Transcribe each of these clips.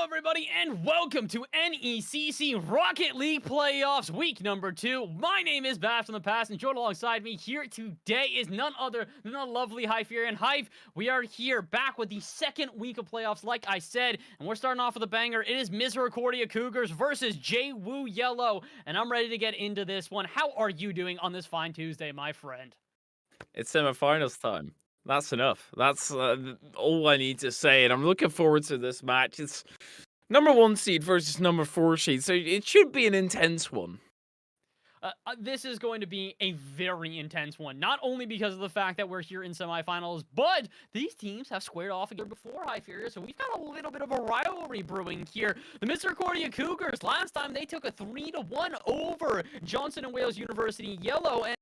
Hello, everybody, and welcome to NECC Rocket League Playoffs, week number 2. My name is Bash from the past, and joined alongside me here today is none other than the lovely Hyperion. Hype, we are here back with the second week of playoffs, like I said, and we're starting off with a banger. It is Misericordia Cougars versus J-Woo Yellow, and I'm ready to get into this one. How are you doing on this fine Tuesday, my friend? It's semifinals time. That's enough. That's all I need to say, and I'm looking forward to this match. It's number 1 seed versus number 4 seed, so it should be an intense one. This is going to be a very intense one, not only because of the fact that we're here in semifinals, but these teams have squared off again before, Hyperion, so we've got a little bit of a rivalry brewing here. The Misericordia Cougars, last time they took a 3-1 over Johnson & Wales University Yellow, and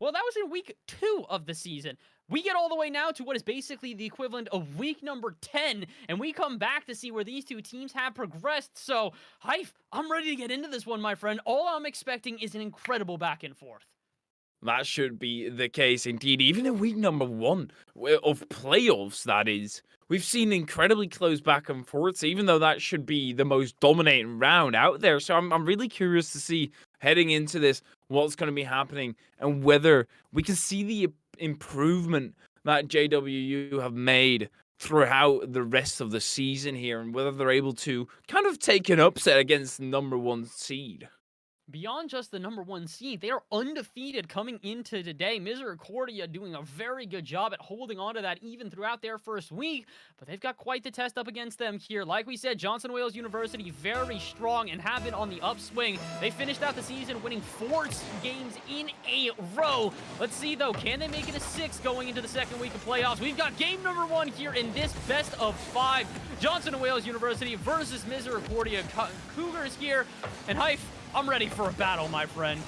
well, that was in week 2 of the season. We get all the way now to what is basically the equivalent of week number 10, and we come back to see where these two teams have progressed. So, Hype, I'm ready to get into this one, my friend. All I'm expecting is an incredible back and forth. That should be the case indeed. Even in week number 1 of playoffs, that is, we've seen incredibly close back and forths, even though that should be the most dominating round out there. So I'm really curious to see, heading into this, what's going to be happening and whether we can see the improvement that JWU have made throughout the rest of the season here, and whether they're able to kind of take an upset against the number 1 seed. Beyond just the number 1 seed, they are undefeated coming into today. Misericordia doing a very good job at holding on to that even throughout their first week, but they've got quite the test up against them here. Like we said, Johnson & Wales University very strong and have been on the upswing. They finished out the season winning 4 games in a row. Let's see, though, can they make it a 6 going into the second week of playoffs? We've got game number 1 here in this best of 5. Johnson & Wales University versus Misericordia Cougars here, and Hype, I'm ready for a battle, my friend.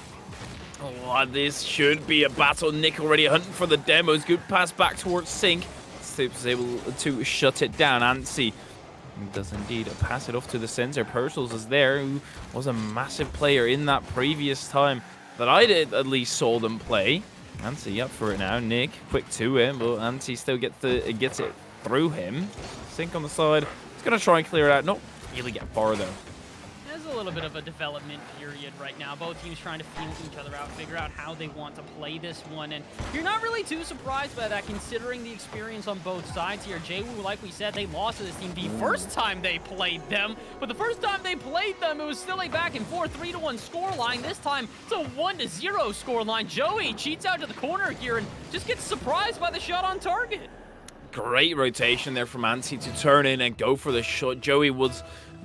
Oh, this should be a battle. Nick already hunting for the demos. Good pass back towards Sync. Stoops is able to shut it down. Antsy does indeed pass it off to the center. Pershals is there, who was a massive player in that previous time that I did at least saw them play. Antsy up for it now. Nick quick to him, but Antsy still gets it through him. Sync on the side. He's going to try and clear it out. Not really get far, though. A little bit of a development period right now. Both teams trying to feel each other out, figure out how they want to play this one, and you're not really too surprised by that considering the experience on both sides here. J-Woo, like we said, they lost to this team the first time they played them, but the first time they played them, it was still a back and forth 3-1 scoreline. This time, it's a 1-0 scoreline. Joey cheats out to the corner here and just gets surprised by the shot on target. Great rotation there from Antsy to turn in and go for the shot. Joey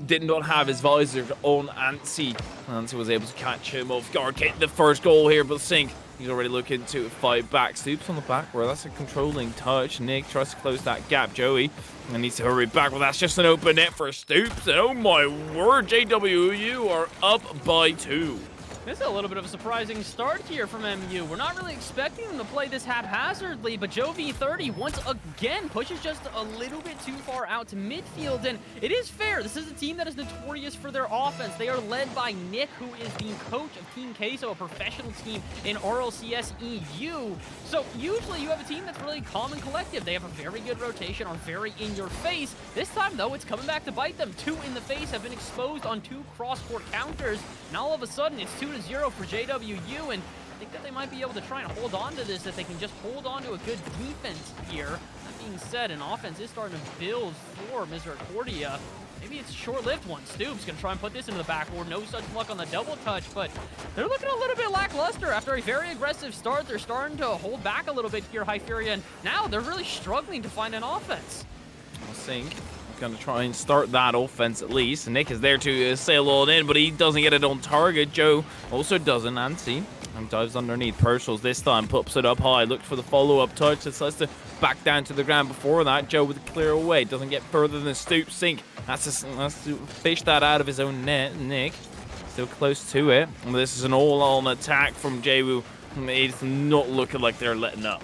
did not have his visor on Antsy. Antsy was able to catch him off guard, get the first goal here, but Sync, he's already looking to fight back. Stoops on the back row, that's a controlling touch. Nick tries to close that gap. Joey needs to hurry back. Well, that's just an open net for Stoops, and oh my word, JWU are up by 2. This is a little bit of a surprising start here from MU. We're not really expecting them to play this haphazardly, but Joe V30 once again pushes just a little bit too far out to midfield, and it is fair. This is a team that is notorious for their offense. They are led by Nick, who is the coach of Team Queso, a professional team in RLCS EU. So usually you have a team that's really calm and collective. They have a very good rotation, are very in your face. This time, though, it's coming back to bite them. 2 in the face have been exposed on 2 cross-court counters, and all of a sudden it's 2-0 for JWU, and I think that they might be able to try and hold on to this if they can just hold on to a good defense here. That being said, an offense is starting to build for Misericordia. Maybe it's a short-lived one. Stoops gonna try and put this into the backboard. No such luck on the double touch, but they're looking a little bit lackluster. After a very aggressive start, they're starting to hold back a little bit here, Hyperion. Now they're really struggling to find an offense. I think going to try and start that offense at least. Nick is there to sail on in, but he doesn't get it on target. Joe also doesn't. Antsy and dives underneath. Pershals this time pops it up high. Looked for the follow-up touch. Decides to back down to the ground before that. Joe with a clear away. Doesn't get further than Stoop. Sync. That's to fish that out of his own net. Nick still close to it. And this is an all-on attack from J-Woo. It's not looking like they're letting up.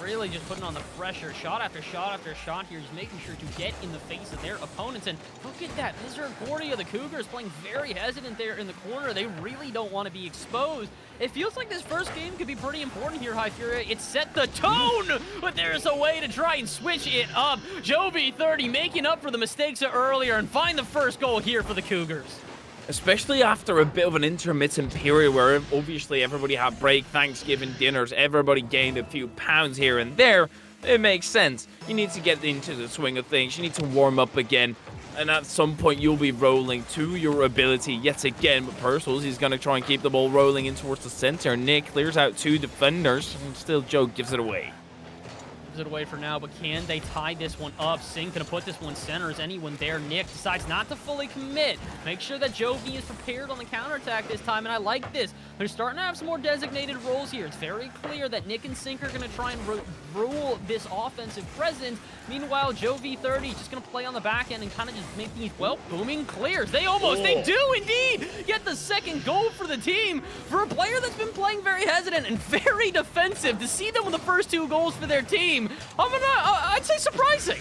really just putting on the pressure. Shot after shot after shot here, just making sure to get in the face of their opponents. And look at that, Misericordia, the Cougars playing very hesitant there in the corner. They really don't want to be exposed. It feels like this first game could be pretty important here, High Fury. It set the tone, but there's a way to try and switch it up. Jovi30 making up for the mistakes of earlier and find the first goal here for the Cougars. Especially after a bit of an intermittent period where obviously everybody had break, Thanksgiving dinners, everybody gained a few pounds here and there. It makes sense. You need to get into the swing of things. You need to warm up again. And at some point, you'll be rolling to your ability yet again. But Purcell's, he's going to try and keep the ball rolling in towards the center. Nick clears out 2 defenders. And still, Joe gives it away. It away for now, but can they tie this one up? Singh gonna put this one center. Is anyone there? Nick decides not to fully commit. Make sure that Jovi is prepared on the counterattack this time, and I like this. They're starting to have some more designated roles here. It's very clear that Nick and Sink are gonna try and rule this offensive presence. Meanwhile, Jovi30 just gonna play on the back end and kind of just make these, well, booming clears. They do indeed get the second goal for the team. For a player that's been playing very hesitant and very defensive, to see them with the first 2 goals for their team, I'd say surprising.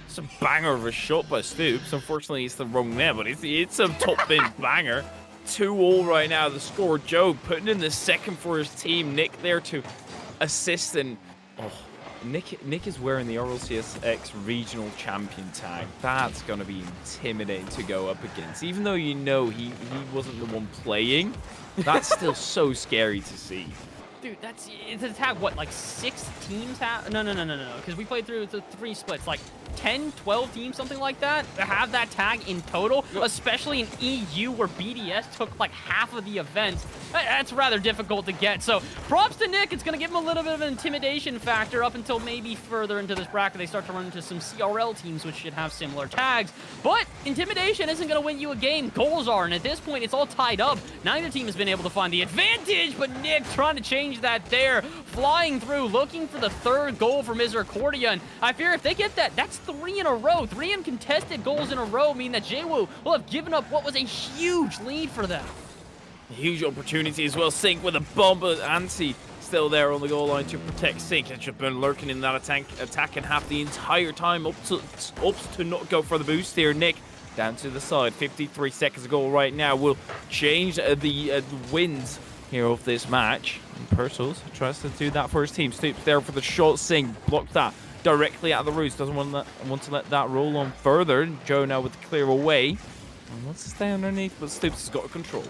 It's a banger of a shot by Stoops. Unfortunately, it's the wrong net, but it's a top-bin banger. 2-2 right now, the score. Joe putting in the second for his team. Nick there to assist, and Nick is wearing the RLCSX regional champion tag. That's going to be intimidating to go up against. Even though you know he wasn't the one playing, that's still so scary to see. Dude, it's a tag, what, like 6 teams have? No, because we played through the 3 splits, like 10, 12 teams, something like that, have that tag in total, especially in EU where BDS took like half of the events. That's rather difficult to get. So props to Nick. It's going to give him a little bit of an intimidation factor up until maybe further into this bracket. They start to run into some CRL teams which should have similar tags. But intimidation isn't going to win you a game. Goals are, and at this point, it's all tied up. Neither team has been able to find the advantage, but Nick trying to change that there, flying through, looking for the 3rd goal for Misericordia. And I fear if they get that, that's 3 in a row. 3 uncontested goals in a row mean that JWoo will have given up what was a huge lead for them. Huge opportunity as well. Sink with a bomb, but Ansi still there on the goal line to protect Sink. It's just been lurking in that attack and half the entire time. Opts to not go for the boost here. Nick down to the side. 53 seconds to go right now. Will change the winds here of this match. And Purcell's tries to do that for his team. Stoops there for the shot. Singh blocked that directly at the roots. Doesn't want to let that roll on further. Joe now with the clear away. And wants to stay underneath, but Stoops has got control.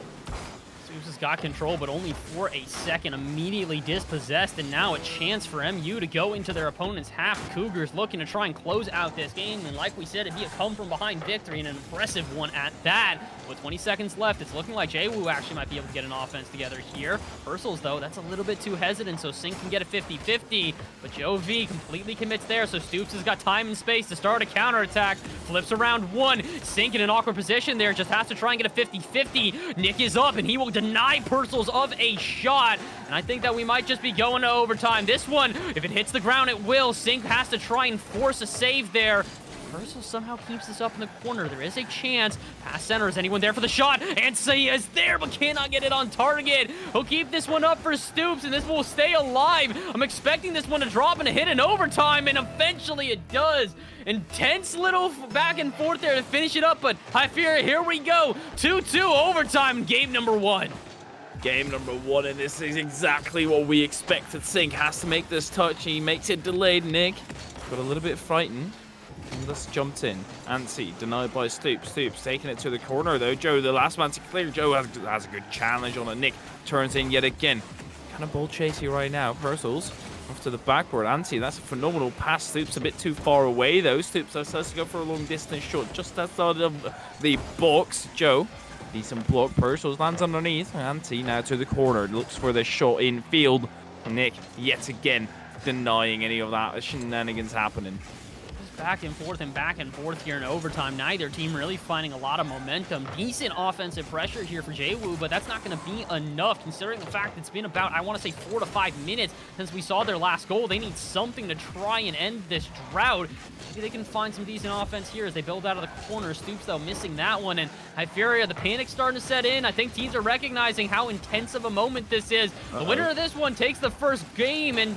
Stoops has got control, but only for a second. Immediately dispossessed, and now a chance for MU to go into their opponent's half. Cougars looking to try and close out this game, and like we said, it'd be a come-from-behind victory, and an impressive one at that. With 20 seconds left, it's looking like JWoo actually might be able to get an offense together here. Purcell's, though, that's a little bit too hesitant, so Sink can get a 50-50, but Joe V completely commits there, so Stoops has got time and space to start a counterattack. Flips around 1. Sink in an awkward position there, just has to try and get a 50-50. Nick is up, and he will deny Purcell's of a shot, and I think that we might just be going to overtime. This one, if it hits the ground, it will. Sink has to try and force a save there. Purcell somehow keeps this up in the corner. There is a chance. Pass center. Is anyone there for the shot? Ansi is there, but cannot get it on target. He'll keep this one up for Stoops, and this will stay alive. I'm expecting this one to drop and hit in overtime, and eventually it does. Intense little back and forth there to finish it up, but I fear here we go. 2-2 overtime, game number 1. Game number 1, and this is exactly what we expected. Sink has to make this touch. He makes it delayed. Nick got a little bit frightened. And just jumped in. Ansi denied by Stoops. Stoops taking it to the corner though. Joe, the last man to clear. Joe has a good challenge on it. Nick turns in yet again. Kind of ball chasey right now. Purcell's off to the backward. Ansi, that's a phenomenal pass. Stoops a bit too far away though. Stoops has to go for a long distance shot just outside of the box. Joe, decent block. Purcell's lands underneath. Ansi now to the corner. Looks for the shot in field. Nick yet again denying any of that shenanigans happening. Back and forth here in overtime. Neither team really finding a lot of momentum. Decent offensive pressure here for JWoo, but that's not going to be enough considering the fact it's been about, I want to say, 4 to 5 minutes since we saw their last goal. They need something to try and end this drought. Maybe they can find some decent offense here as they build out of the corner. Stoops, though, missing that one. And Hyperia, the panic's starting to set in. I think teams are recognizing how intense of a moment this is. The winner of this one takes the first game, and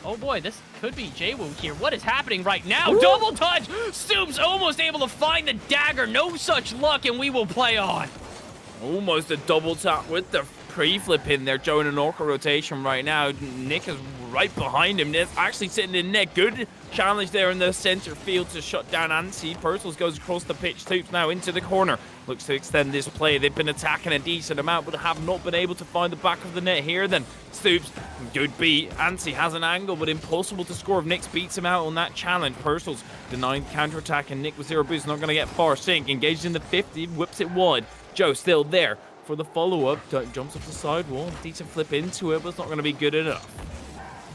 Oh boy, this could be Jwoo here. What is happening right now? Ooh. Double touch! Stoops almost able to find the dagger. No such luck, and we will play on. Almost a double tap with the pre-flip in there. Joe in an Orca rotation right now. Nick is right behind him. Nick's actually sitting in net. Good challenge there in the center field to shut down Ansi. Purtles goes across the pitch. Stoops now into the corner. Looks to extend this play. They've been attacking a decent amount, but have not been able to find the back of the net here then. Stoops, good beat. Ansi has an angle, but impossible to score if Nick beats him out on that challenge. Purtles denying counter-attack, and Nick with 0 boost, not going to get far. Sink engaged in the 50, whips it wide. Joe still there for the follow-up. Jumps off the sidewall. Decent flip into it, but it's not going to be good enough.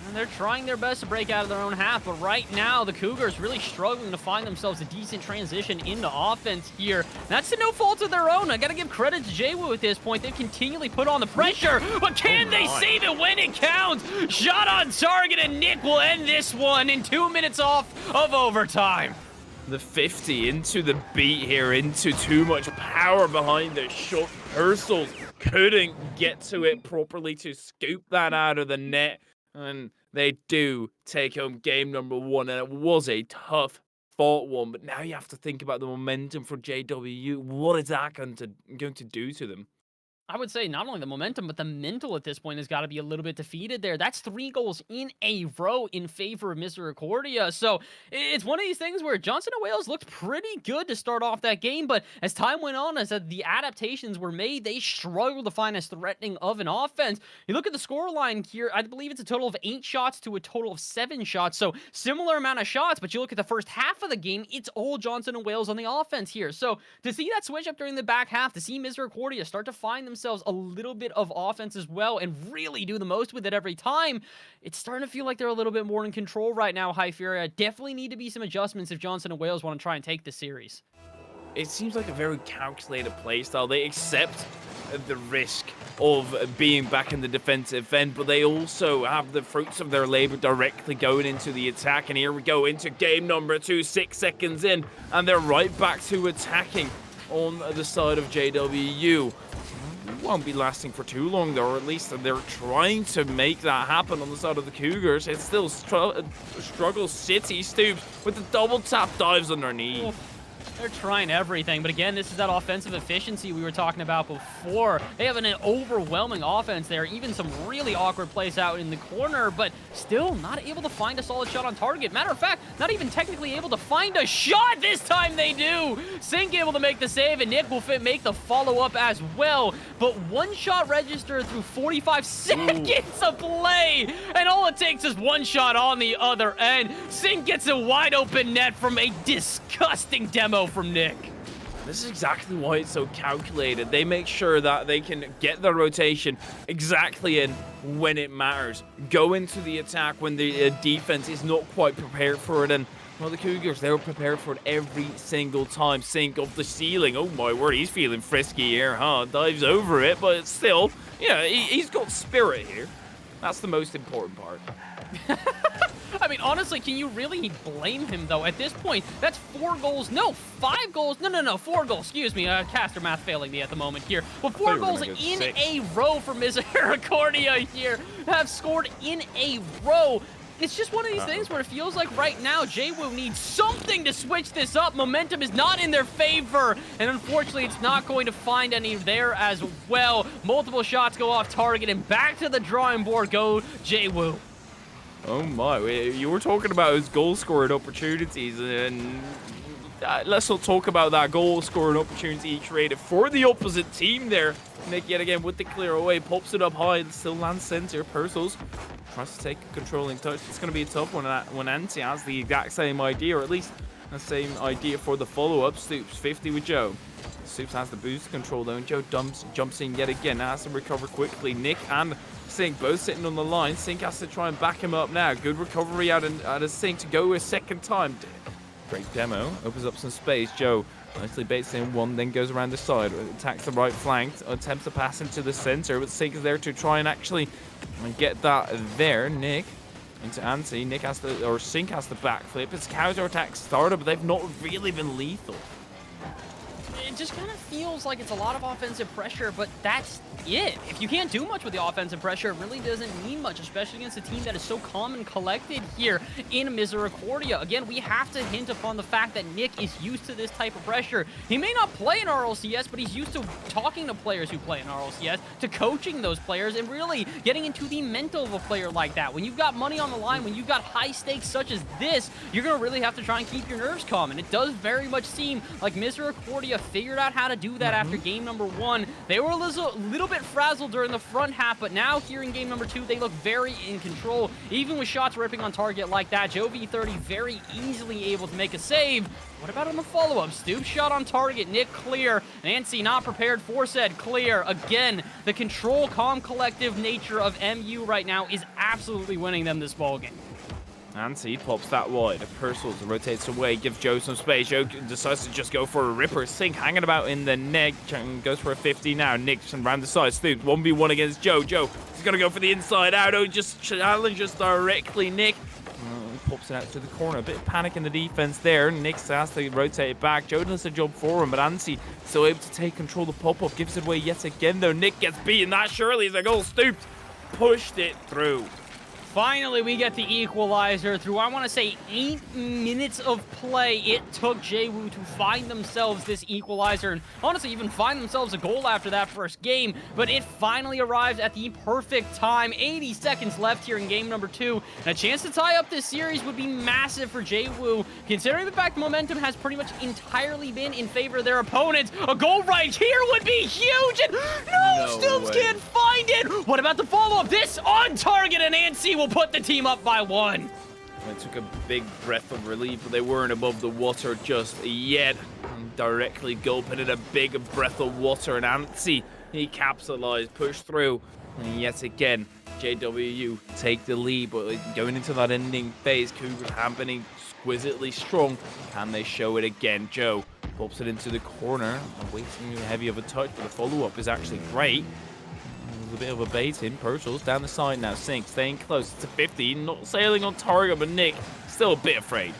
And they're trying their best to break out of their own half, but right now the Cougars really struggling to find themselves a decent transition into offense here. That's to no fault of their own. I got to give credit to Jwoo at this point. They've continually put on the pressure, but can they save it when it counts? Shot on target, and Nick will end this one in 2 minutes off of overtime. The 50 into the beat here, into too much power behind the shot. Purcell couldn't get to it properly to scoop that out of the net. And they do take home game number 1, and it was a tough fought one. But now you have to think about the momentum for JW. What is that going to do to them? I would say not only the momentum, but the mental at this point has got to be a little bit defeated there. That's 3 goals in a row in favor of Misericordia. So it's one of these things where Johnson and Wales looked pretty good to start off that game, but as time went on, as the adaptations were made, they struggled to find as threatening of an offense. You look at the scoreline here, I believe it's a total of 8 shots to a total of 7 shots. So similar amount of shots, but you look at the first half of the game, it's all Johnson and Wales on the offense here. So to see that switch up during the back half, to see Misericordia start to find themselves a little bit of offense as well and really do the most with it every time, it's starting to feel like they're a little bit more in control right now. High Fury definitely need to be some adjustments if Johnson and Wales want to try and take the series. It seems like a very calculated play style. They accept the risk of being back in the defensive end, but they also have the fruits of their labor directly going into the attack. And here we go into game number 2, 6 seconds in, and they're right back to attacking on the side of JW. Won't be lasting for too long, though, or at least they're trying to make that happen on the side of the Cougars. It's still struggle city. Stoops with the double tap, dives underneath. Oh. They're trying everything, but again, this is that offensive efficiency we were talking about before. They have an overwhelming offense there, even some really awkward plays out in the corner, but still not able to find a solid shot on target. Matter of fact, not even technically able to find a shot. This time they do. Sink able to make the save, and Nick will make the follow-up as well, but 1 shot registered through 45 seconds of play, and all it takes is 1 shot on the other end. Sink gets a wide open net from a disgusting demo from Nick. This is exactly why it's so calculated. They make sure that they can get the rotation exactly in when it matters. Go into the attack when the defense is not quite prepared for it. And, well, the Cougars, they were prepared for it every single time. Sink off the ceiling. Oh, my word, he's feeling frisky here, huh? Dives over it, but it's still, yeah, he's got spirit here. That's the most important part. I mean, honestly, can you really blame him, though? At this point, that's 4 goals. No, 5 goals. No, 4 goals. Excuse me. Caster math failing me at the moment here. Well, 4 goals in a row for Misericordia here have scored in a row. It's just one of these things where it feels like right now Jwoo needs something to switch this up. Momentum is not in their favor, and unfortunately it's not going to find any there as well. Multiple shots go off target, and back to the drawing board go Jwoo. Oh my, you were talking about his goal scoring opportunities, and let's not talk about that goal scoring opportunity he created for the opposite team there. Nick yet again with the clear away, pops it up high, and still lands center. Purcell's tries to take a controlling touch. It's going to be a tough one when Ansi has the exact same idea, or at least the same idea for the follow-up. Stoops 50 with Joe. Stoops has the boost control though, and Joe jumps in yet again. Now has to recover quickly. Nick and Sink both sitting on the line. Sink has to try and back him up now. Good recovery out of Sink to go a second time. Great demo. Opens up some space. Joe nicely baits in one, then goes around the side. Attacks the right flank. Attempts to pass into the center, but Sink is there to try and actually get that there. Nick into Ansi. Nick has to, or Sink has to backflip. It's counter attack started, but they've not really been lethal. it just kind of feels like it's a lot of offensive pressure, but that's it. If you can't do much with the offensive pressure, it really doesn't mean much, especially against a team that is so calm and collected here in Misericordia. Again, we have to hint upon the fact that Nick is used to this type of pressure. He may not play in RLCS, but he's used to talking to players who play in RLCS, to coaching those players, and really getting into the mental of a player like that. When you've got money on the line, when you've got high stakes such as this, you're going to really have to try and keep your nerves calm, and it does very much seem like Misericordia figured out how to do that after game number 1. They were a little bit frazzled during the front half, but now here in game number 2, they look very in control. Even with shots ripping on target like that, JoV30 very easily able to make a save. What about on the follow-up? Stoop shot on target, Nick clear. Nancy not prepared for said clear. Again, the control, calm, collective nature of MU right now is absolutely winning them this ballgame. Nancy pops that wide. Purcell rotates away, gives Joe some space. Joe decides to just go for a ripper. Sink hanging about in the neck. Goes for a 50 now. Nick around the side. Stoops 1v1 against Joe. Joe is going to go for the inside out. Oh, just challenges directly Nick. Pops it out to the corner. A bit of panic in the defense there. Nick has to rotate it back. Joe does a job for him, but Nancy still able to take control of the pop-up. Gives it away yet again, though. Nick gets beaten. That surely is a goal. Stooped. Pushed it through. Finally, we get the equalizer through, I want to say, 8 minutes of play. It took Jaewoo to find themselves this equalizer, and honestly, even find themselves a goal after that first game, but it finally arrived at the perfect time. 80 seconds left here in game number 2, and a chance to tie up this series would be massive for Jaewoo, considering the fact momentum has pretty much entirely been in favor of their opponents. A goal right here would be huge, and no Stoops can't find it. What about the follow-up? This on target, and Nancy will put the team up by 1. They took a big breath of relief, but they weren't above the water just yet. Directly gulping in a big breath of water, and Nancy, he capitalized, pushed through, and yet again, JWU take the lead, but going into that ending phase, Cougars have been exquisitely strong. Can they show it again? Joe pops it into the corner, waiting heavy of a touch, but the follow-up is actually great. A bit of a bait in. Purcell's down the side now. Sink staying close to 50. Not sailing on target, but Nick still a bit afraid.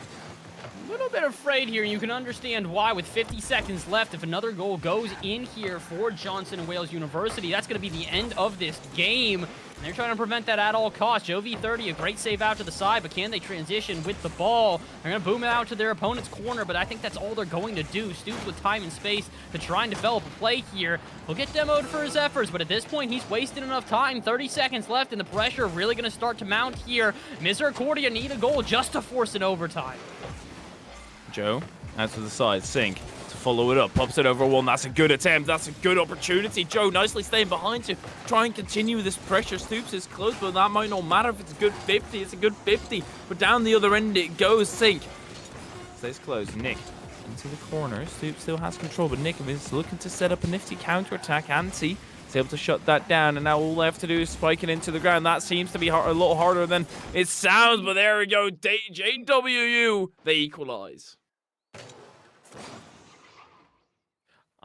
A little bit afraid here, and you can understand why. With 50 seconds left, if another goal goes in here for Johnson and Wales University, that's going to be the end of this game. And they're trying to prevent that at all costs. JoV30, a great save out to the side, but can they transition with the ball? They're going to boom it out to their opponent's corner, but I think that's all they're going to do. Stoops with time and space to try and develop a play here. He'll get demoed for his efforts, but at this point, he's wasted enough time. 30 seconds left, and the pressure really going to start to mount here. Misericordia need a goal just to force an overtime. Joe, out to the side, Sink to follow it up, pops it over 1. That's a good attempt. That's a good opportunity. Joe nicely staying behind to try and continue this pressure. Stoops is close, but that might not matter if it's a good 50. It's a good 50, but down the other end it goes. Sink stays close. Nick into the corner. Stoops still has control, but Nick is looking to set up a nifty counter-attack. Anti is able to shut that down, and now all they have to do is spike it into the ground. That seems to be a little harder than it sounds, but there we go. JWU, they equalize.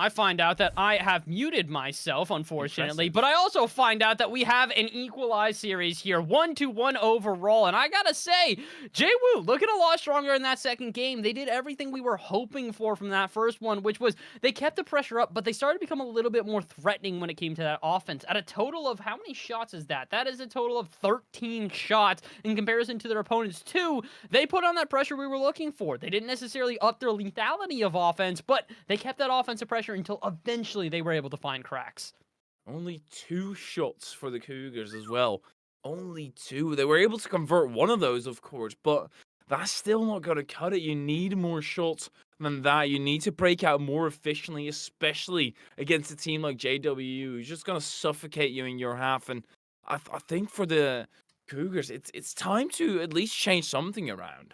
I find out that I have muted myself, unfortunately, but I also find out that we have an equalized series here, 1-1 overall, and I gotta say, Jaewoo looking a lot stronger in that second game. They did everything we were hoping for from that first one, which was they kept the pressure up, but they started to become a little bit more threatening when it came to that offense. At a total of, how many shots is that? That is a total of 13 shots in comparison to their opponents' 2. They put on that pressure we were looking for. They didn't necessarily up their lethality of offense, but they kept that offensive pressure until eventually they were able to find cracks. Only 2 shots for the Cougars as well. Only 2. They were able to convert one of those, of course, but that's still not going to cut it. You need more shots than that. You need to break out more efficiently, especially against a team like JWU, who's just going to suffocate you in your half. And I think for the Cougars, it's time to at least change something around.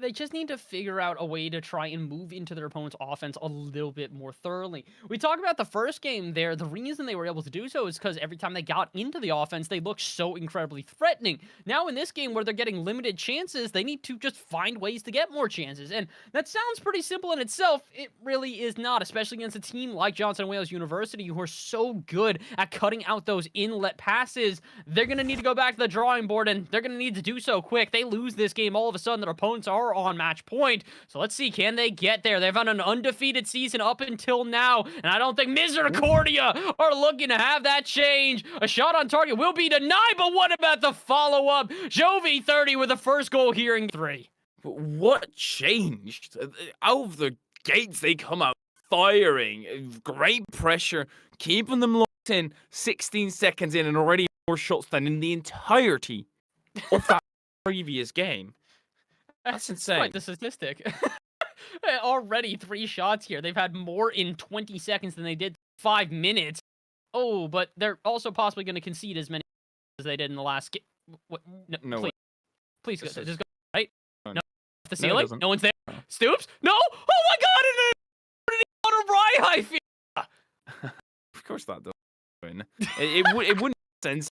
They just need to figure out a way to try and move into their opponent's offense a little bit more thoroughly. We talked about the first game there. The reason they were able to do so is because every time they got into the offense, they looked so incredibly threatening. Now in this game where they're getting limited chances, they need to just find ways to get more chances. And that sounds pretty simple in itself. It really is not, especially against a team like Johnson Wales University, who are so good at cutting out those inlet passes. They're going to need to go back to the drawing board, and they're going to need to do so quick. They lose this game, all of a sudden their opponents are on match point. So let's see, can they get there? They've had an undefeated season up until now, and I don't think Misericordia are looking to have that change. A shot on target will be denied, but what about the follow-up? Jovi30 with the first goal here in 3. What changed? Out of the gates, they come out firing. Great pressure, keeping them locked in 16 seconds in, and already more shots than in the entirety of that previous game. That's insane. Quite the statistic. Already 3 shots here. They've had more in 20 seconds than they did 5 minutes. Oh, but they're also possibly going to concede as many as they did in the last game. No, please. Please, just go, right? No, the ceiling? No one's there. Stoops? No! Oh my god! And then on a Rye High. Of course that does. It wouldn't make sense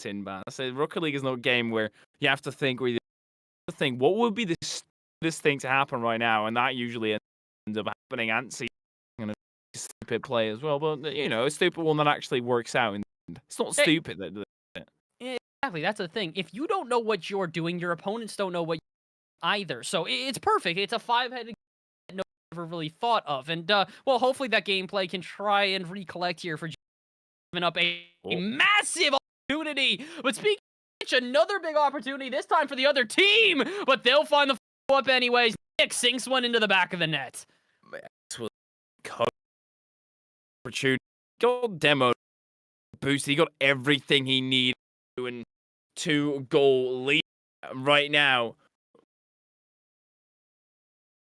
in Ban. I said Rocket League is not a game where you have to think what would be the stupidest thing to happen right now, and that usually ends up happening. Antsy and a stupid play as well, but you know, a stupid one that actually works out. It's not stupid that does it. Exactly, that's the thing. If you don't know what you're doing, your opponents don't know what either. So it's perfect. It's a 5-headed that no one ever really thought of, and well, hopefully that gameplay can try and recollect here for giving up a massive opportunity. But speaking of which, another big opportunity, this time for the other team, but they'll find the follow-up anyways. NECC sinks one into the back of the net. This was opportunity. Got demo boost. He got everything he needed to win 2-goal lead right now.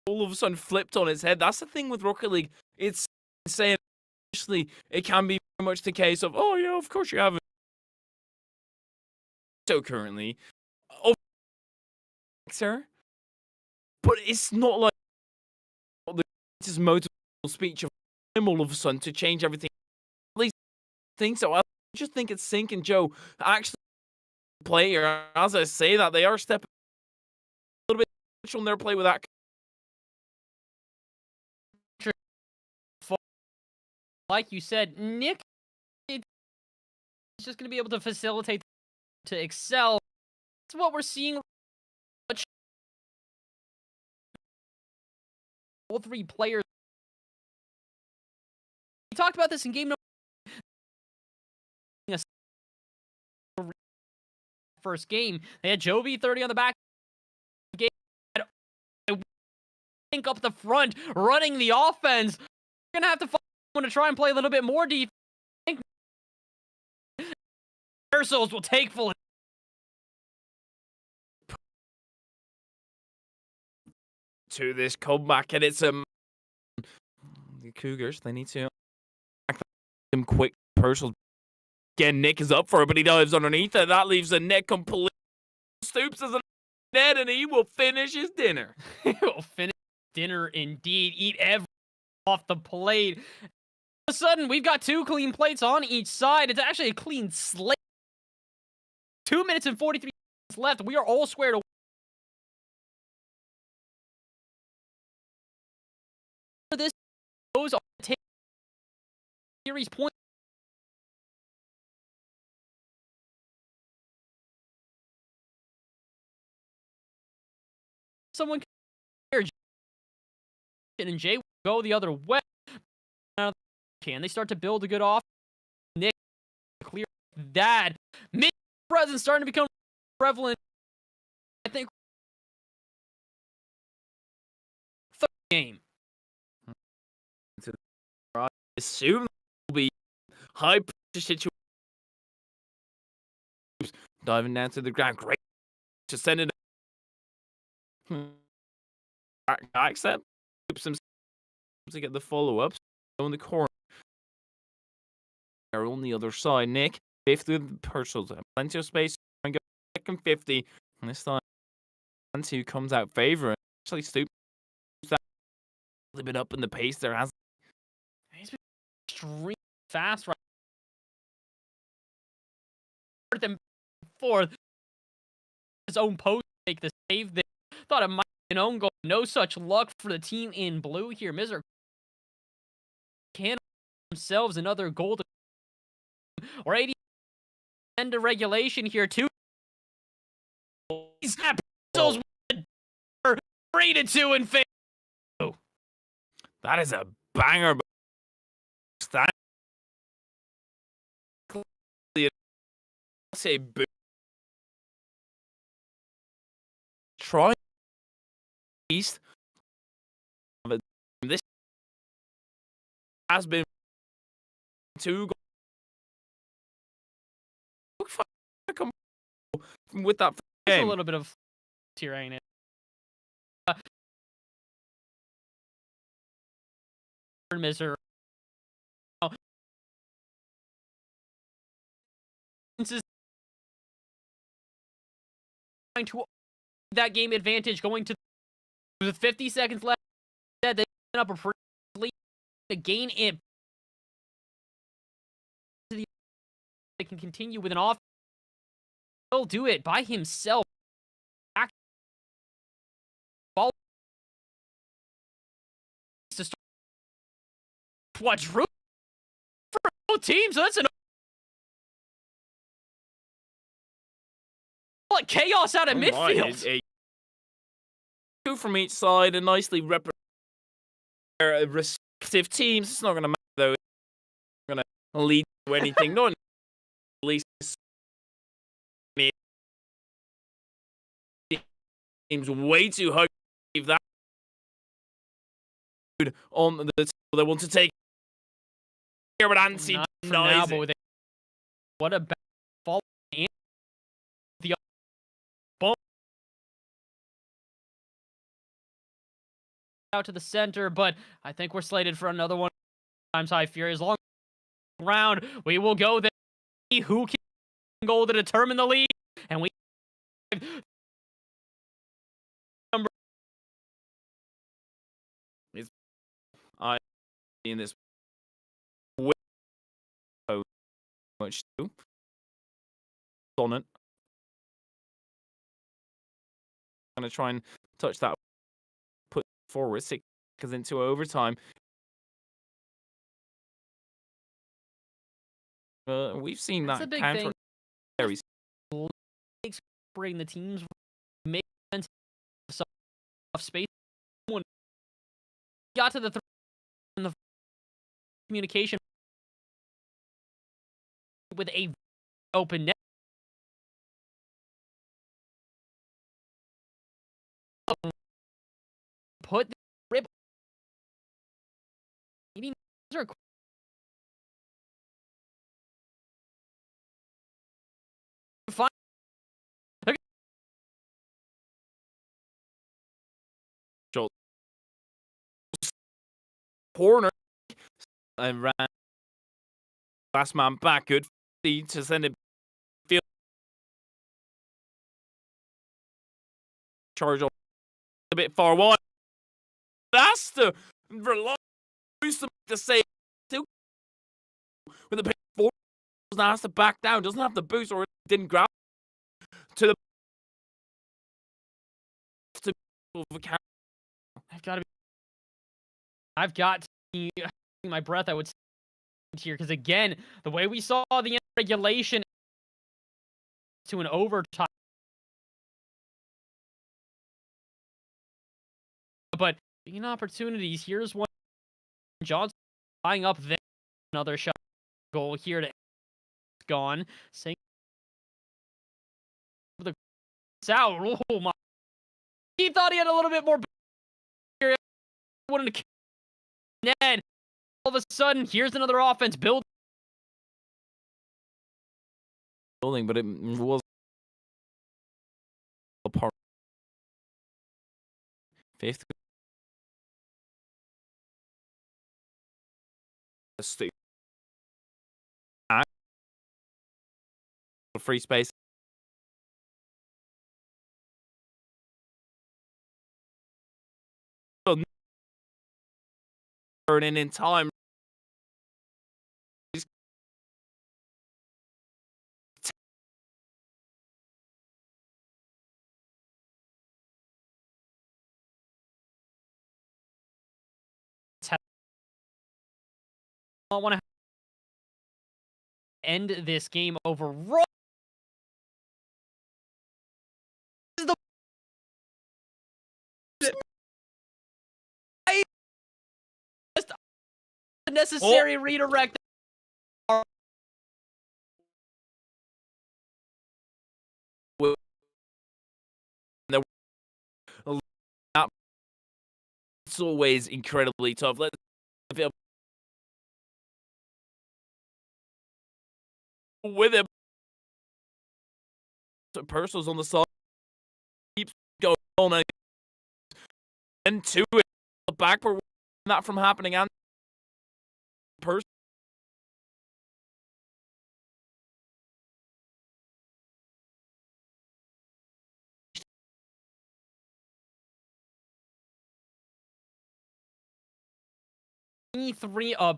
All of a sudden flipped on its head. That's the thing with Rocket League. It's saying initially it can be very much the case of, oh yeah, of course you have it. So currently, sir, but it's not like the greatest motivational speech of him all of a sudden to change everything. At least I think so. I just think it's Sync and Joe actually player. As I say that, they are stepping a little bit on their play with that. Like you said, NECC is just going to be able to facilitate to excel. That's what we're seeing. All 3 players. We talked about this in game number. First game, they had Jovi30 on the back. Game think up the front, running the offense. We're gonna have to find someone to try and play a little bit more defense. Air Souls will take full. To this comeback, and it's the Cougars. They need to them quick. Purcell again. NECC is up for it, but he dives underneath it. That leaves the net complete. Stoops as a net, and he will finish his dinner. He will finish dinner indeed. Eat everything off the plate. All of a sudden, we've got 2 clean plates on each side. It's actually a clean slate. 2 minutes and 43 seconds left. We are all squared away. This goes on to take series point. Someone can and Jay will go the other way. Can they start to build a good off? NECC clear that. Mid presence starting to become prevalent. I think third game. Assume will be high pressure situation. Diving down to the ground. Great to send it. Accept. Some to get the follow-ups. On the corner. On the other side. NECC 50 with Purcell. Plenty of space. And go second 50. And this time, Antu comes out favoring. Actually, Stoops a little bit up in the pace there. He's been extremely fast right. Fourth and fourth. His own post make the save there. Thought it might be an own goal. No such luck for the team in blue here. Miser can themselves another goal to or 80 end of regulation here too. He's got 3-2 in favor. That is a banger. That say try east. This has been 2 with that There's game. a little bit of here, ain't it? Misery. Trying to that game advantage going to with 50 seconds left. They set up a pretty lead to gain it. They can continue with an off. He'll do it by himself. Ball to start quadruple for both teams. So that's an chaos out of midfield. 2 from each side, and nicely represent their respective teams. It's not going to matter though. It's not going to lead to anything. Not at least seems way too high. That on the table they want to take here, but Ansi denies it. What a fall in the ball out to the center, but I think we're slated for another one. Times High Fury. As long as round, we will go there. Who can goal to determine the lead, and we I in this much too on it. I'm gonna try and touch that, put forward 6 seconds into overtime. We've seen that's that a big counter. Bring the teams make sense of space. One got to the in the communication with a open net. Put the rib. Fine. Corner and ran last man back. Good to send it field charge a bit far wide. That's the rely to say still with the pick 4 doesn't have to back down, doesn't have the boost or didn't grab to the I've got to be my breath, I would say here, because again, the way we saw the regulation to an overtime, but being opportunities, here's one. Johnson tying up there, another shot goal here to gone. Saying the out. Oh my! He thought he had a little bit more. Wanted to. Then all of a sudden, here's another offense building, but it was a part. 5th. Free space. Turning in time. I want to end this game overall. the necessary redirect. It's always incredibly tough. Let's with him. Purcell's on the side. Keeps going on and to it. The backward that from happening and Purcell. E3 up.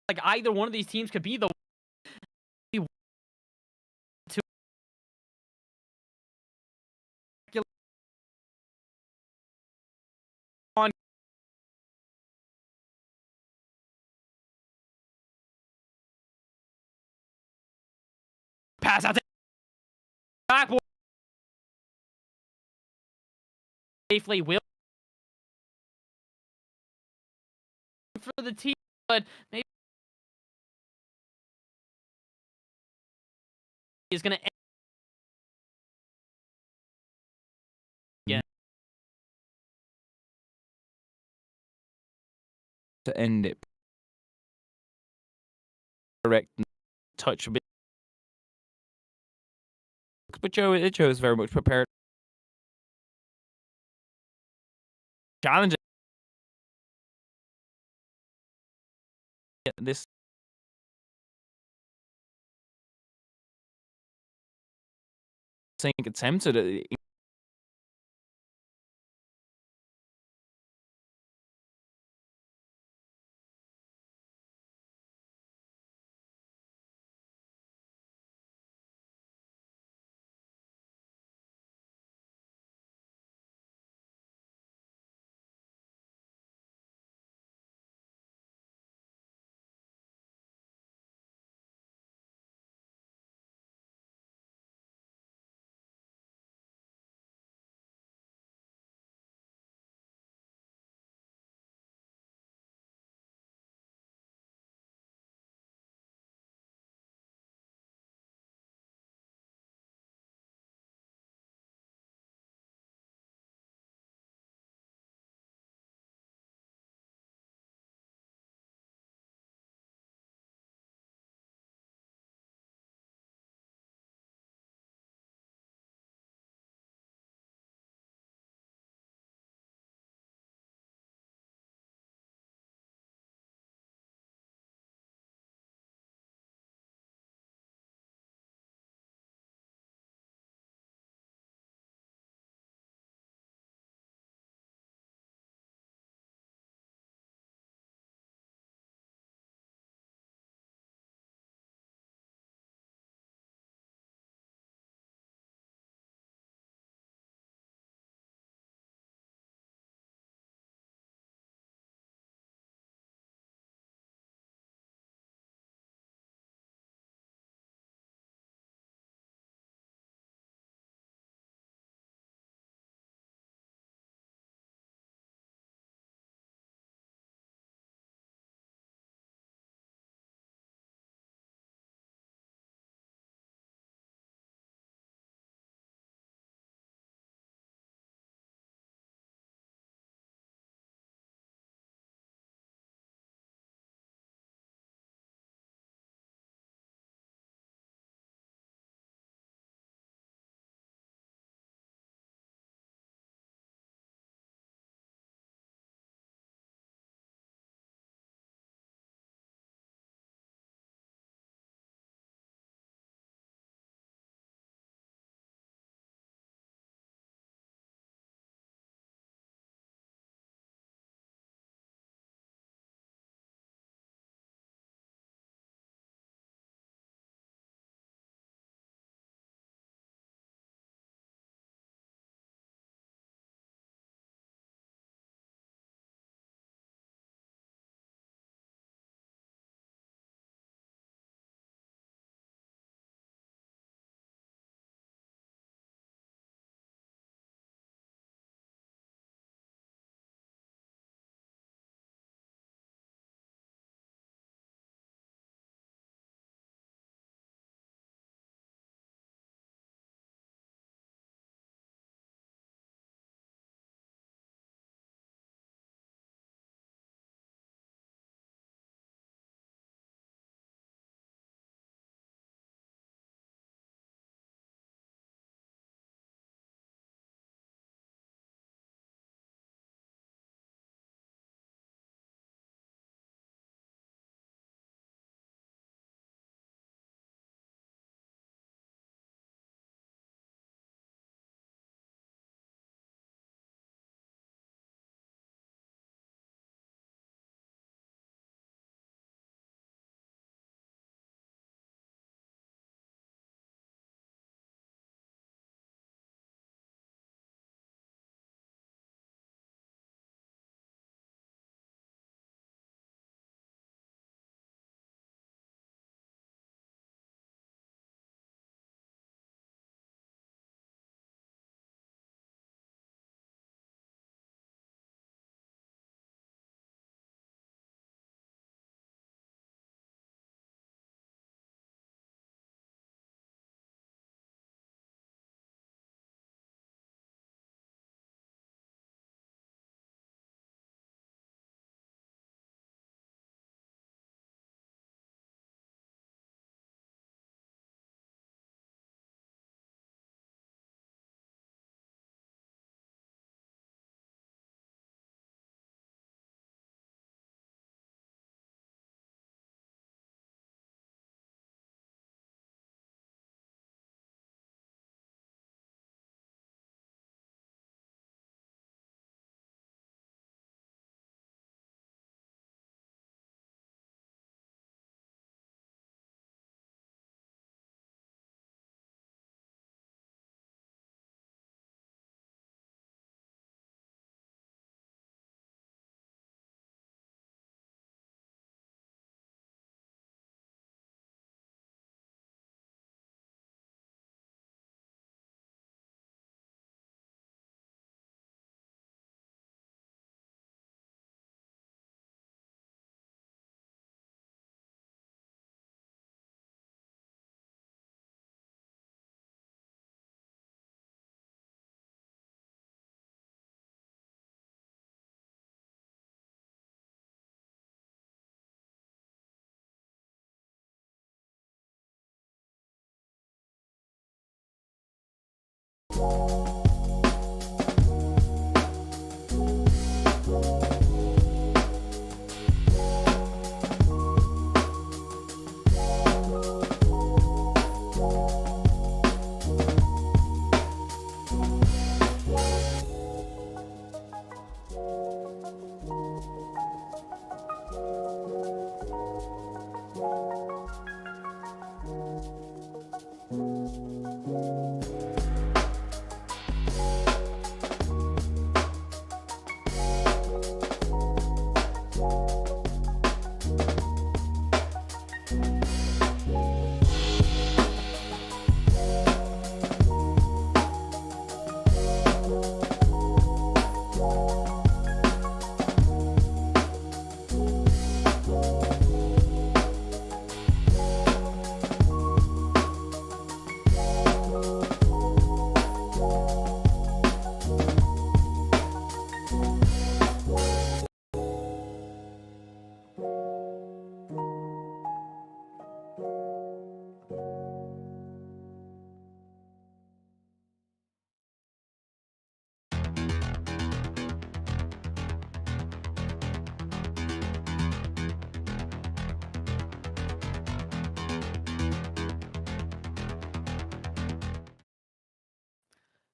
Like either one of these teams could be the two. On pass out to backboard safely. Will for the team, but maybe he's gonna end again. To end it. Correct touch a bit. But Joe is very much prepared. Challenging this attempted it.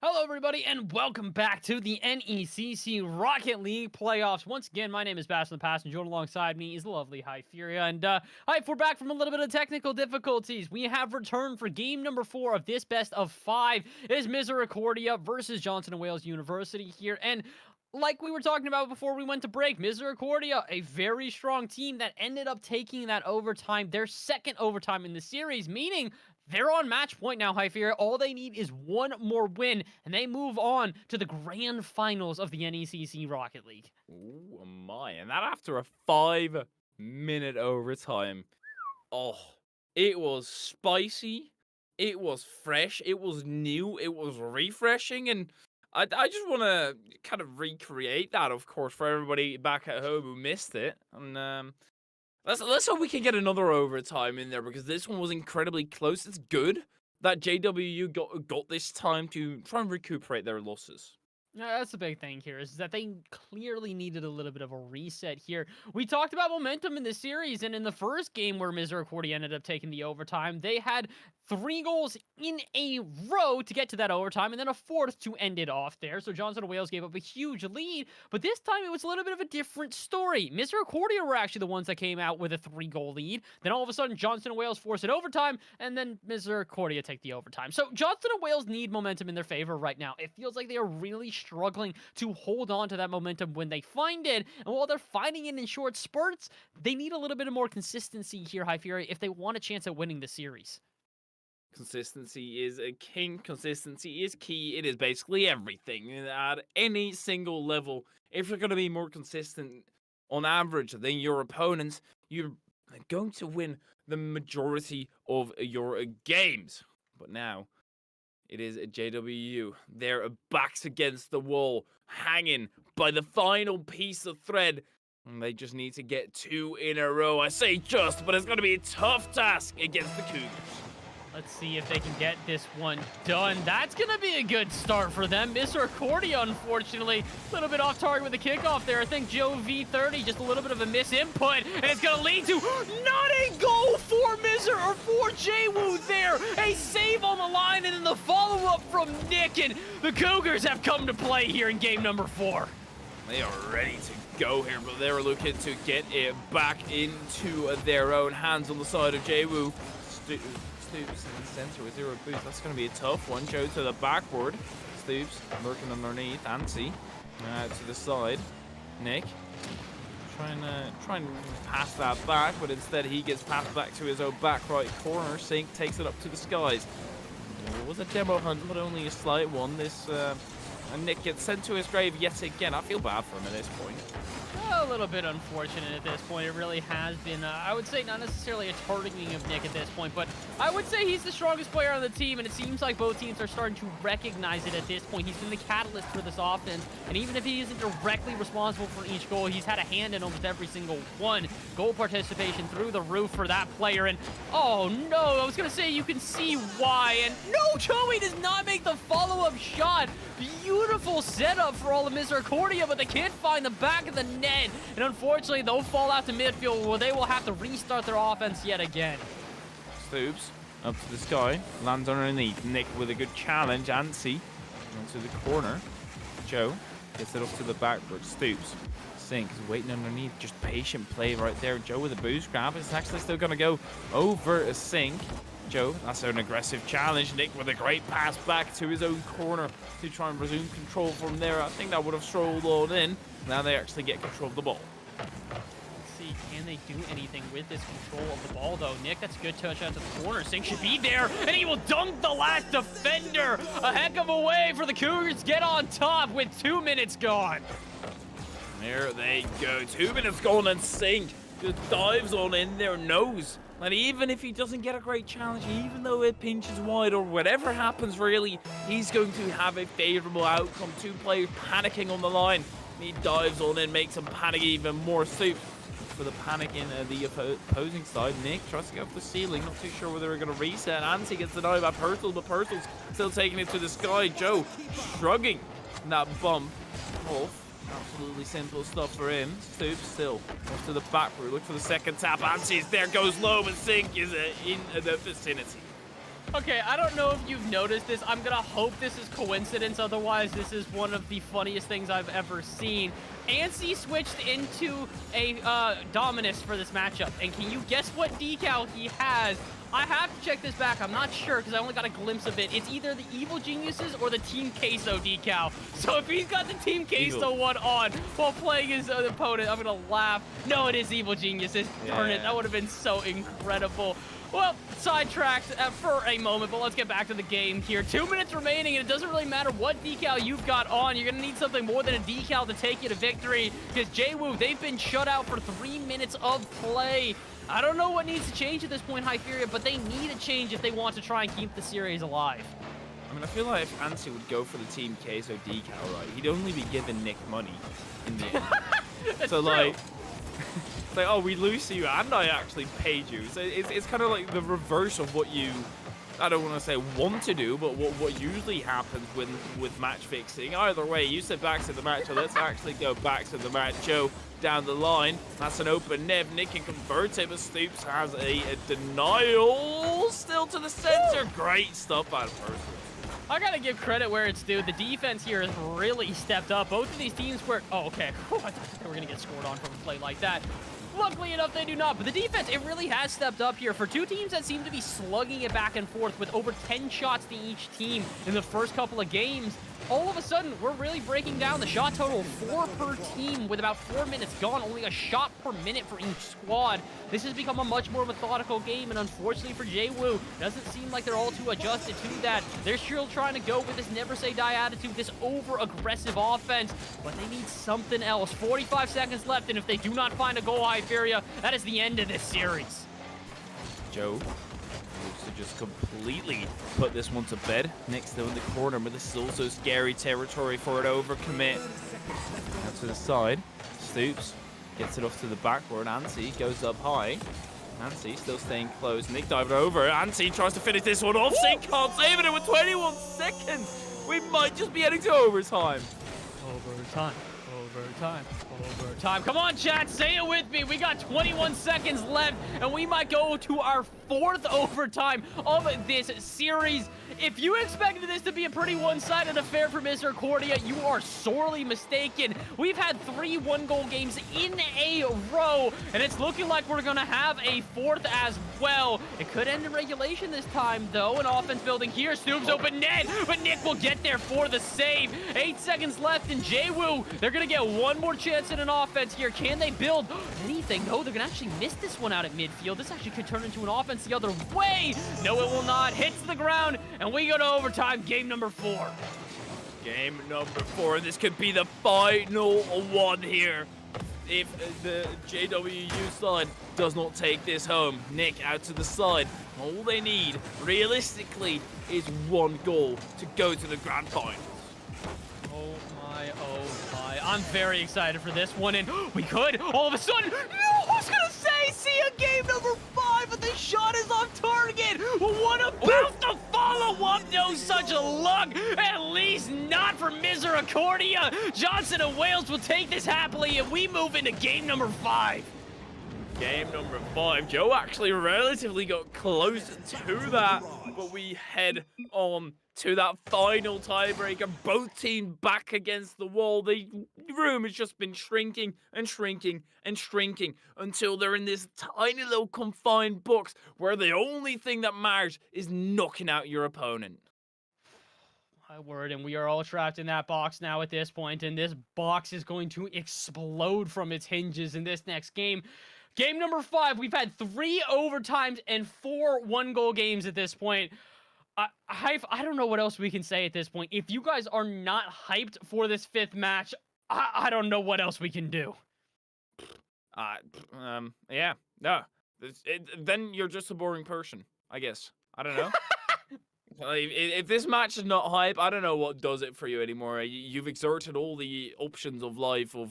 Hello, everybody, and welcome back to the NECC Rocket League playoffs. Once again, my name is Bass the Pass, and joined alongside me is the lovely Hypheria. And, Hype, we're back from a little bit of technical difficulties. We have returned for game number 4 of this best of 5. It is Misericordia versus Johnson & Wales University here, and like we were talking about before we went to break, Misericordia, a very strong team that ended up taking that overtime, their second overtime in the series, meaning they're on match point now, Hypheria. All they need is one more win, and they move on to the grand finals of the NECC Rocket League. Oh my, and that after a 5-minute overtime. Oh, it was spicy, it was fresh, it was new, it was refreshing, and I just want to kind of recreate that, of course, for everybody back at home who missed it. And let's hope we can get another overtime in there, because this one was incredibly close. It's good that JWU got this time to try and recuperate their losses. Yeah, that's the big thing here, is that they clearly needed a little bit of a reset here. We talked about momentum in this series, and in the first game where Misericordia ended up taking the overtime, they had 3 goals in a row to get to that overtime, and then a 4th to end it off there. So Johnson & Wales gave up a huge lead, but this time it was a little bit of a different story. Misericordia were actually the ones that came out with a 3-goal lead. Then all of a sudden, Johnson & Wales forced it overtime, and then Misericordia take the overtime. So Johnson & Wales need momentum in their favor right now. It feels like they are really struggling to hold on to that momentum when they find it, and while they're finding it in short spurts, they need a little bit of more consistency here, Hypheria, if they want a chance at winning the series. Consistency is a king. Consistency is key. It is basically everything at any single level. If you're going to be more consistent on average than your opponents, you're going to win the majority of your games. But now, it is JWU. Their backs against the wall, hanging by the final piece of thread. And they just need to get 2 in a row. I say just, but it's going to be a tough task against the Cougars. Let's see if they can get this one done. That's going to be a good start for them. Misericordia, unfortunately, a little bit off target with the kickoff there. I think Joe V30, just a little bit of a misinput, and it's going to lead to not a goal for or for Jwoo there. A save on the line, and then the follow-up from Nick, and the Cougars have come to play here in game number 4. They are ready to go here, but they're looking to get it back into their own hands on the side of Jwoo. Stoops in the center with 0 boost. That's going to be a tough one. Joe to the backward. Stoops lurking underneath. Ansi to the side. Nick trying to pass that back, but instead he gets passed back to his own back right corner. Sink takes it up to the skies. It was a demo hunt, but only a slight one. This and Nick gets sent to his grave yet again. I feel bad for him at this point. Oh, little bit unfortunate at this point. It really has been, I would say, not necessarily a targeting of Nick at this point, but I would say he's the strongest player on the team, and it seems like both teams are starting to recognize it at this point. He's been the catalyst for this offense, and even if he isn't directly responsible for each goal, he's had a hand in almost every single one. Goal participation through the roof for that player, and oh no, I was going to say you can see why, and no, Joey does not make the follow-up shot. Beautiful setup for all of Misericordia, but they can't find the back of the net, and unfortunately they'll fall out to midfield where they will have to restart their offense yet again. Stoops up to the sky, lands underneath. Nick with a good challenge. Ansi into the corner. Joe gets it up to the backboard. Stoops. Sink is waiting underneath. Just patient play right there. Joe with a boost grab. It's actually still going to go over a Sink. Joe, that's an aggressive challenge. Nick with a great pass back to his own corner to try and resume control from there. I think that would have strolled on in. Now they actually get control of the ball. Let's see, can they do anything with this control of the ball, though? Nick, that's a good touch out to the corner. Sink should be there, and he will dunk the last defender. A heck of a way for the Cougars to get on top with 2 minutes gone. There they go. 2 minutes gone, and Sink just dives on in their nose. And even if he doesn't get a great challenge, even though it pinches wide or whatever happens really, he's going to have a favorable outcome. Two players panicking on the line. He dives on in, makes him panic even more. Soup for the panic in the opposing side. Nick tries to get up the ceiling, not too sure whether they're going to reset. Ansi gets denied by Purtle, but Purtle's still taking it to the sky. Joe shrugging that bump off. Absolutely simple stuff for him. Stoops still off to the back row. Look for the second tap. Ansi's there, goes low, but Sink is in the vicinity. Okay, I don't know if you've noticed this. I'm gonna hope this is coincidence. Otherwise, this is one of the funniest things I've ever seen. Ansi switched into a Dominus for this matchup. And can you guess what decal he has? I have to check this back. I'm not sure because I only got a glimpse of it. It's either the Evil Geniuses or the Team Queso decal. So if he's got the Team Queso one on while playing his opponent, I'm going to laugh. No, it is Evil Geniuses. Darn it. That would have been so incredible. Well, sidetracked for a moment, but let's get back to the game here. 2 minutes remaining, and it doesn't really matter what decal you've got on. You're going to need something more than a decal to take you to victory because JWoo, they've been shut out for 3 minutes of play. I don't know what needs to change at this point, Hyperia, but they need a change if they want to try and keep the series alive. I mean, I feel like if Ansi would go for the Team Queso decal, right, he'd only be giving Nick money in the end. So, true. like... It's like, oh, we lose to you and I actually paid you. So it's kind of like the reverse of what you, I don't want to say want to do, but what usually happens with match fixing. Either way, you said back to the match, so let's actually go back to the match. Joe down the line. That's an open Nev. Nick can convert it, but Stoops has a denial. Still to the center. Great stuff out of Person. I gotta give credit where it's due. The defense here has really stepped up. Both of these teams were... Oh, okay. Whew, I thought they were gonna get scored on from a play like that. Luckily enough, they do not. But the defense, it really has stepped up here. For two teams that seem to be slugging it back and forth with over 10 shots to each team in the first couple of games, all of a sudden, we're really breaking down the shot total. 4 per team with about 4 minutes gone. Only a shot per minute for each squad. This has become a much more methodical game, and unfortunately for JWoo, doesn't seem like they're all too adjusted to that. They're still trying to go with this never say die attitude, this over-aggressive offense, but they need something else. 45 seconds left, and if they do not find a goal, Hyperia, that is the end of this series. Joe looks to just completely put this one to bed. Nick's still in the corner, but this is also scary territory for an overcommit. Out to the side, Stoops gets it off to the backboard. Ansi goes up high. Ansi still staying close. Nick dived over. Ansi tries to finish this one off. Sink can't save it with 21 seconds. We might just be heading to overtime. Overtime. Come on, chat, say it with me. We got 21 seconds left, and we might go to our 4th overtime of this series. If you expected this to be a pretty one-sided affair for Misericordia, you are sorely mistaken. We've had 3 one-goal games in a row, and it's looking like we're going to have a 4th as well. It could end in regulation this time, though. An offense building here. Stoops open net, but Nick will get there for the save. 8 seconds left, and JWoo, they're going to get one more chance at an offense here. Can they build anything? No, they're going to actually miss this one out at midfield. This actually could turn into an offense the other way. No, it will not. Hits the ground, and we go to overtime. Game number 4. Game number 4. This could be the final one here. if the JWU side does not take this home. Nick out to the side. All they need, realistically, is one goal to go to the grand finals. Oh my. I'm very excited for this one, and we could, all of a sudden, no, I was gonna say, see a game number 5, but the shot is off target. What about the follow-up? No such a luck, at least not for Misericordia. Johnson and Wales will take this happily, and we move into game number 5. Game number 5. Joe actually relatively got close to that, but we head on to that final tiebreaker. Both teams back against the wall. The room has just been shrinking and shrinking and shrinking until they're in this tiny little confined box where the only thing that matters is knocking out your opponent. My word, and we are all trapped in that box now at this point, and this box is going to explode from its hinges in this next game. Game number 5, we've had 3 overtimes and 4 one-goal games at this point. I don't know what else we can say at this point. If you guys are not hyped for this 5th match, I don't know what else we can do. Yeah, no. Then you're just a boring person, I guess. I don't know. If this match is not hype, I don't know what does it for you anymore. You've exerted all the options of life, of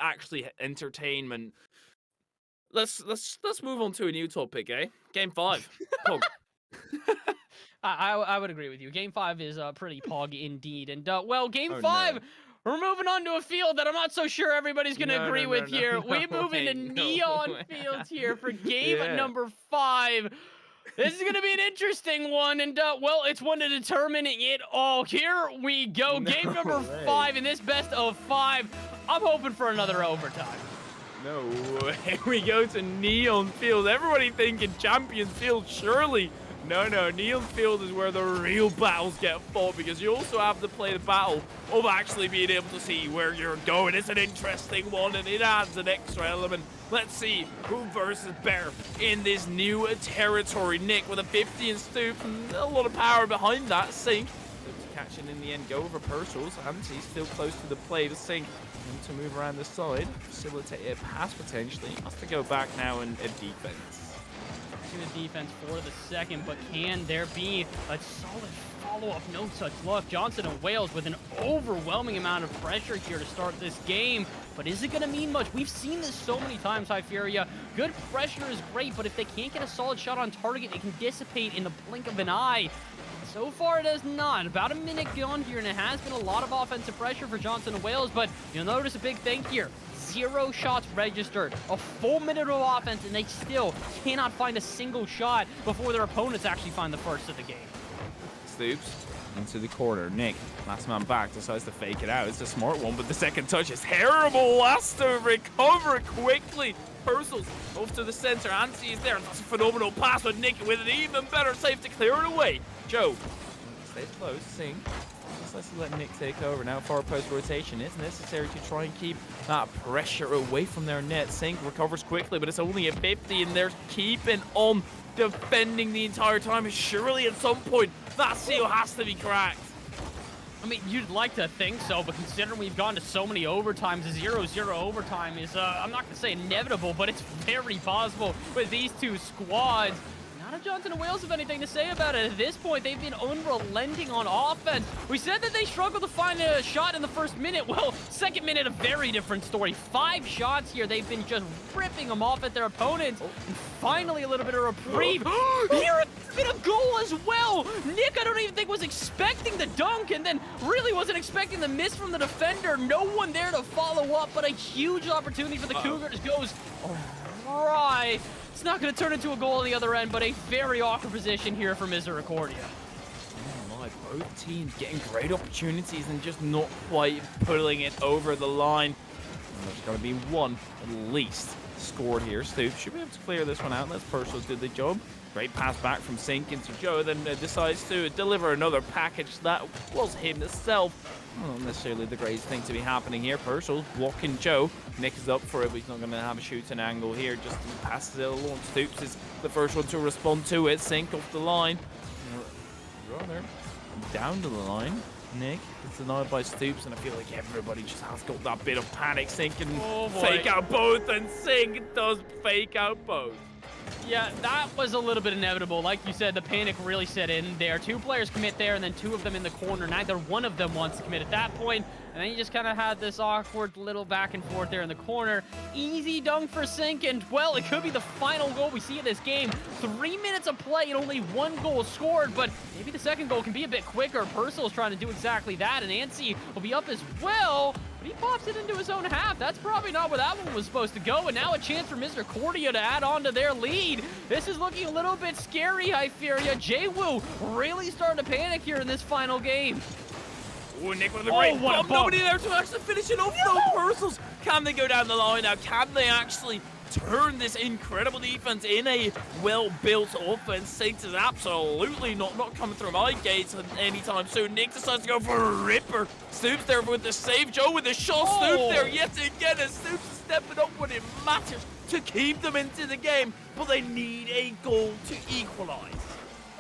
actually entertainment. Let's move on to a new topic, eh? Game 5. Pog. I would agree with you. Game 5 is pretty pog indeed. And, well, Game 5, we're moving on to a field that I'm not so sure everybody's going to agree with here. We move into Neon Fields here for game number 5. This is going to be an interesting one, and, well, it's one to determine it all. Here we go. Game number 5 in this best of 5. I'm hoping for another overtime. No way. We go to Neon Field. Everybody thinking Champions Field, surely. No, Neon Field is where the real battles get fought, because you also have to play the battle of actually being able to see where you're going. It's an interesting one, and it adds an extra element. Let's see who versus bear in this new territory. Nick with a 50 and Stoop, and a lot of power behind that. Sink catching in the end, go over Purcell's. Anti's still close to the play. The Sink to move around the side, facilitate a pass potentially. Has to go back now and a defense. The defense for the second, but can there be a solid follow-up? No such luck. Johnson and Wales with an overwhelming amount of pressure here to start this game, but is it going to mean much? We've seen this so many times, Hyperia. Good pressure is great, but if they can't get a solid shot on target, it can dissipate in the blink of an eye. So far, it has not. About a minute gone here, and it has been a lot of offensive pressure for Johnson and Wales, but you'll notice a big thing here. 0 shots registered, a full minute of offense, and they still cannot find a single shot before their opponents actually find the first of the game. Stoops into the corner. Nick, last man back, decides to fake it out. It's a smart one, but the second touch is terrible. Has to recover quickly. Purcell's off to the center. Ansi is there. That's a phenomenal pass, but Nick with an even better save to clear it away. Joe stays close. Sing. Let's let Nick take over. Now far post rotation is necessary to try and keep that pressure away from their net. Sink recovers quickly, but it's only a 50, and they're keeping on defending the entire time. Surely at some point that seal has to be cracked. I mean, you'd like to think so, but considering we've gone to so many overtimes, a 0-0 overtime is, I'm not going to say inevitable, but it's very possible with these two squads. None of Johnson and Wales have anything to say about it. At this point, they've been unrelenting on offense. We said that they struggled to find a shot in the first minute. Well, second minute, a very different story. 5 shots here. They've been just ripping them off at their opponents. And finally, a little bit of reprieve. Here, it's been a goal as well. Nick, I don't even think was expecting the dunk, and then really wasn't expecting the miss from the defender. No one there to follow up, but a huge opportunity for the Cougars goes right. It's not going to turn into a goal on the other end, but a very awkward position here for Misericordia. Oh my, both teams getting great opportunities and just not quite pulling it over the line. And there's going to be one, at least, scored here. Stoop should be able to clear this one out. Let's Purcell do the job. Great pass back from Sink into Joe, then decides to deliver another package that was himself. Not necessarily the greatest thing to be happening here. Purcell's blocking Joe. Nick is up for it, but he's not going to have a shooting angle here. Just passes it along. Stoops is the first one to respond to it. Sink off the line. Runner down to the line. Nick is denied by Stoops, and I feel like everybody just has got that bit of panic. Sync and Oh, boy. fake out both, and Sync does fake out both. Yeah, that was a little bit inevitable. Like you said, the panic really set in there. 2 players commit there, and then 2 of them in the corner. Neither one of them wants to commit at that point. And then you just kind of had this awkward little back and forth there in the corner. Easy dunk for Sync, and, well, it could be the final goal we see in this game. 3 minutes of play and only 1 goal scored, but maybe the second goal can be a bit quicker. Purcell's trying to do exactly that, and NECC will be up as well. But he pops it into his own half. That's probably not where that one was supposed to go. And now a chance for Mr. Cordia to add on to their lead. This is looking a little bit scary, Hyperia. Jwoo really starting to panic here in this final game. Oh, Nick with a great bump. Nobody there to actually finish it off, though. Purcell's. Can they go down the line now? Can they actually turn this incredible defense in a well-built offense? Saints is absolutely not coming through my gates anytime soon. Nick decides to go for a ripper. Stoops there with the save. Joe with the shot. Stoops there yet again, and Stoops is stepping up when it matters to keep them into the game, but they need a goal to equalize.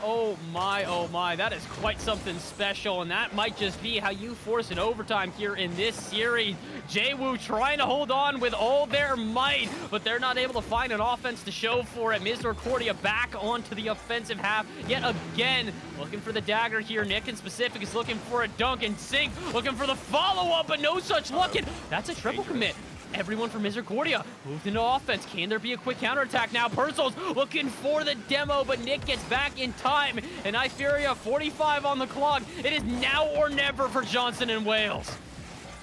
Oh my, that is quite something special, and that might just be how you force an overtime here in this series. Jwoo trying to hold on with all their might, but they're not able to find an offense to show for it. Misericordia back onto the offensive half yet again, looking for the dagger here. Nick in specific is looking for a dunk, and Sync looking for the follow-up, but no such luck, and that's a triple commit. Everyone from Misericordia moved into offense. Can there be a quick counterattack now? Purcell's looking for the demo, but Nick gets back in time. And Iferia, 45 on the clock. It is now or never for Johnson and Wales.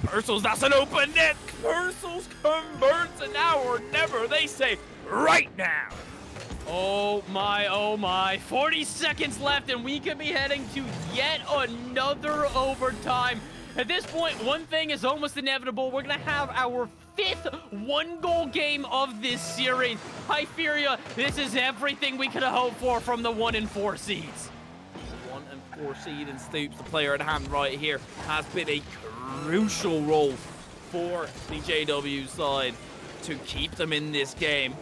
Purcell's, that's an open net. Purcell's converts, and now or never. They say right now. Oh my. 40 seconds left, and we could be heading to yet another overtime. At this point, one thing is almost inevitable. We're going to have our 5th 1-goal game of this series. Hyperia, this is everything we could have hoped for from the 1 and 4 seeds. 1 and 4 seed, and Stoops, the player at hand right here, has been a crucial role for the JW side to keep them in this game.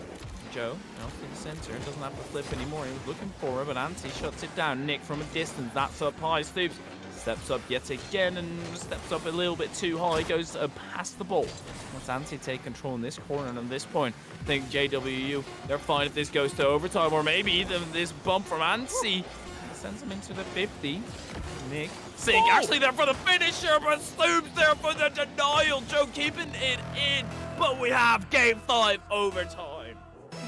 Joe, off to the center, doesn't have to flip anymore. He was looking for it, but Anti shuts it down. Nick from a distance, that's up high. Stoops steps up yet again and steps up a little bit too high, goes past the ball. Once Anti take control in this corner, and at this point, I think JWU, they're fine if this goes to overtime, or maybe even this bump from Anti sends him into the 50. Nick, Sync actually there for the finisher, but Stoops there for the denial. Joe keeping it in, but we have game 5 overtime.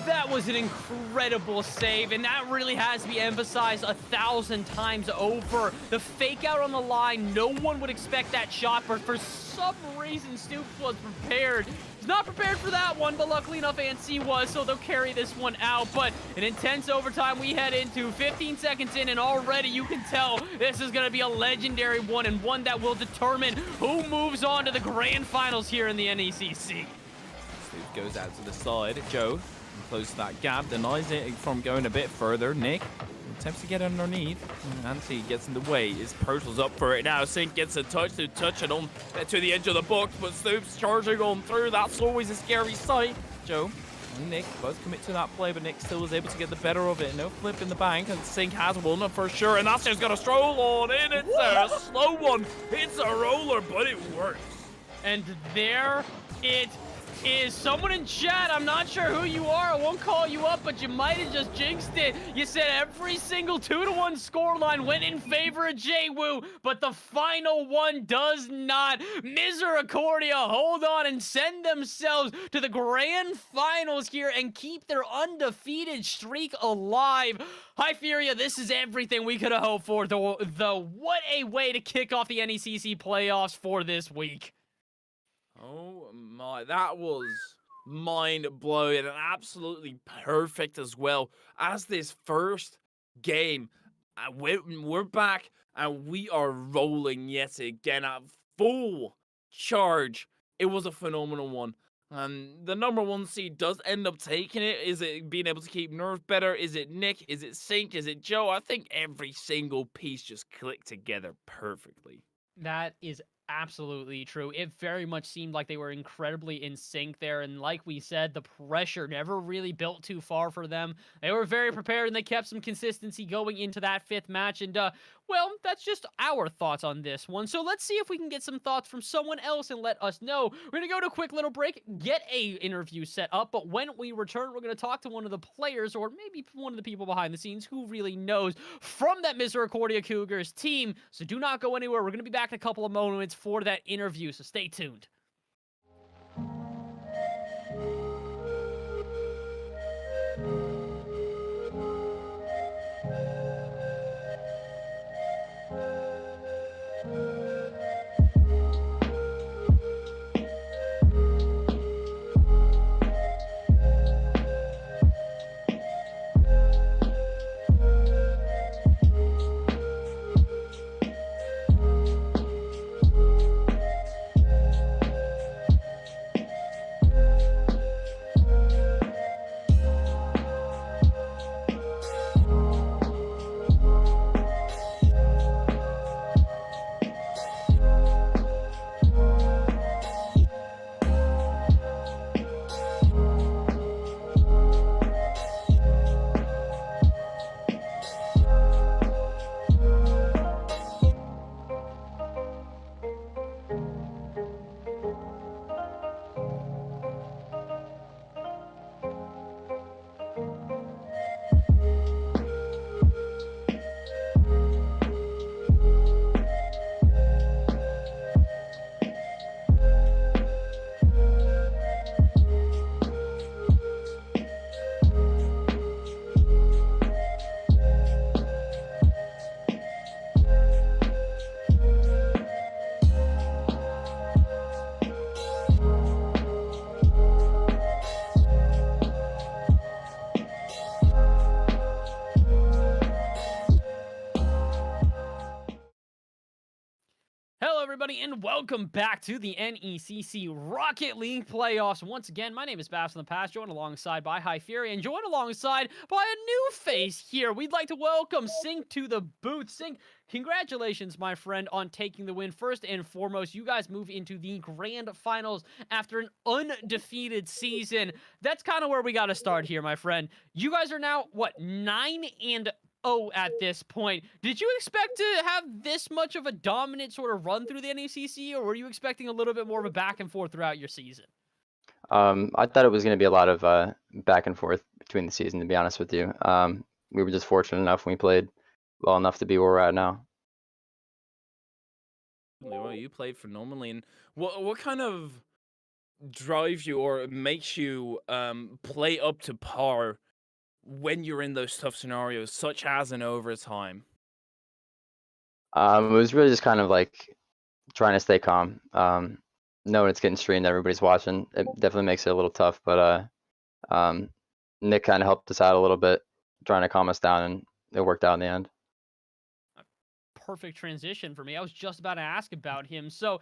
That was an incredible save, and that really has to be emphasized 1,000 times over. The fake out on the line, no one would expect that shot, but for some reason, Stoops was prepared. He's not prepared for that one, but luckily enough, NECC was, so they'll carry this one out. But an intense overtime we head into, 15 seconds in, and already you can tell this is going to be a legendary one, and one that will determine who moves on to the grand finals here in the NECC. Stoops goes out to the side. Joe closes that gap, denies it from going a bit further. Nick attempts to get underneath. Anti gets in the way. His Purcell's up for it now. Sync gets a touch it on to the edge of the box, but Stoops charging on through. That's always a scary sight. Joe and Nick both commit to that play, but Nick still was able to get the better of it. No flip in the bank, and Sync has one for sure, and that's just gonna stroll on in. It's a slow one. It's a roller, but it works. And there it is. Someone in chat, I'm not sure who you are, I won't call you up, but you might have just jinxed it. You said every single 2-1 scoreline went in favor of Jwoo, but the final one does not. Misericordia hold on and send themselves to the grand finals here and keep their undefeated streak alive. Hyperia, this is everything we could have hoped for. What a way to kick off the NECC playoffs for this week. Oh my, that was mind-blowing and absolutely perfect as well. As this first game, we're back and we are rolling yet again at full charge. It was a phenomenal one. And the number 1 seed does end up taking it. Is it being able to keep Nerve better? Is it Nick? Is it Sync? Is it Joe? I think every single piece just clicked together perfectly. That is absolutely true. It very much seemed like they were incredibly in sync there, and like we said, the pressure never really built too far for them. They were very prepared, and they kept some consistency going into that 5th match, and Well, that's just our thoughts on this one. So let's see if we can get some thoughts from someone else and let us know. We're going to go to a quick little break, get a interview set up, but when we return, we're going to talk to one of the players or maybe one of the people behind the scenes who really knows from that Misericordia Cougars team. So do not go anywhere. We're going to be back in a couple of moments for that interview, so stay tuned. Hello, everybody, and welcome back to the NECC Rocket League playoffs. Once again, my name is Bass in the Past, joined alongside by High Fury, and joined alongside by a new face here. We'd like to welcome Sync to the booth. Sync, congratulations, my friend, on taking the win. First and foremost, you guys move into the grand finals after an undefeated season. That's kind of where we got to start here, my friend. You guys are now, what, 9-0 at this point. Did you expect to have this much of a dominant sort of run through the NECC, or were you expecting a little bit more of a back and forth throughout your season? I thought it was going to be a lot of back and forth between the season, to be honest with you. We were just fortunate enough when we played well enough to be where we're at now. Well, you played phenomenally, and what kind of drives you or makes you play up to par when you're in those tough scenarios, such as in overtime? It was really just kind of like trying to stay calm. Knowing it's getting streamed, everybody's watching. It definitely makes it a little tough, but Nick kind of helped us out a little bit, trying to calm us down, and it worked out in the end. Perfect transition for me. I was just about to ask about him. So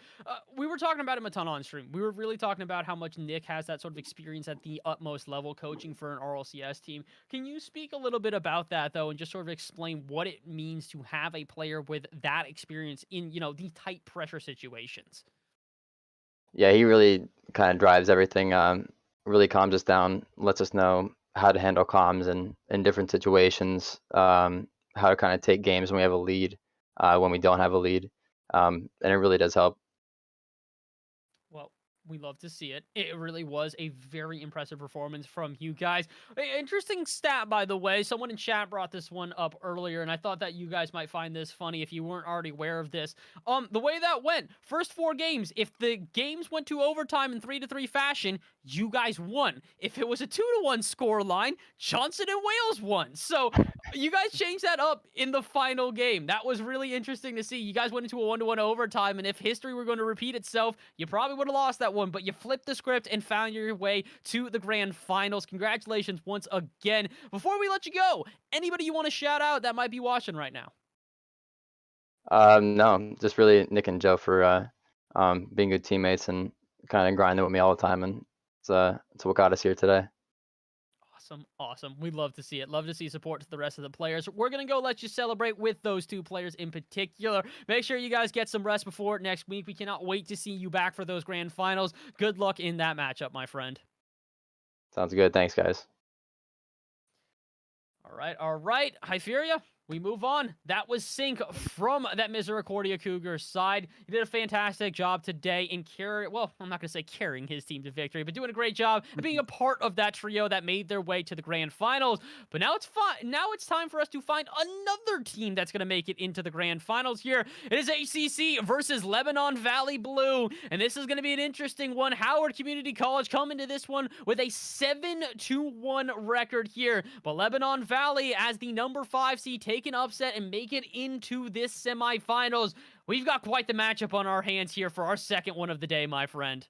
we were talking about him a ton on stream. We were really talking about how much Nick has that sort of experience at the utmost level coaching for an RLCS team. Can you speak a little bit about that, though, and just sort of explain what it means to have a player with that experience in, these tight pressure situations? Yeah, he really kind of drives everything. Really calms us down, lets us know how to handle comms in different situations, how to kind of take games when we have a lead, when we don't have a lead, and it really does help. Well, we love to see it. It really was a very impressive performance from you guys. Interesting stat, by the way. Someone in chat brought this one up earlier, and I thought that you guys might find this funny if you weren't already aware of this. The way that went, first 4 games, if the games went to overtime in 3-3 fashion, you guys won. If it was a 2-1 score line, Johnson and Wales won. So you guys changed that up in the final game. That was really interesting to see. You guys went into a 1-1 overtime, and if history were going to repeat itself, you probably would have lost that one, but you flipped the script and found your way to the grand finals. Congratulations once again. Before we let you go, anybody you want to shout out that might be watching right now? No, just really Nick and Joe for being good teammates and kind of grinding with me all the time, and it's what got us here today. Awesome. We'd love to see it. Love to see support to the rest of the players. We're going to go let you celebrate with those 2 players in particular. Make sure you guys get some rest before next week. We cannot wait to see you back for those grand finals. Good luck in that matchup, my friend. Sounds good. Thanks, guys. All right. Hyperia, We move on. That was Sync from that Misericordia Cougars side. He did a fantastic job today in carrying, well, I'm not going to say carrying his team to victory, but doing a great job and being a part of that trio that made their way to the grand finals. But now it's now it's time for us to find another team that's going to make it into the grand finals here. It is ACC versus Lebanon Valley Blue, and this is going to be an interesting one. Howard Community College come into this one with a 7-1 record here, but Lebanon Valley as the number 5 seed take an upset and make it into this semifinals. We've got quite the matchup on our hands here for our second one of the day, my friend.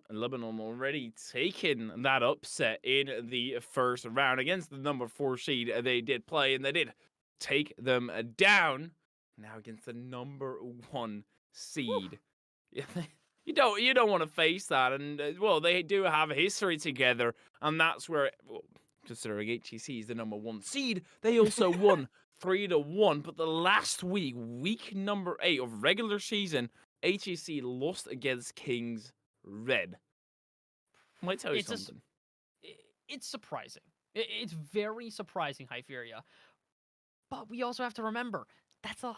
Lebanon already taken that upset in the first round against the number 4 seed. They did play and they did take them down. Now against the number 1 seed. You don't want to face that, and well, they do have a history together, and that's where, well, considering HEC is the number 1 seed, they also won 3-1. But the last week number 8 of regular season, HEC lost against Kings Red. I might tell you something. It's surprising. It's very surprising, Hyperia. But we also have to remember that's the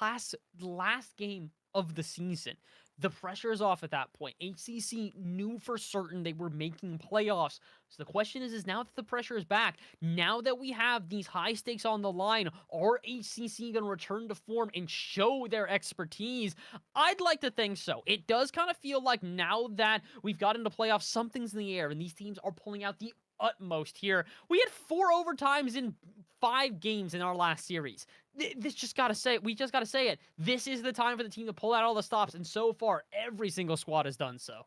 last game of the season. The pressure is off at that point. HCC knew for certain they were making playoffs. So the question is now that the pressure is back, now that we have these high stakes on the line, are HCC going to return to form and show their expertise? I'd like to think so. It does kind of feel like now that we've got into playoffs, something's in the air, and these teams are pulling out the utmost here. We had 4 overtimes in 5 games in our last series. We just got to say it. This is the time for the team to pull out all the stops, and so far, every single squad has done so.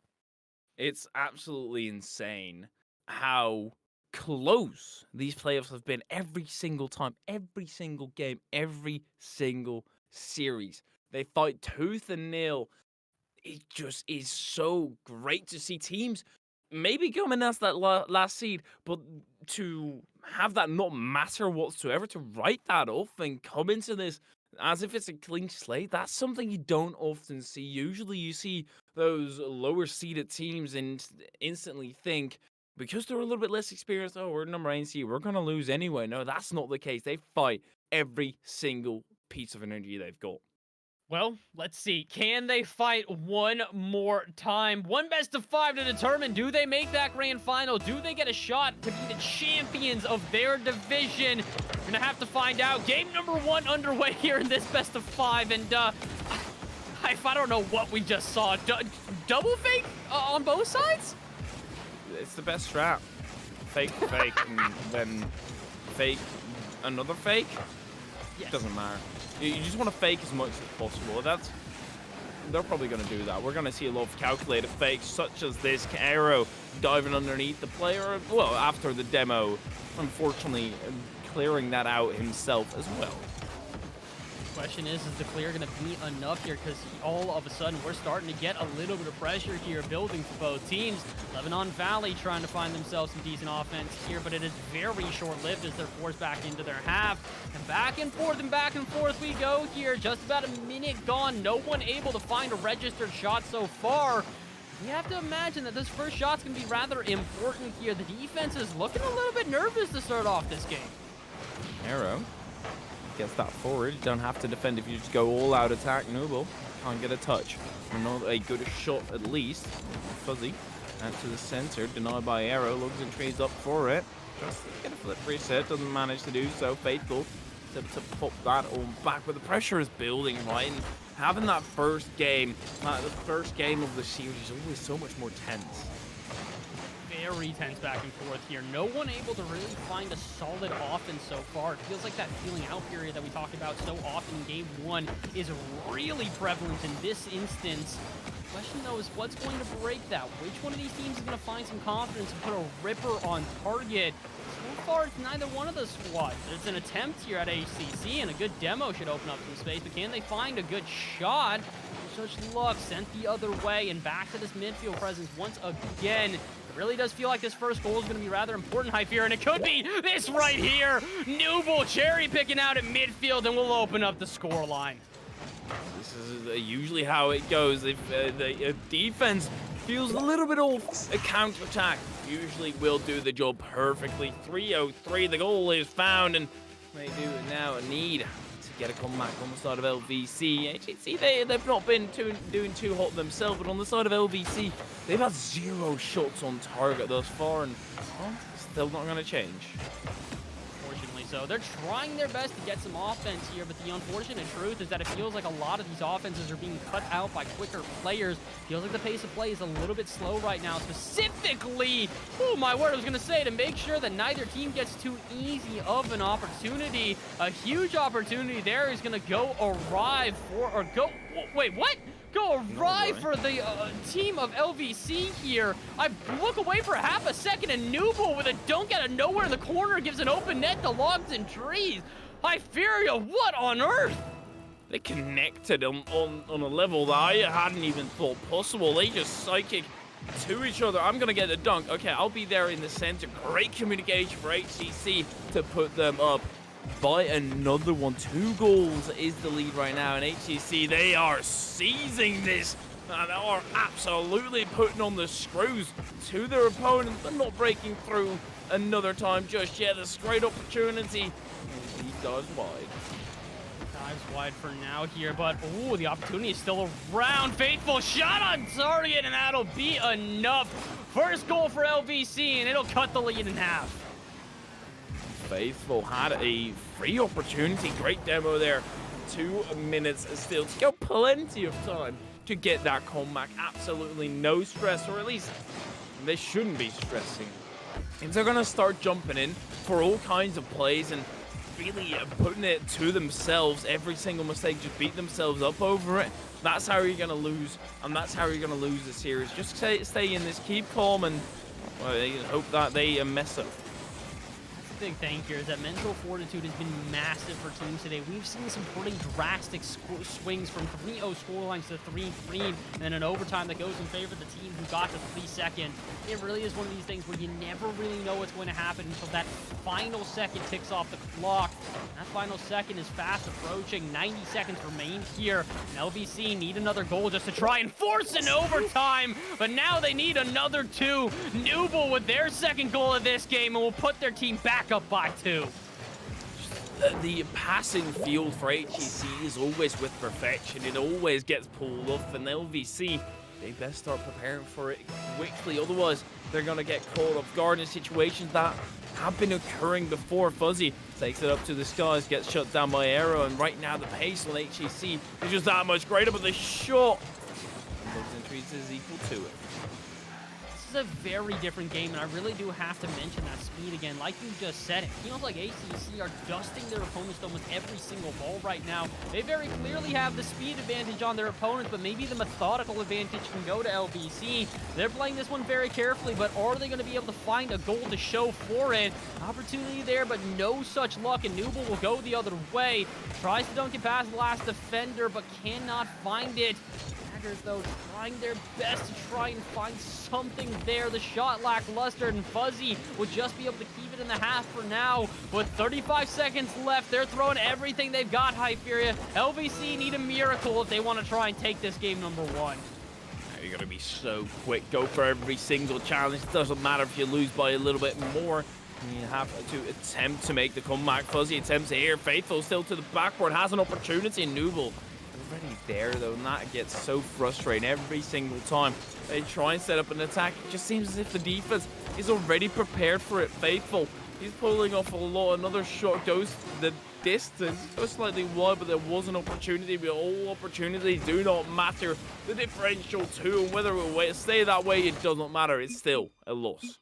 It's absolutely insane how close these playoffs have been every single time, every single game, every single series. They fight tooth and nail. It just is so great to see teams maybe coming as that last seed, but to have that not matter whatsoever, to write that off and come into this as if it's a clean slate, that's something you don't often see. Usually you see those lower seeded teams and instantly think, because they're a little bit less experienced, oh, we're number 8 seed, we're going to lose anyway. No, that's not the case. They fight every single piece of energy they've got. Well, let's see. Can they fight one more time? One best of 5 to determine, do they make that grand final? Do they get a shot to be the champions of their division? We're going to have to find out. Game number 1 underway here in this best of 5. And I don't know what we just saw. Double fake on both sides? It's the best strat. Fake, and then fake, another fake? Yes. Doesn't matter. You just want to fake as much as possible. They're probably going to do that. We're going to see a lot of calculated fakes, such as this Arrow diving underneath the player. Well, after the demo, unfortunately, clearing that out himself as well. Question is the clear going to be enough here? Because all of a sudden we're starting to get a little bit of pressure here building for both teams. Lebanon Valley trying to find themselves some decent offense here, but it is very short-lived as they're forced back into their half. And back and forth we go here. Just about a minute gone. No one able to find a registered shot so far. You have to imagine that this first shot's going to be rather important here. The defense is looking a little bit nervous to start off this game. Arrow gets that forward. You don't have to defend if you just go all out attack. Noble can't get a touch. Not a good shot at least. Fuzzy out to the center. Denied by Arrow. Lugs and trades up for it. Just get a flip reset. Doesn't manage to do so. Faithful to pop that all back. But the pressure is building, right? And having that first game, the first game of the series is always so much more tense. Very tense back and forth here. No one able to really find a solid offense so far. It feels like that feeling out period that we talked about so often in game 1 is really prevalent in this instance. The question, though, is what's going to break that? Which one of these teams is going to find some confidence and put a ripper on target? So far, it's neither one of the squads. There's an attempt here at ACC, and a good demo should open up some space, but can they find a good shot? Such luck sent the other way, and back to this midfield presence once again. It really does feel like this first goal is going to be rather important, Hyperia, and it could be this right here. Nooble cherry picking out at midfield, and we'll open up the score line. This is usually how it goes. If the defense feels a little bit off, a counter-attack usually will do the job perfectly. 3-0-3, the goal is found, and They do now need to get a comeback on the side of LVC. HTC, they've not been doing too hot themselves, but on the side of LVC, they've had 0 shots on target thus far, and still not going to change. Unfortunately so. They're trying their best to get some offense here, but the unfortunate truth is that it feels like a lot of these offenses are being cut out by quicker players. Feels like the pace of play is a little bit slow right now, specifically, oh my word, I was going to say, to make sure that neither team gets too easy of an opportunity. A huge opportunity there is going to go arrive for, or go, wait, what? Go arrive for the team of LVC here. I look away for half a second, and Nooble with a dunk out of nowhere in the corner gives an open net to Logs and Trees. Hyperia, what on earth? They connected on a level that I hadn't even thought possible. They just psychic to each other. I'm going to get the dunk. Okay, I'll be there in the center. Great communication for HCC to put them up by another one. 2 goals is the lead right now, and HCC, they are seizing this and are absolutely putting on the screws to their opponent, but not breaking through another time just yet. A great opportunity. He dives wide. Dives wide for now here, but ooh, the opportunity is still around. Faithful shot on target, and that'll be enough. First goal for LVC, and it'll cut the lead in half. Faithful had a free opportunity. Great demo there. 2 minutes still to go. Plenty of time to get that comeback. Absolutely no stress, or at least they shouldn't be stressing. And they're going to start jumping in for all kinds of plays and really putting it to themselves. Every single mistake, just beat themselves up over it. That's how you're going to lose, and that's how you're going to lose the series. Just stay in this, keep calm, and hope that they mess up. Big thing here is that mental fortitude has been massive for teams today. We've seen some pretty drastic swings from 3-0 scorelines to 3-3, and then an overtime that goes in favor of the team who got the 3-second. It really is one of these things where you never really know what's going to happen until that final second ticks off the clock. That final second is fast approaching. 90 seconds remain here, and LVC need another goal just to try and force an overtime, but now they need another 2. Nooble with their second goal of this game, and will put their team back up by 2. The passing field for HEC is always with perfection. It always gets pulled off, and LVC, they best start preparing for it quickly. Otherwise, they're going to get caught off guard in situations that have been occurring before. Fuzzy takes it up to the skies, gets shut down by Arrow, and right now the pace on HEC is just that much greater, but the shot is equal to it. This is a very different game, and I really do have to mention that speed again. Like you just said, it feels like ACC are dusting their opponents almost every single ball right now. They very clearly have the speed advantage on their opponents, but maybe the methodical advantage can go to LVC. They're playing this one very carefully, but are they going to be able to find a goal to show for it? Opportunity there, but no such luck, and Nooble will go the other way. Tries to dunk it past the last defender, but cannot find it. Though, trying their best to try and find something there. The shot lackluster, and Fuzzy will just be able to keep it in the half for now. With 35 seconds left, they're throwing everything they've got, Hyperia. LVC need a miracle if they want to try and take this game number 1. You gotta be so quick. Go for every single challenge. It doesn't matter if you lose by a little bit more. You have to attempt to make the comeback. Fuzzy attempts here. Faithful still to the backboard. Has an opportunity. Nooble already there, though, and that gets so frustrating every single time they try and set up an attack. It just seems as if the defense is already prepared for it. Faithful, he's pulling off a lot. Another shot goes the distance, goes slightly wide, but there was an opportunity. But all opportunities do not matter. The differential 2, and whether it will stay that way, it doesn't matter. It's still a loss.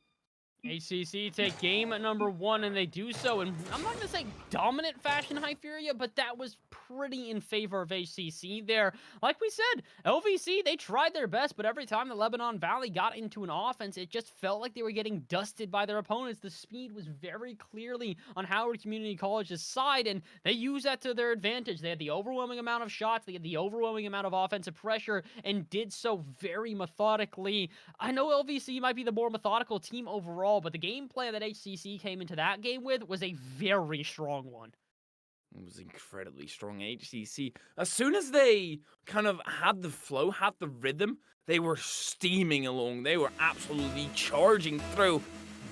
ACC take game at number 1, and they do so in, I'm not going to say dominant fashion, Hyperia, but that was pretty in favor of ACC there. Like we said, LVC, they tried their best, but every time the Lebanon Valley got into an offense, it just felt like they were getting dusted by their opponents. The speed was very clearly on Howard Community College's side, and they used that to their advantage. They had the overwhelming amount of shots, they had the overwhelming amount of offensive pressure, and did so very methodically. I know LVC might be the more methodical team overall, but the game plan that HCC came into that game with was a very strong one. It was incredibly strong. HCC, as soon as they kind of had the flow, had the rhythm, they were steaming along. They were absolutely charging through.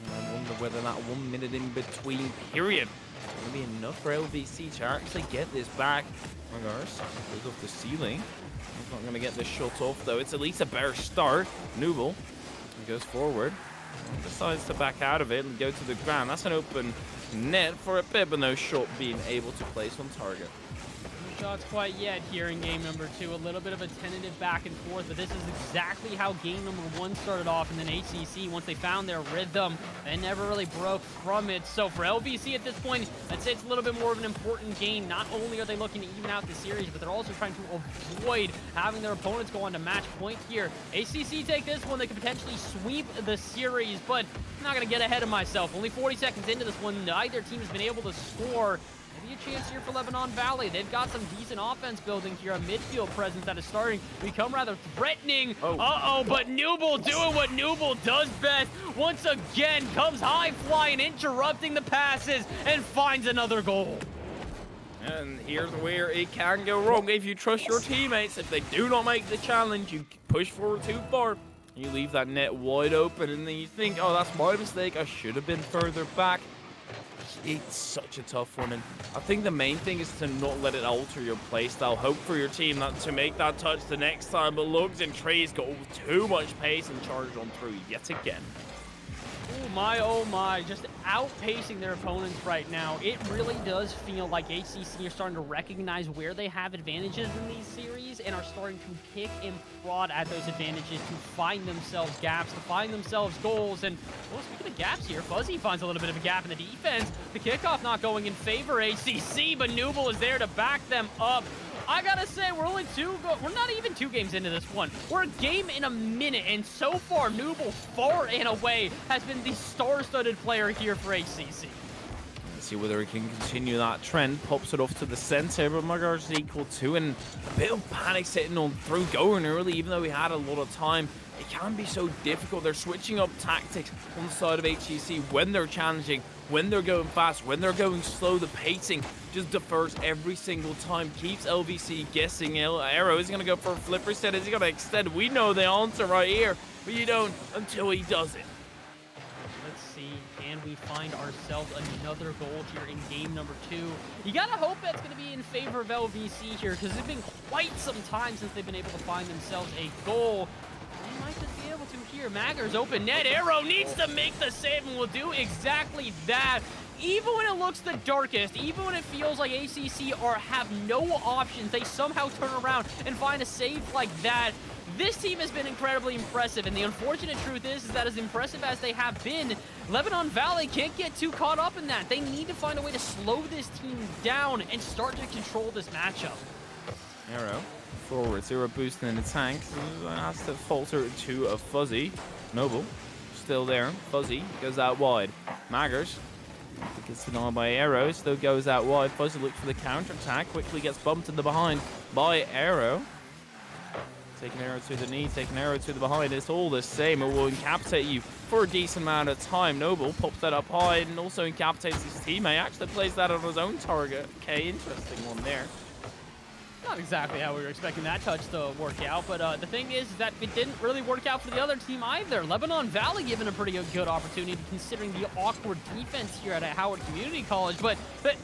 And I wonder whether that 1 minute in between period Gonna be enough for LVC to actually get this back. Magars goes off the ceiling. He's not gonna get this shot off though. It's at least a better start. Nooble goes forward. Decides to back out of it and go to the ground. That's an open net for a bit, but no shot being able to place on target. No shots quite yet here in game number 2. A little bit of a tentative back and forth, but this is exactly how game number 1 started off. And then HCC, once they found their rhythm, they never really broke from it. So for LVC at this point, I'd say it's a little bit more of an important game. Not only are they looking to even out the series, but they're also trying to avoid having their opponents go on to match point here. HCC take this one, they could potentially sweep the series, but I'm not going to get ahead of myself. Only 40 seconds into this one, neither team has been able to score. Maybe a chance here for Lebanon Valley. They've got some decent offense building here, a midfield presence that is starting to become rather threatening. Uh-oh, but Nooble doing what Nooble does best. Once again, comes high flying, interrupting the passes, and finds another goal. And here's where it can go wrong if you trust your teammates. If they do not make the challenge, you push forward too far. You leave that net wide open, and then you think, oh, that's my mistake. I should have been further back. It's such a tough one, and I think the main thing is to not let it alter your playstyle. Hope for your team not to make that touch the next time, but Lugs and Trees got too much pace and charged on through yet again. Oh my, just outpacing their opponents right now. It really does feel like HCC are starting to recognize where they have advantages in these series and are starting to pick and prod at those advantages to find themselves gaps, to find themselves goals. And, well, speaking of gaps here, Fuzzy finds a little bit of a gap in the defense. The kickoff not going in favor of HCC, but Nooble is there to back them up. I gotta say, we're not even 2 games into this one. We're a game in a minute, and so far, Nooble far and away has been the star-studded player here for HCC. Let's see whether he can continue that trend. Pops it off to the center, but Magars is equal to, and a bit of panic sitting on through going early, even though we had a lot of time. It can be so difficult. They're switching up tactics on the side of HCC when they're challenging, when they're going fast, when they're going slow. The pacing just defers every single time. Keeps LVC guessing. Arrow is going to go for a flipper set. Is he going to extend? We know the answer right here, but you don't until he does it. Let's see, can we find ourselves another goal here in game number 2? You gotta hope that's gonna be in favor of LVC here, because it's been quite some time since they've been able to find themselves a goal. They might just be able to here. Maggers open net. Arrow needs to make the save and will do exactly that. Even when it looks the darkest, even when it feels like ACC have no options, they somehow turn around and find a save like that. This team has been incredibly impressive, and the unfortunate truth is that as impressive as they have been, Lebanon Valley can't get too caught up in that. They need to find a way to slow this team down and start to control this matchup. Arrow forward, 0 boost in the tank. Has to falter to a Fuzzy. Noble still there. Fuzzy goes out wide. Maggers gets denied by Arrow. Still goes out wide. Fuzzy looks for the counter attack. Quickly gets bumped in the behind by Arrow. Taking Arrow to the knee, taking Arrow to the behind. It's all the same. It will incapacitate you for a decent amount of time. Noble pops that up high and also incapacitates his teammate. Actually plays that on his own target. Okay, interesting one there. Not exactly how we were expecting that touch to work out, but the thing is that it didn't really work out for the other team either. Lebanon Valley given a pretty good opportunity considering the awkward defense here at Howard Community College, but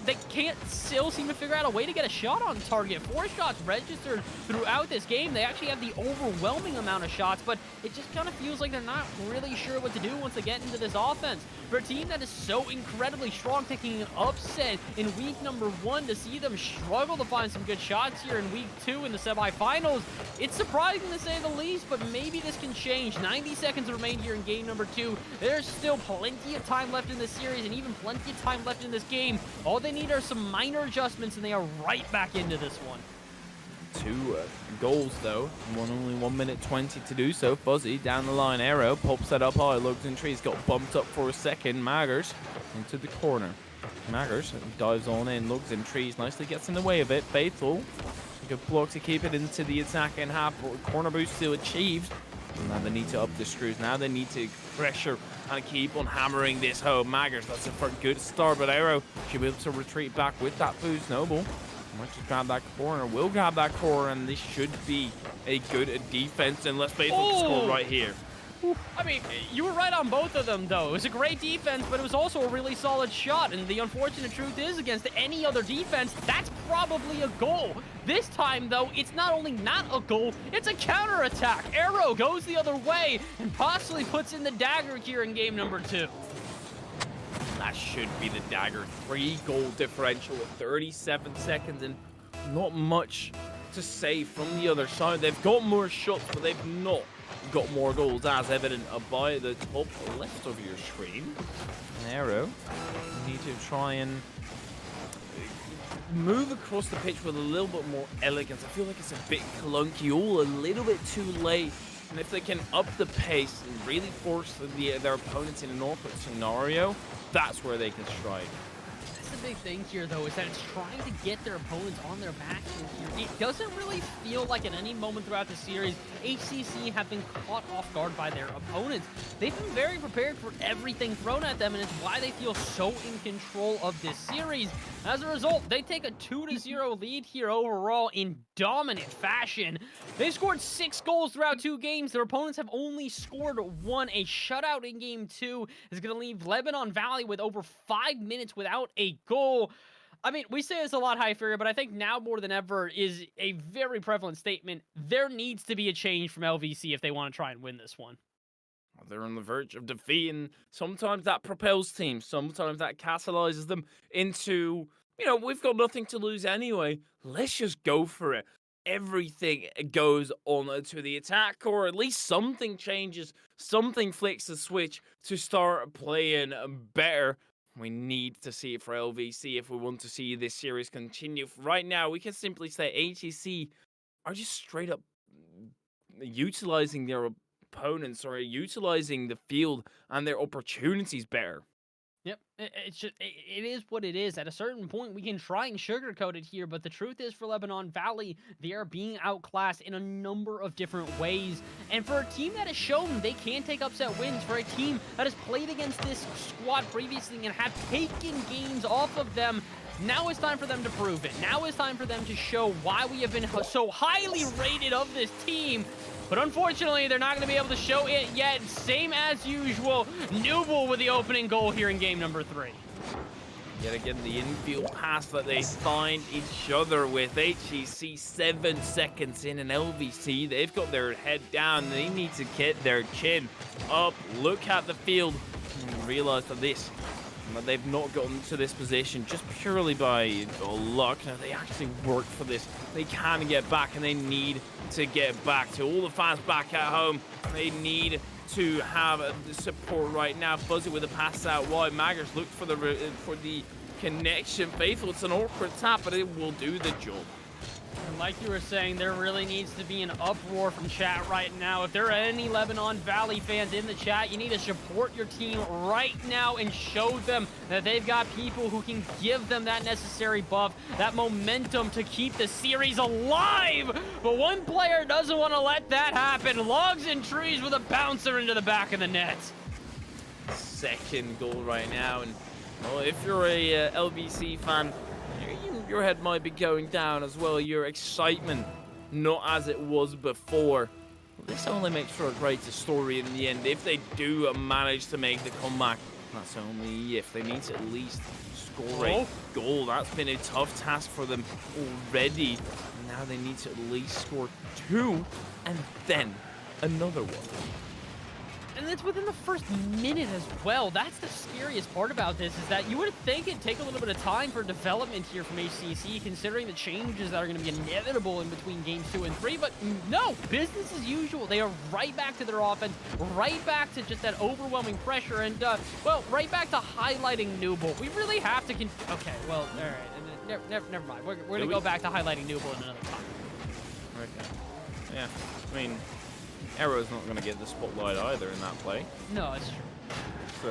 they can't still seem to figure out a way to get a shot on target. 4 shots registered throughout this game. They actually have the overwhelming amount of shots, but it just kind of feels like they're not really sure what to do once they get into this offense. For a team that is so incredibly strong, taking an upset in week number 1, to see them struggle to find some good shots here in week 2 in the semifinals, it's surprising to say the least, but maybe this can change. 90 seconds remain here in game number 2. There's still plenty of time left in this series and even plenty of time left in this game. All they need are some minor adjustments and they are right back into this one. 2 goals though, only 1 minute 20 to do so. Fuzzy down the line, Arrow pops that up high, Lugs and Trees got bumped up for a second. Maggers into the corner. Maggers dives on in, Lugs and Trees nicely gets in the way of it. Faithful, a good block to keep it into the attack in half. Corner boost still achieved. And now they need to up the screws. Now they need to pressure and keep on hammering this home. Maggers, that's a good start, but Arrow should be able to retreat back with that boost. Noble might just grab that corner, will grab that corner, and this should be a good defense. And let's Faithful to score right here. I mean, you were right on both of them, though. It was a great defense, but it was also a really solid shot. And the unfortunate truth is, against any other defense, that's probably a goal. This time, though, it's not only not a goal, it's a counterattack. Arrow goes the other way and possibly puts in the dagger here in game number 2. That should be the dagger. 3-goal differential with 37 seconds and not much to say from the other side. They've got more shots, but they've not got more goals, as evident by the top left of your screen. Arrow need to try and move across the pitch with a little bit more elegance. I feel like it's a bit clunky, all a little bit too late. And if they can up the pace and really force their opponents in an awkward scenario, that's where they can strike. That's the big thing here, though, is that it's trying to get their opponents on their backs in here. It doesn't really feel like at any moment throughout the series, HCC have been caught off guard by their opponents. They've been very prepared for everything thrown at them, and it's why they feel so in control of this series. As a result, they take a 2-0 lead here overall in dominant fashion. They scored 6 goals throughout 2 games. Their opponents have only scored 1. A shutout in game 2 is going to leave Lebanon Valley with over 5 minutes without a goal. I mean, we say this a lot, High Fury, but I think now more than ever is a very prevalent statement. There needs to be a change from LVC if they want to try and win this one. They're on the verge of defeat, and sometimes that propels teams. Sometimes that catalyzes them into, we've got nothing to lose anyway. Let's just go for it. Everything goes on to the attack, or at least something changes. Something flicks the switch to start playing better. We need to see it for LVC if we want to see this series continue. Right now, we can simply say HEC are just straight up utilizing their opponents or utilizing the field and their opportunities better. Yep, it is what it is. At a certain point, we can try and sugarcoat it here, but the truth is for Lebanon Valley, they are being outclassed in a number of different ways. And for a team that has shown they can take upset wins, for a team that has played against this squad previously and have taken games off of them, now it's time for them to prove it. Now it's time for them to show why we have been so highly rated of this team. But unfortunately, they're not going to be able to show it yet. Same as usual, Newble with the opening goal here in game number 3. Yet again, the infield pass that they find each other with. HEC 7 seconds in, and LVC, they've got their head down. They need to get their chin up, look at the field, and realize that they've not gotten to this position just purely by luck. Now, they actually worked for this. They can get back, and they need to get back. To all the fans back at home, they need to have the support right now. Fuzzy with a pass out wide. Maggers looked for the connection. Faithful, it's an awkward tap, but it will do the job. And like you were saying, there really needs to be an uproar from chat right now. If there are any Lebanon Valley fans in the chat, you need to support your team right now and show them that they've got people who can give them that necessary buff, that momentum to keep the series alive. But one player doesn't want to let that happen. Logs and Trees with a bouncer into the back of the net. Second goal right now, and well, if you're a LVC fan, your head might be going down as well. Your excitement, not as it was before. This only makes for a greater story in the end. If they do manage to make the comeback, that's only if. They need to at least score a goal. That's been a tough task for them already. Now they need to at least score 2 and then another one. And it's within the first minute as well. That's the scariest part about this, is that you would think it'd take a little bit of time for development here from HCC, considering the changes that are going to be inevitable in between games 2 and 3. But no, business as usual. They are right back to their offense, right back to just that overwhelming pressure, and, well, right back to highlighting Newble. We really have to okay, well, all right. Never mind. We're going to go back to highlighting Newble in another time. Okay. Yeah, I mean, Arrow's not going to get the spotlight either in that play. No, it's true.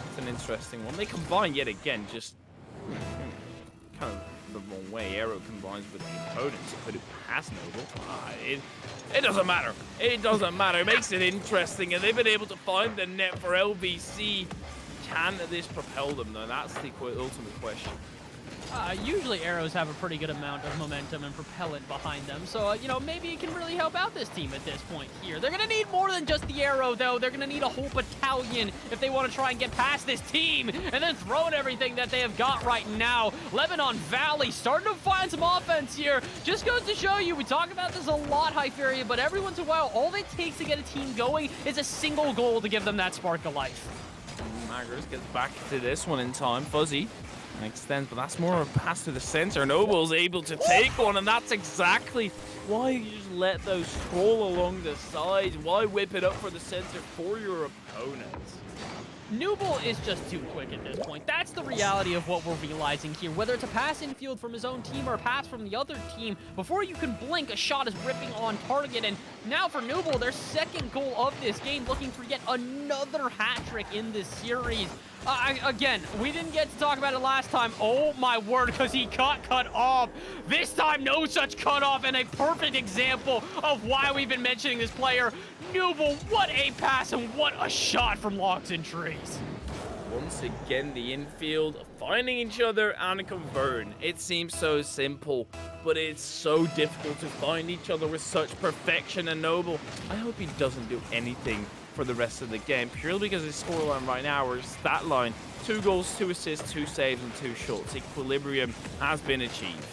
It's an interesting one. They combine yet again, just kind of the wrong way. Arrow combines with the opponents to put it past Noble. It doesn't matter. It doesn't matter. It makes it interesting, and they've been able to find the net for LVC. Can this propel them, though? That's the ultimate question. Usually arrows have a pretty good amount of momentum and propellant behind them, so, you know, maybe it can really help out this team at this point here. They're going to need more than just the arrow, though. They're going to need a whole battalion if they want to try and get past this team, and then throwing everything that they have got right now. Lebanon Valley starting to find some offense here. Just goes to show you, we talk about this a lot, Hypheria, but every once in a while, all it takes to get a team going is a single goal to give them that spark of life. Maggers gets back to this one in time. Fuzzy extends, but that's more of a pass to the center. Noble's able to take one, and that's exactly why you just let those scroll along the sides. Why whip it up for the center for your opponents? Nuble is just too quick at this point. That's the reality of what we're realizing here. Whether it's a pass infield from his own team or a pass from the other team, before you can blink, a shot is ripping on target. And now for Nuble, their second goal of this game, looking for yet another hat trick in this series. Again, we didn't get to talk about it last time. Oh my word, because he got cut off. This time, no such cutoff, and a perfect example of why we've been mentioning this player. Nuble, what a pass and what a shot from Logs and Trees. Once again, the infield finding each other and converting. It seems so simple, but it's so difficult to find each other with such perfection. And Noble, I hope he doesn't do anything for the rest of the game, purely because his scoreline right now, or his stat line, 2 goals, 2 assists, 2 saves, and 2 shots. Equilibrium has been achieved.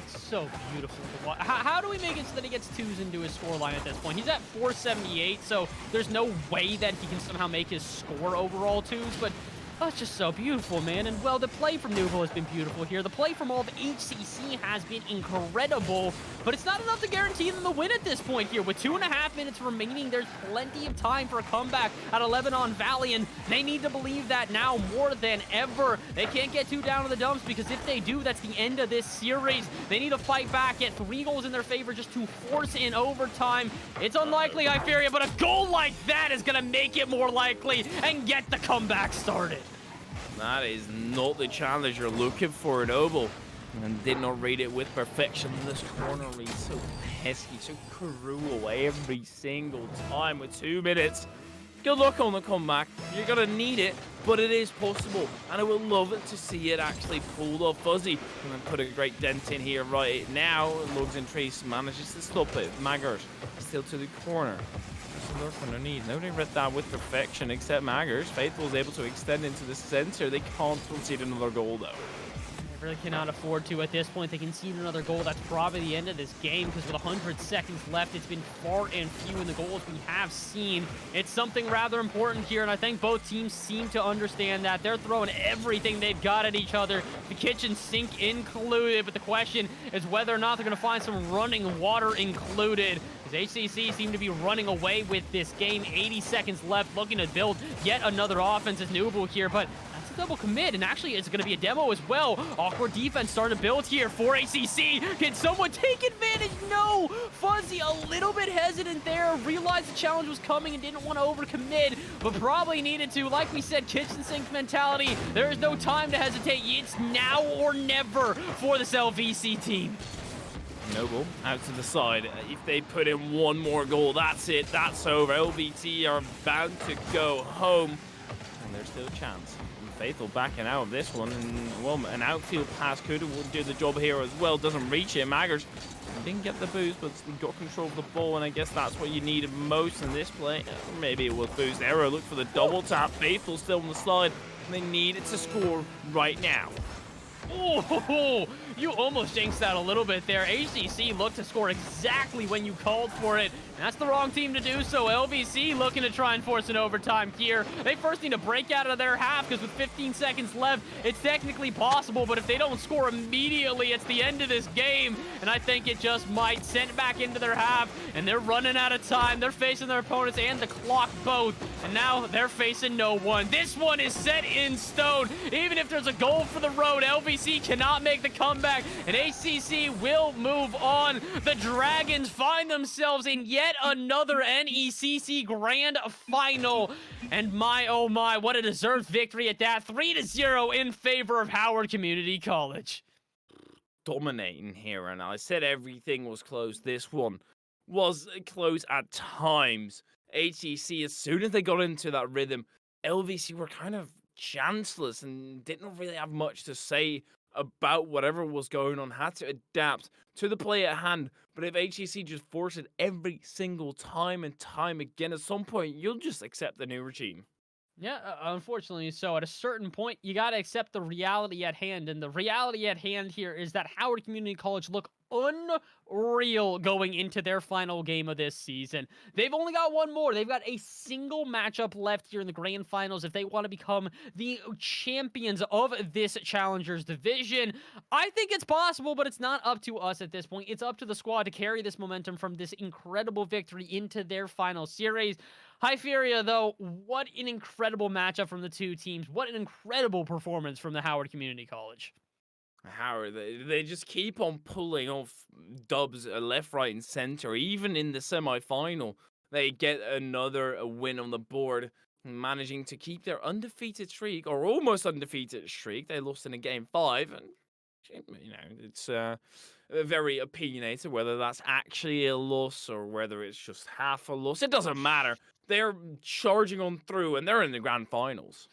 So beautiful to watch. How do we make it so that he gets 2s into his scoreline at this point? He's at 478, so there's no way that he can somehow make his score overall 2s, but oh, it's just so beautiful, man. And, well, the play from Nuble has been beautiful here. The play from all of HCC has been incredible, but it's not enough to guarantee them the win at this point here. With 2.5 minutes remaining, there's plenty of time for a comeback out of Lebanon Valley, and they need to believe that now more than ever. They can't get too down to the dumps, because if they do, that's the end of this series. They need to fight back, get 3 goals in their favor just to force in overtime. It's unlikely, Hypheria, but a goal like that is going to make it more likely and get the comeback started. That is not the challenge you're looking for, Noble. And did not read it with perfection. This corner reads so pesky, so cruel every single time with 2 minutes. Good luck on the comeback. You're going to need it, but it is possible. And I would love it to see it actually pulled off. Fuzzy and then put a great dent in here right now. Lugs and Trace manages to stop it. Maggers still to the corner. Lurk underneath. Nobody read that with perfection except Maggers. Faithful is able to extend into the center. They can't concede another goal, though. They really cannot afford to at this point. They concede another goal. That's probably the end of this game, because with 100 seconds left, it's been far and few in the goals we have seen. It's something rather important here, and I think both teams seem to understand that. They're throwing everything they've got at each other, the kitchen sink included, but the question is whether or not they're going to find some running water included. HCC seem to be running away with this game. 80 seconds left, looking to build yet another offense as Nuble here, but that's a double commit, and actually it's going to be a demo as well. Awkward defense starting to build here for ACC. Can someone take advantage? No! Fuzzy a little bit hesitant there, realized the challenge was coming and didn't want to overcommit, but probably needed to. Like we said, kitchen sink mentality. There is no time to hesitate. It's now or never for this LVC team. Noble out to the side. If they put in one more goal, that's it. That's over. LVT are bound to go home. And there's still a chance. And Faithful backing out of this one. And, well, an outfield pass could do the job here as well. Doesn't reach it. Maggers didn't get the boost, but got control of the ball. And I guess that's what you needed most in this play. Maybe it was boost. Arrow look for the double tap. Faithful still on the slide. And they need it to score right now. Oh, you almost jinxed that a little bit there. HCC looked to score exactly when you called for it. And that's the wrong team to do so. LVC looking to try and force an overtime here. They first need to break out of their half, because with 15 seconds left, it's technically possible. But if they don't score immediately, it's the end of this game. And I think it just might send it back into their half. And they're running out of time. They're facing their opponents and the clock both. And now they're facing no one. This one is set in stone. Even if there's a goal for the road, LVC cannot make the comeback. And HCC will move on. The Dragons find themselves in yet another NECC Grand Final. And my, oh my, what a deserved victory at that. 3-0 in favor of Howard Community College. Dominating here, and I said everything was close. This one was close at times. HCC, as soon as they got into that rhythm, LVC were kind of chanceless and didn't really have much to say about whatever was going on, had to adapt to the play at hand. But if HCC just force it every single time and time again, at some point, you'll just accept the new regime. Yeah, unfortunately so. At a certain point, you got to accept the reality at hand. And the reality at hand here is that Howard Community College look unreal going into their final game of this season. They've only got one more. They've got a single matchup left here in the grand finals if they want to become the champions of this Challengers division. I think it's possible, but it's not up to us at this point. It's up to the squad to carry this momentum from this incredible victory into their final series. Hyperia, though, what an incredible matchup from the two teams. What an incredible performance from the Howard Community College. Howard, they just keep on pulling off dubs left, right, and center. Even in the semi-final, they get another win on the board, managing to keep their undefeated streak, or almost undefeated streak. They lost in a game 5, and it's very opinionated whether that's actually a loss or whether it's just half a loss. It doesn't matter. They're charging on through, and they're in the grand finals.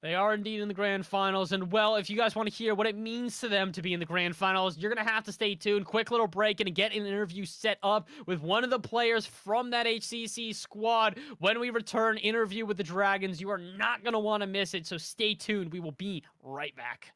They are indeed in the grand finals, and well, if you guys want to hear what it means to them to be in the grand finals, you're going to have to stay tuned. Quick little break and get an interview set up with one of the players from that HCC squad. When we return, interview with the Dragons. You are not going to want to miss it, so stay tuned. We will be right back.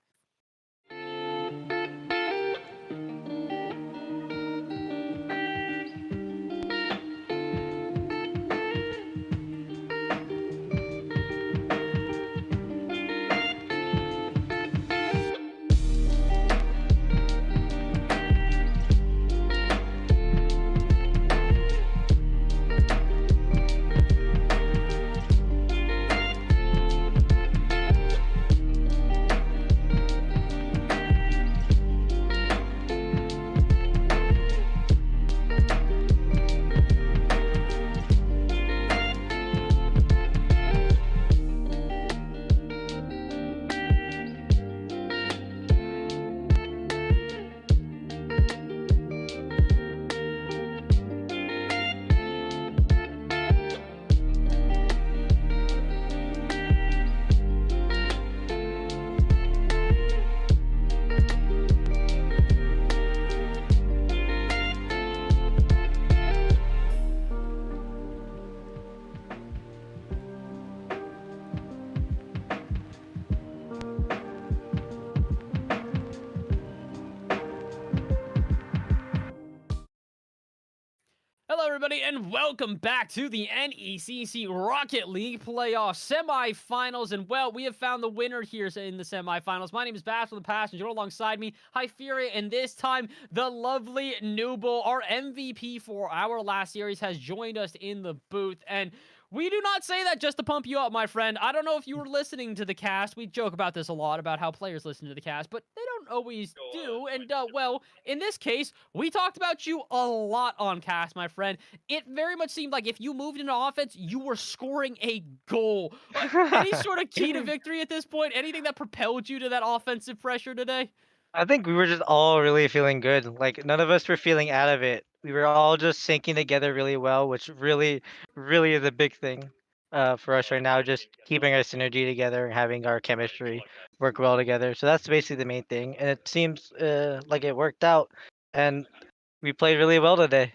Hello, everybody, and welcome back to the NECC Rocket League playoff semifinals. And well, we have found the winner here in the semifinals. My name is Bass from the Passenger. Alongside me, Hyperia, and this time the lovely Nooble, our MVP for our last series, has joined us in the booth. And we do not say that just to pump you up, my friend. I don't know if you were listening to the cast. We joke about this a lot, about how players listen to the cast, but they don't always do. And, well, in this case, we talked about you a lot on cast, my friend. It very much seemed like if you moved into offense, you were scoring a goal. Any sort of key to victory at this point? Anything that propelled you to that offensive pressure today? I think we were just all really feeling good. Like none of us were feeling out of it. We were all just syncing together really well, which really is a big thing for us right now. Just keeping our synergy together, having our chemistry work well together. So that's basically the main thing, and it seems like it worked out, and we played really well today.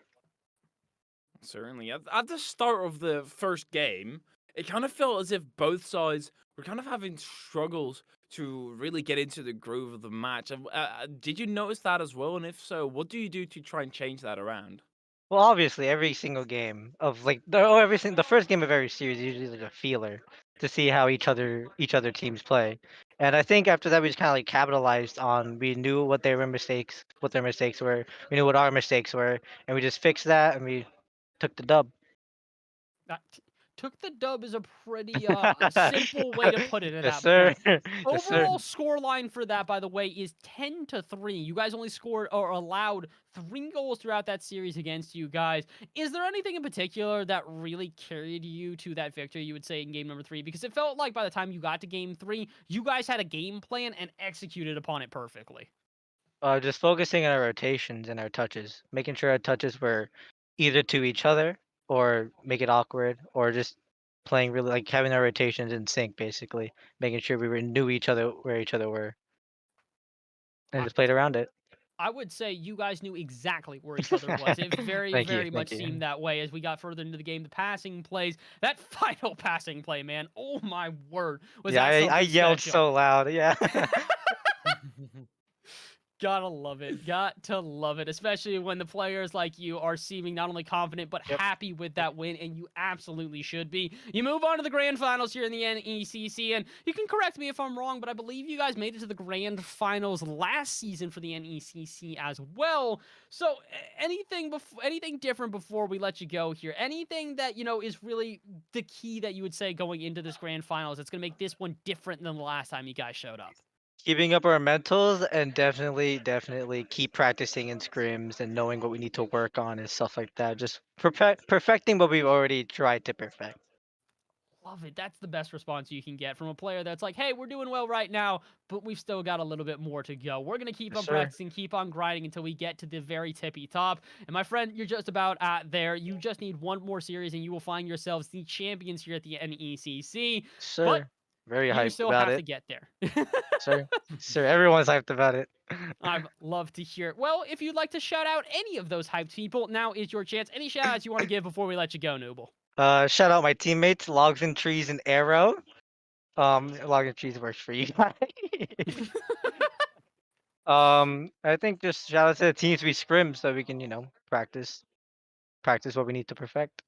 Certainly. At the start of the first game, it kind of felt as if both sides were kind of having struggles to really get into the groove of the match. Did you notice that as well? And if so, what do you do to try and change that around? Well, obviously, every single game of like the first game of every series is usually like a feeler to see how each other teams play. And I think after that we just kind of like capitalized on we knew what their mistakes were, we knew what our mistakes were, and we just fixed that and we took the dub. Uh, Took the dub is a pretty simple way to put it at Yes, that sir. point. Yes, sir. Overall score line for that, by the way, is 10-3. You guys only scored or allowed 3 goals throughout that series against you guys. Is there anything in particular that really carried you to that victory, you would say, in game number 3? Because it felt like by the time you got to game 3, you guys had a game plan and executed upon it perfectly. Just focusing on our rotations and our touches, making sure our touches were either to each other or make it awkward, or just playing really like having our rotations in sync, basically, making sure we knew each other where each other were. and just played around it. I would say you guys knew exactly where each other was. It very, Thank you, very much thank you. seemed that way as we got further into the game. The passing plays, that final passing play, man. Oh my word, was Yeah, that I something yelled special? so loud. Yeah. Gotta love it. Got to love it, especially when the players like you are seeming not only confident but Yep. happy with that win, and you absolutely should be. You move on to the grand finals here in the NECC, and you can correct me if I'm wrong, but I believe you guys made it to the grand finals last season for the NECC as well. So anything different before we let you go here? Anything that is really the key that you would say going into this grand finals that's gonna make this one different than the last time you guys showed up? Keeping up our mentals and definitely keep practicing in scrims and knowing what we need to work on and stuff like that. Just perfecting what we've already tried to perfect. Love it. That's the best response you can get from a player that's like, hey, we're doing well right now, but we've still got a little bit more to go. We're going to keep For on sure. practicing, keep on grinding until we get to the very tippy top. And my friend, you're just about at there. You just need one more series and you will find yourselves the champions here at the NECC. But Sure. Very you hyped still about have it. to get there. Sure. Sure. Everyone's hyped about it. I'd love to hear it. Well, if you'd like to shout out any of those hyped people, now is your chance. Any shout outs you want to give before we let you go, Nooble? Shout out my teammates, Logs and Trees and Arrow. Logs and Trees works for you guys. I think just shout out to the teams we scrim so we can, practice what we need to perfect.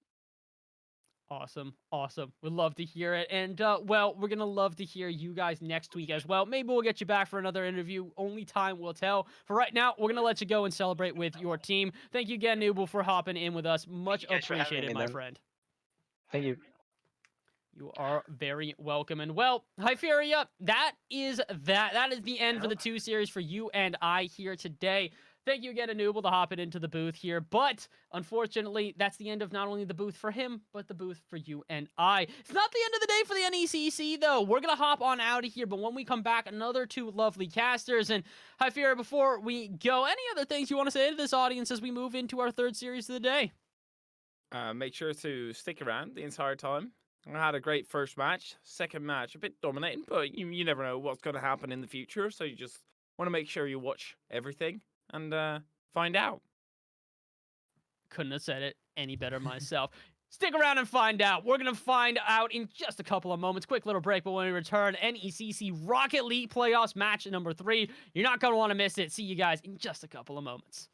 Awesome. Awesome. We'd love to hear it. And, well, we're going to love to hear you guys next week as well. Maybe we'll get you back for another interview. Only time will tell. For right now, we're going to let you go and celebrate with your team. Thank you again, Nooble, for hopping in with us. Much you guys for having appreciated, me, my then. friend. Thank you. You are very welcome. And, well, Hyperia, that is the end for the 2 series for you and I here today. Thank you again to Nooble to hopping into the booth here. But unfortunately, that's the end of not only the booth for him, but the booth for you and I. It's not the end of the day for the NECC, though. We're going to hop on out of here. But when we come back, another 2 lovely casters. And Hyperia, before we go, any other things you want to say to this audience as we move into our 3rd series of the day? Make sure to stick around the entire time. I had a great first match. Second match, a bit dominating, but you never know what's going to happen in the future. So you just want to make sure you watch everything and find out. Couldn't have said it any better myself. Stick around and find out. We're going to find out in just a couple of moments. Quick little break, but when we return, NECC Rocket League Playoffs match number 3. You're not going to want to miss it. See you guys in just a couple of moments.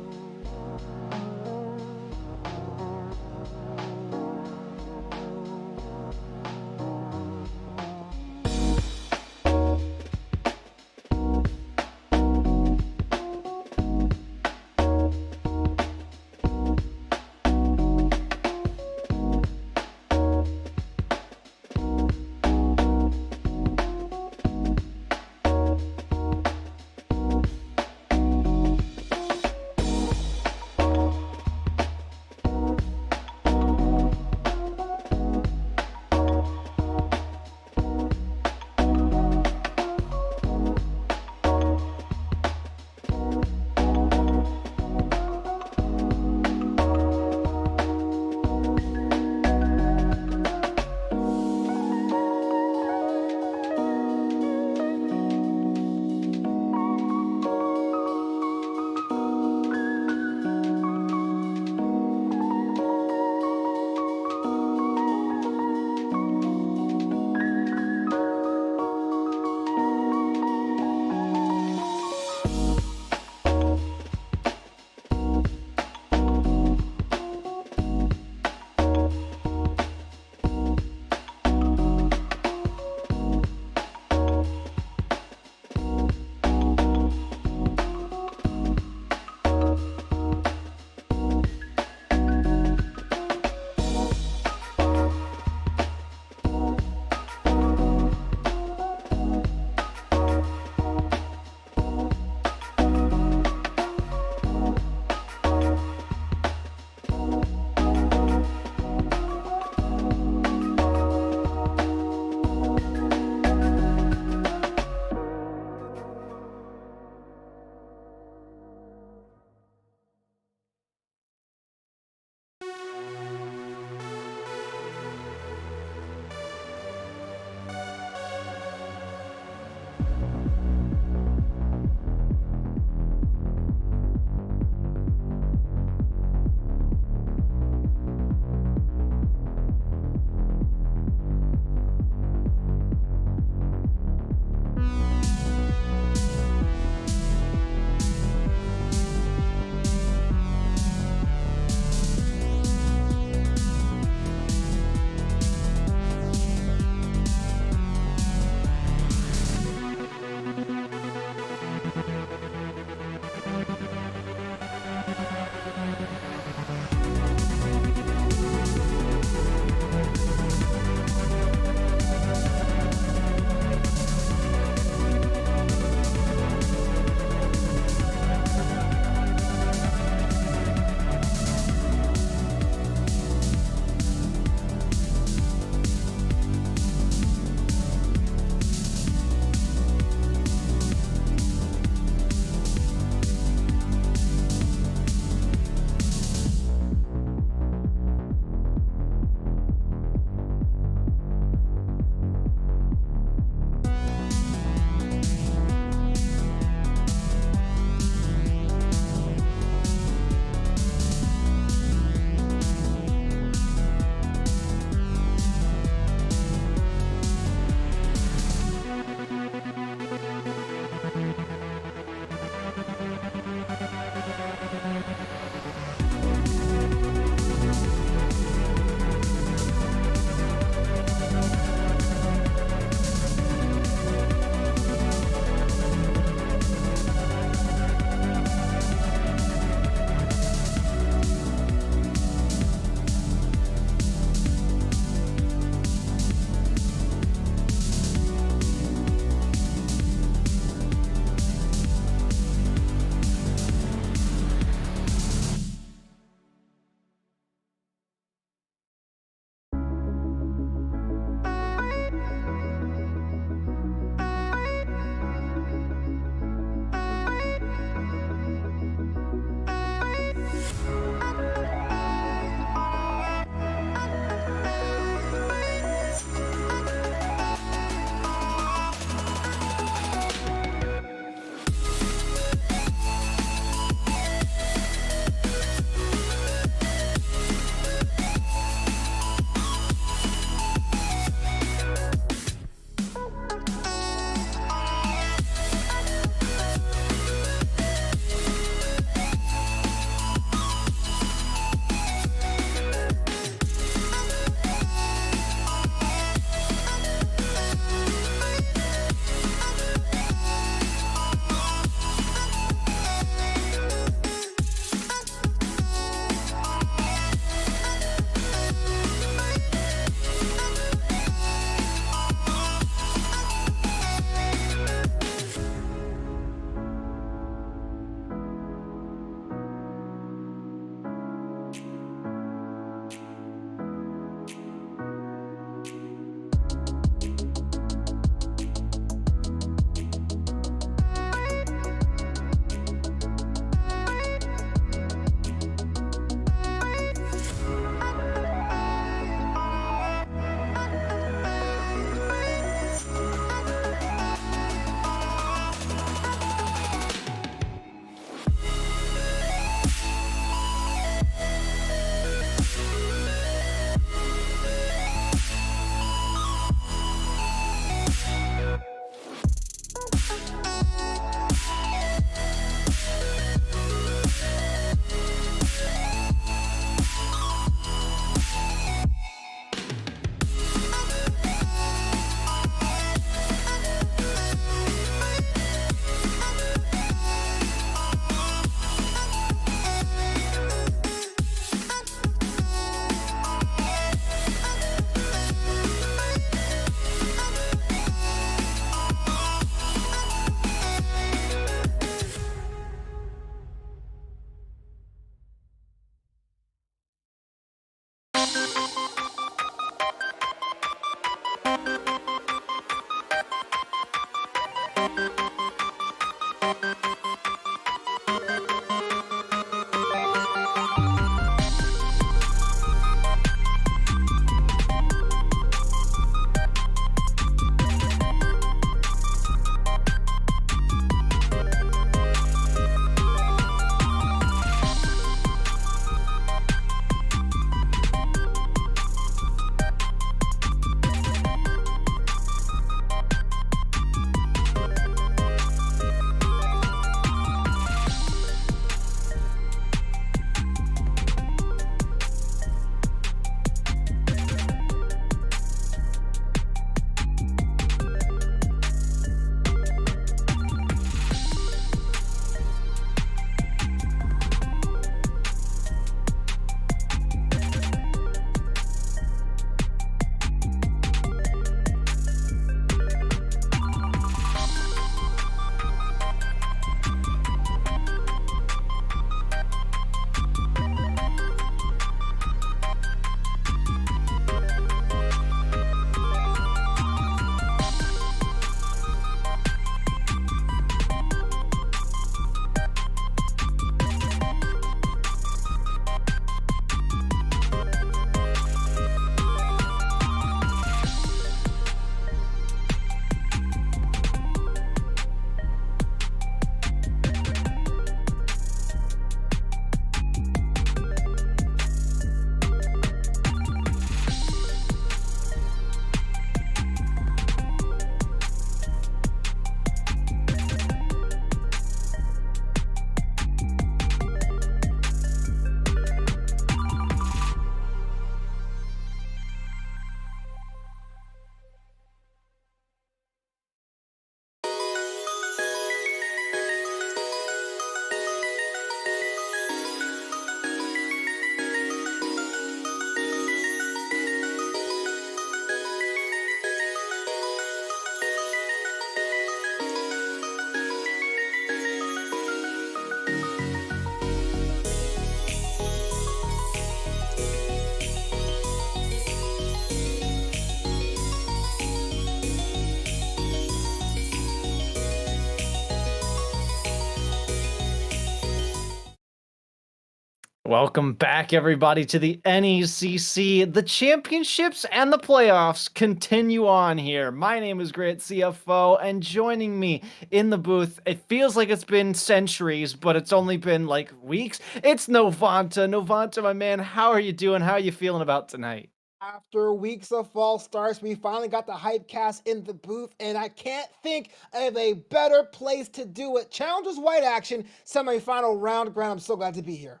Welcome back, everybody, to the NECC. The championships and the playoffs continue on here. My name is Grant CFO, and joining me in the booth, it feels like it's been centuries, but it's only been like weeks. It's Novanta. Novanta, my man, how are you doing? How are you feeling about tonight? After weeks of false starts, we finally got the hype cast in the booth, and I can't think of a better place to do it. Challengers White Action, semifinal round. Grant, I'm so glad to be here.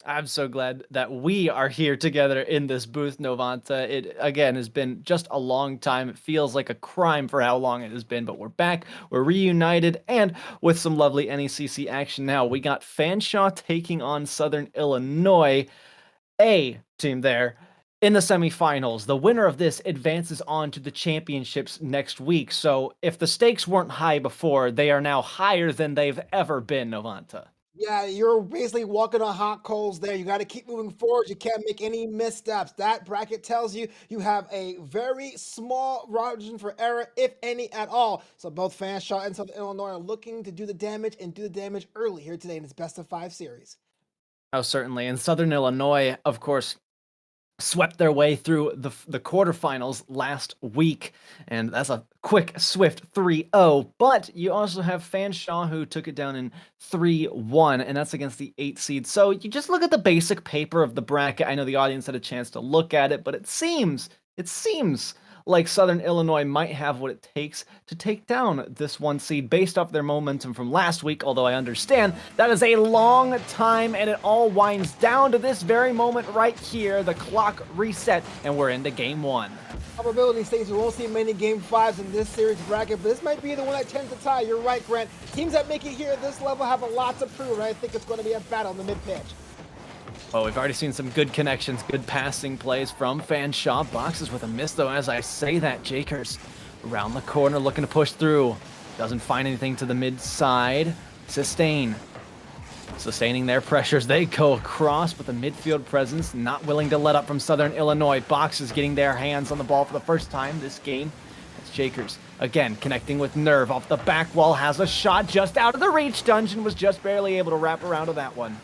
I'm so glad that we are here together in this booth, Novanta. It, again, has been just a long time. It feels like a crime for how long it has been, but we're back, we're reunited, and with some lovely NECC action now. We got Fanshawe taking on Southern Illinois, a team there in the semifinals. The winner of this advances on to the championships next week. So if the stakes weren't high before, they are now higher than they've ever been, Novanta. Yeah, you're basically walking on hot coals there. You got to keep moving forward. You can't make any missteps. That bracket tells you you have a very small margin for error, if any at all. So both Fanshawe and Southern Illinois are looking to do the damage and do the damage early here today in this best of 5 series. Oh, certainly. And Southern Illinois, of course, swept their way through the quarterfinals last week, and that's a quick, swift 3-0. But you also have Fanshawe, who took it down in 3-1, and that's against the 8 seed. So you just look at the basic paper of the bracket. I know the audience had a chance to look at it, but it seems like Southern Illinois might have what it takes to take down this 1 seed based off their momentum from last week, although I understand that is a long time, and it all winds down to this very moment right here. The clock reset, and we're into game 1. Probability states we won't see many game 5s in this series bracket, but this might be the one that tends to tie. You're right, Grant. Teams that make it here at this level have a lot to prove, and I think it's going to be a battle in the mid-pitch. Oh, we've already seen some good connections, good passing plays from Fanshawe. Boxes with a miss, though, as I say that. Jakers around the corner looking to push through. Doesn't find anything to the mid side. Sustain. Sustaining their pressures. They go across with a midfield presence, not willing to let up from Southern Illinois. Boxes getting their hands on the ball for the first time this game. It's Jakers Again, connecting with Nerve off the back wall, has a shot just out of the reach. Dungeon was just barely able to wrap around to that one.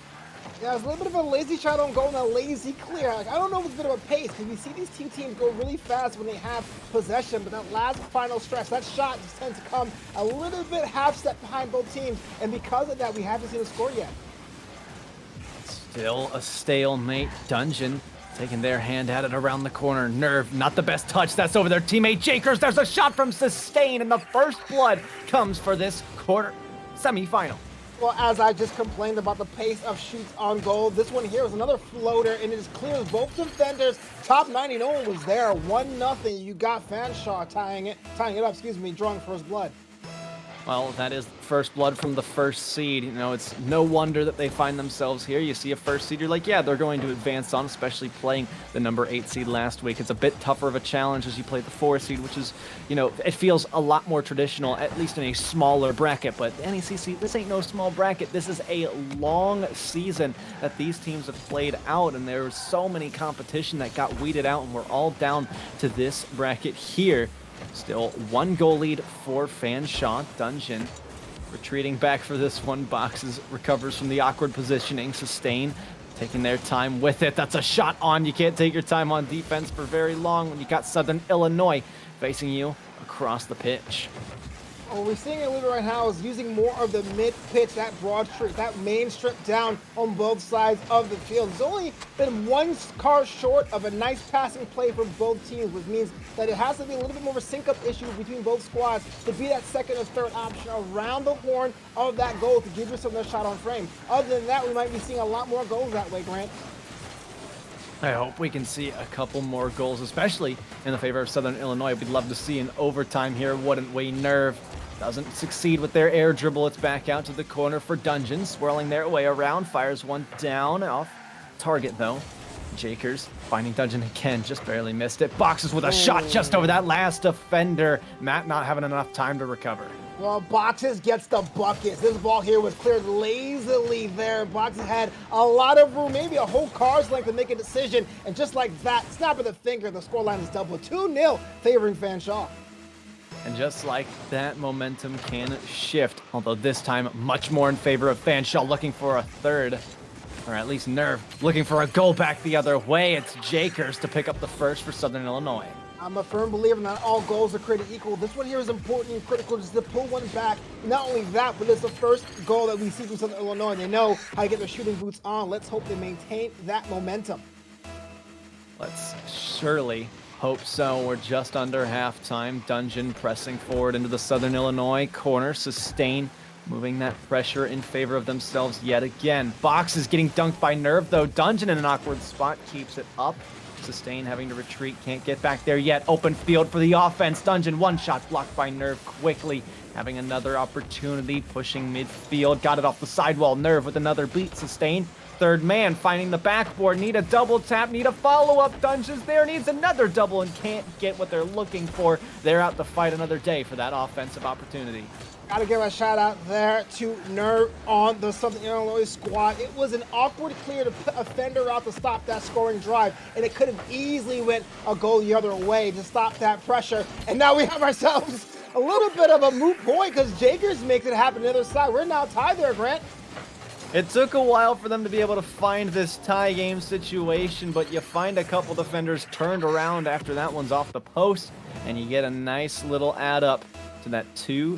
Yeah, it's a little bit of a lazy shot on goal and a lazy clear. Like, I don't know if it's a bit of a pace, because we see these two teams go really fast when they have possession, but that last final stretch, that shot just tends to come a little bit half step behind both teams, and because of that, we haven't seen a score yet. Still a stalemate. Dungeon taking their hand at it around the corner. Nerve, not the best touch. That's over their teammate Jakers. There's a shot from Sustain, and the first blood comes for this quarter semifinal. Well, as I just complained about the pace of shoots on goal, this one here was another floater, and it just clears both defenders. Top 90, no one was there. 1-0. You got Fanshaw tying it up, drawing first blood. Well, that is first blood from the first seed. You know, it's no wonder that they find themselves here. You see a first seed, you're like, yeah, they're going to advance on, especially playing the number 8 seed last week. It's a bit tougher of a challenge as you play the 4 seed, which is, you know, it feels a lot more traditional, at least in a smaller bracket. But NECC, this ain't no small bracket. This is a long season that these teams have played out, and there was so many competition that got weeded out, and we're all down to this bracket here. Still 1 goal lead for Fanshaw. Dungeon retreating back for this one. Boxes recovers from the awkward positioning. Sustain taking their time with it. That's a shot on. You can't take your time on defense for very long when you got Southern Illinois facing you across the pitch. What we're seeing in Liga right now is using more of the mid-pitch, that broad strip, that main strip down on both sides of the field. There's only been 1 car short of a nice passing play from both teams, which means that it has to be a little bit more of a sync-up issue between both squads to be that second or third option around the horn of that goal to give yourself that shot on frame. Other than that, we might be seeing a lot more goals that way, Grant. I hope we can see a couple more goals, especially in the favor of Southern Illinois. We'd love to see an overtime here, wouldn't we? Nerve doesn't succeed with their air dribble. It's back out to the corner for Dungeon, swirling their way around, fires one down, off target though. Jakers finding Dungeon again, just barely missed it. Boxes with a shot just over that last defender. Matt not having enough time to recover. Well, Boxes gets the buckets. This ball here was cleared lazily there. Boxes had a lot of room, maybe a whole car's length to make a decision. And just like that, snap of the finger, the scoreline is doubled. 2-0 favoring Fanshaw. And just like that, momentum can shift, although this time much more in favor of Fanshaw, looking for a third, or at least Nerve looking for a goal back the other way. It's Jakers to pick up the first for Southern Illinois. I'm a firm believer not all goals are created equal. This one here is important and critical just to pull one back. Not only that, but it's the first goal that we see from Southern Illinois. They know how to get their shooting boots on. Let's hope they maintain that momentum. Let's surely hope so. We're just under halftime. Dungeon pressing forward into the Southern Illinois corner. Sustain moving that pressure in favor of themselves yet again. Box is getting dunked by Nerve though. Dungeon in an awkward spot keeps it up. Sustain having to retreat, can't get back there yet. Open field for the offense. Dungeon, one shot blocked by Nerve quickly. Having another opportunity, pushing midfield. Got it off the sidewall. Nerve with another beat. Sustain. Third man finding the backboard. Need a double tap. Need a follow-up. Dungeon's there. Needs another double and can't get what they're looking for. They're out to fight another day for that offensive opportunity. Gotta give a shout out there to Nerve on the Southern Illinois squad. It was an awkward clear to put a fender out to stop that scoring drive, and it could have easily went a goal the other way to stop that pressure. And now we have ourselves a little bit of a moot point because Jakers makes it happen on the other side. We're now tied there, Grant. It took a while for them to be able to find this tie game situation, but you find a couple defenders turned around after that one's off the post, and you get a nice little add up to that 2-2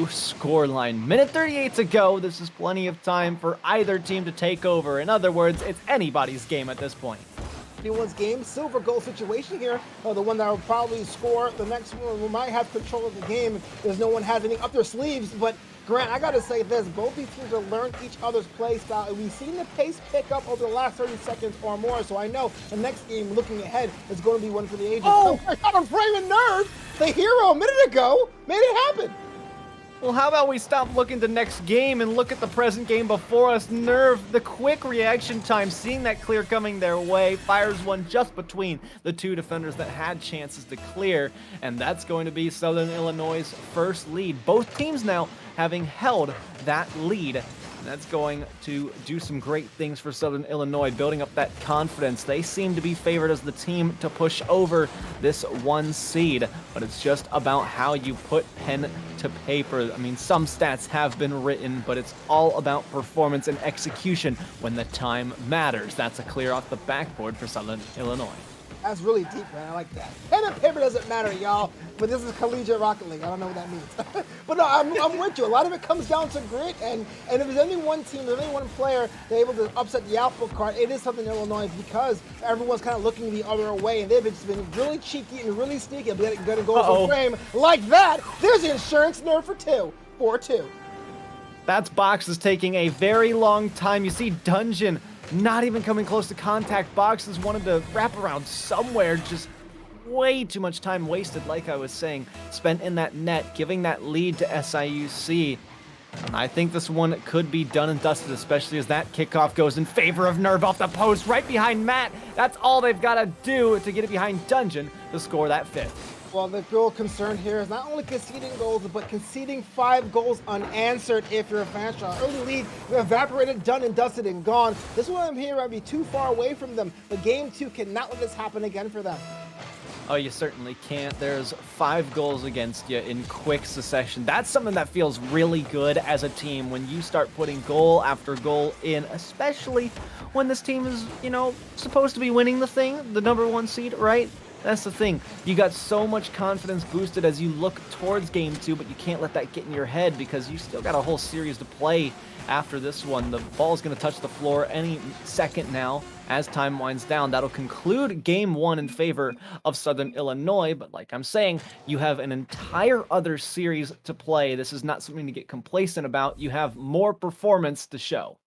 scoreline. Minute 38 to go. This is plenty of time for either team to take over. In other words, it's anybody's game at this point. Anyone's game, silver goal situation here. The one that will probably score. The next one who might have control of the game. There's no one has anything up their sleeves, but Grant, I gotta say this, both these teams have learned each other's play style, and we've seen the pace pick up over the last 30 seconds or more, so I know the next game, looking ahead, is going to be one for the ages. Oh! Shot on frame and Nerve, the hero a minute ago, made it happen! Well, how about we stop looking to next game and look at the present game before us? Nerve, the quick reaction time, seeing that clear coming their way, fires one just between the two defenders that had chances to clear, and that's going to be Southern Illinois' first lead. Both teams now having held that lead And that's going to do some great things for Southern Illinois, building up that confidence. They seem to be favored as the team to push over this 1 seed, but it's just about how you put pen to paper. I mean, some stats have been written, but it's all about performance and execution when the time matters. That's a clear off the backboard for Southern Illinois. That's really deep, man. I like that. Pen and paper doesn't matter, y'all, but this is collegiate Rocket League. I don't know what that means. But no, I'm with you. A lot of it comes down to grit, and if there's any one team, there's any one player that's able to upset the apple cart, it is Southern Illinois, because everyone's kind of looking the other way, and they've just been really cheeky and really sneaky, but getting good and goals from frame like that. There's the insurance nerve for 2, 4-2. That's Box is taking a very long time. You see Dungeon not even coming close to contact. Box has wanted to wrap around somewhere, just way too much time wasted, like I was saying, spent in that net, giving that lead to SIUC. And I think this one could be done and dusted, especially as that kickoff goes in favor of Nerve off the post, right behind Matt. That's all they've got to do to get it behind Dungeon to score that 5th. Well, the real concern here is not only conceding goals, but conceding 5 goals unanswered if you're a Fanshawe. Early lead, evaporated, done and dusted and gone. This one I'm here might be too far away from them, but game 2 cannot let this happen again for them. Oh, you certainly can't. There's 5 goals against you in quick succession. That's something that feels really good as a team when you start putting goal after goal in, especially when this team is, supposed to be winning the thing, the number 1 seed, right? That's the thing. You got so much confidence boosted as you look towards game 2, but you can't let that get in your head because you still got a whole series to play after this one. The ball's going to touch the floor any second now as time winds down. That'll conclude game 1 in favor of Southern Illinois, but like I'm saying, you have an entire other series to play. This is not something to get complacent about. You have more performance to show.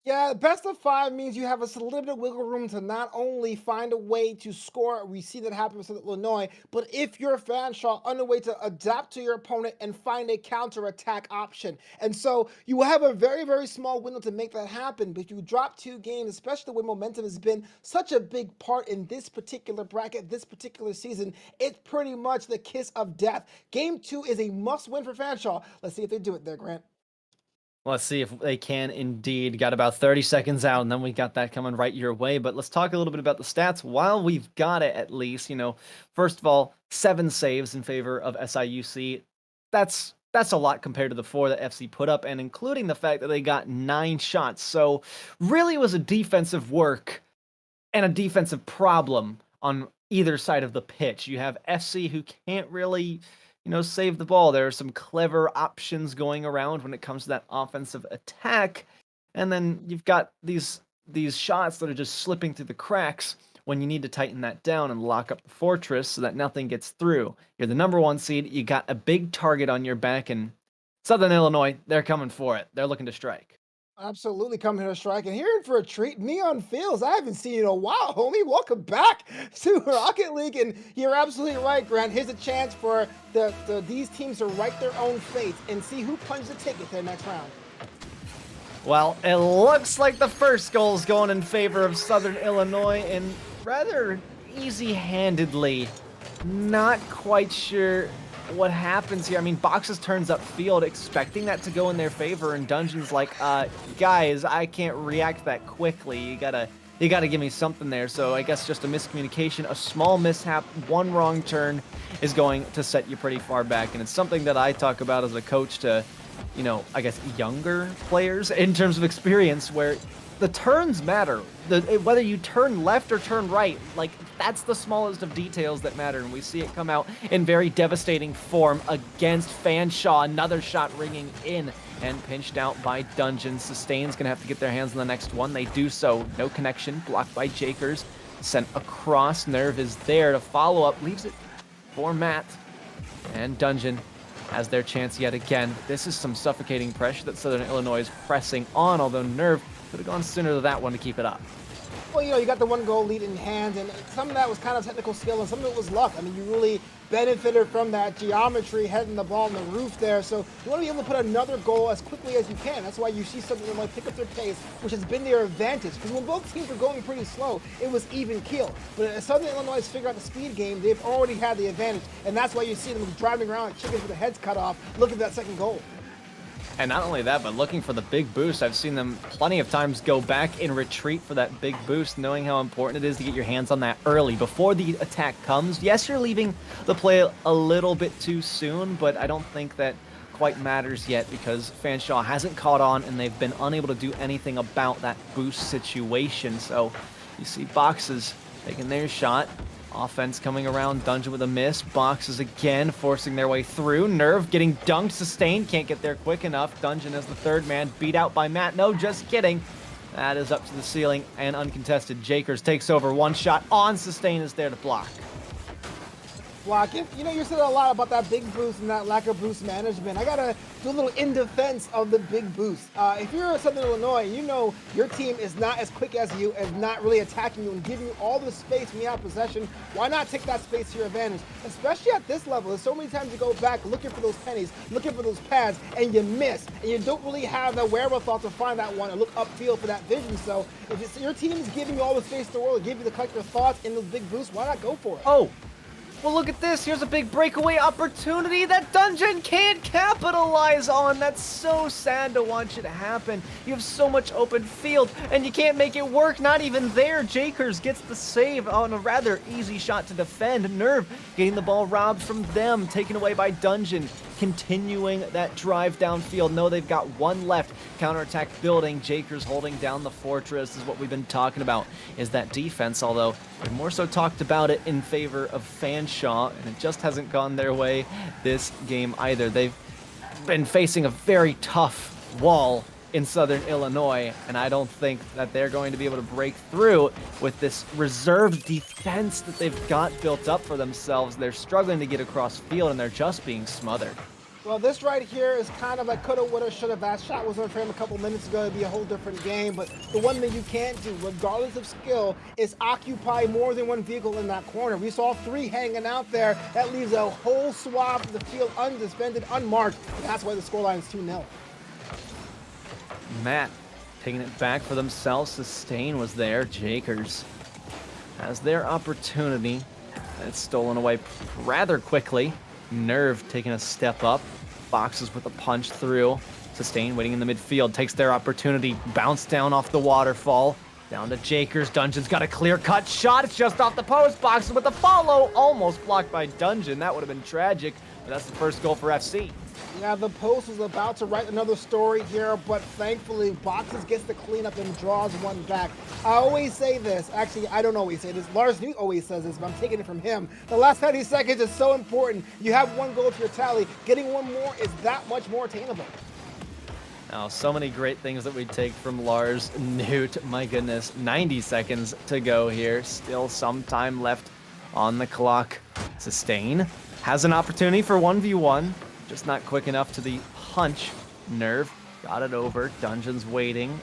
Yeah, best of 5 means you have a little bit of wiggle room to not only find a way to score, we see that happen with Illinois, but if you're a Fanshawe, on a way to adapt to your opponent and find a counter-attack option. And so you have a very, very small window to make that happen, but you drop 2 games, especially when momentum has been such a big part in this particular bracket, this particular season, it's pretty much the kiss of death. Game 2 is a must-win for Fanshawe. Let's see if they do it there, Grant. Let's see if they can indeed. Got about 30 seconds out, and then we got that coming right your way. But let's talk a little bit about the stats while we've got it, at least. First of all, 7 saves in favor of SIUC. That's a lot compared to the 4 that FC put up, and including the fact that they got 9 shots. So really it was a defensive work and a defensive problem on either side of the pitch. You have FC who can't really save the ball. There are some clever options going around when it comes to that offensive attack. And then you've got these shots that are just slipping through the cracks when you need to tighten that down and lock up the fortress so that nothing gets through. You're the number 1 seed. You got a big target on your back, and Southern Illinois, they're coming for it. They're looking to strike. Absolutely coming here to strike, and here for a treat, Neon Fields. I haven't seen you in a while, homie. Welcome back to Rocket League, and you're absolutely right, Grant. Here's a chance for these teams to write their own fate and see who punches the ticket to the next round. Well, it looks like the first goal is going in favor of Southern Illinois, and rather easy-handedly. Not quite sure what happens here. I mean, Boxes turns upfield expecting that to go in their favor, and Dungeon's like, guys, I can't react that quickly. You gotta give me something there. So I guess just a miscommunication, a small mishap, 1 wrong turn is going to set you pretty far back. And it's something that I talk about as a coach to, I guess younger players in terms of experience, where the turns matter. Whether you turn left or turn right, like, that's the smallest of details that matter, and we see it come out in very devastating form against Fanshawe. Another shot ringing in and pinched out by Dungeon. Sustain's gonna have to get their hands on the next one. They do so. No connection, blocked by Jakers. Sent across. Nerve is there to follow up. Leaves it for Matt. And Dungeon has their chance yet again. This is some suffocating pressure that Southern Illinois is pressing on, although Nerve could have gone sooner to that one to keep it up. Well, you got the 1 goal lead in hand, and some of that was kind of technical skill, and some of it was luck. I mean, you really benefited from that geometry, heading the ball on the roof there. So you want to be able to put another goal as quickly as you can. That's why you see Southern Illinois pick up their pace, which has been their advantage. Because when both teams were going pretty slow, it was even keel. But as Southern Illinois has figured out the speed game, they've already had the advantage, and that's why you see them driving around like chickens with their heads cut off, looking for that second goal. And not only that, but looking for the big boost. I've seen them plenty of times go back in retreat for that big boost, knowing how important it is to get your hands on that early before the attack comes. Yes, you're leaving the play a little bit too soon, but I don't think that quite matters yet because Fanshawe hasn't caught on and they've been unable to do anything about that boost situation. So you see Boxes taking their shot. Offense coming around, Dungeon with a miss. Boxes again forcing their way through. Nerve getting dunked, Sustained, can't get there quick enough. Dungeon as the third man, beat out by Matt. No, just kidding. That is up to the ceiling and uncontested. Jakers takes over, one shot on Sustain is there to block. Blocking. You know, you're saying a lot about that big boost and that lack of boost management. I gotta do a little in defense of the big boost. If you're Southern Illinois, you know your team is not as quick as you and not really attacking you and giving you all the space when you have possession. Why not take that space to your advantage? Especially at this level, there's so many times you go back looking for those pennies, looking for those pads, and you miss. And you don't really have the wherewithal to find that one and look upfield for that vision. So if your team is giving you all the space in the world, give you the collective thoughts in those big boosts, why not go for it? Oh, well, look at this. Here's a big breakaway opportunity that Dungeon can't capitalize on. That's so sad to watch it happen. You have so much open field, and you can't make it work. Not even there. Jakers gets the save on a rather easy shot to defend. Nerve getting the ball robbed from them, taken away by Dungeon. Continuing that drive downfield. No, they've got one left. Counterattack building. Jakers holding down the fortress is what we've been talking about, is that defense, although we've more so talked about it in favor of Fanshawe, and it just hasn't gone their way this game either. They've been facing a very tough wall in Southern Illinois, and I don't think that they're going to be able to break through with this reserve defense that they've got built up for themselves. They're struggling to get across field, and they're just being smothered. Well, this right here is kind of like coulda, woulda, shoulda. That shot was on frame a couple minutes ago. It'd be a whole different game. But the one thing you can't do, regardless of skill, is occupy more than one vehicle in that corner. We saw 3 hanging out there. That leaves a whole swath of the field undefended, unmarked. And that's why the scoreline is 2-0. Matt taking it back for themselves. Sustain was there. Jakers has their opportunity. It's stolen away rather quickly. Nerve taking a step up. Boxes with a punch through. Sustain waiting in the midfield. Takes their opportunity. Bounce down off the waterfall. Down to Jakers. Dungeon's got a clear-cut shot. It's just off the post. Boxes with the follow. Almost blocked by Dungeon. That would have been tragic. But that's the first goal for FC. Yeah, the post was about to write another story here, but thankfully Boxes gets the cleanup and draws one back. I always say this. Actually, I don't always say this. Lars Newt always says this, but I'm taking it from him. The last 90 seconds is so important. You have one goal to your tally. Getting one more is that much more attainable. Now, so many great things that we take from Lars Newt. My goodness, 90 seconds to go here. Still some time left on the clock. Sustain has an opportunity for 1v1. Just not quick enough to the punch. Nerve got it over. Dungeon's waiting.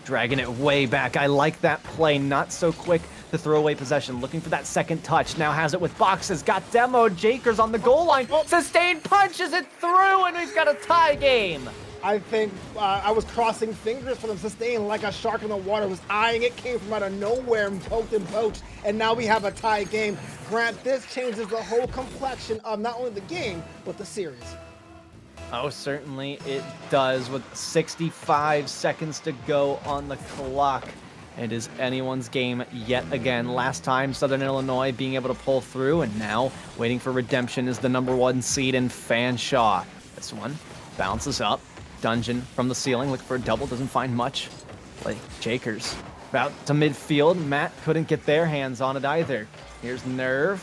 Dragging it way back. I like that play. Not so quick to throw away possession. Looking for that second touch. Now has it with Boxes. Got demoed. Jakers on the goal line. Sustain punches it through, and we've got a tie game. I think I was crossing fingers for them. Sustain like a shark in the water, was eyeing it, came from out of nowhere and poked, and now we have a tie game. Grant, this changes the whole complexion of not only the game, but the series. Oh, certainly it does. With 65 seconds to go on the clock, it is anyone's game yet again. Last time, Southern Illinois being able to pull through, and now waiting for redemption is the #1 seed in Fanshawe. This one bounces up. Dungeon from the ceiling, looking for a double, doesn't find much. Play Jakers out to midfield. Matt couldn't get their hands on it either. Here's Nerve.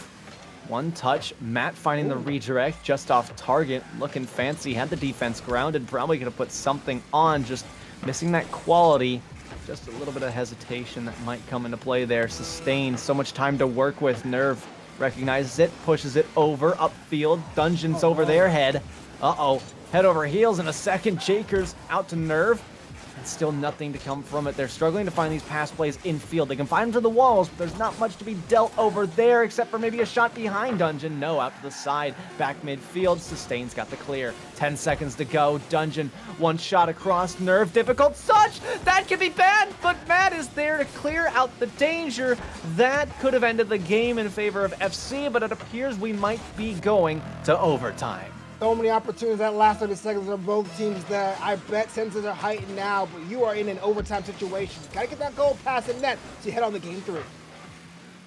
One touch. Matt finding the redirect just off target. Looking fancy. Had the defense grounded. Probably going to put something on. Just missing that quality. Just a little bit of hesitation that might come into play there. Sustained. So much time to work with. Nerve recognizes it. Pushes it over. Upfield. Dungeon's over their head. Uh-oh. Head over heels in a second. Jakers out to Nerve. And still nothing to come from it. They're struggling to find these pass plays infield. They can find them to the walls, but there's not much to be dealt over there except for maybe a shot behind Dungeon. No, out to the side. Back midfield. Sustain's got the clear. 10 seconds to go. Dungeon, one shot across. Nerve, difficult touch. That could be bad, but Matt is there to clear out the danger. That could have ended the game in favor of FC, but it appears we might be going to overtime. So many opportunities that last 30 seconds for both teams there. I bet senses are heightened now, but you are in an overtime situation. Gotta get that goal past the net to head on the game 3.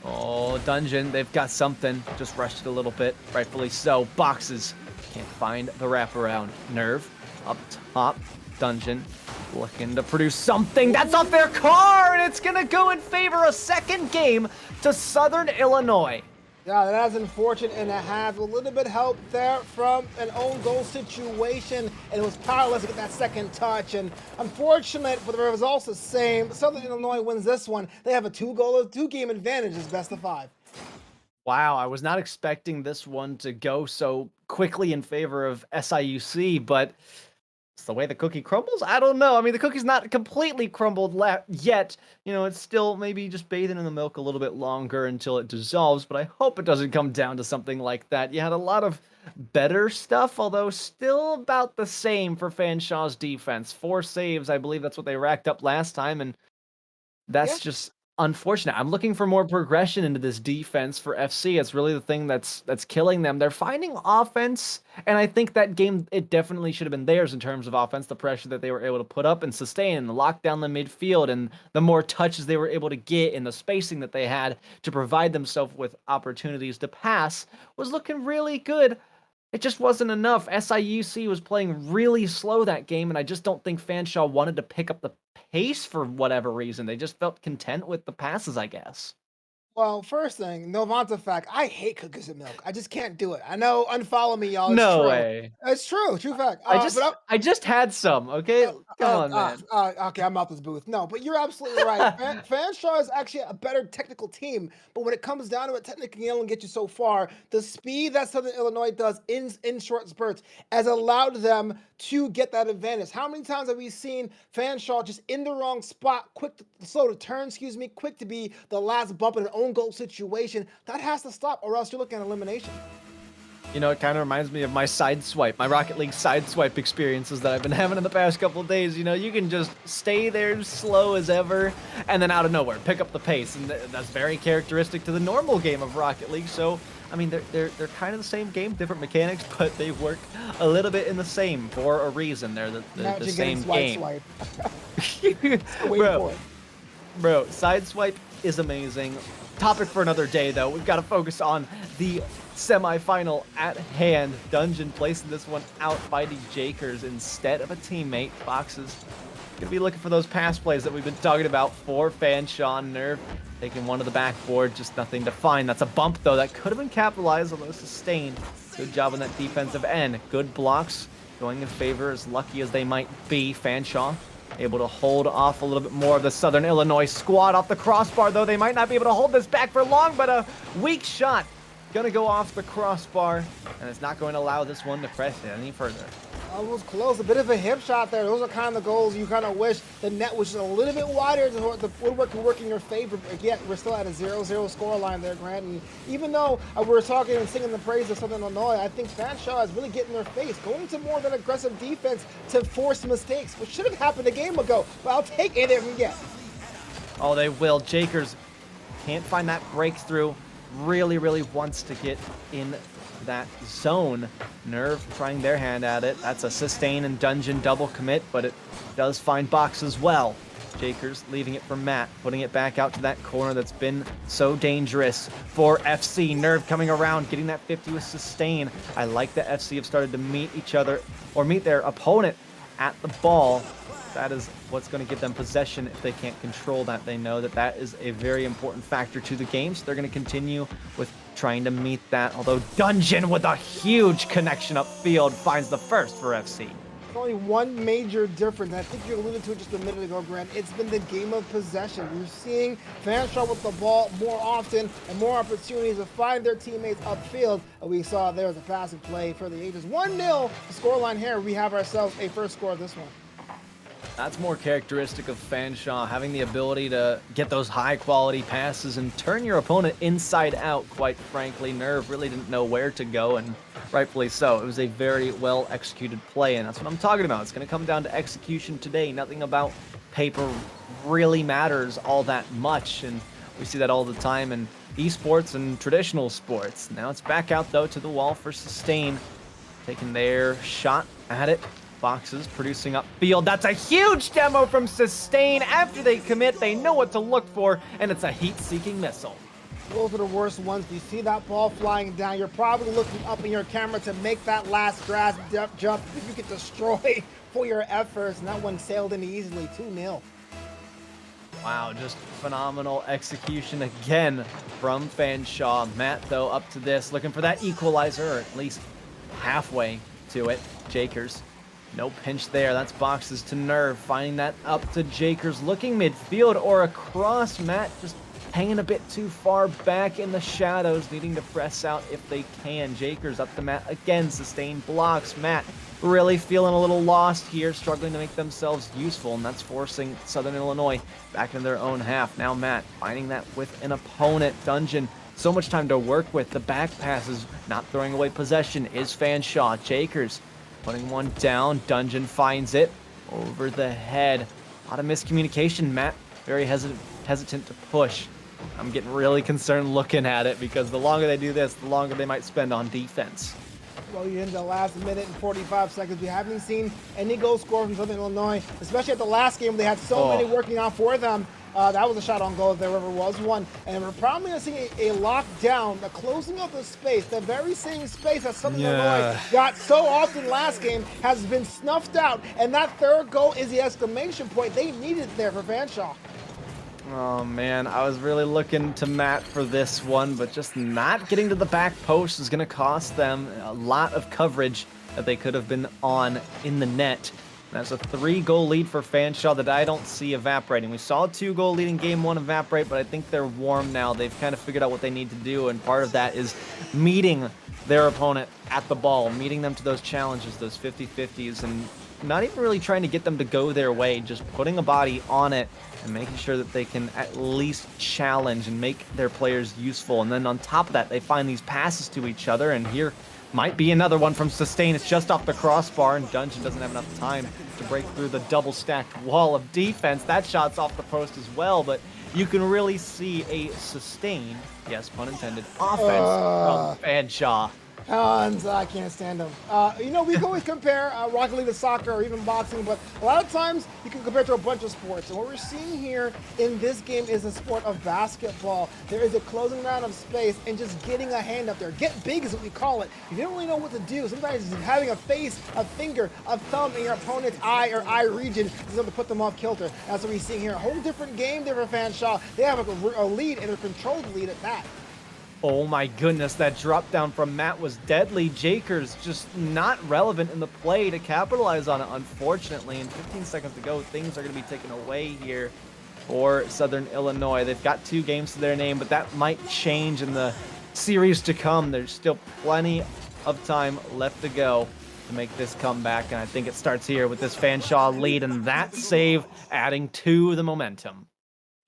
Oh, Dungeon, they've got something. Just rushed it a little bit, rightfully so. Boxes can't find the wraparound. Nerve up top. Dungeon looking to produce something. That's off their car, and it's gonna go in favor a second game to Southern Illinois. Yeah, that's unfortunate, and it has a little bit help there from an own goal situation, and it was powerless to get that second touch. And unfortunate, but the results the same. Southern Illinois wins this one. They have a 2-game advantage as best of 5. Wow, I was not expecting this one to go so quickly in favor of SIUC, but it's the way the cookie crumbles? I don't know. I mean, the cookie's not completely crumbled yet. You know, it's still maybe just bathing in the milk a little bit longer until it dissolves, but I hope it doesn't come down to something like that. You had a lot of better stuff, although still about the same for Fanshaw's defense. 4 saves, I believe that's what they racked up last time, and that's just unfortunate. I'm looking for more progression into this defense for FC. It's really the thing that's killing them. They're finding offense, and I think that game, it definitely should have been theirs in terms of offense, the pressure that they were able to put up and sustain and lock down the midfield, and the more touches they were able to get and the spacing that they had to provide themselves with opportunities to pass was looking really good. It just wasn't enough. SIUC was playing really slow that game, and I just don't think Fanshawe wanted to pick up the pace for whatever reason. They just felt content with the passes, I guess. Well, first thing, Novanta fact, I hate cookies and milk. I just can't do it. I know, unfollow me, y'all. It's No true. way. It's true fact. I just had some, okay? Come on, man. Okay, I'm out this booth. No, but you're absolutely right. Fanshawe is actually a better technical team, but when it comes down to it, technically only get you so far. The speed that Southern Illinois does in short spurts has allowed them to get that advantage. How many times have we seen Fanshawe just in the wrong spot, slow to turn, quick to be the last bump in an own goal situation? That has to stop, or else you're looking at elimination. You know, it kind of reminds me of my my Rocket League side swipe experiences that I've been having in the past couple of days. You know, you can just stay there slow as ever, and then out of nowhere, pick up the pace. And that's very characteristic to the normal game of Rocket League. So, I mean, they're kind of the same game, different mechanics, but they work a little bit in the same for a reason. They're the same game. Bro, side swipe is amazing. Topic for another day, though. We've got to focus on the semifinal at hand. Dungeon placing this one out, finding Jakers instead of a teammate. Boxes gonna be looking for those pass plays that we've been talking about for Fanshawe. Nerve taking one to the backboard, just nothing to find. That's a bump, though. That could have been capitalized, although sustained. Good job on that defensive end. Good blocks going in favor, as lucky as they might be. Fanshawe able to hold off a little bit more of the Southern Illinois squad off the crossbar, though. They might not be able to hold this back for long, but a weak shot gonna go off the crossbar, and it's not going to allow this one to press it any further. Almost close. A bit of a hip shot there. Those are kind of the goals you kind of wish the net was just a little bit wider to the woodwork can work in your favor. But yet, we're still at a 0-0 scoreline there, Grant. And even though we're talking and singing the praise of Southern Illinois, I think Fanshawe is really getting their face, going to more than aggressive defense to force mistakes, which should have happened a game ago. But I'll take it if we get. Oh, they will. Jakers can't find that breakthrough. Really wants to get in that zone. Nerve trying their hand at it. That's a sustain and Dungeon double commit, but it does find Box as well. Jakers leaving it for Matt, putting it back out to that corner that's been so dangerous for FC. Nerve coming around, getting that 50 with sustain. I like that FC have started to meet each other, or meet their opponent at the ball. That is what's going to give them possession. If they can't control that, they know that that is a very important factor to the game, so they're going to continue with trying to meet that. Although Dungeon with a huge connection upfield finds the first for FC. There's only one major difference, and I think you alluded to it just a minute ago, Grant. It's been the game of possession. We're seeing Fanshawe with the ball more often and more opportunities to find their teammates upfield. And we saw there was a passing play for the ages. 1-0 the scoreline here. We have ourselves a first score of this one. That's more characteristic of Fanshawe, having the ability to get those high-quality passes and turn your opponent inside out, quite frankly. Nerve really didn't know where to go, and rightfully so. It was a very well-executed play, and that's what I'm talking about. It's going to come down to execution today. Nothing about paper really matters all that much, and we see that all the time in esports and traditional sports. Now it's back out, though, to the wall for sustain. taking their shot at it. Boxes producing upfield. That's a huge demo from Sustain. After they commit, they know what to look for, and it's a heat-seeking missile. Those are the worst ones. If you see that ball flying down, you're probably looking up in your camera to make that last grass jump. You get destroyed for your efforts, and that one sailed in easily, 2-0. Wow, just phenomenal execution again from Fanshawe. Matt, though, up to this, looking for that equalizer, or at least halfway to it. Jakers, no pinch there. That's Boxes to Nerve, finding that up to Jakers, looking midfield or across. Matt just hanging a bit too far back in the shadows, needing to press out if they can. Jakers up to Matt again, Sustain blocks. Matt really feeling a little lost here, struggling to make themselves useful, and that's forcing Southern Illinois back into their own half. Now Matt finding that with an opponent. Dungeon, so much time to work with. The back passes, not throwing away possession, is Fanshawe. Jakers putting one down. Dungeon finds it over the head. A lot of miscommunication. Matt very hesitant to push. I'm getting really concerned looking at it, because the longer they do this, the longer they might spend on defense. Well, you're in the last minute and 45 seconds. We haven't seen any goal score from Southern Illinois, especially at the last game. They had so many working out for them. That was a shot on goal if there ever was one. And we're probably going to see a lockdown, the closing of the space, the very same space that Southern Illinois got so often last game has been snuffed out. And that third goal is the exclamation point they needed there for Fanshawe. Oh man, I was really looking to Matt for this one, but just not getting to the back post is going to cost them a lot of coverage that they could have been on in the net. That's a 3-goal lead for Fanshawe that I don't see evaporating. We saw a 2-goal lead in game 1 evaporate, but I think they're warm now. They've kind of figured out what they need to do, and part of that is meeting their opponent at the ball, meeting them to those challenges, those 50-50s, and not even really trying to get them to go their way, just putting a body on it and making sure that they can at least challenge and make their players useful. And then on top of that, they find these passes to each other, and here might be another one from Sustain. It's just off the crossbar, and Dungeon doesn't have enough time to break through the double-stacked wall of defense. That shot's off the post as well, but you can really see a sustained, yes, pun intended, offense from Fanshawe. And I can't stand them. You know, we can always compare Rocket League to soccer or even boxing, but a lot of times you can compare it to a bunch of sports. And what we're seeing here in this game is a sport of basketball. There is a closing round of space and just getting a hand up there. Get big is what we call it. You don't really know what to do. Sometimes having a face, a finger, a thumb in your opponent's eye or eye region is able to put them off kilter. That's what we're seeing here. A whole different game there for Fanshawe. They have a lead, and a controlled lead at that. Oh my goodness, that drop down from Matt was deadly. Jakers just not relevant in the play to capitalize on it, unfortunately. In 15 seconds to go, things are going to be taken away here for Southern Illinois. They've got 2 games to their name, but that might change in the series to come. There's still plenty of time left to go to make this comeback, and I think it starts here with this Fanshawe lead, and that save adding to the momentum.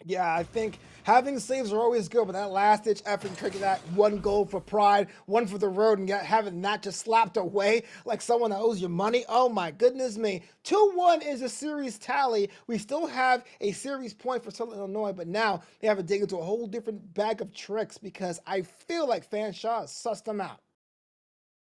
Yeah, I think having saves are always good, but that last-ditch effort to get that 1 goal for pride, 1 for the road, and having that just slapped away like someone that owes you money. Oh my goodness me. 2-1 is a series tally. We still have a series point for Southern Illinois, but now they have to dig into a whole different bag of tricks, because I feel like Fanshawe sussed them out.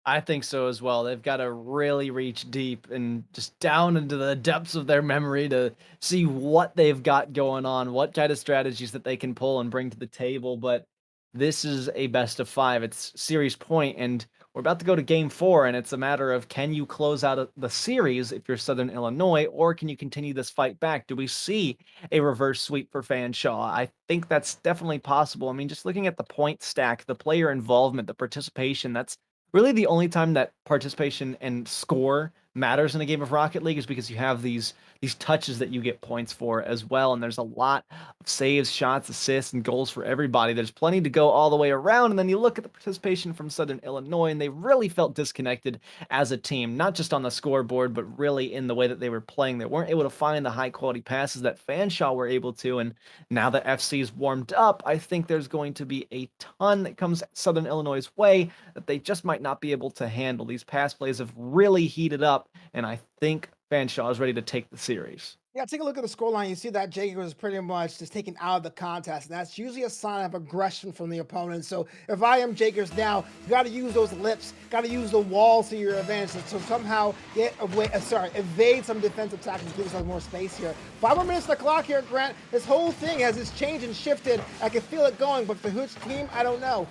I think so as well. They've got to really reach deep and just down into the depths of their memory to see what they've got going on, what kind of strategies that they can pull and bring to the table. But this is a best of 5. It's series point, and we're about to go to game 4, and it's a matter of, can you close out the series if you're Southern Illinois, or can you continue this fight back? Do we see a reverse sweep for Fanshawe? I think that's definitely possible. I mean, just looking at the point stack, the player involvement, the participation, that's really the only time that participation and score matters in a game of Rocket League, is because you have these touches that you get points for as well, and there's a lot of saves, shots, assists, and goals for everybody. There's plenty to go all the way around, and then you look at the participation from Southern Illinois, and they really felt disconnected as a team, not just on the scoreboard, but really in the way that they were playing. They weren't able to find the high-quality passes that Fanshawe were able to, and now that FC's warmed up, I think there's going to be a ton that comes Southern Illinois' way that they just might not be able to handle. These pass plays have really heated up, and I think Fanshawe is ready to take the series. Yeah, take a look at the scoreline. You see that Jacob was pretty much just taken out of the contest, and that's usually a sign of aggression from the opponent. So if I am Jacobs now, you got to use those lips, got to use the walls to your advantage to somehow get away. Evade some defensive tackles, give yourself more space here. 5 more minutes on the clock here, Grant. This whole thing has just changed and shifted. I can feel it going, but for which team, I don't know.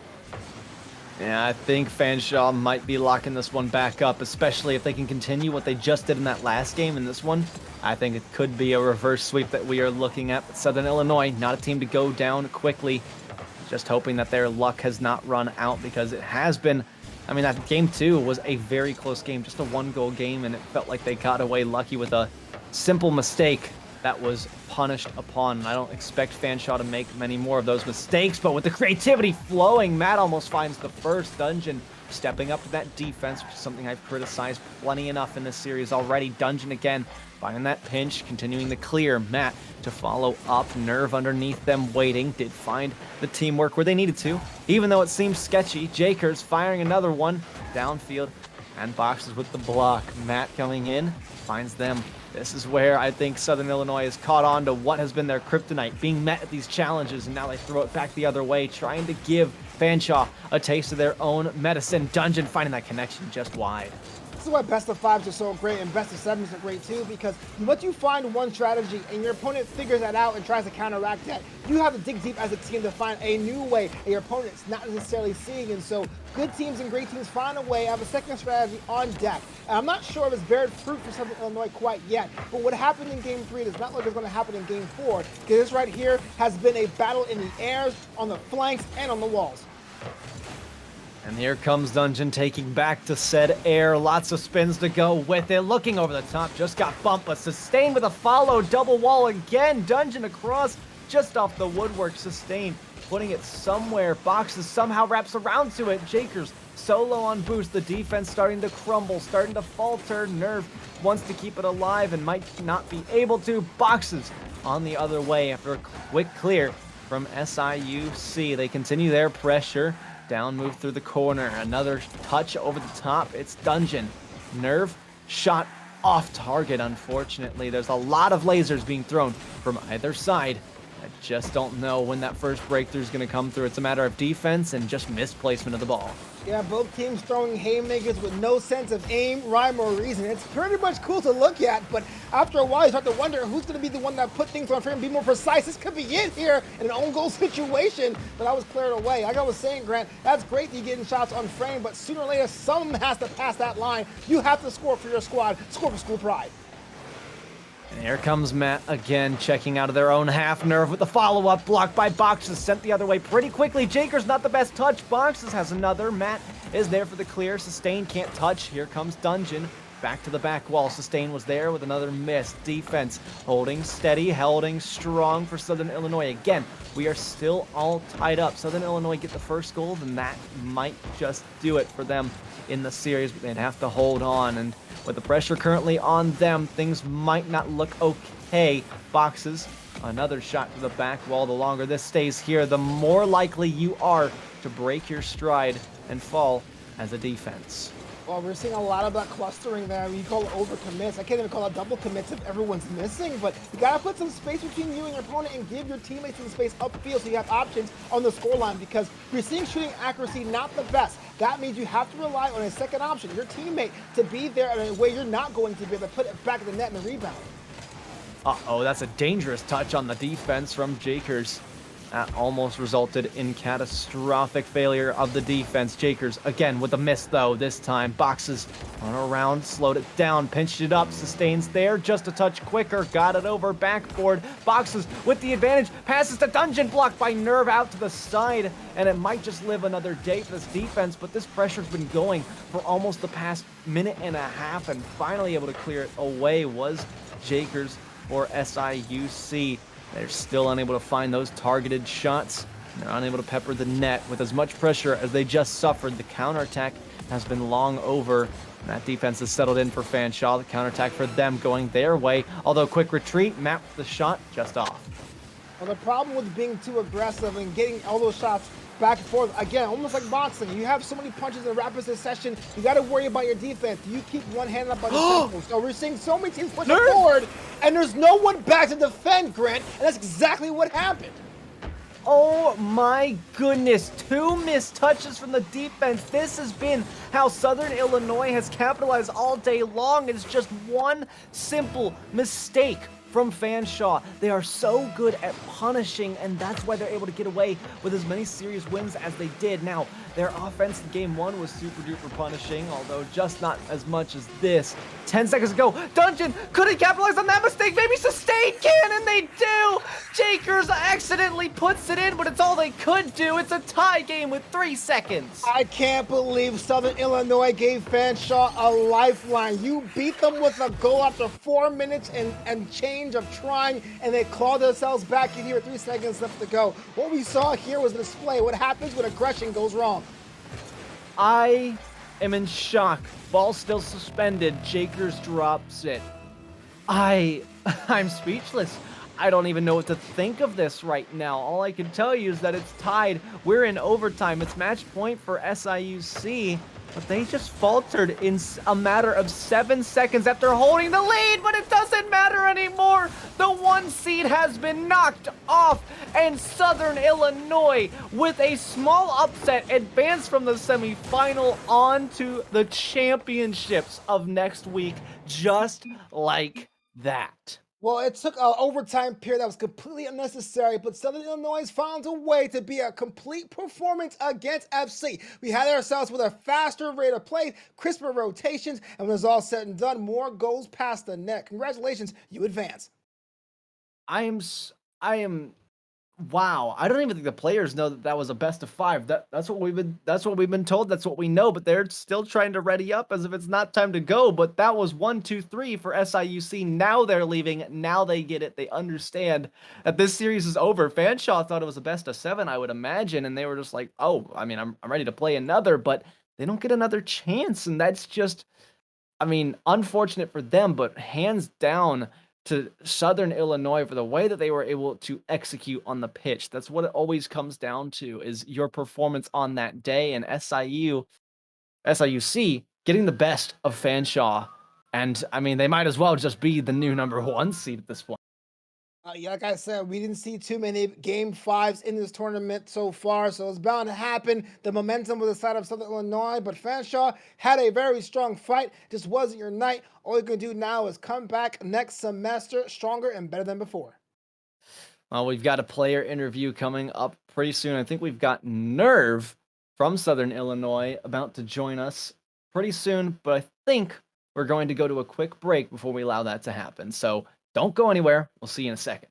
Yeah, I think Fanshawe might be locking this one back up, especially if they can continue what they just did in that last game in this one. I think it could be a reverse sweep that we are looking at. But Southern Illinois, not a team to go down quickly. Just hoping that their luck has not run out, because it has been. I mean, that game 2 was a very close game, just a 1-goal game, and it felt like they got away lucky with a simple mistake that was punished upon. And I don't expect Fanshawe to make many more of those mistakes, but with the creativity flowing, Matt almost finds the first. Dungeon stepping up to that defense, which is something I've criticized plenty enough in this series already. Dungeon again, finding that pinch, continuing the clear. Matt to follow up, Nerve underneath them waiting, did find the teamwork where they needed to, even though it seems sketchy. Jakers firing another one downfield, and Boxes with the block. Matt coming in, finds them. This is where I think Southern Illinois has caught on to what has been their kryptonite, being met at these challenges, and now they throw it back the other way, trying to give Fanshawe a taste of their own medicine. Dungeon finding that connection just wide. This is why best of 5s are so great and best of 7s are great too, because once you find one strategy and your opponent figures that out and tries to counteract that, you have to dig deep as a team to find a new way that your opponent's not necessarily seeing. And so good teams and great teams find a way, have a second strategy on deck. And I'm not sure if it's beared fruit for Southern Illinois quite yet, but what happened in game 3 does not look like it's going to happen in game 4, because this right here has been a battle in the airs, on the flanks, and on the walls. And here comes Dungeon taking back to said air. Lots of spins to go with it. Looking over the top, just got bumped, but Sustained with a follow. Double wall again. Dungeon across, just off the woodwork. Sustained, putting it somewhere. Boxes somehow wraps around to it. Jakers solo on boost. The defense starting to crumble, starting to falter. Nerve wants to keep it alive and might not be able to. Boxes on the other way after a quick clear from SIUC. They continue their pressure. Down move through the corner. Another touch over the top. It's Dungeon. Nerve shot off target, unfortunately. There's a lot of lasers being thrown from either side. I just don't know when that first breakthrough is going to come through. It's a matter of defense and just misplacement of the ball. Yeah, both teams throwing haymakers with no sense of aim, rhyme, or reason. It's pretty much cool to look at, but after a while you start to wonder who's going to be the one that put things on frame and be more precise. This could be it here in an own goal situation, but I was cleared away. Like I was saying, Grant, that's great that you're getting shots on frame, but sooner or later someone has to pass that line. You have to score for your squad, score for school pride. And here comes Matt again, checking out of their own half. Nerve with the follow-up, blocked by Boxes, sent the other way pretty quickly. Jakers not the best touch. Boxes has another. Matt is there for the clear. Sustained can't touch. Here comes Dungeon. Back to the back wall. Sustained was there with another miss. Defense holding steady, holding strong for Southern Illinois. Again, we are still all tied up. Southern Illinois get the first goal, then that might just do it for them in the series, but they'd have to hold on. And with the pressure currently on them, things might not look okay. Boxes, another shot to the back wall. The longer this stays here, the more likely you are to break your stride and fall as a defense. Well, we're seeing a lot of that clustering there. You call it overcommits. I can't even call it double commits if everyone's missing, but you gotta put some space between you and your opponent and give your teammates some space upfield so you have options on the scoreline, because you're seeing shooting accuracy not the best. That means you have to rely on a second option, your teammate, to be there in a way you're not going to be able to put it back in the net and rebound. Uh-oh, that's a dangerous touch on the defense from Jakers. That almost resulted in catastrophic failure of the defense. Jakers again with a miss though. This time Boxes on around, slowed it down, pinched it up. Sustains there, just a touch quicker, got it over backboard. Boxes with the advantage, passes to Dungeon, blocked by Nerve out to the side, and it might just live another day for this defense, but this pressure's been going for almost the past minute and a half, and finally able to clear it away was Jakers for SIUC. They're still unable to find those targeted shots. They're unable to pepper the net with as much pressure as they just suffered. The counterattack has been long over. That defense has settled in for Fanshawe. The counterattack for them going their way. Although quick retreat, mapped the shot just off. Well, the problem with being too aggressive and getting all those shots back and forth. Again, almost like boxing. You have so many punches in rapid succession. You got to worry about your defense. You keep one hand up on the tempo. So we're seeing so many teams push forward, and there's no one back to defend, Grant, and that's exactly what happened. Oh my goodness, 2 missed touches from the defense. This has been how Southern Illinois has capitalized all day long. It's just one simple mistake from Fanshawe. They are so good at punishing, and that's why they're able to get away with as many serious wins as they did. Now, their offense in game 1 was super duper punishing, although just not as much as this. 10 seconds ago, Dungeon couldn't capitalize on that mistake. Maybe Sustain can, and they do. Jakers accidentally puts it in, but it's all they could do. It's a tie game with 3 seconds. I can't believe Southern Illinois gave Fanshawe a lifeline. You beat them with a goal after 4 minutes and change of trying, and they clawed themselves back in here with 3 seconds left to go. What we saw here was a display. What happens when aggression goes wrong? I am in shock. Ball still suspended. Jakers drops it. I'm speechless. I don't even know what to think of this right now. All I can tell you is that it's tied. We're in overtime. It's match point for SIUC, but they just faltered in a matter of 7 seconds after holding the lead, but it doesn't matter anymore. The 1 seed has been knocked off, and Southern Illinois, with a small upset, advance from the semifinal on to the championships of next week, just like that. Well, it took an overtime period that was completely unnecessary, but Southern Illinois found a way to be a complete performance against FC. We had ourselves with a faster rate of play, crisper rotations, and when it's all said and done, more goals past the net. Congratulations, you advance. I am wow. I don't even think the players know that was a best of 5. That's what we've been told. That's what we know, but they're still trying to ready up as if it's not time to go. But that was 1, 2, 3 for SIUC. Now they're leaving. Now they get it. They understand that this series is over. Fanshawe thought it was a best of 7, I would imagine, and they were just like, "Oh, I mean, I'm ready to play another," but they don't get another chance, and that's just, I mean, unfortunate for them, but hands down to Southern Illinois for the way that they were able to execute on the pitch. That's what it always comes down to, is your performance on that day, and SIUC getting the best of Fanshawe. And I mean, they might as well just be the new number 1 seed at this point. Yeah, like I said, we didn't see too many game 5s in this tournament so far, so it's bound to happen. The momentum was the side of Southern Illinois, but Fanshawe had a very strong fight. Just wasn't your night. All you can do now is come back next semester stronger and better than before. Well, we've got a player interview coming up pretty soon. I think we've got Nerve from Southern Illinois about to join us pretty soon, but I think we're going to go to a quick break before we allow that to happen. So don't go anywhere. We'll see you in a second.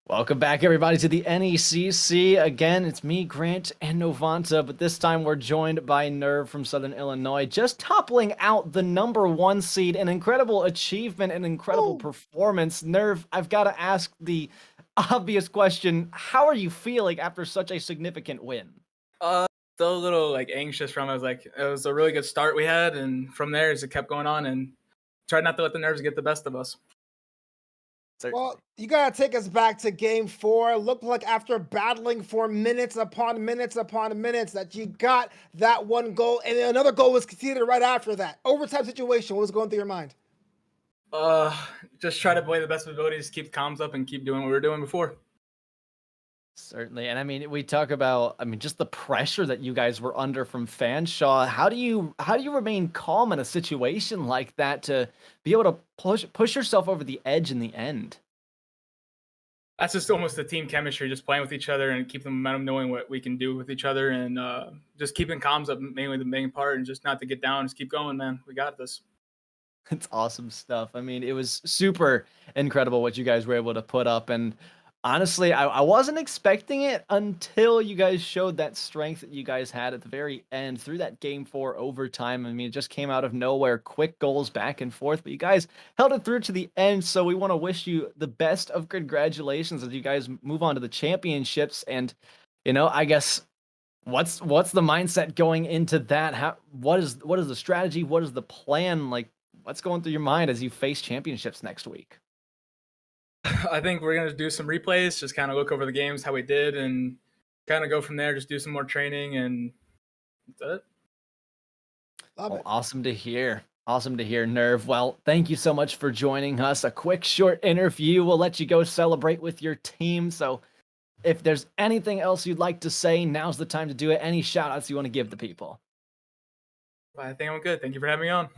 Welcome back, everybody, to the NECC. Again, it's me, Grant, and Novanta, but this time we're joined by Nerve from Southern Illinois, just toppling out the number 1 seed. An incredible achievement, an incredible performance. Nerve, I've got to ask the obvious question. How are you feeling after such a significant win? Still a little anxious from it. It was a really good start we had, and from there as it kept going on, and try not to let the nerves get the best of us. Well, you got to take us back to game 4. Looked like after battling for minutes upon minutes upon minutes that you got that one goal, and another goal was conceded right after that. Overtime situation, what was going through your mind? Just try to play the best of abilities, keep comms up, and keep doing what we were doing before. Certainly. And I mean, we talk about, I mean, just the pressure that you guys were under from Fanshawe. How do you remain calm in a situation like that to be able to push yourself over the edge in the end? That's just almost the team chemistry, just playing with each other and keep the momentum, knowing what we can do with each other, and just keeping comms up, mainly the main part, and just not to get down, just keep going, man. We got this. It's awesome stuff. I mean, it was super incredible what you guys were able to put up. And honestly, I wasn't expecting it until you guys showed that strength that you guys had at the very end through that game 4 overtime. I mean, it just came out of nowhere, quick goals back and forth, but you guys held it through to the end. So we want to wish you the best of congratulations as you guys move on to the championships. And, you know, I guess what's the mindset going into that? What is the strategy? What is the plan? Like, what's going through your mind as you face championships next week? I think we're going to do some replays, just kind of look over the games, how we did, and kind of go from there, just do some more training, and that's it. Well, awesome to hear. Awesome to hear, Nerve. Well, thank you so much for joining us. A quick, short interview. We'll let you go celebrate with your team. So if there's anything else you'd like to say, now's the time to do it. Any shout outs you want to give the people? I think I'm good. Thank you for having me on.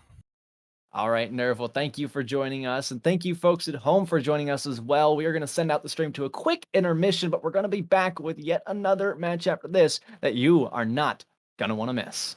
All right, Nerve. Well, thank you for joining us. And thank you, folks at home, for joining us as well. We are going to send out the stream to a quick intermission, but we're going to be back with yet another match after this that you are not going to want to miss.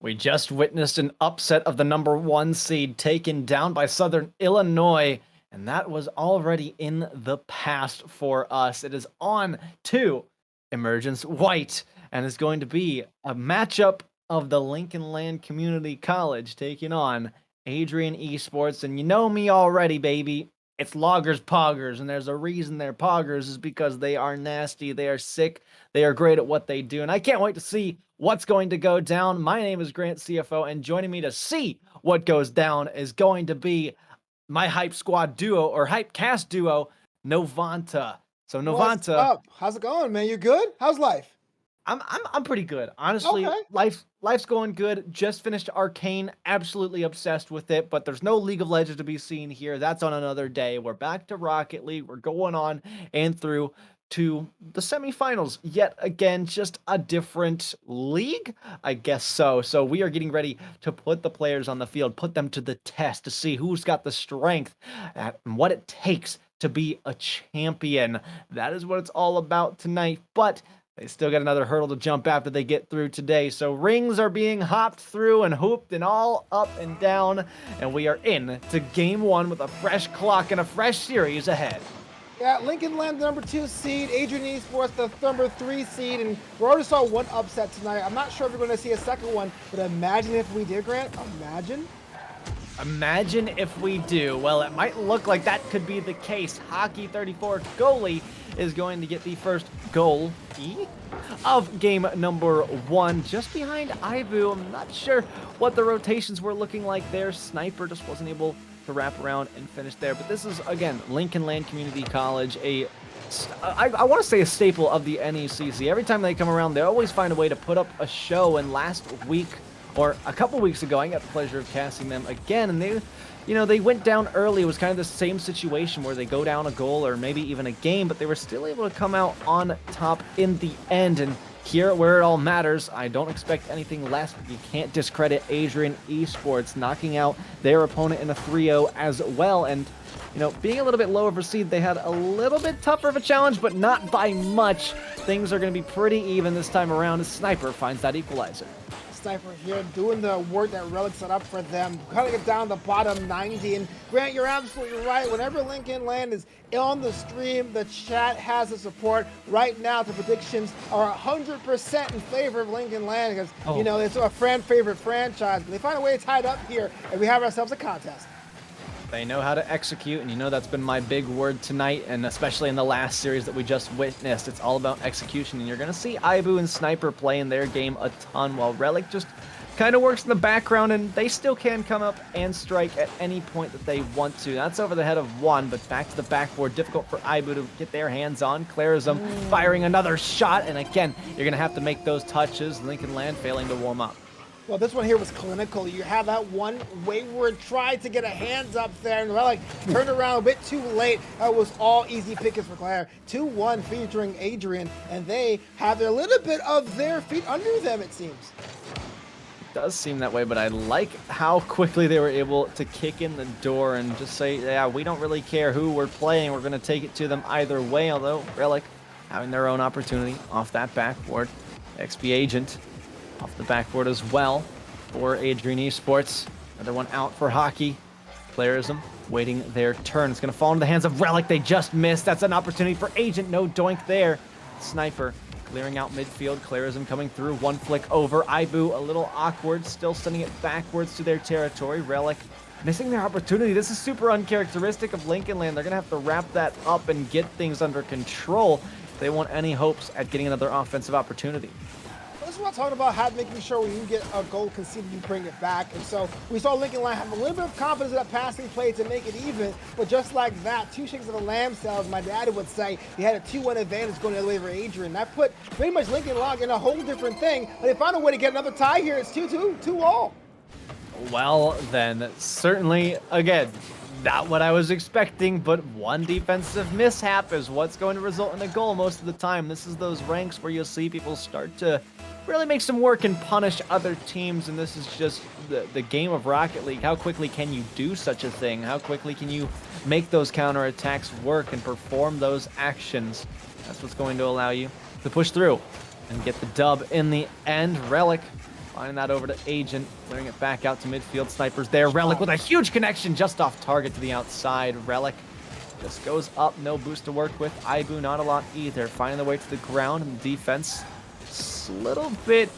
We just witnessed an upset of the #1 seed taken down by Southern Illinois, and that was already in the past for us. It is on to Emergence White, and it's going to be a matchup of the Lincoln Land Community College taking on Adrian Esports. And you know me already, baby. It's loggers poggers, and there's a reason they're poggers is because they are nasty, they are sick, they are great at what they do, and I can't wait to see what's going to go down. My name is Grant CFO, and joining me to see what goes down is going to be my Hype Squad duo, or Hype Cast duo, Novanta. So What's Novanta, up? How's it going, man? You good? How's life? I'm pretty good. Honestly, Okay. life's going good. Just finished Arcane, absolutely obsessed with it, but there's no League of Legends to be seen here. That's on another day. We're back to Rocket League. We're going on and through to the semifinals. Yet again, just a different league, I guess so. So we are getting ready to put the players on the field, put them to the test to see who's got the strength and what it takes to be a champion. That is what it's all about tonight. But they still got another hurdle to jump after they get through today. So rings are being hopped through and hooped and all up and down. And we are in to game 1 with a fresh clock and a fresh series ahead. Yeah, Lincoln Land, the #2 seed. Adrian Esports, the #3 seed. And we already saw one upset tonight. I'm not sure if we're going to see a second one, but imagine if we did, Grant. Imagine if we do. Well, it might look like that could be the case. Hockey 34 goalie is going to get the first goal of game #1, just behind Ibu. I'm not sure what the rotations were looking like there. Sniper just wasn't able to wrap around and finish there. But this is, again, Lincoln Land Community College, I want to say a staple of the NECC. Every time they come around, they always find a way to put up a show. And last week, or a couple weeks ago, I got the pleasure of casting them again, and they went down early. It was kind of the same situation where they go down a goal or maybe even a game, but they were still able to come out on top in the end. And here, where it all matters, I don't expect anything less. You can't discredit Adrian Esports knocking out their opponent in a 3-0 as well. And, being a little bit lower for seed, they had a little bit tougher of a challenge, but not by much. Things are going to be pretty even this time around as Sniper finds that equalizer. Sniper here doing the work that Relic set up for them, cutting it down the bottom 90. And Grant, you're absolutely right. Whenever Lincoln Land is on the stream, the chat has the support. Right now, the predictions are 100% in favor of Lincoln Land because, it's a favorite franchise. But they find a way to tie it up here, and we have ourselves a contest. They know how to execute, and that's been my big word tonight, and especially in the last series that we just witnessed. It's all about execution, and you're going to see Ibu and Sniper playing their game a ton, while Relic just kind of works in the background, and they still can come up and strike at any point that they want to. That's over the head of one, but back to the backboard. Difficult for Ibu to get their hands on. Clarism firing another shot, and again, you're going to have to make those touches. Lincoln Land failing to warm up. Well, this one here was clinical. You have that one wayward try to get a hands up there, and Relic turned around a bit too late. That was all easy pickings for Claire. 2-1 featuring Adrian, and they have a little bit of their feet under them, it seems. It does seem that way, but I like how quickly they were able to kick in the door and just say, yeah, we don't really care who we're playing. We're going to take it to them either way, although Relic having their own opportunity off that backboard. XP Agent off the backboard as well for Adrian Esports. Another one out for Hockey. Clarism waiting their turn. It's going to fall into the hands of Relic. They just missed. That's an opportunity for Agent. No doink there. Sniper clearing out midfield. Clarism coming through. One flick over. Ibu a little awkward. Still sending it backwards to their territory. Relic missing their opportunity. This is super uncharacteristic of Lincoln Land. They're going to have to wrap that up and get things under control if they want any hopes at getting another offensive opportunity. This is what I'm talking about, making sure when you get a goal conceded, you bring it back. And so we saw Lincoln Land have a little bit of confidence in that passing play to make it even. But just like that, 2 shakes of the lamb cells, my daddy would say, he had a 2-1 advantage going the other way for Adrian. That put pretty much Lincoln Land in a whole different thing. But they found a way to get another tie here. It's 2-2, 2-all. Well, then, certainly, again, not what I was expecting, but one defensive mishap is what's going to result in a goal most of the time. This is those ranks where you'll see people start to really make some work and punish other teams, and this is just the game of Rocket League. How quickly can you do such a thing? How quickly can you make those counterattacks work and perform those actions? That's what's going to allow you to push through and get the dub in the end. Relic Finding that over to Agent, clearing it back out to midfield. Snipers there. Relic with a huge connection just off target to the outside. Relic just goes up, no boost to work with. Ibu, not a lot either. Finding the way to the ground, and the defense a little bit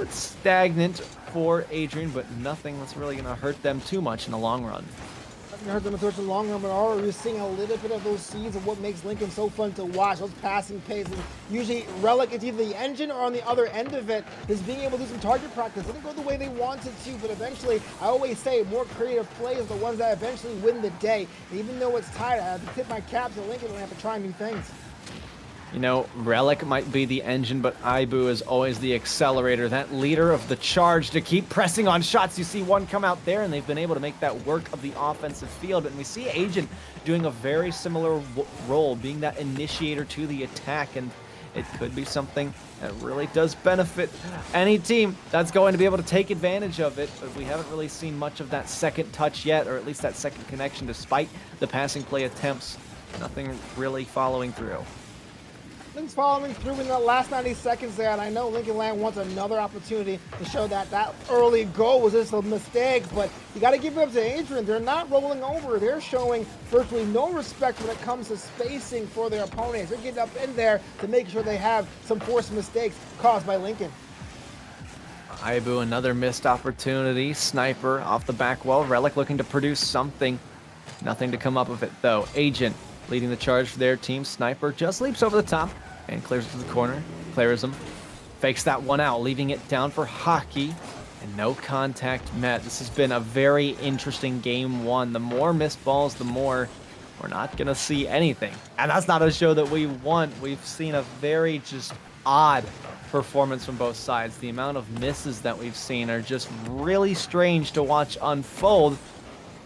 stagnant for Adrian, but nothing that's really going to hurt them too much in the long run. Hurt them towards the long run, but already we're seeing a little bit of those seeds of what makes Lincoln so fun to watch. Those passing paces. Usually Relic is either the engine or on the other end of it is being able to do some target practice. It didn't go the way they wanted to, but eventually, I always say more creative plays are the ones that eventually win the day. And even though it's tight, I have to tip my cap to Lincoln and have to try new things. You know, Relic might be the engine, but Ibu is always the accelerator, that leader of the charge to keep pressing on shots. You see one come out there, and they've been able to make that work of the offensive field. And we see Agent doing a very similar role, being that initiator to the attack, and it could be something that really does benefit any team that's going to be able to take advantage of it. But we haven't really seen much of that second touch yet, or at least that second connection, despite the passing play attempts. Nothing really following through. Things following through in the last 90 seconds there, and I know Lincoln Land wants another opportunity to show that that early goal was just a mistake, but you got to give it up to Adrian. They're not rolling over. They're showing virtually no respect when it comes to spacing for their opponents. They're getting up in there to make sure they have some forced mistakes caused by Lincoln. Ibu, another missed opportunity. Sniper off the back wall. Relic looking to produce something. Nothing to come up of it, though. Agent leading the charge for their team. Sniper just leaps over the top and clears it to the corner. Clarism fakes that one out, leaving it down for Hockey, and no contact met. This has been a very interesting game one. The more missed balls, the more we're not going to see anything. And that's not a show that we want. We've seen a very just odd performance from both sides. The amount of misses that we've seen are just really strange to watch unfold.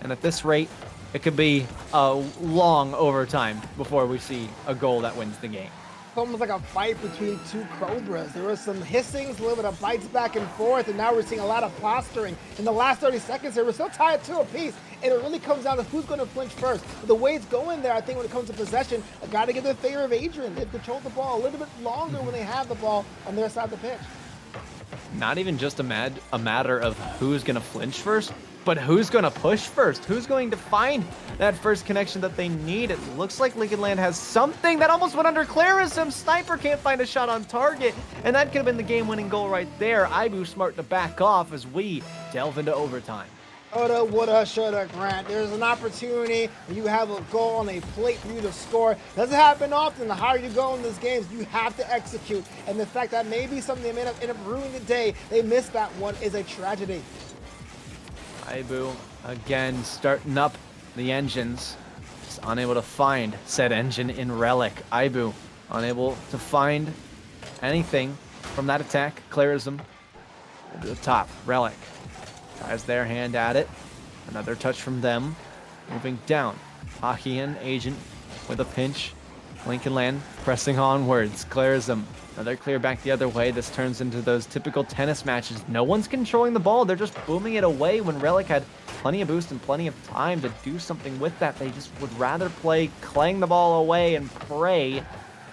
And at this rate, it could be a long overtime before we see a goal that wins the game. It's almost like a fight between two cobras. There was some hissings, a little bit of bites back and forth, and now we're seeing a lot of posturing. In the last 30 seconds here, we're still tied 2 apiece, and it really comes down to who's going to flinch first. But the way it's going there, I think when it comes to possession, I got to give the favor of Adrian. They've controlled the ball a little bit longer when they have the ball on their side of the pitch. Not even just a matter of who's going to flinch first, but who's going to push first? Who's going to find that first connection that they need? It looks like Lincoln Land has something that almost went under Clarism. Sniper can't find a shot on target, and that could have been the game-winning goal right there. Ibu smart to back off as we delve into overtime. Coulda, woulda, shoulda, Grant. There's an opportunity when you have a goal on a plate for you to score. Doesn't happen often. The higher you go in these games, you have to execute. And the fact that maybe something they may have end up ruining the day, they missed that one, is a tragedy. Ibu again starting up the engines. Just unable to find said engine in Relic. Ibu unable to find anything from that attack. Clarism to the top. Relic tries their hand at it. Another touch from them. Moving down. Hockey and Agent with a pinch. Lincoln Land pressing onwards. Clarism. Another clear back the other way. This turns into those typical tennis matches. No one's controlling the ball. They're just booming it away when Relic had plenty of boost and plenty of time to do something with that. They just would rather play clang the ball away and pray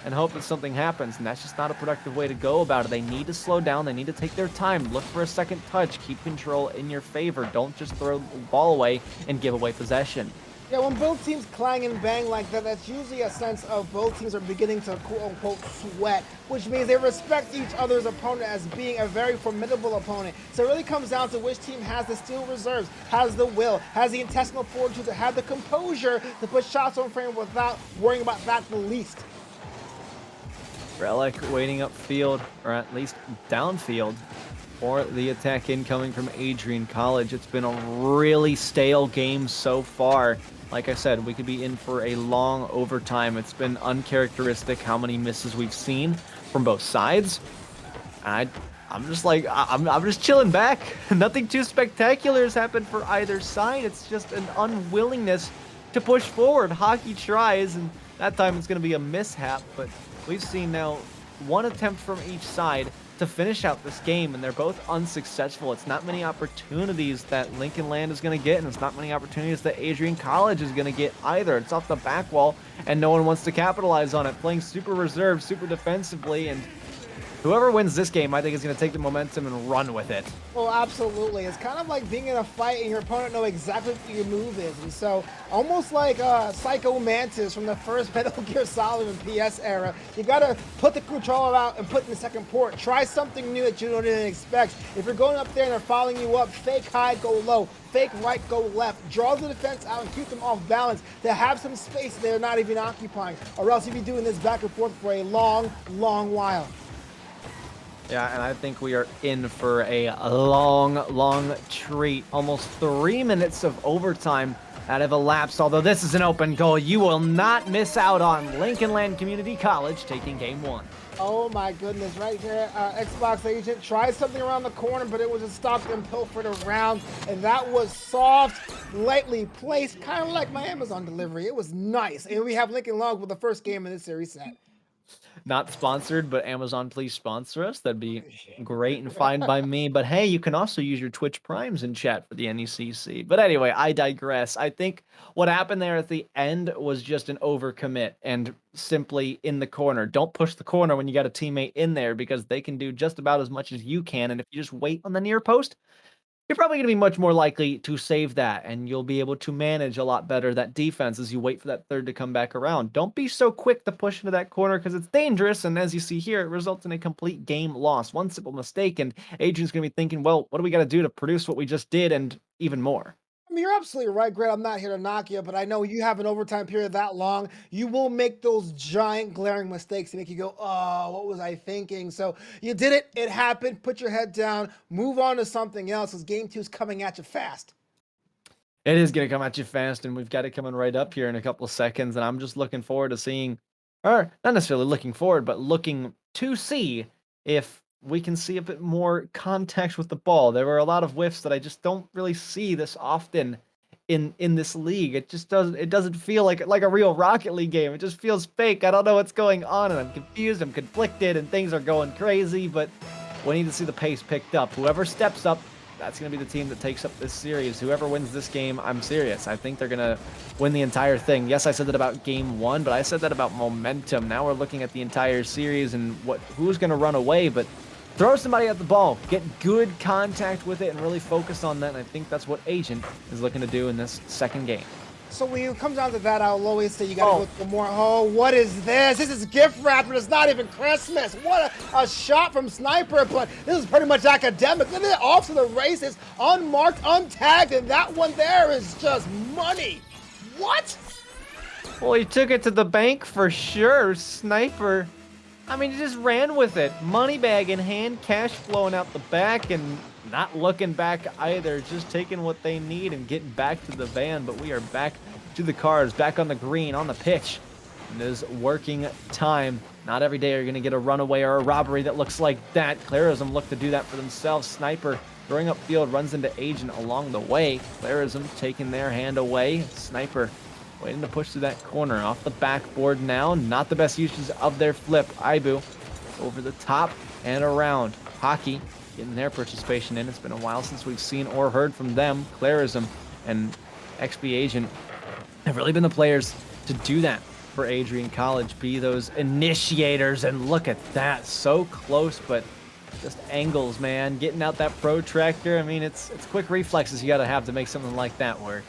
and hope that something happens. And that's just not a productive way to go about it. They need to slow down. They need to take their time. Look for a second touch. Keep control in your favor. Don't just throw the ball away and give away possession. Yeah, when both teams clang and bang like that, that's usually a sense of both teams are beginning to quote-unquote sweat, which means they respect each other's opponent as being a very formidable opponent. So it really comes down to which team has the steel reserves, has the will, has the intestinal fortitude to have the composure to put shots on frame without worrying about that the least. Relic waiting upfield, or at least downfield, for the attack incoming from Adrian College. It's been a really stale game so far. Like I said, we could be in for a long overtime. It's been uncharacteristic how many misses we've seen from both sides. And I'm just like, I'm just chilling back. Nothing too spectacular has happened for either side. It's just an unwillingness to push forward. Hockey tries, and that time it's going to be a mishap. But we've seen now one attempt from each side to finish out this game, and they're both unsuccessful. It's not many opportunities that Lincoln Land is going to get, and it's not many opportunities that Adrian College is going to get either. It's off the back wall, and no one wants to capitalize on it. Playing super reserved, super defensively, and Whoever wins this game, I think, is going to take the momentum and run with it. Oh, absolutely. It's kind of like being in a fight and your opponent know exactly what your move is. And so almost like Psycho Mantis from the first Metal Gear Solid and PS era, you got to put the controller out and put in the second port. Try something new that you don't even expect. If you're going up there and they're following you up, fake high, go low. Fake right, go left. Draw the defense out and keep them off balance to have some space they're not even occupying. Or else you'll be doing this back and forth for a long, long while. Yeah, and I think we are in for a long, long treat. Almost 3 minutes of overtime that have elapsed. Although this is an open goal, you will not miss out on Lincoln Land Community College taking game 1. Oh my goodness, right here, Xbox agent tried something around the corner, but it was just stopped and pilfered around, and that was soft, lightly placed, kind of like my Amazon delivery. It was nice, and we have Lincoln Long with the first game in this series set. Not sponsored, but Amazon, please sponsor us. That'd be great and fine by me. But hey, you can also use your Twitch Primes in chat for the NECC. But anyway, I digress. I think what happened there at the end was just an overcommit and simply in the corner. Don't push the corner when you got a teammate in there because they can do just about as much as you can. And if you just wait on the near post, you're probably going to be much more likely to save that, and you'll be able to manage a lot better that defense as you wait for that third to come back around. Don't be so quick to push into that corner because it's dangerous, and as you see here, it results in a complete game loss. One simple mistake, and Adrian's going to be thinking, well, what do we got to do to produce what we just did and even more? I mean, you're absolutely right, Grant. I'm not here to knock you, but I know you have an overtime period that long. You will make those giant glaring mistakes to make you go, oh, what was I thinking? So you did it. It happened. Put your head down. Move on to something else because game 2 is coming at you fast. It is going to come at you fast, and we've got it coming right up here in a couple of seconds, and I'm just looking forward to seeing, or not necessarily looking forward, but looking to see if we can see a bit more contact with the ball. There were a lot of whiffs that I just don't really see this often in this league. It just doesn't feel like a real Rocket League game. It just feels fake. I don't know what's going on, and I'm confused, I'm conflicted, and things are going crazy, but we need to see the pace picked up. Whoever steps up, that's going to be the team that takes up this series. Whoever wins this game, I'm serious. I think they're going to win the entire thing. Yes, I said that about game 1, but I said that about momentum. Now we're looking at the entire series and who's going to run away, but throw somebody at the ball, get good contact with it, and really focus on that. And I think that's what Agent is looking to do in this second game. So when it comes down to that, I'll always say you got to go for more. Oh, what is this? This is gift wrap, but it's not even Christmas. What a shot from Sniper, but this is pretty much academic. Look at it, off to the races, unmarked, untagged, and that one there is just money. What? Well, he took it to the bank for sure. Sniper, I mean, he just ran with it. Money bag in hand, cash flowing out the back, and not looking back either. Just taking what they need and getting back to the van. But we are back to the cars, back on the green, on the pitch. And it is working time. Not every day are you going to get a runaway or a robbery that looks like that. Clarism look to do that for themselves. Sniper throwing up field, runs into Agent along the way. Clarism taking their hand away. Sniper waiting to push through that corner. Off the backboard now. Not the best uses of their flip. Ibu over the top and around. Hockey getting their participation in. It's been a while since we've seen or heard from them. Clarism and XP Agent have really been the players to do that for Adrian College. Be those initiators, and look at that. So close, but just angles, man. Getting out that protractor. I mean, it's quick reflexes you got to have to make something like that work.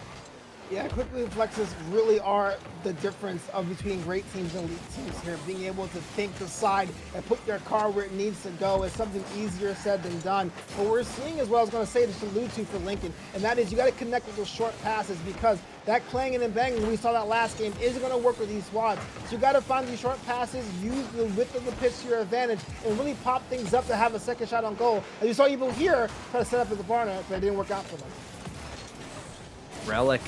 Yeah, quick reflexes really are the difference between great teams and elite teams here. Being able to think the side and put their car where it needs to go is something easier said than done. What we're seeing as well, I was going to say, to allude to for Lincoln, and that is you got to connect with those short passes because that clanging and banging, we saw that last game, isn't going to work with these squads. So you got to find these short passes, use the width of the pitch to your advantage, and really pop things up to have a second shot on goal. And you saw people here try to set up at the corner, but it didn't work out for them. Relic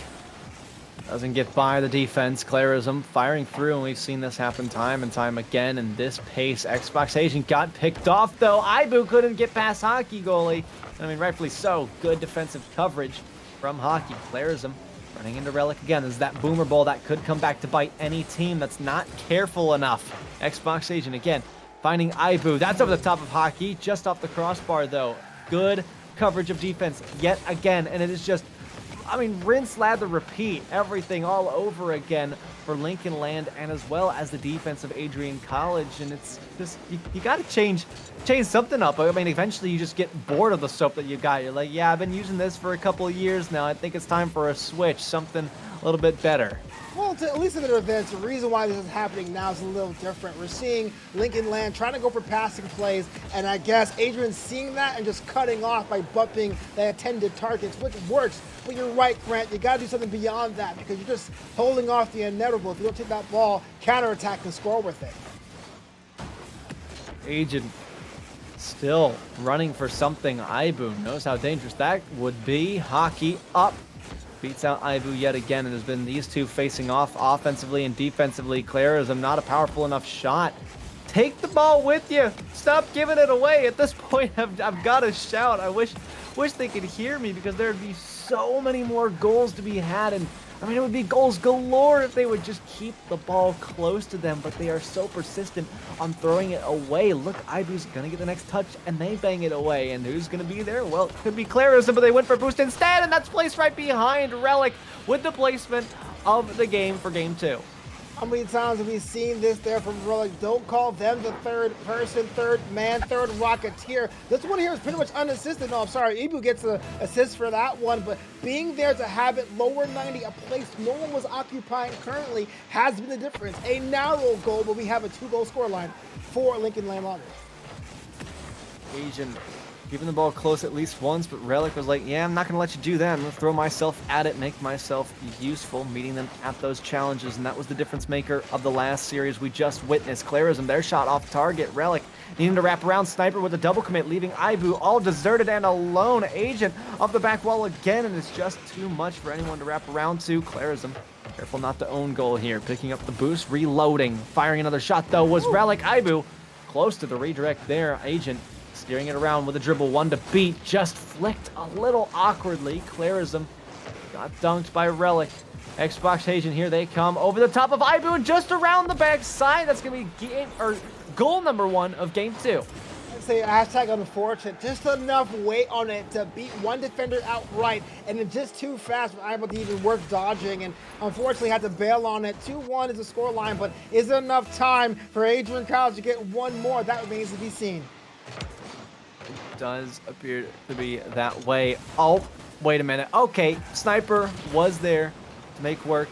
doesn't get by the defense. Clarism firing through, and we've seen this happen time and time again. And this pace, Xbox Agent got picked off, though. Ibu couldn't get past Hockey goalie. I mean, rightfully so. Good defensive coverage from Hockey. Clarism running into Relic again. This is that boomer ball that could come back to bite any team that's not careful enough. Xbox Agent again finding Ibu. That's over the top of Hockey, just off the crossbar, though. Good coverage of defense yet again, and it is just, I mean, rinse, lather, repeat, everything all over again for Lincoln Land and as well as the defense of Adrian College. And it's just, you got to change something up. I mean, eventually you just get bored of the soap that you got. You're like, yeah, I've been using this for a couple of years now. I think it's time for a switch, something a little bit better. Well, at least in the events, the reason why this is happening now is a little different. We're seeing Lincoln Land trying to go for passing plays, and I guess Adrian's seeing that and just cutting off by bumping the intended targets, which works. But you're right, Grant, you got to do something beyond that because you're just holding off the inevitable. If you don't take that ball, counterattack and score with it. Agent still running for something. Ibu knows how dangerous that would be. Hockey up. Beats out Ibu yet again, and has been these two facing off offensively and defensively. Clarism not a powerful enough shot. Take the ball with you. Stop giving it away. At this point, I've got to shout. I wish they could hear me because there'd be so many more goals to be had. And I mean, it would be goals galore if they would just keep the ball close to them, but they are so persistent on throwing it away. Look, Ibu's gonna get the next touch, and they bang it away. And who's gonna be there? Well, it could be Clarism, but they went for boost instead, and that's placed right behind Relic with the placement of the game for game 2. How many times have we seen this there from Relic? Don't call them the third person, third man, third Rocketeer. This one here is pretty much unassisted. No, I'm sorry, Ibu gets an assist for that one, but being there to have it lower 90, a place no one was occupying currently, has been the difference. A narrow goal, but we have a 2-goal scoreline for Lincoln Land Loggers. Asian keeping the ball close at least once, but Relic was like, yeah, I'm not going to let you do that. I'm going to throw myself at it, make myself useful, meeting them at those challenges, and that was the difference maker of the last series we just witnessed. Clarism, their shot off target. Relic needing to wrap around Sniper with a double commit, leaving Ibu all deserted and alone. Agent off the back wall again, and it's just too much for anyone to wrap around to. Clarism, careful not to own goal here, picking up the boost, reloading, firing another shot though was Relic. Ibu close to the redirect there. Agent steering it around with a dribble, one to beat, just flicked a little awkwardly. Clarism got dunked by Relic. Xbox Agent, here they come over the top of Ibu and just around the backside. That's gonna be goal number 1 of game 2. I'd say hashtag unfortunate, just enough weight on it to beat one defender outright, and then just too fast for Ibu to even work dodging, and unfortunately had to bail on it. 2-1 is the scoreline, but is there enough time for Adrian College to get one more? That remains to be seen. Does appear to be that way. Oh, wait a minute. Okay, Sniper was there to make work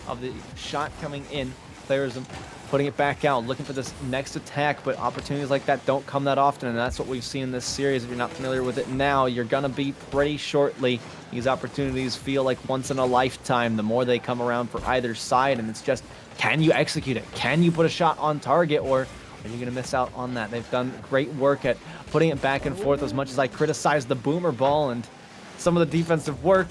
of the shot coming in. Clarism putting it back out, looking for this next attack, but opportunities like that don't come that often, and that's what we've seen in this series. If you're not familiar with it now, you're gonna be pretty shortly. These opportunities feel like once in a lifetime, the more they come around for either side, and it's just, can you execute it? Can you put a shot on target, or are you going to miss out on that? They've done great work at putting it back and forth. As much as I criticize the boomer ball and some of the defensive work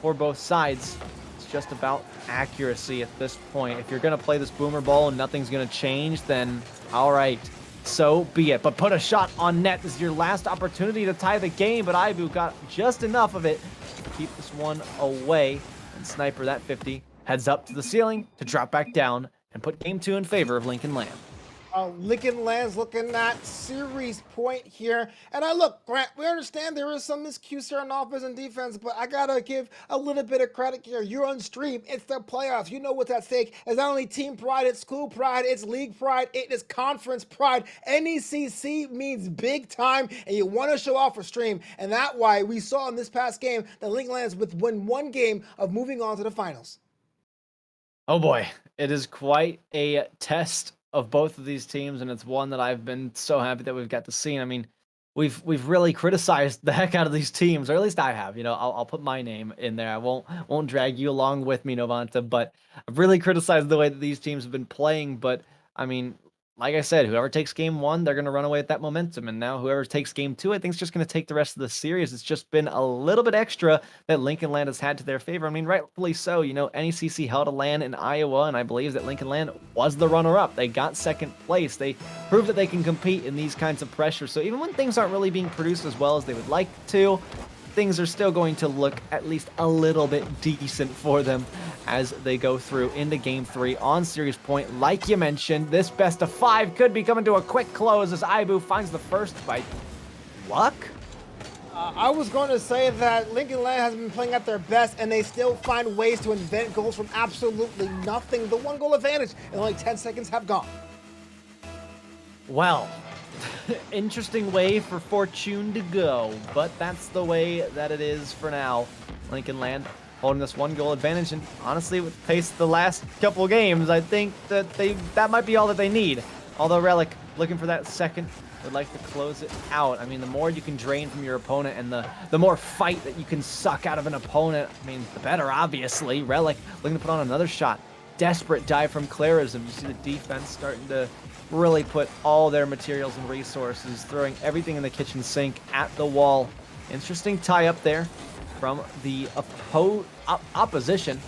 for both sides, it's just about accuracy at this point. If you're going to play this boomer ball and nothing's going to change, then all right, so be it. But put a shot on net. This is your last opportunity to tie the game, but Ibu got just enough of it to keep this one away. And Sniper, that 50, heads up to the ceiling to drop back down and put game 2 in favor of Lincoln Land. Lincoln Land's looking at series point here. And look, Grant, we understand there is some miscues here on offense and defense, but I gotta give a little bit of credit here. You're on stream. It's the playoffs. You know what's at stake. It's not only team pride, it's school pride, it's league pride, it is conference pride. NECC means big time, and you want to show off for stream. And that's why we saw in this past game that Lincoln Land's with win one game of moving on to the finals. Oh boy, it is quite a test of both of these teams, and it's one that I've been so happy that we've got to see. I mean, we've really criticized the heck out of these teams, or at least I have. You know, I'll put my name in there. I won't drag you along with me, Novanta, but I've really criticized the way that these teams have been playing. But I mean, like I said, whoever takes game 1, they're going to run away with that momentum. And now whoever takes game 2, I think is just going to take the rest of the series. It's just been a little bit extra that Lincoln Land has had to their favor. I mean, rightfully so. You know, NECC held a LAN in Iowa, and I believe that Lincoln Land was the runner-up. They got second place. They proved that they can compete in these kinds of pressures. So even when things aren't really being produced as well as they would like to, things are still going to look at least a little bit decent for them as they go through into game 3 on series point. Like you mentioned, this best of 5 could be coming to a quick close as Ibu finds the first by luck. I was going to say that Lincoln Land has been playing at their best, and they still find ways to invent goals from absolutely nothing. The 1-goal advantage in only 10 seconds have gone. Well, interesting way for Fortune to go, but that's the way that it is for now. Lincoln Land holding this 1-goal advantage, and honestly, with the pace of the last couple games, I think that that might be all that they need. Although Relic looking for that second, would like to close it out. I mean, the more you can drain from your opponent and the more fight that you can suck out of an opponent, I mean, the better, obviously. Relic looking to put on another shot. Desperate dive from Clarism. You see the defense starting to really put all their materials and resources, throwing everything in the kitchen sink at the wall. Interesting tie up there from the opposition.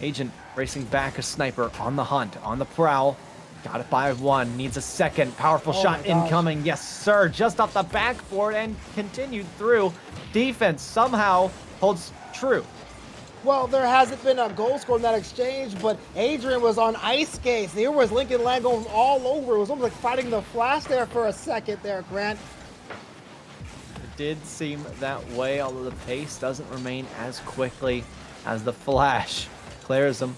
Agent racing back, a sniper on the hunt, on the prowl. Got it by 1, needs a second. Powerful shot incoming. Yes, sir. Just off the backboard and continued through. Defense somehow holds true. Well, there hasn't been a goal scored in that exchange, but Adrian was on ice skates. Here was Lincoln Land going all over. It was almost like fighting the flash there for a second there, Grant. It did seem that way, although the pace doesn't remain as quickly as the flash. Clarism,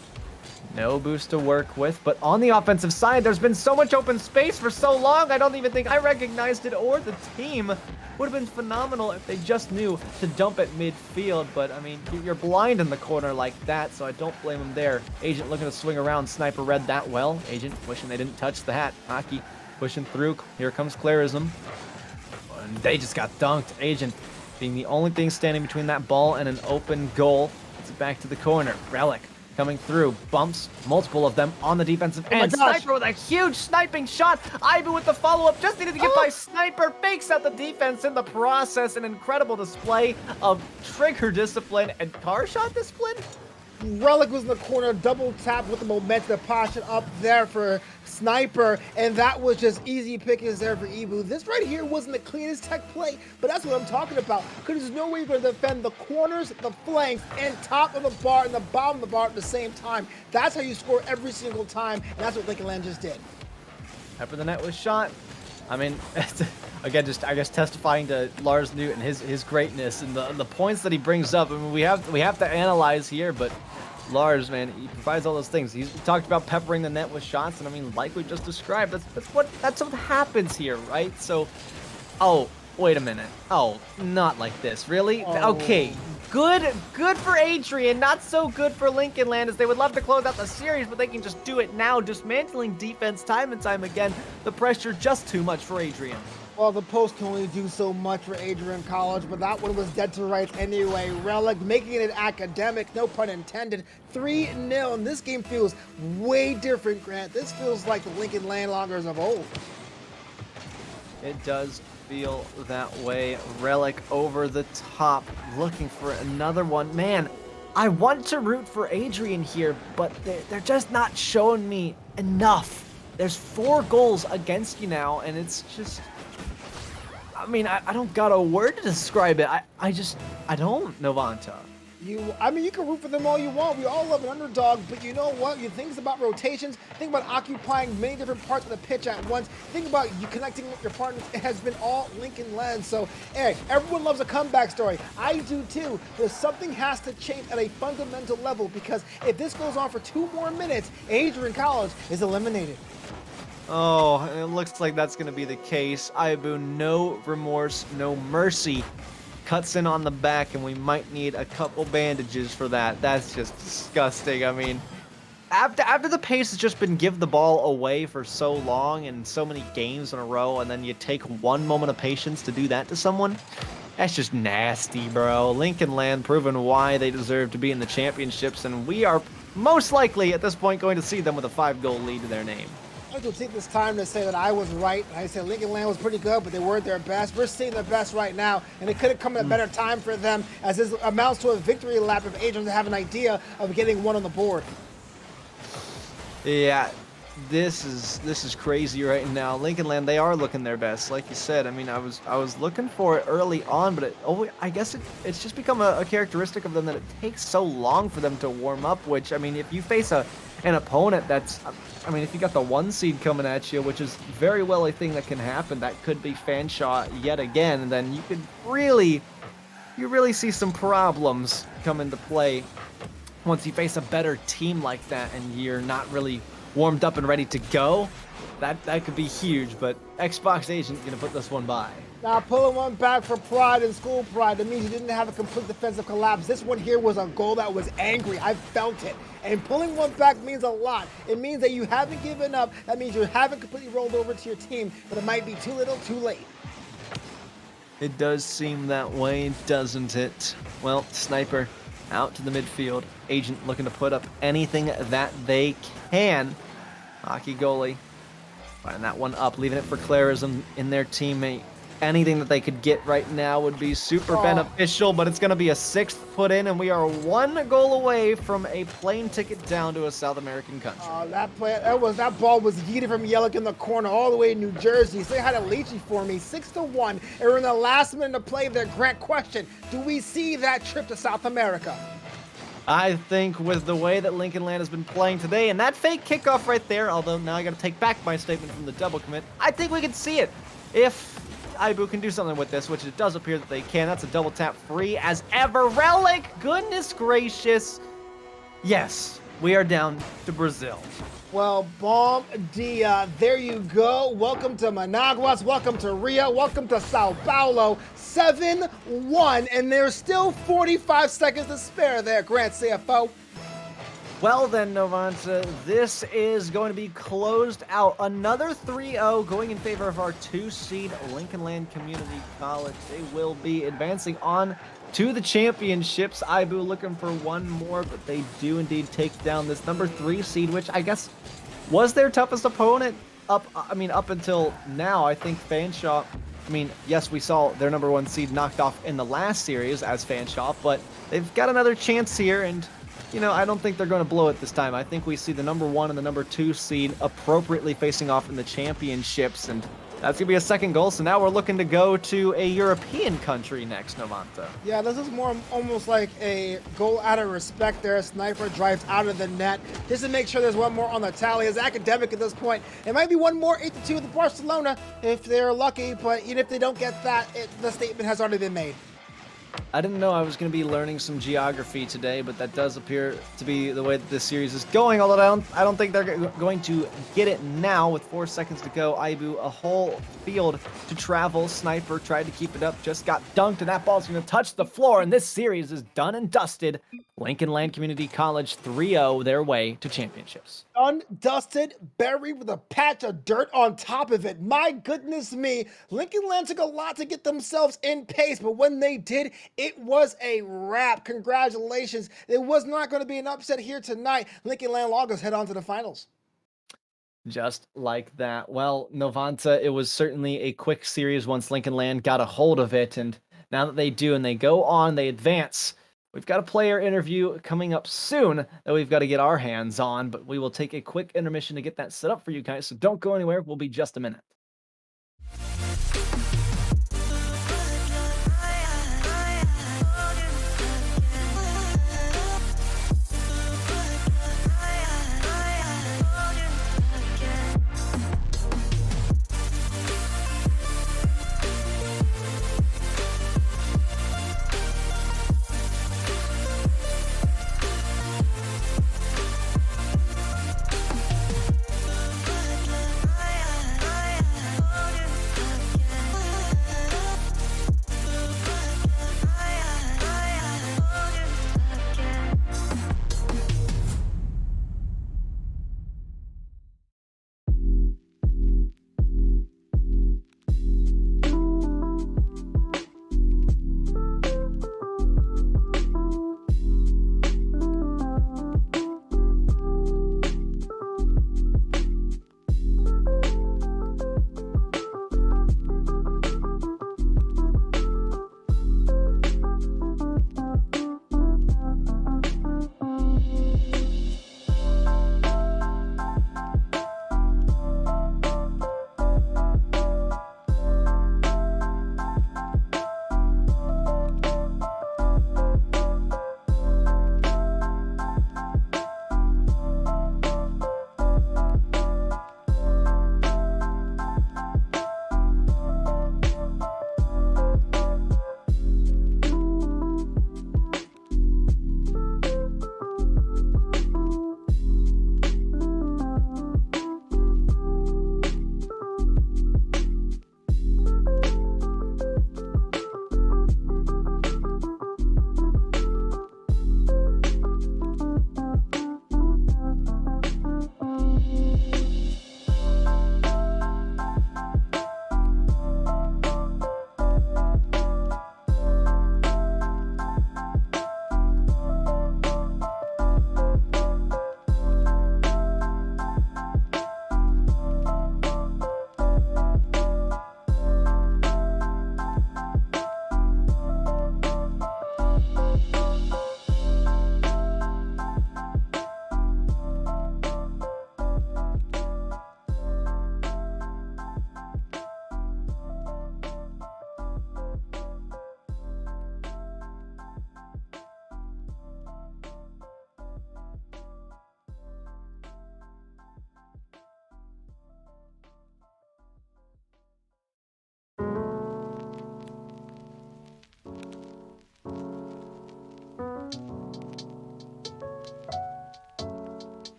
no boost to work with, but on the offensive side, there's been so much open space for so long, I don't even think I recognized it or the team. Would have been phenomenal if they just knew to dump at midfield, but I mean, you're blind in the corner like that, so I don't blame him there. Agent looking to swing around, Sniper read that well. Agent wishing they didn't touch the hat. Hockey pushing through, here comes Clarism. And they just got dunked. Agent being the only thing standing between that ball and an open goal. It's back to the corner. Relic coming through, bumps multiple of them on the defensive end. Sniper with a huge sniping shot. Ibu with the follow-up, just needed to get by Sniper, fakes out the defense in the process. An incredible display of trigger discipline and car shot discipline. Relic was in the corner, double tap with the momentum to posh it up there for Sniper, and that was just easy pickings there for Ibu. This right here wasn't the cleanest tech play, but that's what I'm talking about, because there's no way you're going to defend the corners, the flanks, and top of the bar and the bottom of the bar at the same time. That's how you score every single time, and that's what Lincoln Land just did. After the net was shot, I mean, again, just I guess testifying to Lars Newton, his greatness and the points that he brings up. I mean, we have to analyze here, but Lars, man, he provides all those things. He's talked about peppering the net with shots, and I mean, like we just described, that's what happens here, right? So, oh, wait a minute. Oh, not like this, really? Okay, good for Adrian, not so good for Lincoln Land, as they would love to close out the series, but they can just do it now, dismantling defense time and time again. The pressure just too much for Adrian. Well, the post can only do so much for Adrian College, but that one was dead to rights anyway. Relic making it academic, no pun intended. 3-0, and this game feels way different, Grant. This feels like the Lincoln Landlockers of old. It does feel that way. Relic over the top, looking for another one. Man, I want to root for Adrian here, but they're just not showing me enough. There's 4 goals against you now, and it's just... I mean, I don't got a word to describe it. I don't, Novanta. I mean, you can root for them all you want. We all love an underdog, but you know what? You think about rotations, think about occupying many different parts of the pitch at once, think about you connecting with your partners. It has been all Lincoln Land. So, Eric, everyone loves a comeback story. I do too, but something has to change at a fundamental level, because if this goes on for 2 more minutes, Adrian College is eliminated. Oh, it looks like that's going to be the case. Ibu, no remorse, no mercy. Cuts in on the back, and we might need a couple bandages for that. That's just disgusting. I mean, after the pace has just been give the ball away for so long and so many games in a row, and then you take 1 moment of patience to do that to someone, that's just nasty, bro. Lincoln Land proving why they deserve to be in the championships, and we are most likely at this point going to see them with a 5-goal lead to their name. I will take this time to say that I was right. I said Lincoln Land was pretty good, but they weren't their best. We're seeing their best right now, and it could have come at a better time for them, as this amounts to a victory lap if Adrian have an idea of getting 1 on the board. Yeah, this is crazy right now. Lincoln Land, they are looking their best, like you said. I mean, I was looking for it early on, but I guess it's just become a characteristic of them that it takes so long for them to warm up. Which, I mean, if you face an opponent that's, I mean, if you got the 1 seed coming at you, which is very well a thing that can happen, that could be Fanshawe yet again, then you could really you really see some problems come into play once you face a better team like that and you're not really warmed up and ready to go. That could be huge, but Xbox Agent gonna put this one by. Now, pulling one back for pride and school pride, that means you didn't have a complete defensive collapse. This one here was a goal that was angry. I felt it. And pulling one back means a lot. It means that you haven't given up. That means you haven't completely rolled over to your team, but it might be too little, too late. It does seem that way, doesn't it? Well, Sniper out to the midfield. Agent looking to put up anything that they can. Hockey goalie firing that one up, leaving it for Clarism in their teammate. Anything that they could get right now would be super beneficial, but it's going to be a 6th put in, and we are 1 goal away from a plane ticket down to a South American country. That ball was yeeted from Yelich in the corner all the way in New Jersey. So they had a Leachy for me, 6-1, and we're in the last minute of play there. Grant, question, do we see that trip to South America? I think with the way that Lincoln Land has been playing today, and that fake kickoff right there, although now I got to take back my statement from the double commit, I think we can see it. If Ibu can do something with this, which it does appear that they can. That's a double tap free as ever. Relic, goodness gracious. Yes, we are down to Brazil. Well, bom dia, there you go. Welcome to Managuas, welcome to Rio, welcome to Sao Paulo. 7-1, and there's still 45 seconds to spare there, Grant CFO. Well then, Novanta, this is going to be closed out. Another 3-0 going in favor of our 2-seed Lincoln Land Community College. They will be advancing on to the championships. Ibu looking for one more, but they do indeed take down this number 3 seed, which I guess was their toughest opponent up until now. I think Fanshawe, yes, we saw their number 1 seed knocked off in the last series as Fanshawe, but they've got another chance here, and I don't think they're going to blow it this time. I think we see the number 1 and the number 2 seed appropriately facing off in the championships, and that's going to be a 2nd goal. So now we're looking to go to a European country next, Novanta. Yeah, this is more almost like a goal out of respect there. Sniper drives out of the net just to make sure there's one more on the tally. As academic at this point, it might be one more 8-2 with Barcelona if they're lucky, but even if they don't get that, the statement has already been made. I didn't know I was going to be learning some geography today, but that does appear to be the way that this series is going, although I don't think they're going to get it now with 4 seconds to go. Ibu, a whole field to travel. Sniper tried to keep it up, just got dunked, and that ball's going to touch the floor, and this series is done and dusted. Lincoln Land Community College 3-0 their way to championships. Undusted, buried with a patch of dirt on top of it. My goodness me, Lincoln Land took a lot to get themselves in pace, but when they did, it was a wrap. Congratulations. It was not going to be an upset here tonight. Lincoln Land Loggers head on to the finals. Just like that. Well, Novanta, it was certainly a quick series once Lincoln Land got a hold of it, and now that they do and they go on, they advance. We've got a player interview coming up soon that we've got to get our hands on, but we will take a quick intermission to get that set up for you guys, so don't go anywhere. We'll be just a minute.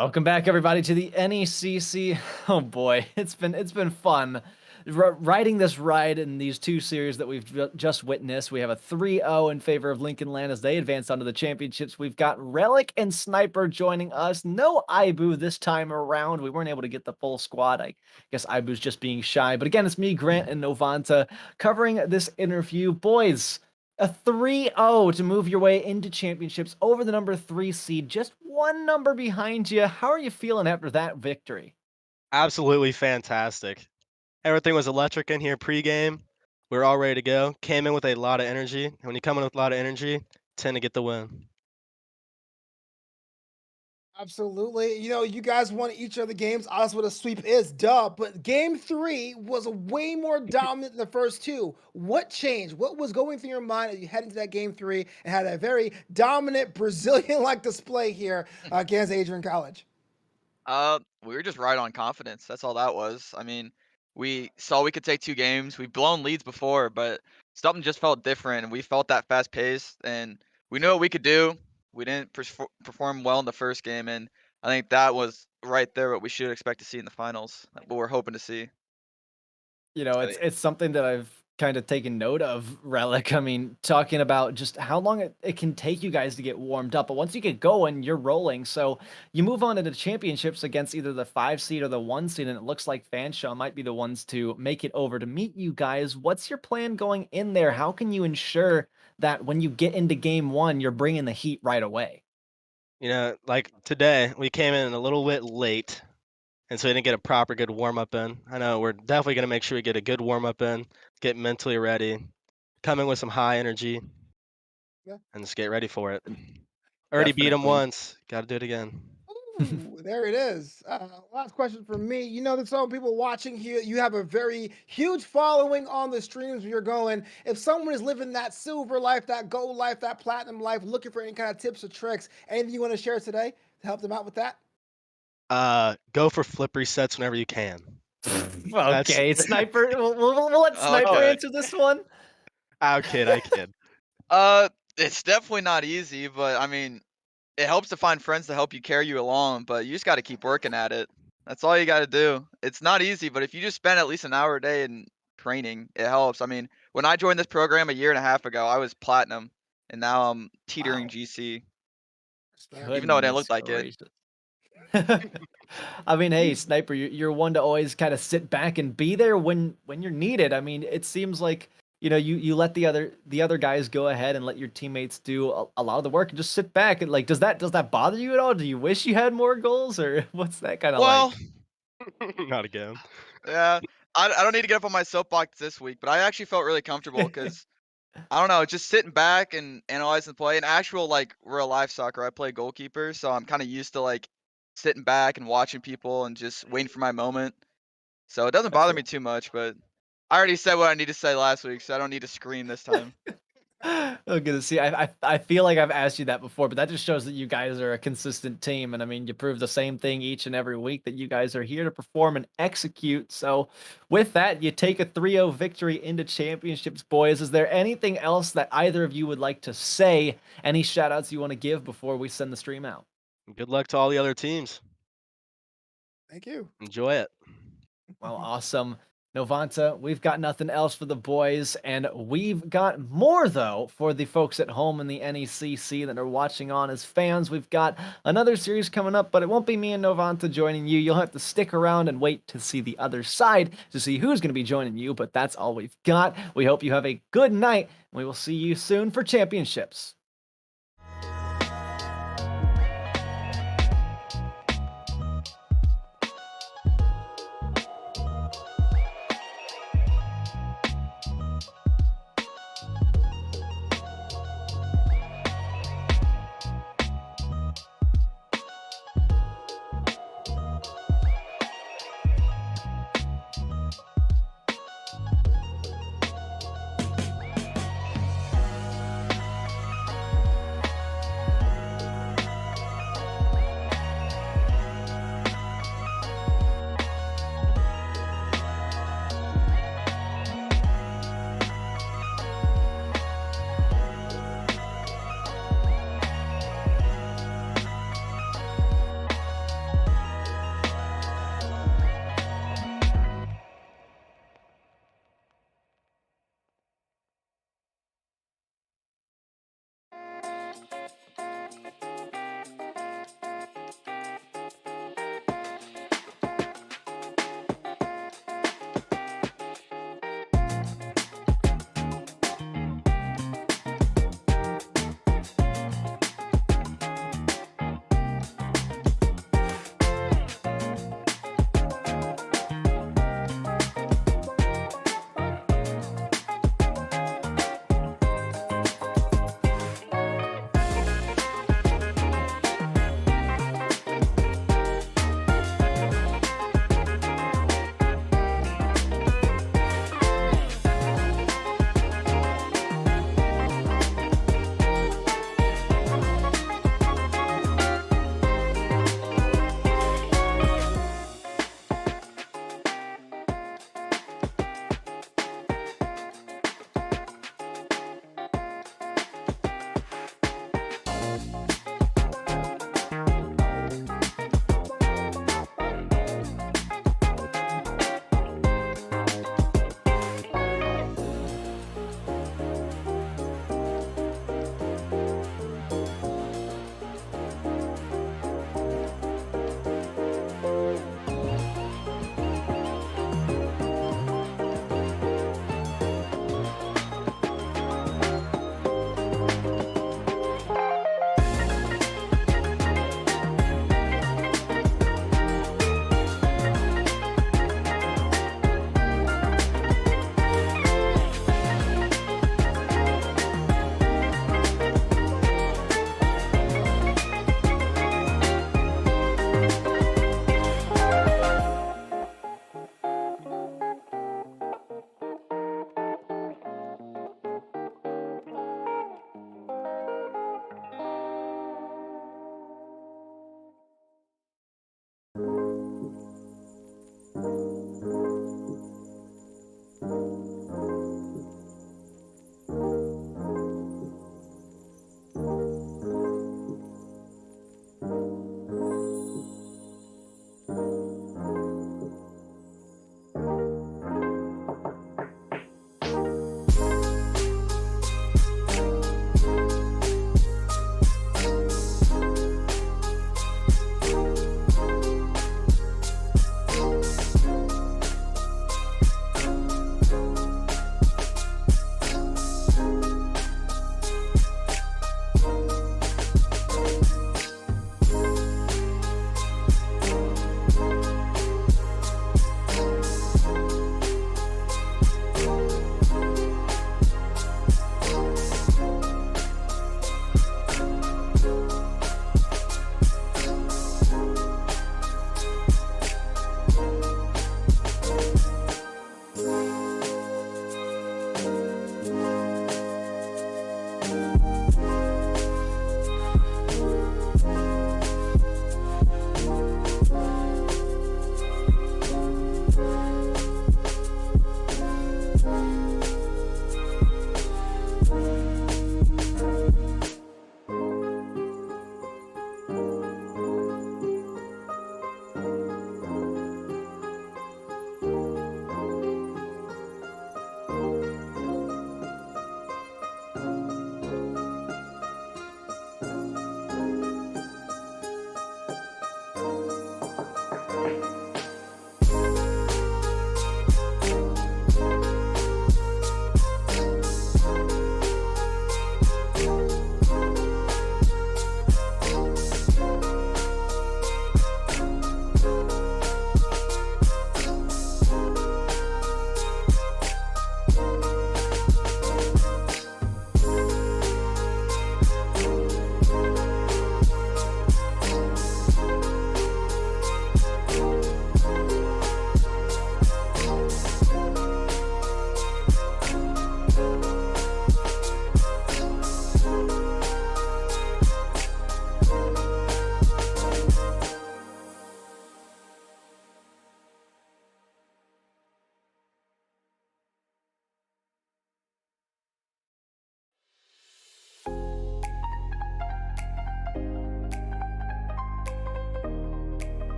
Welcome back, everybody, to the NECC. Oh boy, it's been fun riding this ride in these two series that we've just witnessed. We have a 3-0 in favor of Lincoln Land as they advance onto the championships. We've got Relic and Sniper joining us. No Ibu this time around. We weren't able to get the full squad. I guess Ibu's just being shy. But again, it's me, Grant, and Novanta covering this interview. Boys, a 3-0 to move your way into championships over the number 3 seed, just one number behind you. How are you feeling after that victory? Absolutely fantastic. Everything was electric in here pregame. We were all ready to go. Came in with a lot of energy. And when you come in with a lot of energy, tend to get the win. Absolutely. You know, you guys won each of the games. That's what a sweep is, duh. But game 3 was way more dominant than the first two. What changed? What was going through your mind as you head into that game 3 and had a very dominant Brazilian-like display here against Adrian College? We were just right on confidence. That's all that was. I mean, we saw we could take 2 games. We've blown leads before, but something just felt different, and we felt that fast pace, and we knew what we could do. We didn't perform well in the first game, and I think that was right there what we should expect to see in the finals. What we're hoping to see. You know, it's something that I've kind of taken note of, Relic. I mean, talking about just how long it can take you guys to get warmed up. But once you get going, you're rolling. So you move on to the championships against either the 5 seed or the 1 seed, and it looks like Fanshawe might be the ones to make it over to meet you guys. What's your plan going in there? How can you ensure that when you get into game 1, you're bringing the heat right away? You know, like today, we came in a little bit late, and so we didn't get a proper good warm-up in. I know we're definitely going to make sure we get a good warm-up in, get mentally ready, come in with some high energy, Yeah. and just get ready for it. Already beat them Definitely. once. Got to do it again. Ooh, there it is. Last question for me. You know, there's some people watching here. You have a very huge following on the streams where you're going. If someone is living that silver life, that gold life, that platinum life, looking for any kind of tips or tricks, anything you want to share today to help them out with that? Go for flip resets whenever you can. Okay, Sniper. We'll let Sniper Okay. answer this one. I kid. It's definitely not easy, but I mean, it helps to find friends to help you carry you along, but you just got to keep working at it. That's all you got to do. It's not easy, but if you just spend at least an hour a day in training, it helps. I mean, when I joined this program a year and a half ago, I was platinum, and now I'm teetering Wow. GC, Respect. even though it didn't Goodness look like it. gracious. I mean, hey, Sniper, you're one to always kind of sit back and be there when you're needed. I mean, it seems like, you know, you let the other guys go ahead and let your teammates do a lot of the work and just sit back. And like, does that bother you at all? Do you wish you had more goals, or what's that kind of Well, like? Not again. yeah, I don't need to get up on my soapbox this week, but I actually felt really comfortable because I don't know, just sitting back and analyzing the play. In actual like real life soccer, I play goalkeeper, so I'm kind of used to like sitting back and watching people and just waiting for my moment. So it doesn't bother me too much, but I already said what I need to say last week, so I don't need to scream this time. Oh, good to see. I feel like I've asked you that before, but that just shows that you guys are a consistent team. And I mean, you prove the same thing each and every week that you guys are here to perform and execute. So with that, you take a 3-0 victory into championships, boys. Is there anything else that either of you would like to say? Any shout outs you want to give before we send the stream out? Good luck to all the other teams. Thank you. Enjoy it. Well, awesome. Novanta, we've got nothing else for the boys, and we've got more, though, for the folks at home in the NECC that are watching on as fans. We've got another series coming up, but it won't be me and Novanta joining you. You'll have to stick around and wait to see the other side to see who's going to be joining you, but that's all we've got. We hope you have a good night, and we will see you soon for championships.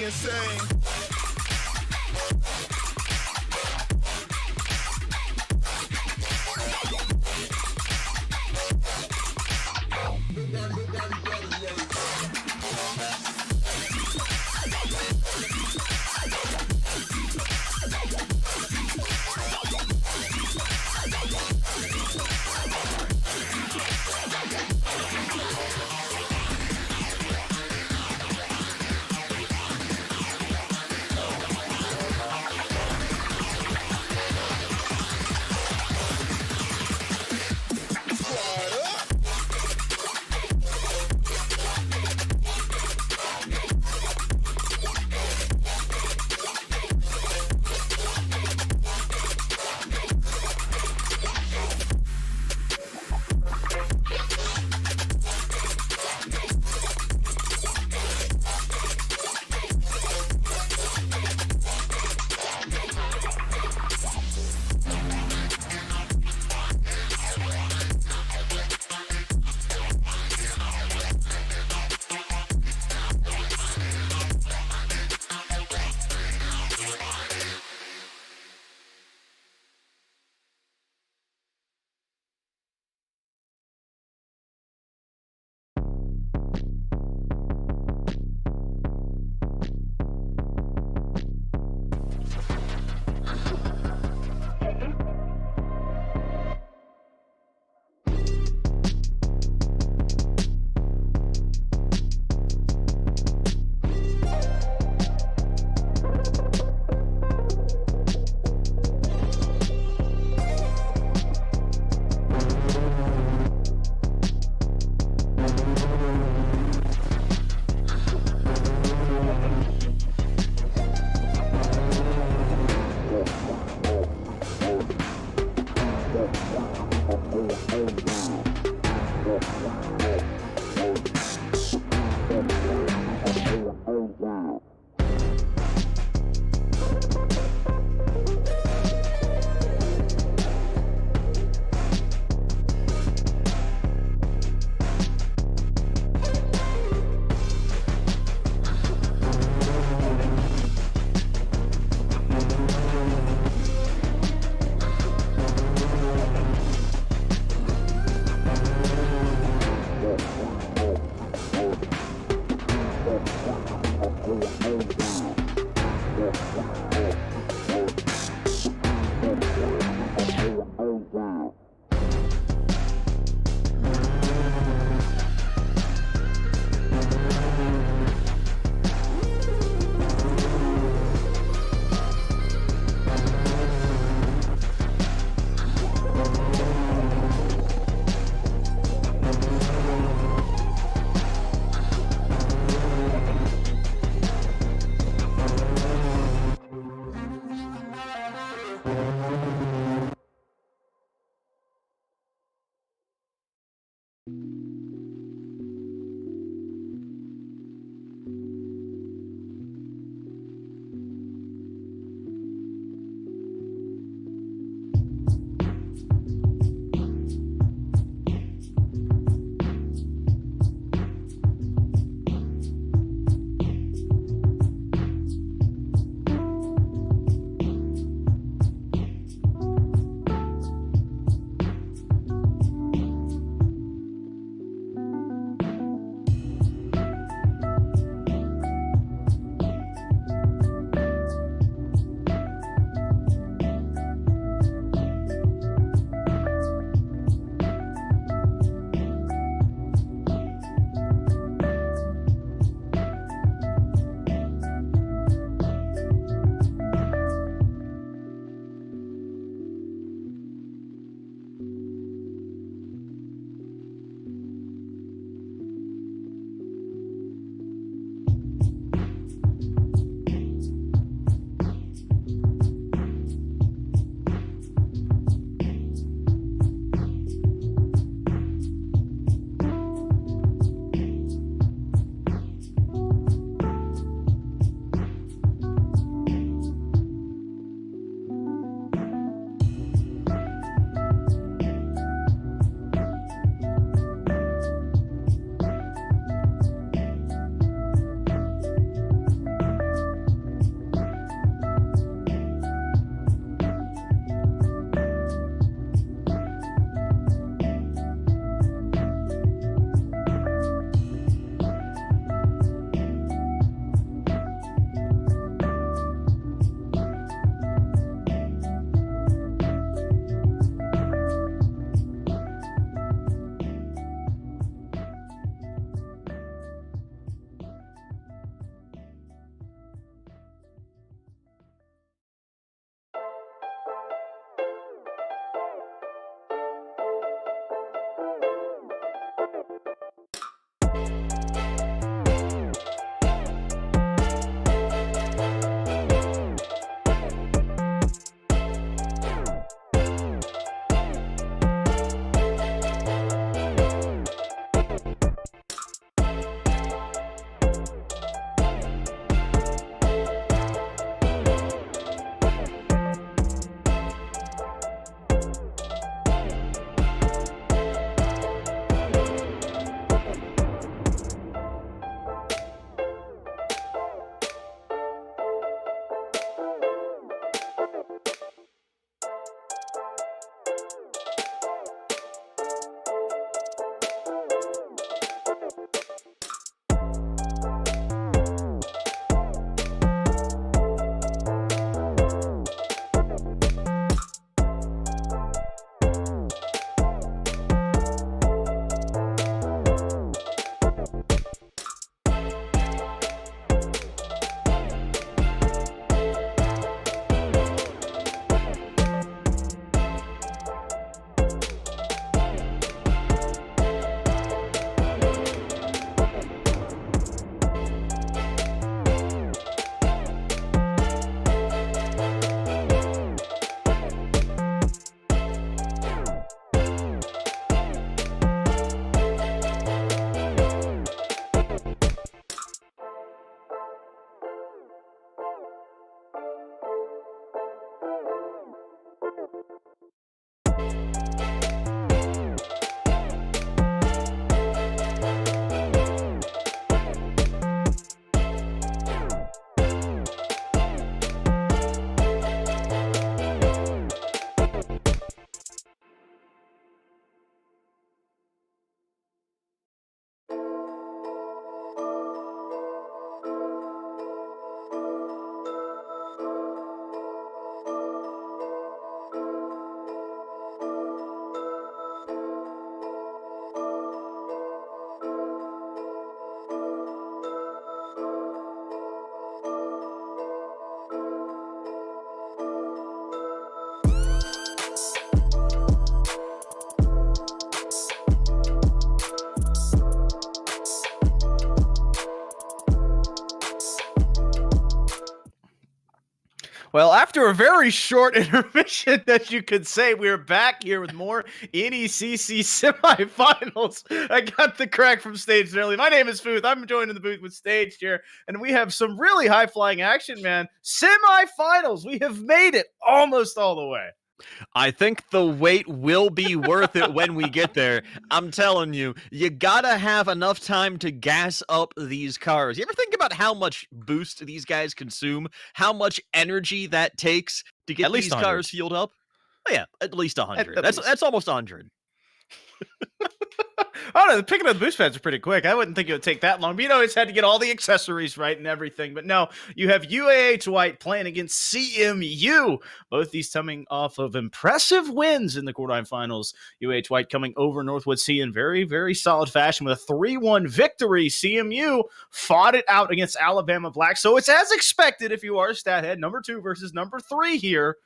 insane. Well, after a very short intermission, that you could say, we're back here with more NECC semifinals. I got the crack from Stage early. My name is Futh. I'm joined in the booth with Stage here, and we have some really high-flying action, man. Semifinals. We have made it almost all the way. I think the wait will be worth it when we get there. I'm telling you, you gotta have enough time to gas up these cars. You ever think about how much boost these guys consume? How much energy that takes to get At least these 100. cars fueled up? Oh, yeah, at least 100. At least. That's almost 100. I don't know, picking up the boost pads are pretty quick. I wouldn't think it would take that long. But it's had to get all the accessories right and everything. But no, you have UAH White playing against CMU. Both these coming off of impressive wins in the quarterfinals. UAH White coming over Northwood C in very, very solid fashion with a 3-1 victory. CMU fought it out against Alabama Black. So it's as expected if you are a stat head. Number 2 versus number 3 here.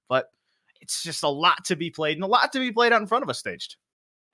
But it's just a lot to be played and a lot to be played out in front of us staged.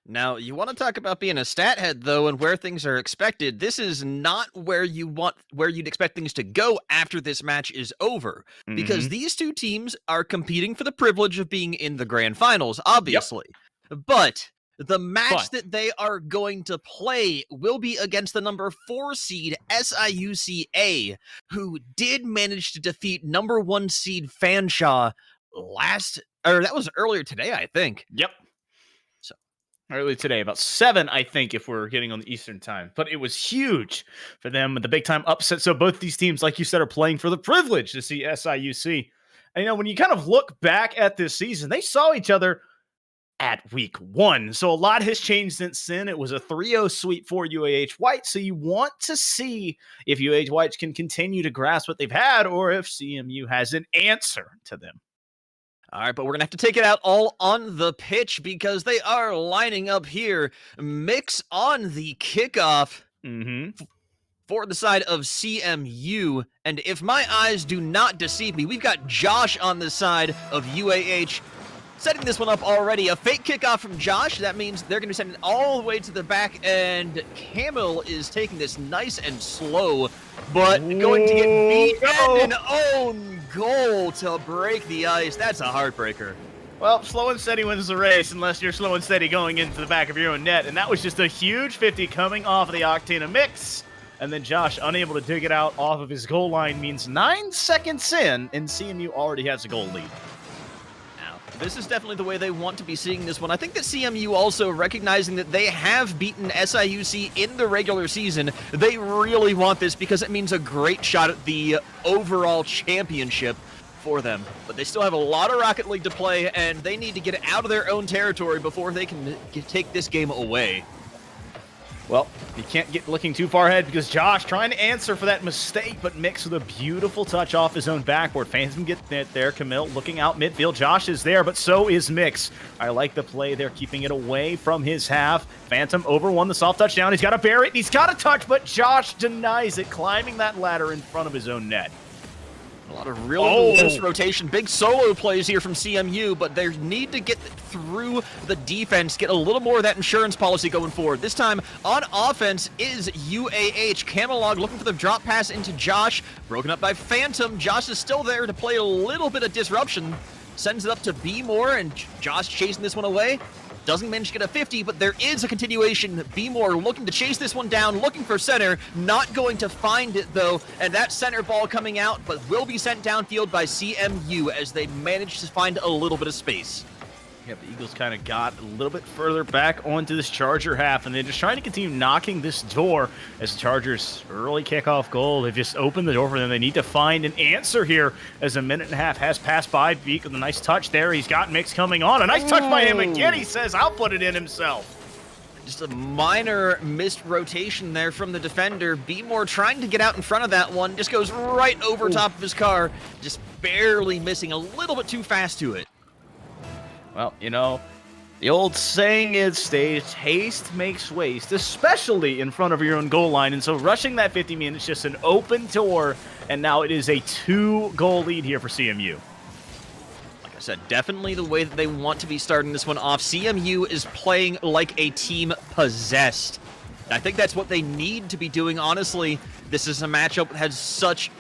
Now, you want to talk about being a stat head, though, and where things are expected. This is not where you'd expect things to go after this match is over, because these two teams are competing for the privilege of being in the grand finals, obviously. Yep. But the match that they are going to play will be against the number 4 seed SIUCA, who did manage to defeat number 1 seed Fanshawe that was earlier today, I think. Yep. Early today, about 7, I think, if we're getting on the Eastern time. But it was huge for them, the big time upset. So both these teams, like you said, are playing for the privilege to see SIUC. And, when you kind of look back at this season, they saw each other at week 1. So a lot has changed since then. It was a 3-0 sweep for UAH White. So you want to see if UAH White can continue to grasp what they've had or if CMU has an answer to them. All right, but we're going to have to take it out all on the pitch because they are lining up here. Mix on the kickoff for the side of CMU. And if my eyes do not deceive me, we've got Josh on the side of UAH setting this one up already. A fake kickoff from Josh. That means they're going to send it all the way to the back. And Camel is taking this nice and slow, but going to get beat and an own goal to break the ice. That's a heartbreaker. Well, slow and steady wins the race unless you're slow and steady going into the back of your own net. And that was just a huge 50 coming off of the Octana mix. And then Josh, unable to dig it out off of his goal line, means 9 seconds in, and CMU already has a goal lead. This is definitely the way they want to be seeing this one. I think that CMU also recognizing that they have beaten SIUC in the regular season. They really want this because it means a great shot at the overall championship for them. But they still have a lot of Rocket League to play, and they need to get out of their own territory before they can take this game away. Well, you can't get looking too far ahead because Josh trying to answer for that mistake, but Mix with a beautiful touch off his own backboard. Phantom get it there. Camille looking out midfield. Josh is there, but so is Mix. I like the play there, keeping it away from his half. Phantom overwon the soft touchdown. He's got to bear it. He's got a touch, but Josh denies it, climbing that ladder in front of his own net. A lot of really loose rotation. Big solo plays here from CMU, but they need to get through the defense, get a little more of that insurance policy going forward. This time on offense is UAH. Camelog looking for the drop pass into Josh. Broken up by Phantom. Josh is still there to play a little bit of disruption. Sends it up to B-More, and Josh chasing this one away. Doesn't manage to get a 50, but there is a continuation. B-More looking to chase this one down, looking for center, not going to find it though, and that center ball coming out, but will be sent downfield by CMU as they manage to find a little bit of space. Yeah, the Eagles kind of got a little bit further back onto this Charger half, and they're just trying to continue knocking this door as the Chargers' early kickoff goal. They've just opened the door for them. They need to find an answer here as a minute and a half has passed by. Beak with a nice touch there. He's got Mix coming on. A nice touch by him again. He says, I'll put it in himself. Just a minor missed rotation there from the defender. B-More trying to get out in front of that one. Just goes right over top of his car. Just barely missing a little bit too fast to it. Well, the old saying is, Stage, haste makes waste, especially in front of your own goal line. And so rushing that 50 minutes, just an open door, and now it is a 2-goal lead here for CMU. Like I said, definitely the way that they want to be starting this one off. CMU is playing like a team possessed. I think that's what they need to be doing, honestly. This is a matchup that has such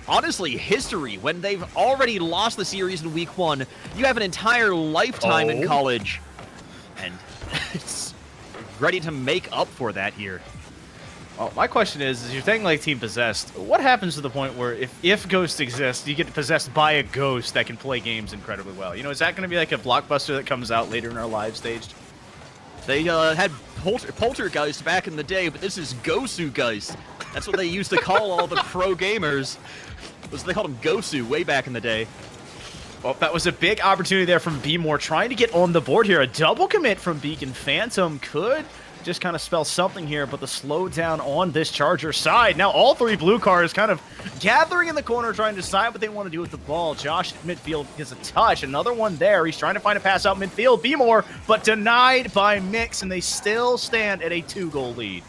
honestly history when they've already lost the series in week 1. You have an entire lifetime in college, and it's ready to make up for that here. Well, my question is you're saying like Team Possessed, what happens to the point where if Ghost exists, you get possessed by a ghost that can play games incredibly well? You know, is that going to be like a blockbuster that comes out later in our live stage? They had Poltergeist back in the day, but this is Gosu-Geist. That's what they used to call all the pro gamers. They called him Gosu way back in the day. Well, that was a big opportunity there from B-More, trying to get on the board here. A double commit from Beacon. Phantom could just kind of spell something here, but the slowdown on this Charger side. Now all 3 blue cars kind of gathering in the corner, trying to decide what they want to do with the ball. Josh at midfield gets a touch. Another one there. He's trying to find a pass out midfield. B-More, but denied by Mix, and they still stand at a 2-goal lead.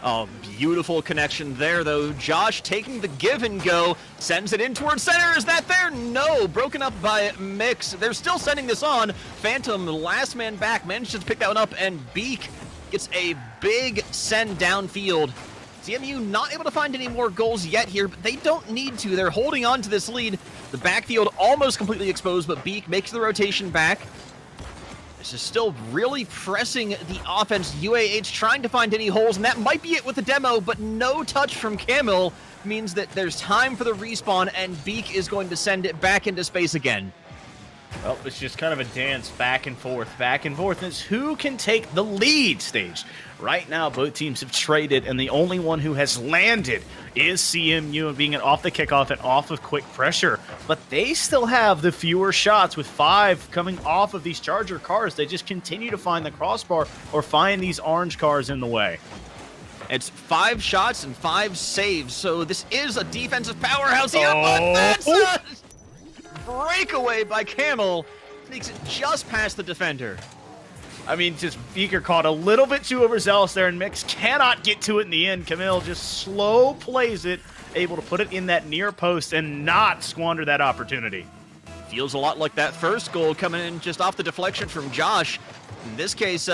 Oh, beautiful connection there, though. Josh taking the give and go, sends it in towards center. Is that there? No, broken up by Mix. They're still sending this on. Phantom, last man back, manages to pick that one up, and Beak gets a big send downfield. CMU not able to find any more goals yet here, but they don't need to. They're holding on to this lead. The backfield almost completely exposed, but Beak makes the rotation back. This is still really pressing the offense. UAH trying to find any holes, and that might be it with the demo, but no touch from Camille means that there's time for the respawn, and Beak is going to send it back into space again. Well, it's just kind of a dance back and forth, and it's who can take the lead stage. Right now, both teams have traded, and the only one who has landed is CMU, and being it off the kickoff and off of quick pressure. But they still have the fewer shots with 5 coming off of these Charger cars. They just continue to find the crossbar or find these orange cars in the way. It's 5 shots and 5 saves, so this is a defensive powerhouse here, but that's a breakaway by Camel. Sneaks it just past the defender. I mean, just Beaker caught a little bit too overzealous there, and Mix cannot get to it in the end. Camille just slow plays it, able to put it in that near post and not squander that opportunity. Feels a lot like that first goal coming in just off the deflection from Josh. In this case,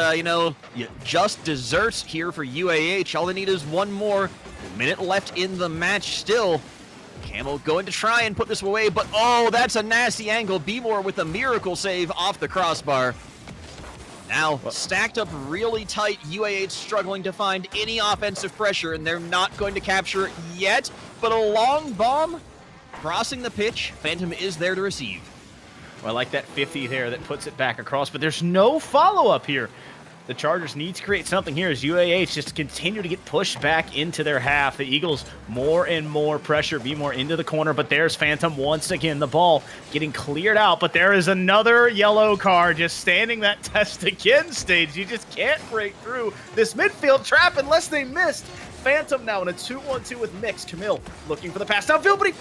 just desserts here for UAH. All they need is one more. A minute left in the match still. Camel going to try and put this away, but oh, that's a nasty angle. B-More with a miracle save off the crossbar. Now, stacked up really tight, UAH struggling to find any offensive pressure, and they're not going to capture it yet, but a long bomb crossing the pitch. Phantom is there to receive. Well, I like that 50 there that puts it back across, but there's no follow-up here. The Chargers need to create something here as UAH just continue to get pushed back into their half. The Eagles more and more pressure, B-More into the corner, but there's Phantom once again. The ball getting cleared out, but there is another yellow card just standing that test again, Stage. You just can't break through this midfield trap unless they missed. Phantom now in a 2-1-2 with Mix. Camille looking for the pass downfield, but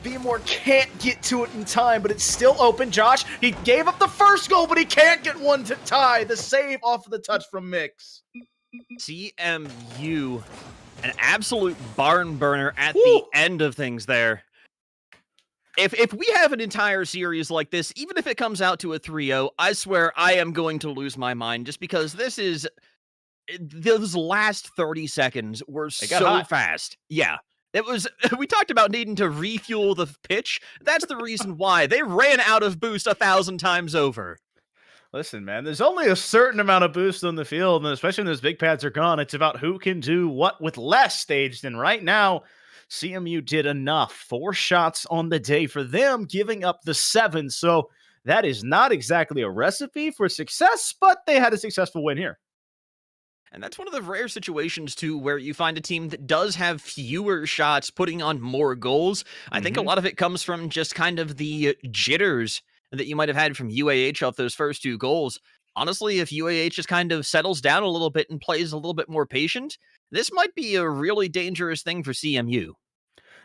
B-More can't get to it in time, but it's still open. Josh, he gave up the first goal, but he can't get one to tie. The save off of the touch from Mix. CMU, an absolute barn burner at the end of things there. If we have an entire series like this, even if it comes out to a 3-0, I swear I am going to lose my mind just because this is... Those last 30 seconds were so fast. Yeah. It was, we talked about needing to refuel the pitch. That's the reason why. They ran out of boost 1,000 times over. Listen, man, there's only a certain amount of boost on the field, and especially when those big pads are gone, it's about who can do what with less staged. And right now, CMU did enough. 4 shots on the day for them, giving up the 7. So that is not exactly a recipe for success, but they had a successful win here. And that's one of the rare situations, too, where you find a team that does have fewer shots putting on more goals. I think a lot of it comes from just kind of the jitters that you might have had from UAH off those first 2 goals. Honestly, if UAH just kind of settles down a little bit and plays a little bit more patient, this might be a really dangerous thing for CMU.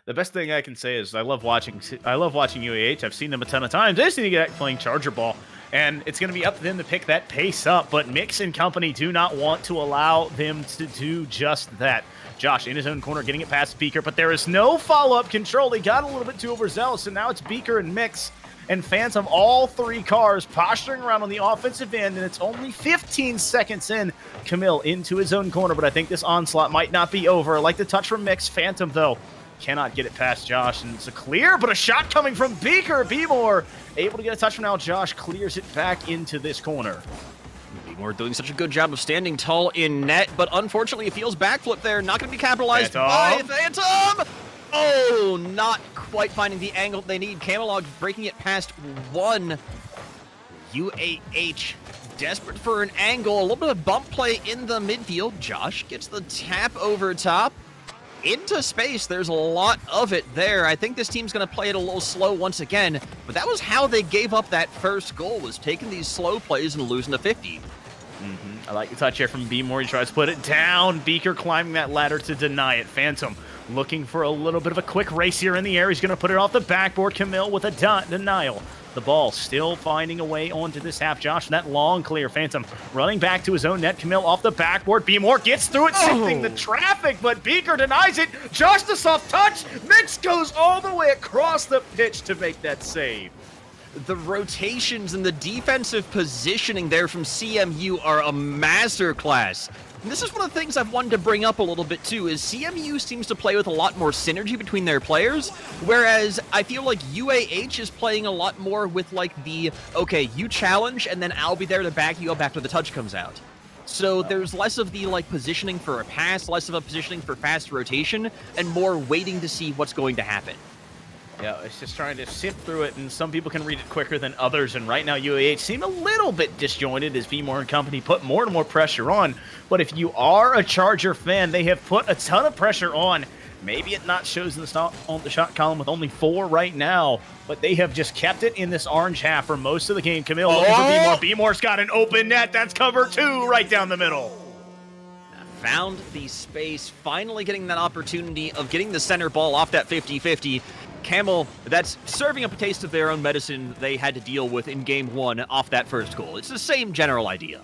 The best thing I can say is I love watching UAH. I've seen them a ton of times. They just need to get playing Charger ball. And it's going to be up to them to pick that pace up, but Mix and company do not want to allow them to do just that. Josh in his own corner getting it past Beaker, but there is no follow-up control. He got a little bit too overzealous, and now it's Beaker and Mix and Phantom, all 3 cars posturing around on the offensive end, and it's only 15 seconds in. Camille into his own corner, but I think this onslaught might not be over. I like the touch from Mix. Phantom, though, cannot get it past Josh, and it's a clear, but a shot coming from Beaker. B-more able to get a touch from now. Josh clears it back into this corner. We're doing such a good job of standing tall in net, but unfortunately, Feels backflip there. Not going to be capitalized by Phantom. Oh, not quite finding the angle they need. Camelog breaking it past one. UAH desperate for an angle. A little bit of bump play in the midfield. Josh gets the tap over top. Into space. There's a lot of it there. I think this team's going to play it a little slow once again, but that was how they gave up that first goal, was taking these slow plays and losing to 50. I like the touch here from B-more. He tries to put it down. Beaker climbing that ladder to deny it. Phantom looking for a little bit of a quick race here in the air. He's going to put it off the backboard. Camille with a denial. The ball still finding a way onto this half. Josh, that long clear. Phantom running back to his own net. Camille off the backboard. B-more gets through it, sifting the traffic, but Beaker denies it. Josh, the soft touch. Mix goes all the way across the pitch to make that save. The rotations and the defensive positioning there from CMU are a masterclass. And this is one of the things I've wanted to bring up a little bit too, is CMU seems to play with a lot more synergy between their players, whereas I feel like UAH is playing a lot more with like the, okay, you challenge and then I'll be there to back you up after the touch comes out. So there's less of the like positioning for a pass, less of a positioning for fast rotation, and more waiting to see what's going to happen. Yeah, it's just trying to sift through it, and some people can read it quicker than others, and right now UAH seem a little bit disjointed as V-more and company put more and more pressure on. But if you are a Charger fan, they have put a ton of pressure on. Maybe it not shows in on the shot column with only 4 right now, but they have just kept it in this orange half for most of the game. Camille looking for B-more. B-more's got an open net. That's cover 2 right down the middle. Found the space, finally getting that opportunity of getting the center ball off that 50-50. Camel, that's serving up a taste of their own medicine they had to deal with in Game 1 off that first goal. It's the same general idea.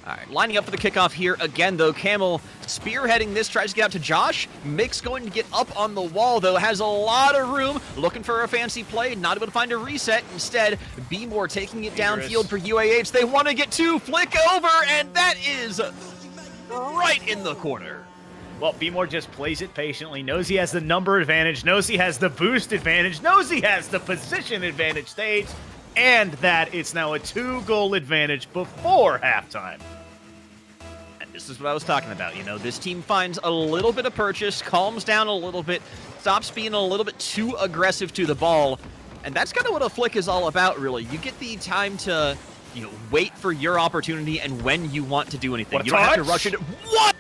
All right, lining up for the kickoff here again, though. Camel spearheading this, tries to get out to Josh. Mix going to get up on the wall, though, has a lot of room, looking for a fancy play, not able to find a reset. Instead, B-more taking it downfield for UAH. They want to get 2, flick over, and that is right in the corner. Well, B-more just plays it patiently, knows he has the number advantage, knows he has the boost advantage, knows he has the position advantage stage, and that it's now a 2-goal advantage before halftime. And this is what I was talking about. You know, this team finds a little bit of purchase, calms down a little bit, stops being a little bit too aggressive to the ball, and that's kind of what a flick is all about, really. You get the time to, you know, wait for your opportunity and when you want to do anything. You don't have to rush it. What?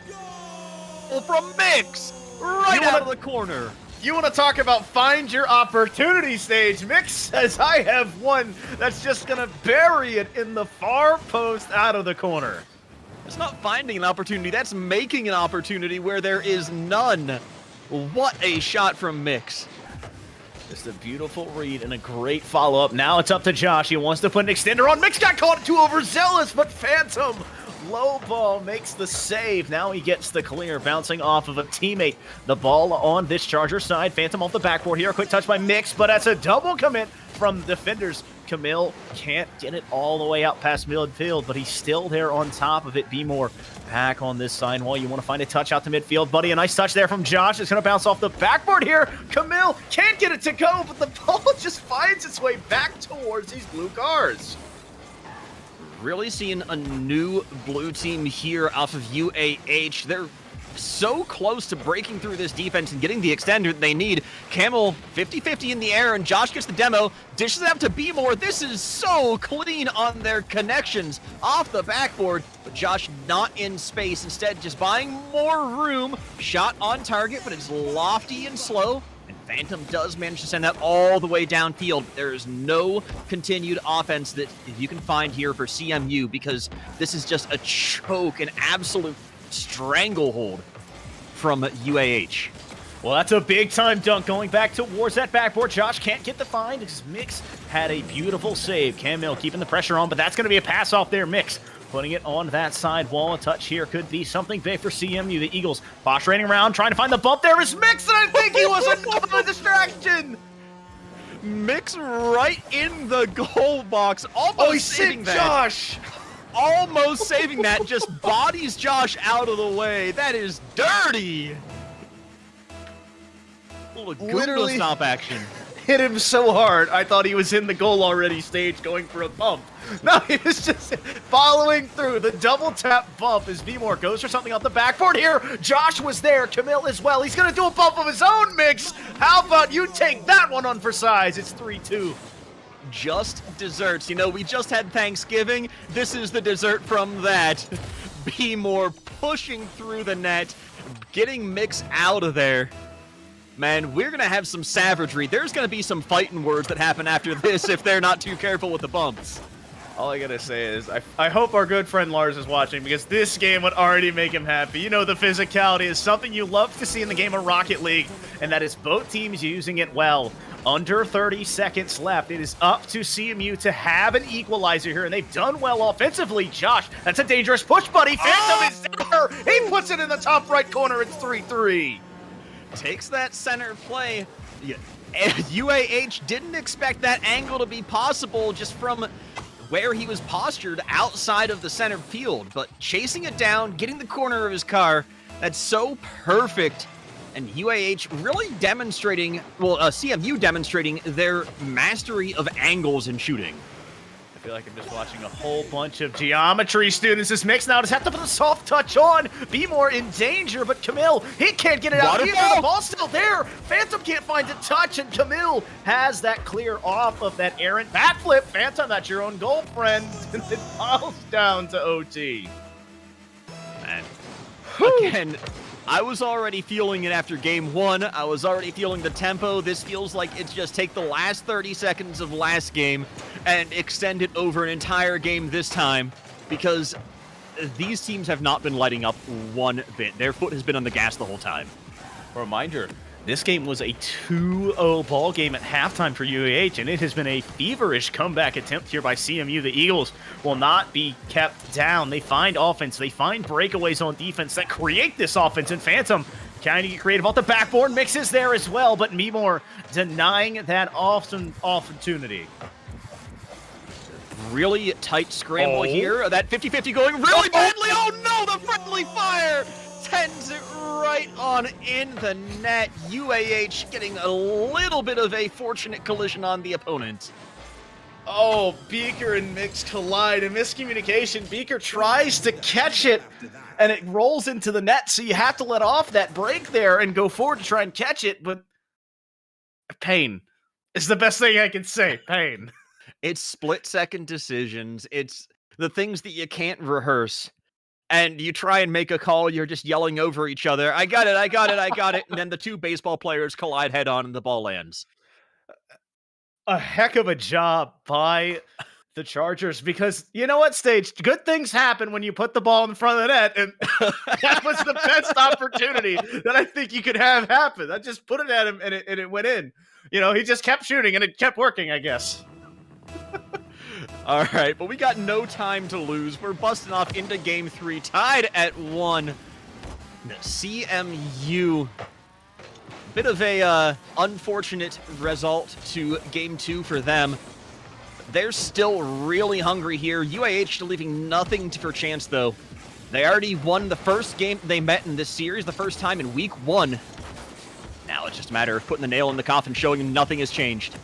From Mix, right out of the corner. You want to talk about find your opportunity stage? Mix says, I have one that's just going to bury it in the far post out of the corner. It's not finding an opportunity, that's making an opportunity where there is none. What a shot from Mix. Just a beautiful read and a great follow-up. Now it's up to Josh. He wants to put an extender on. Mix got caught too overzealous, but Phantom low ball makes the save. Now he gets the clear, bouncing off of a teammate. The ball on this Charger side. Phantom off the backboard here. A quick touch by Mix, but that's a double commit from defenders. Camille can't get it all the way out past midfield, but he's still there on top of it. B-more back on this side wall. You want to find a touch out to midfield, buddy. A nice touch there from Josh. It's going to bounce off the backboard here. Camille can't get it to go, but the ball just finds its way back towards these blue cars. Really seeing a new blue team here off of UAH. They're so close to breaking through this defense and getting the extender that they need. Camel 50-50 in the air, and Josh gets the demo, dishes it out to B-more. This is so clean on their connections off the backboard, but Josh not in space. Instead, just buying more room. Shot on target, but it's lofty and slow. And Phantom does manage to send that all the way downfield. There is no continued offense that you can find here for CMU, because this is just a choke, an absolute stranglehold from UAH. Well, that's a big-time dunk going back towards that backboard. Josh can't get the find because Mix had a beautiful save. Camille keeping the pressure on, but that's going to be a pass off there. Mix putting it on that side wall. A touch here could be something big for CMU. The Eagles posturing around, trying to find the bump. There is Mix, and I think he was another distraction. Mix right in the goal box, almost saving that. Josh! Almost saving that, just bodies Josh out of the way. That is dirty. little literally Goomba stop action. hit him so hard, I thought he was in the goal already stage going for a bump. No, he was just following through the double tap bump as Vmore goes for something off the backboard here. Josh was there, Camille as well. He's going to do a bump of his own, Mix. How about you take that one on for size? It's 3-2. Just desserts. You know, we just had Thanksgiving. This is the dessert from that. Be more pushing through the net, getting Mix out of there. Man, we're going to have some savagery. There's going to be some fighting words that happen after this if they're not too careful with the bumps. All I gotta say is, I hope our good friend Lars is watching, because this game would already make him happy. You know, the physicality is something you love to see in the game of Rocket League, and that is both teams using it well. Under 30 seconds left. It is up to CMU to have an equalizer here, and they've done well offensively. Josh, that's a dangerous push, buddy. Phantom is there. He puts it in the top right corner. It's 3-3. Takes that center play. Yeah. UAH didn't expect that angle to be possible just from where he was postured outside of the center field, but chasing it down, getting the corner of his car, that's so perfect. And UAH really demonstrating, well, CMU demonstrating their mastery of angles and shooting. I feel like I'm just watching a whole bunch of geometry students. This Mix now just have to put a soft touch on. Be more in danger, but Camille, he can't get it out either. The ball's still there. Phantom can't find the touch, and Camille has that clear off of that errant bat flip. Phantom, that's your own goal, friend. And it falls down to OT. Man. Again, I was already feeling it after game one. I was already feeling the tempo. This feels like it's just take the last 30 seconds of last game and extend it over an entire game this time, because these teams have not been lighting up one bit. Their foot has been on the gas the whole time. A reminder, this game was a 2-0 ball game at halftime for UAH, and it has been a feverish comeback attempt here by CMU. The Eagles will not be kept down. They find offense. They find breakaways on defense that create this offense, and Phantom trying to get creative off the backboard. Mixes there as well, but Meemore denying that opportunity. Really tight scramble here. That 50-50 going really badly. Oh no, the friendly fire tends it right on in the net. UAH getting a little bit of a fortunate collision on the opponent. Oh, Beaker and Mix collide. A miscommunication. Beaker tries to catch it, and it rolls into the net, so you have to let off that break there and go forward to try and catch it, but pain is the best thing I can say. Pain. It's split-second decisions. It's the things that you can't rehearse. And you try and make a call, you're just yelling over each other. I got it, I got it, I got it. And then the two baseball players collide head-on and the ball lands. A heck of a job by the Chargers, because you know what, Stage? Good things happen when you put the ball in front of the net, and that was the best opportunity that I think you could have happen. I just put it at him, and it went in. You know, he just kept shooting, and it kept working, I guess. All right, but we got no time to lose. We're busting off into game 3, tied at 1. CMU, bit of a unfortunate result to game 2 for them. They're still really hungry here. UAH still leaving nothing for chance, though. They already won the first game they met in this series, the first time in week 1. Now it's just a matter of putting the nail in the coffin, showing nothing has changed.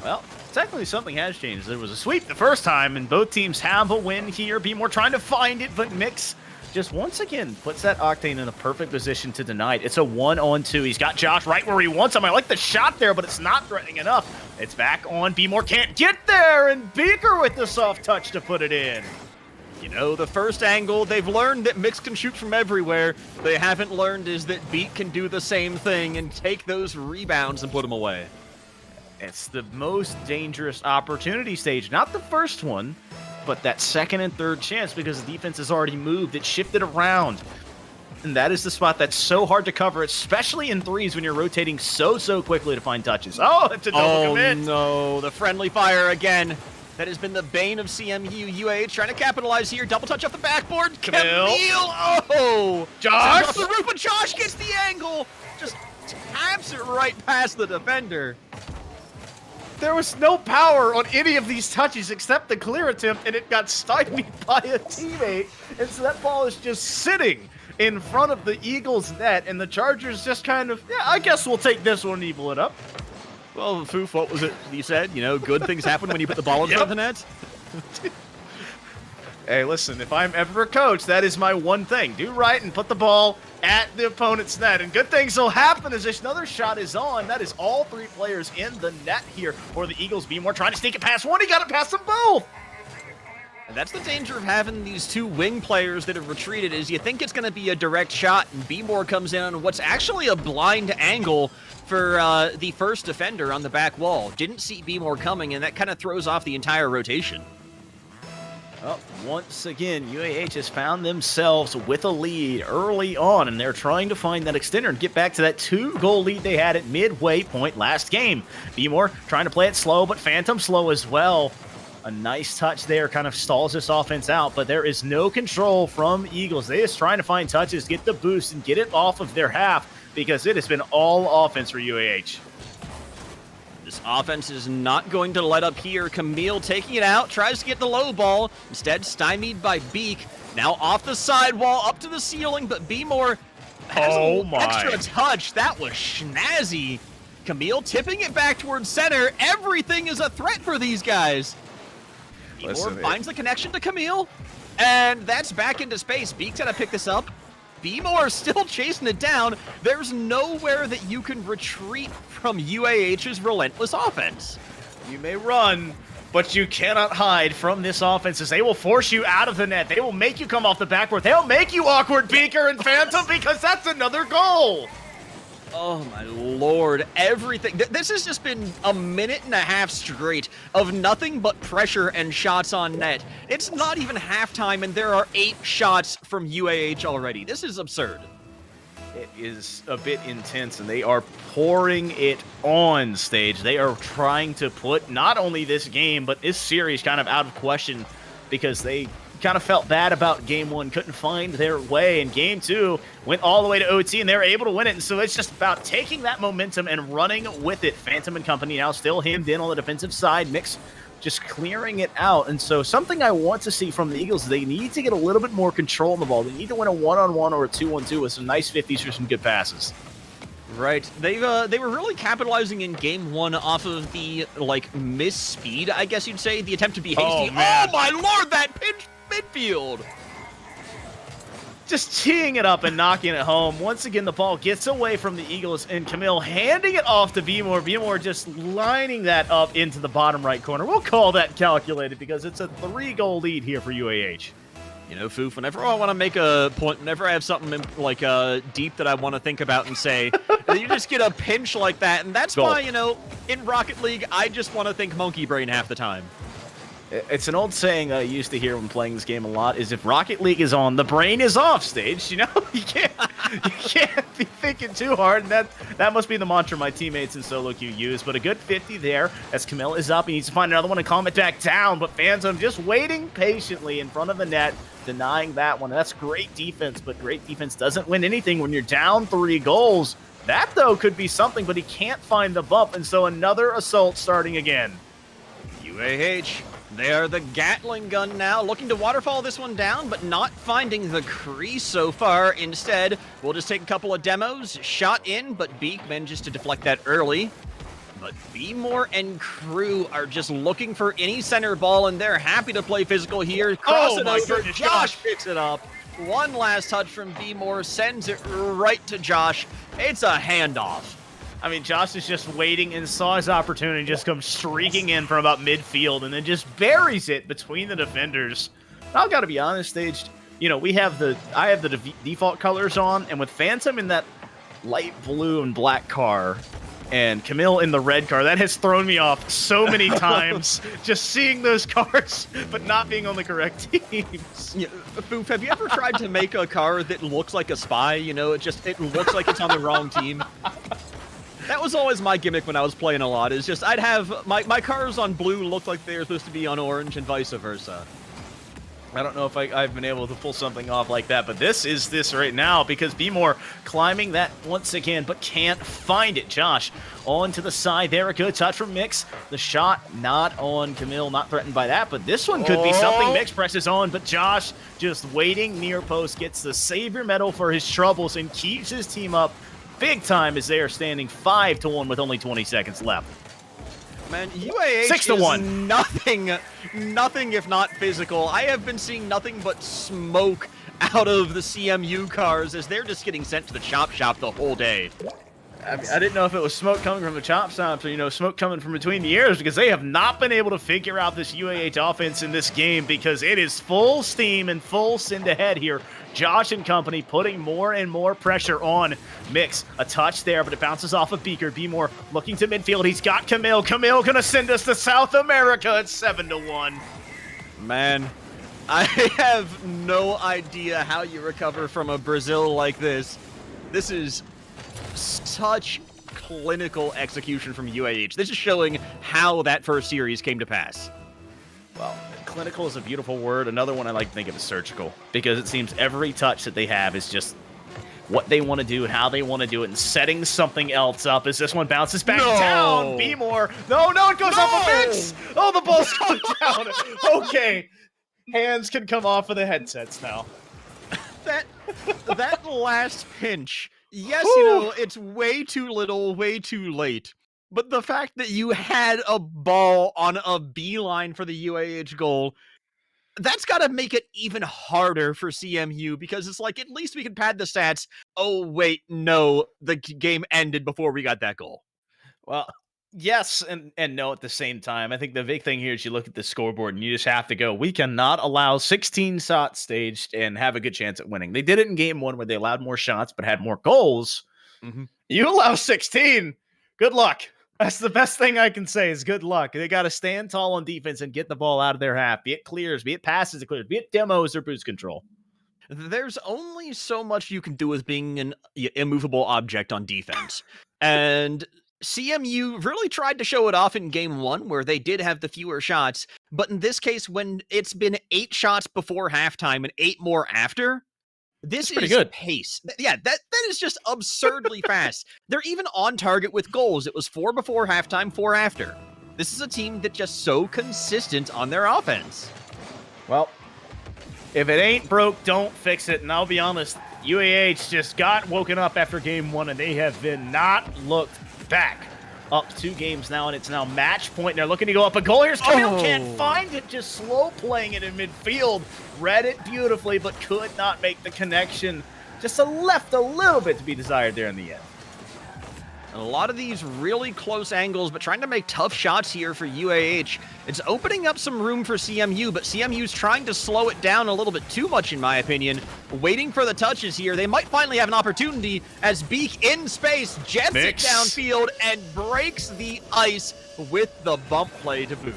Well, technically something has changed. There was a sweep the first time, and both teams have a win here. Be more trying to find it, but Mix just once again puts that Octane in a perfect position to deny it. It's a 1-on-2. He's got Josh right where he wants him. I like the shot there, but it's not threatening enough. It's back on. Be more can't get there, and Beaker with the soft touch to put it in. You know, the first angle, they've learned that Mix can shoot from everywhere. They haven't learned is that Beat can do the same thing and take those rebounds and put them away. It's the most dangerous opportunity stage. Not the first one, but that second and third chance, because the defense has already moved. It shifted around. And that is the spot that's so hard to cover, especially in threes when you're rotating so quickly to find touches. Oh, it's a double commit. Oh, no. The friendly fire again. That has been the bane of CMU. UAH trying to capitalize here. Double touch off the backboard. Camille. Oh! Josh! Off the roof, but Josh gets the angle. Just taps it right past the defender. There was no power on any of these touches except the clear attempt, and it got stymied by a teammate. And so that ball is just sitting in front of the Eagles net, and the Chargers just kind of, yeah, I guess we'll take this one and evil it up. Well, Foof, what was it you said? You know, good things happen when you put the ball in front of the net? Hey, listen, if I'm ever a coach, that is my one thing. Do right and put the ball at the opponent's net, and good things will happen as this another shot is on. That is all 3 players in the net here for the Eagles. Beemore trying to sneak it past one. He got it past them both. And that's the danger of having these 2 wing players that have retreated, is you think it's going to be a direct shot, and B-More comes in on what's actually a blind angle for the first defender on the back wall. Didn't see B-More coming, and that kind of throws off the entire rotation. Well, once again, UAH has found themselves with a lead early on, and they're trying to find that extender and get back to that 2-goal lead they had at midway point last game. B-More trying to play it slow, but Phantom slow as well. A nice touch there kind of stalls this offense out, but there is no control from Eagles. They're just trying to find touches, get the boost, and get it off of their half, because it has been all offense for UAH. This offense is not going to let up here. Camille taking it out, tries to get the low ball, instead stymied by Beak. Now off the sidewall, up to the ceiling, but B-More has an extra touch. That was snazzy. Camille tipping it back towards center. Everything is a threat for these guys. B-More finds the connection to Camille, and that's back into space. Beak's got to pick this up. B-More still chasing it down. There's nowhere that you can retreat from UAH's relentless offense. You may run, but you cannot hide from this offense, as they will force you out of the net. They will make you come off the backboard. They'll make you awkward, Beaker and Phantom, because that's another goal. Oh my lord, everything. This has just been a minute and a half straight of nothing but pressure and shots on net. It's not even halftime and there are 8 shots from UAH already. This is absurd. It is a bit intense, and they are pouring it on stage. They are trying to put not only this game, but this series kind of out of question, because they kind of felt bad about game 1, couldn't find their way, and game 2 went all the way to OT, and they were able to win it. And so it's just about taking that momentum and running with it. Phantom and company now still hemmed in on the defensive side. Mix just clearing it out. And so something I want to see from the Eagles, they need to get a little bit more control on the ball. They need to win a 1-on-1 or a 2-on-2 with some nice 50s for some good passes. Right. They were really capitalizing in game 1 off of the, like, miss speed, I guess you'd say. The attempt to be hasty. Oh my lord, that pinch midfield! Just teeing it up and knocking it home. Once again, the ball gets away from the Eagles, and Camille handing it off to B-More. B-More just lining that up into the bottom right corner. We'll call that calculated, because it's a 3-goal lead here for UAH. You know, Foof, whenever I want to make a point, whenever I have something like deep that I want to think about and say, you just get a pinch like that, and that's why, you know, in Rocket League, I just want to think monkey brain half the time. It's an old saying I used to hear when playing this game a lot, is if Rocket League is on, the brain is off stage. You know, you can't be thinking too hard, and that must be the mantra my teammates in solo queue use. But a good 50 there, as Camille is up. He needs to find another one and calm it back down, but Phantom just waiting patiently in front of the net, denying that one. That's great defense, but great defense doesn't win anything when you're down 3 goals. That, though, could be something, but he can't find the bump, and so another assault starting again. UAH, they are the Gatling gun now, looking to waterfall this one down, but not finding the crease so far. Instead, we'll just take a couple of demos, shot in, but Beak manages to deflect that early. But B-More and crew are just looking for any center ball, and they're happy to play physical here. Cross it over, Josh picks it up. One last touch from B-More, sends it right to Josh. It's a handoff. I mean, Josh is just waiting and saw his opportunity, just come streaking in from about midfield, and then just buries it between the defenders. I've got to be honest, Staged. You know, I have the default colors on, and with Phantom in that light blue and black car, and Camille in the red car, that has thrown me off so many times. Just seeing those cars, but not being on the correct teams. Yeah, Foof, have you ever tried to make a car that looks like a spy? You know, it looks like it's on the wrong team. That was always my gimmick when I was playing a lot, is just I'd have my cars on blue look like they were supposed to be on orange and vice versa. I don't know if I've been able to pull something off like that, but this is this right now because B-More climbing that once again, but can't find it. Josh on to the side there. A good touch from Mix. The shot not on Camille, not threatened by that, but this one could be something. Mix presses on, but Josh just waiting near post, gets the Savior medal for his troubles and keeps his team up big time as they are standing 5-1 with only 20 seconds left. Man, UAH 6-1. Nothing if not physical. I have been seeing nothing but smoke out of the CMU cars as they're just getting sent to the chop shop the whole day. I didn't know if it was smoke coming from the chop stops or, smoke coming from between the ears because they have not been able to figure out this UAH offense in this game because it is full steam and full send ahead here. Josh and company putting more and more pressure on Mix. A touch there, but it bounces off of Beaker. B-More looking to midfield. He's got Camille. Camille gonna send us to South America. It's 7-1. Man, I have no idea how you recover from a Brazil like this. This is such clinical execution from UAH. This is showing how that first series came to pass. Well, clinical is a beautiful word. Another one I like to think of is surgical because it seems every touch that they have is just what they want to do and how they want to do it and setting something else up as this one bounces back down. B-More. No, it goes off of Mix. Oh, the ball's going down. Okay. Hands can come off of the headsets now. That last pinch. Yes, it's way too little, way too late. But the fact that you had a ball on a beeline for the UAH goal, that's got to make it even harder for CMU because it's like, at least we can pad the stats. Oh, wait, no, the game ended before we got that goal. Well, yes and no at the same time. I think the big thing here is you look at the scoreboard and you just have to go, we cannot allow 16 shots staged and have a good chance at winning. They did it in game one where they allowed more shots but had more goals. Mm-hmm. You allow 16. Good luck. That's the best thing I can say is good luck. They got to stand tall on defense and get the ball out of their half. Be it clears, be it passes, clears, be it demos or boost control. There's only so much you can do with being an immovable object on defense. And CMU really tried to show it off in game one where they did have the fewer shots. But in this case, when it's been 8 shots before halftime and 8 more after, this is good pace. Yeah, that is just absurdly fast. They're even on target with goals. It was 4 before halftime, 4 after. This is a team that's just so consistent on their offense. Well, if it ain't broke, don't fix it. And I'll be honest, UAH just got woken up after game one, and they have been not looked back. Up 2 games now, and it's now match point. And they're looking to go up a goal. Here's Camille, can't find it, just slow playing it in midfield. Read it beautifully, but could not make the connection. Just left a little bit to be desired there in the end. A lot of these really close angles, but trying to make tough shots here for UAH. It's opening up some room for CMU, but CMU's trying to slow it down a little bit too much, in my opinion. Waiting for the touches here. They might finally have an opportunity as Beak in space jets it downfield and breaks the ice with the bump play to boot.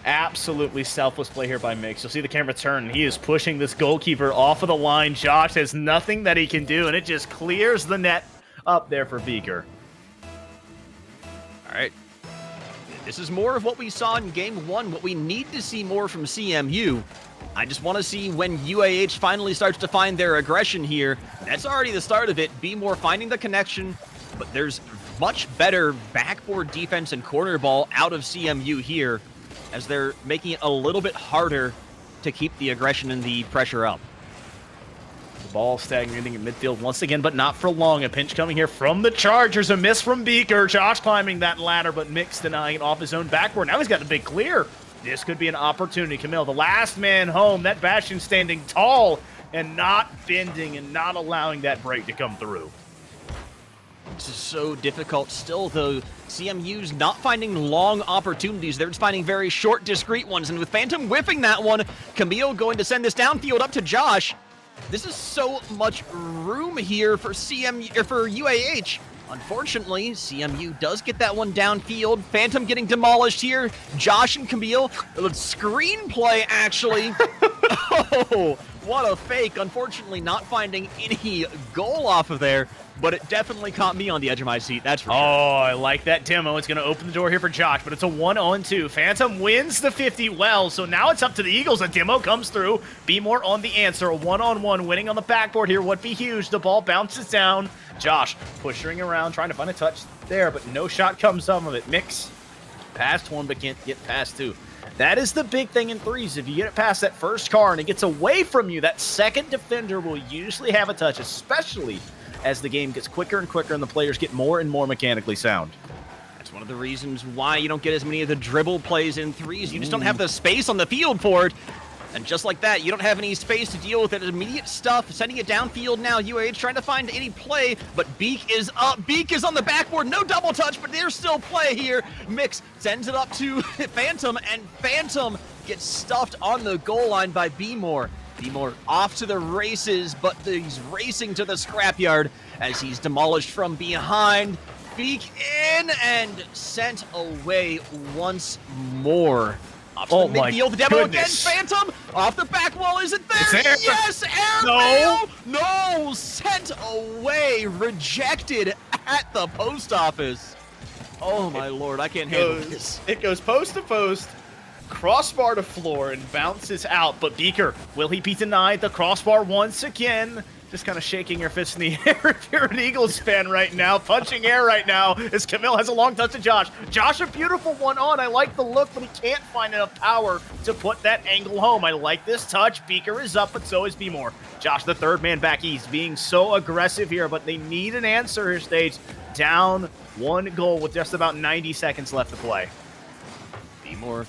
Absolutely selfless play here by Mix. You'll see the camera turn. He is pushing this goalkeeper off of the line. Josh has nothing that he can do, and it just clears the net up there for Beaker. All right. This is more of what we saw in game one, what we need to see more from CMU. I just want to see when UAH finally starts to find their aggression here. That's already the start of it. B-More finding the connection, but there's much better backboard defense and corner ball out of CMU here as they're making it a little bit harder to keep the aggression and the pressure up. The ball stagnating in midfield once again, but not for long. A pinch coming here from the Chargers. A miss from Beaker. Josh climbing that ladder, but Mix denying it off his own backboard. Now he's got a big clear. This could be an opportunity. Camille, the last man home. That Bastion standing tall and not bending and not allowing that break to come through. This is so difficult still, though. CMU's not finding long opportunities. They're just finding very short, discrete ones. And with Phantom whiffing that one, Camille going to send this downfield up to Josh. This is so much room here for UAH. Unfortunately, CMU does get that one downfield. Phantom getting demolished here. Josh and Camille, screenplay actually. Oh, What a fake. Unfortunately, not finding any goal off of there, but it definitely caught me on the edge of my seat. That's for sure. Oh, I like that demo. It's going to open the door here for Josh, but it's a 1-on-2. Phantom wins the 50 well, so now it's up to the Eagles. A demo comes through. Be more on the answer. A 1-on-1 winning on the backboard here would be huge. The ball bounces down. Josh pushing around, trying to find a touch there, but no shot comes of it. Mix past one, but can't get past two. That is the big thing in threes. If you get it past that first car and it gets away from you, that second defender will usually have a touch, especially as the game gets quicker and quicker and the players get more and more mechanically sound. That's one of the reasons why you don't get as many of the dribble plays in threes. You just don't have the space on the field for it. And just like that, you don't have any space to deal with it. Immediate stuff, sending it downfield now. UAH trying to find any play, but Beak is up. Beak is on the backboard. No double touch, but there's still play here. Mix sends it up to Phantom, and Phantom gets stuffed on the goal line by B-More. B-More off to the races, but he's racing to the scrapyard as he's demolished from behind. Beak in and sent away once more. Off to the midfield, the demo again, Phantom, off the back wall, is it there? It's there. Yes, airmail! No, sent away, rejected at the post office. Oh my lord, I can't handle this. It goes post to post, crossbar to floor, and bounces out. But Beaker, will he be denied the crossbar once again? Just kind of shaking your fist in the air if you're an Eagles fan right now. Punching air right now as Camille has a long touch to Josh. Josh, a beautiful one on. I like the look, but he can't find enough power to put that angle home. I like this touch. Beaker is up, but so is B-More. Josh, the third man back east, being so aggressive here, but they need an answer here, Stage. Down 1 goal with just about 90 seconds left to play. B-More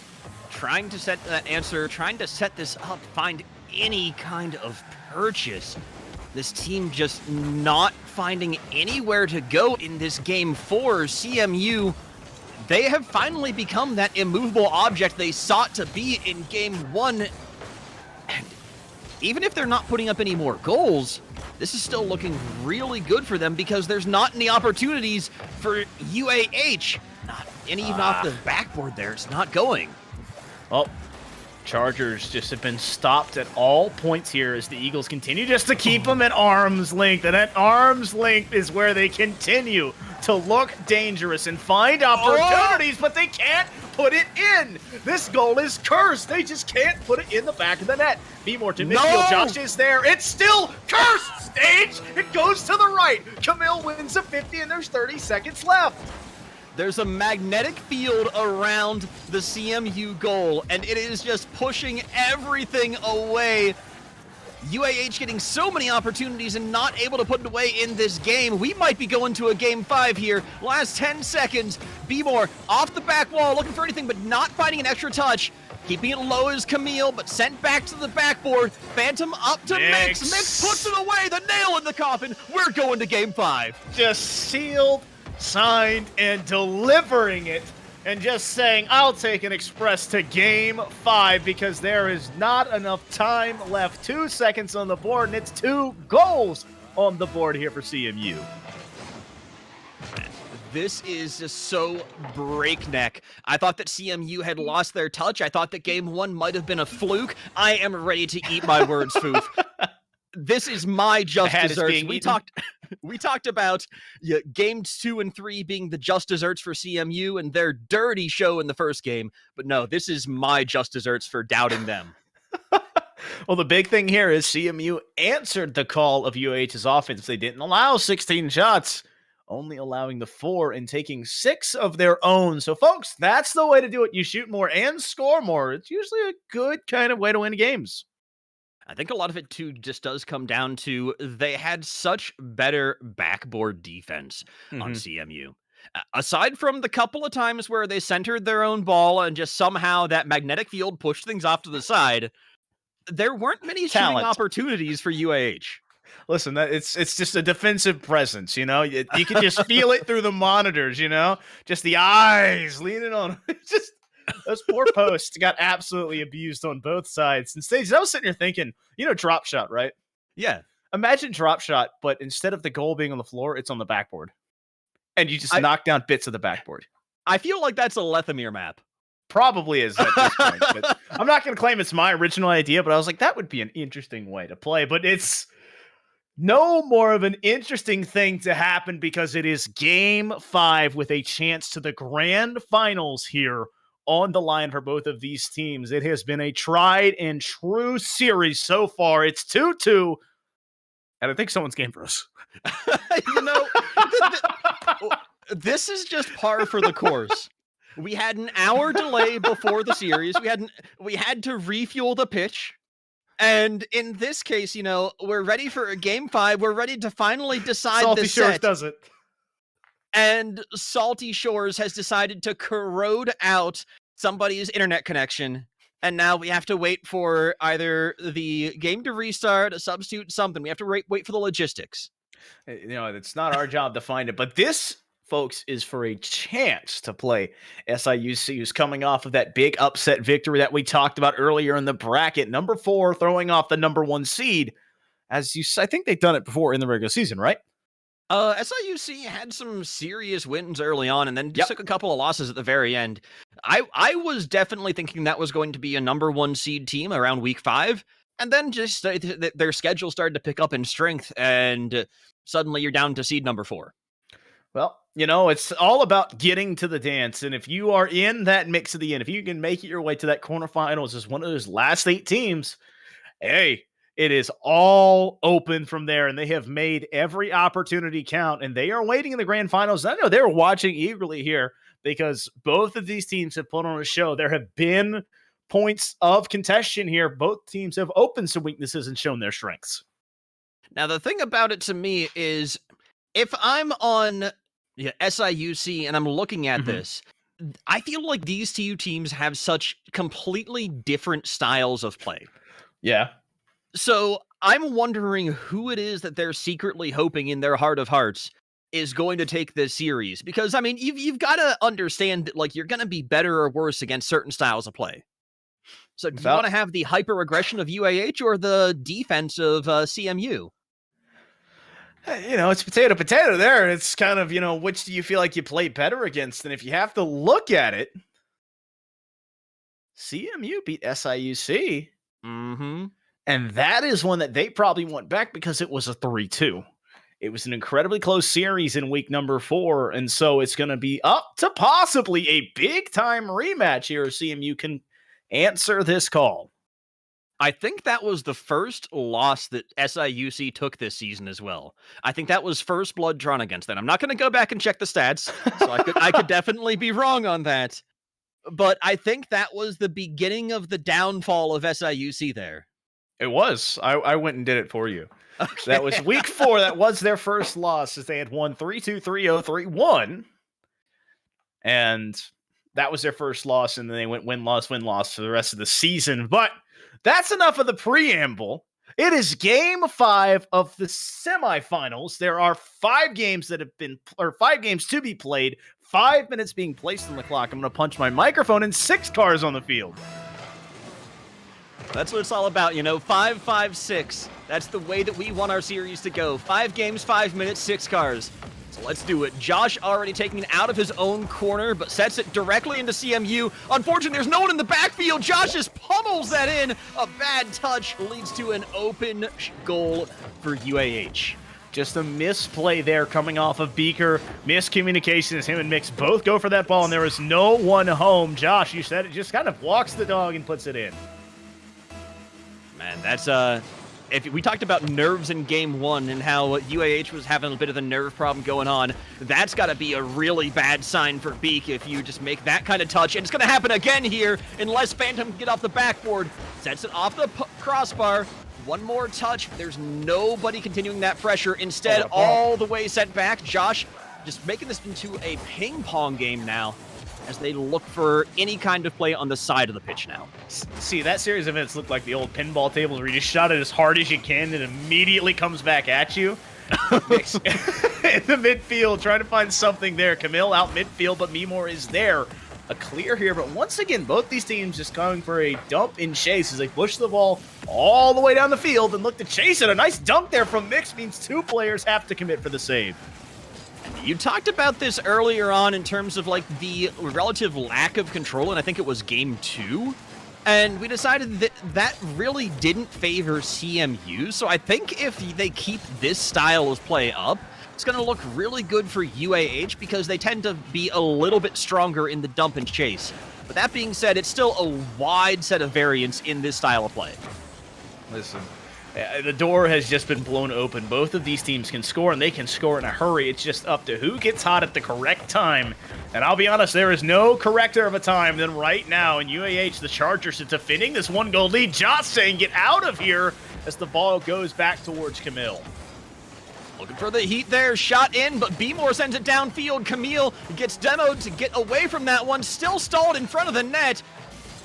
trying to set that answer, trying to set this up, find any kind of purchase. This team just not finding anywhere to go in this game for CMU. They have finally become that immovable object they sought to be in game 1. And even if they're not putting up any more goals, this is still looking really good for them because there's not any opportunities for UAH. Not any even off the backboard there. It's not going. Oh. Chargers just have been stopped at all points here as the Eagles continue just to keep them at arm's length. And at arm's length is where they continue to look dangerous and find opportunities, but they can't put it in. This goal is cursed. They just can't put it in the back of the net. B-More to midfield. Josh is there. It's still cursed, Stage. It goes to the right. Camille wins the 50 and there's 30 seconds left. There's a magnetic field around the CMU goal, and it is just pushing everything away. UAH getting so many opportunities and not able to put it away in this game. We might be going to a game 5 here. Last 10 seconds. B-More off the back wall, looking for anything, but not finding an extra touch. Keeping it low is Camille, but sent back to the backboard. Phantom up to Mix. Mix puts it away, the nail in the coffin. We're going to game 5. Just sealed, signed, and delivering it, and just saying, I'll take an express to game 5 because there is not enough time left. 2 seconds on the board, and it's 2 goals on the board here for CMU. This is just so breakneck. I thought that CMU had lost their touch. I thought that game 1 might have been a fluke. I am ready to eat my words, Foof. This is my just desserts. We talked about games 2 and 3 being the just desserts for CMU and their dirty show in the first game. But no, this is my just desserts for doubting them. Well, the big thing here is CMU answered the call of UAH's offense. They didn't allow 16 shots, only allowing the 4 and taking 6 of their own. So, folks, that's the way to do it. You shoot more and score more. It's usually a good kind of way to win games. I think a lot of it, too, just does come down to they had such better backboard defense on CMU. Aside from the couple of times where they centered their own ball and just somehow that magnetic field pushed things off to the side, there weren't many shooting opportunities for UAH. Listen, it's just a defensive presence, you know? You can just feel it through the monitors, you know? Just the eyes leaning on. Just those poor posts got absolutely abused on both sides. And Stage, I was sitting here thinking, you know, drop shot, right? Yeah. Imagine drop shot, but instead of the goal being on the floor, it's on the backboard. And you just knock down bits of the backboard. I feel like that's a Lethamyr map. probably is at this point. But I'm not going to claim it's my original idea, but I was like, that would be an interesting way to play. But it's no more of an interesting thing to happen because it is game 5 with a chance to the grand finals here on the line for both of these teams. It has been a tried and true series so far. It's 2-2, and I think someone's game for us. You know, this is just par for the course. We had an hour delay before the series. We had to refuel the pitch. And in this case, you know, we're ready for a game 5. We're ready to finally decide Salty this Shores set. does it. And Salty Shores has decided to corrode out somebody's internet connection. And now we have to wait for either the game to restart, a substitute, something. We have to wait for the logistics. You know, it's not our job to find it, but this, folks, is for a chance to play SIUC, who's coming off of that big upset victory that we talked about earlier in the bracket. Number 4, throwing off the number 1 seed. I think they've done it before in the regular season, right? SIUC had some serious wins early on and then just took a couple of losses at the very end. I was definitely thinking that was going to be a number 1 seed team around week 5. And then just their schedule started to pick up in strength, and suddenly you're down to seed number 4. Well, you know, it's all about getting to the dance. And if you are in that mix of the end, if you can make it your way to that quarterfinals as one of those last 8 teams, hey, it is all open from there. And they have made every opportunity count. And they are waiting in the grand finals. I know they're watching eagerly here because both of these teams have put on a show. There have been points of contention here. Both teams have opened some weaknesses and shown their strengths. Now, the thing about it to me is if I'm on SIUC and I'm looking at this, I feel like these 2 teams have such completely different styles of play. Yeah. So I'm wondering who it is that they're secretly hoping in their heart of hearts is going to take this series. Because, I mean, you've got to understand that, like, you're going to be better or worse against certain styles of play. So do you want to have the hyper-aggression of UAH or the defense of CMU? You know, it's potato there. It's kind of, you know, which do you feel like you play better against? And if you have to look at it, CMU beat SIUC. Mm-hmm. And that is one that they probably want back because it was a 3-2. It was an incredibly close series in week number 4. And so it's going to be up to possibly a big-time rematch here if CMU can answer this call. I think that was the first loss that SIUC took this season as well. I think that was first blood drawn against them. I'm not going to go back and check the stats, so I could definitely be wrong on that. But I think that was the beginning of the downfall of SIUC there. It was. I went and did it for you. Okay. That was week 4. That was their first loss as they had won 3-2, 3-0, 3-1. And that was their first loss, and then they went win-loss for the rest of the season. But that's enough of the preamble. It is game 5 of the semifinals. There are 5 games to be played, 5 minutes being placed on the clock. I'm going to punch my microphone and 6 cars on the field. That's what it's all about, you know, 5, 5, 6. That's the way that we want our series to go. 5 games, 5 minutes, 6 cars. So let's do it. Josh already taking it out of his own corner, but sets it directly into CMU. Unfortunately, there's no one in the backfield. Josh just pummels that in. A bad touch leads to an open goal for UAH. Just a misplay there coming off of Beaker. Miscommunication as him and Mix both go for that ball, and there is no one home. Josh, you said it, just kind of walks the dog and puts it in. Man, that's if we talked about nerves in game 1 and how UAH was having a bit of a nerve problem going on, that's got to be a really bad sign for Beak if you just make that kind of touch. And it's going to happen again here unless Phantom can get off the backboard. Sets it off the crossbar. One more touch. There's nobody continuing that pressure. Instead, all the way sent back. Josh just making this into a ping pong game now as they look for any kind of play on the side of the pitch now. See, that series of events look like the old pinball tables where you just shot it as hard as you can and it immediately comes back at you. In the midfield, trying to find something there. Camille out midfield, but Mimor is there. A clear here, but once again, both these teams just going for a dump and chase as they push the ball all the way down the field and look to chase it. A nice dunk there from Mix means 2 players have to commit for the save. And You talked about this earlier on in terms of like the relative lack of control, and I think it was game 2. And we decided that that really didn't favor CMU. So I think if they keep this style of play up, it's going to look really good for UAH because they tend to be a little bit stronger in the dump and chase. But that being said, it's still a wide set of variants in this style of play. Listen, the door has just been blown open. Both of these teams can score, and they can score in a hurry. It's just up to who gets hot at the correct time. And I'll be honest, there is no correcter of a time than right now. In UAH, the Chargers are defending this 1-goal lead. Josh saying, get out of here, as the ball goes back towards Camille. Looking for the heat there, shot in, but B-More sends it downfield. Camille gets demoed to get away from that one, still stalled in front of the net.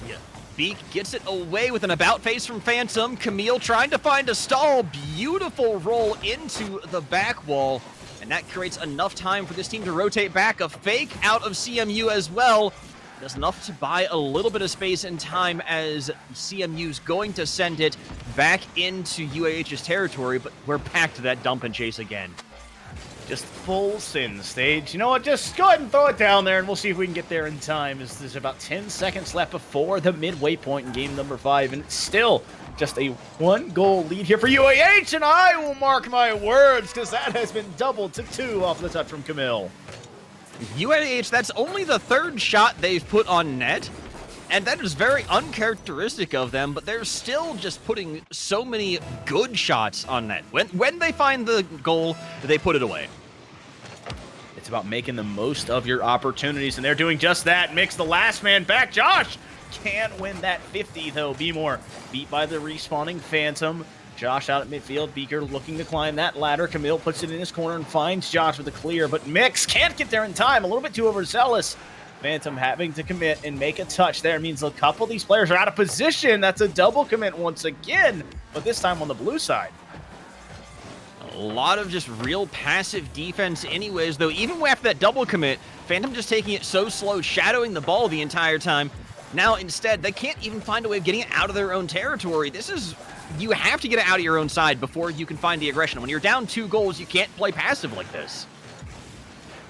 Yeah. Beak gets it away with an about face from Phantom. Camille trying to find a stall. Beautiful roll into the back wall. And that creates enough time for this team to rotate back. A fake out of CMU as well. That's enough to buy a little bit of space and time as CMU's going to send it back into UAH's territory, but we're back to that dump and chase again. Just full sin stage. You know what? Just go ahead and throw it down there, and we'll see if we can get there in time. As there's about 10 seconds left before the midway point in game number 5, and it's still just a 1-goal lead here for UAH, and I will mark my words because that has been doubled to 2 off the touch from Camille. UAH, that's only the 3rd shot they've put on net, and that is very uncharacteristic of them, but they're still just putting so many good shots on net. When they find the goal, they put it away. It's about making the most of your opportunities, and they're doing just that. Mix the last man back. Josh can't win that 50, though. B-More beat by the respawning Phantom. Josh out at midfield. Beaker looking to climb that ladder. Camille puts it in his corner and finds Josh with a clear, but Mix can't get there in time. A little bit too overzealous. Phantom having to commit and make a touch there means a couple of these players are out of position. That's a double commit once again, but this time on the blue side. A lot of just real passive defense anyways, though. Even after that double commit, Phantom just taking it so slow, shadowing the ball the entire time. Now, instead, they can't even find a way of getting it out of their own territory. This is... You have to get it out of your own side before you can find the aggression. When you're down 2 goals, you can't play passive like this.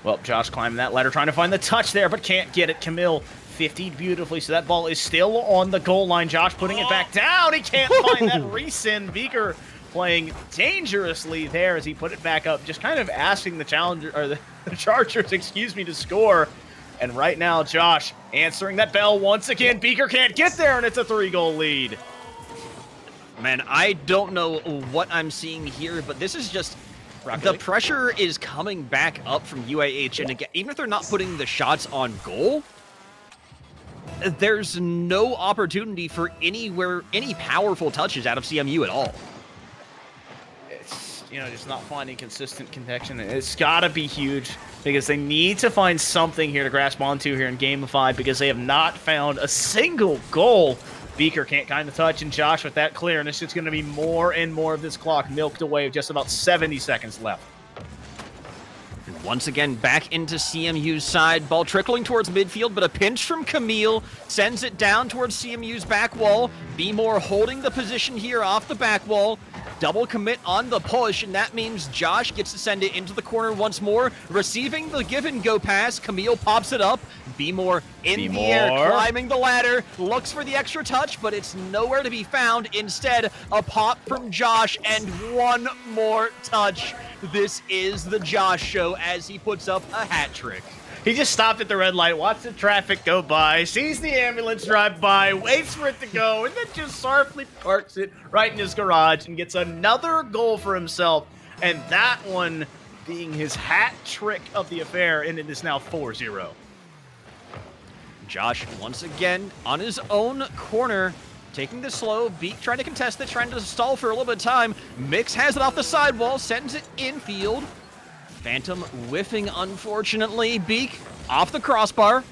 Well, Josh climbing that ladder, trying to find the touch there, but can't get it. Camille 50'd beautifully, so that ball is still on the goal line. Josh putting it back down. He can't find that resend. Beaker playing dangerously there as he put it back up, just kind of asking the challenger or the Chargers, excuse me, to score. And right now, Josh answering that bell once again. Beaker can't get there, and it's a 3-goal lead. Man, I don't know what I'm seeing here, but this is just... The pressure is coming back up from UAH, and again, even if they're not putting the shots on goal, there's no opportunity for any powerful touches out of CMU at all. It's, just not finding consistent connection. It's got to be huge because they need to find something here to grasp onto here in Game 5 because they have not found a single goal. Beaker can't kind of touch, and Josh with that clear, and it's just going to be more and more of this clock milked away with just about 70 seconds left. And once again, back into CMU's side. Ball trickling towards midfield, but a pinch from Camille sends it down towards CMU's back wall. B-More holding the position here off the back wall. Double commit on the push, and that means Josh gets to send it into the corner once more. Receiving the give-and-go pass, Camille pops it up. B-More in the air, climbing the ladder, looks for the extra touch, but it's nowhere to be found. Instead, a pop from Josh, and one more touch. This is the Josh show as he puts up a hat trick. He just stopped at the red light, watched the traffic go by, sees the ambulance drive by, waits for it to go, and then just softly parks it right in his garage and gets another goal for himself. And that one being his hat trick of the affair, and it is now 4-0. Josh, once again, on his own corner, taking this slow. Beak trying to contest it, trying to stall for a little bit of time. Mix has it off the sidewall, sends it infield. Phantom whiffing, unfortunately. Beak off the crossbar.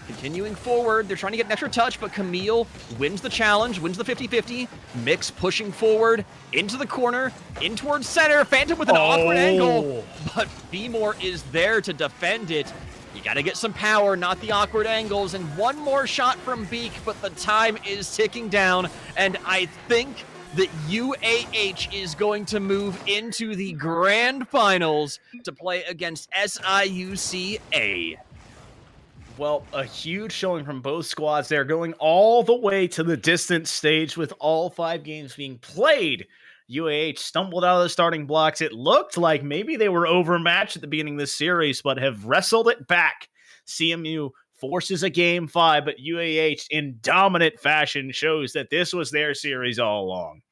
Continuing forward, they're trying to get an extra touch, but Camille wins the challenge, wins the 50-50. Mix pushing forward into the corner, in towards center. Phantom with an awkward angle, but B-More is there to defend it. You got to get some power, not the awkward angles. And one more shot from Beak, but the time is ticking down. And I think that UAH is going to move into the grand finals to play against SIUCA. Well, a huge showing from both squads there, going all the way to the distance stage with all 5 games being played. UAH stumbled out of the starting blocks. It looked like maybe they were overmatched at the beginning of this series, but have wrestled it back. CMU forces a game 5, but UAH in dominant fashion shows that this was their series all along.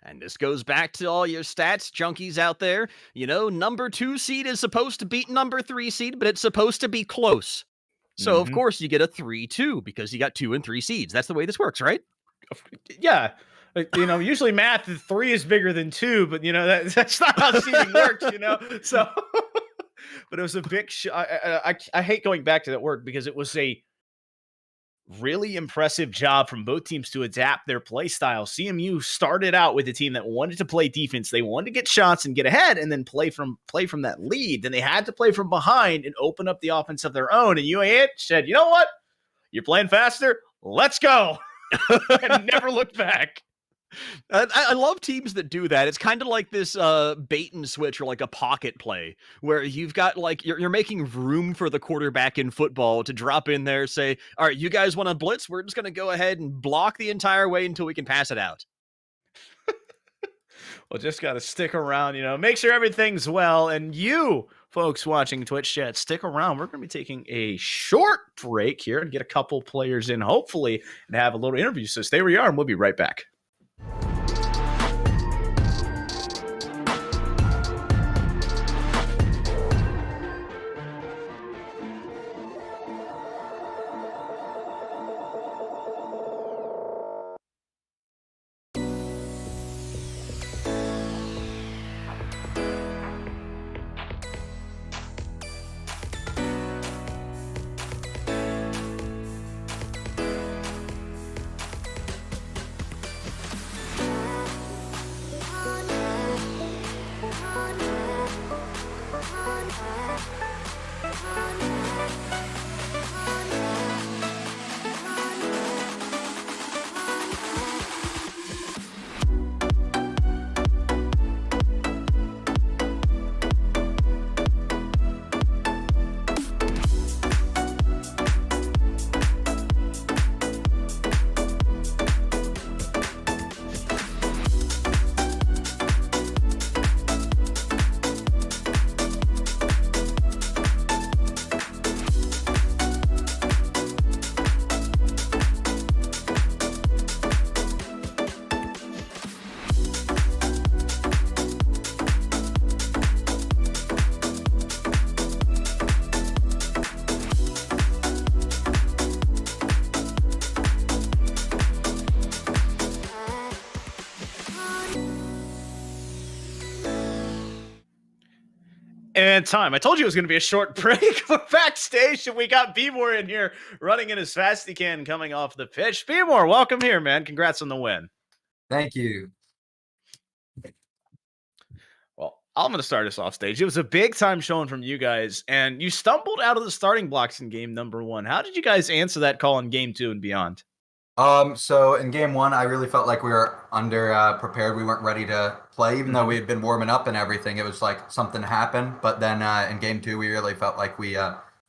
And this goes back to all your stats junkies out there. You know, number 2 seed is supposed to beat number 3 seed, but it's supposed to be close. So, of course, you get a 3-2 because you got 2 and 3 seeds. That's the way this works, right? Yeah. Usually math, 3 is bigger than 2, but, that's not how seeding works, So, but it was a big I hate going back to that word because it was a really impressive job from both teams to adapt their play style. CMU started out with a team that wanted to play defense. They wanted to get shots and get ahead and then play from that lead. Then they had to play from behind and open up the offense of their own. And UAH said, you know what? You're playing faster. Let's go. And never looked back. I love teams that do that. It's kind of like this bait and switch or like a pocket play where you've got like you're making room for the quarterback in football to drop in there, say, all right, you guys want to blitz? We're just going to go ahead and block the entire way until we can pass it out. Well, just got to stick around, make sure everything's well. And you folks watching Twitch chat, stick around. We're going to be taking a short break here and get a couple players in, hopefully, and have a little interview. So stay where you are and we'll be right back. And time. I told you it was going to be a short break. We're backstage, and we got B-More in here running in as fast as he can coming off the pitch. B-More, welcome here, man. Congrats on the win. Thank you. Well, I'm going to start us off stage. It was a big-time showing from you guys, and you stumbled out of the starting blocks in game number 1. How did you guys answer that call in game 2 and beyond? So in game 1, I really felt like we were under prepared. We weren't ready to play, even though we had been warming up and everything. It was like something happened. But then in game 2, we really felt like we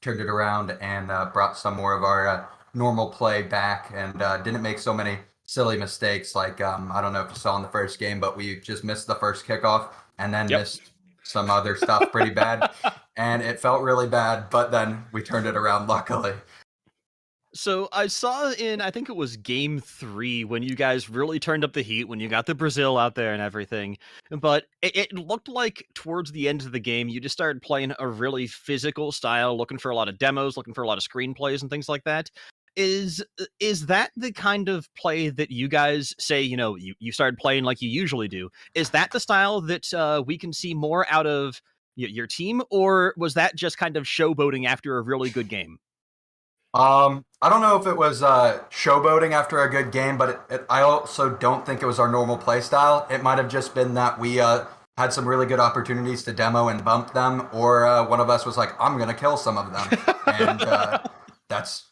turned it around and brought some more of our normal play back and didn't make so many silly mistakes. Like, I don't know if you saw in the first game, but we just missed the first kickoff and then missed some other stuff pretty bad. And it felt really bad, but then we turned it around, luckily. So I saw in, I think it was game 3 when you guys really turned up the heat, when you got the Brazil out there and everything. But it looked like towards the end of the game, you just started playing a really physical style, looking for a lot of demos, looking for a lot of screenplays and things like that. Is that the kind of play that you guys say, you started playing like you usually do? Is that the style that we can see more out of your team? Or was that just kind of showboating after a really good game? I don't know if it was showboating after a good game, but I also don't think it was our normal play style. It might have just been that we had some really good opportunities to demo and bump them, or one of us was like, I'm going to kill some of them. And that's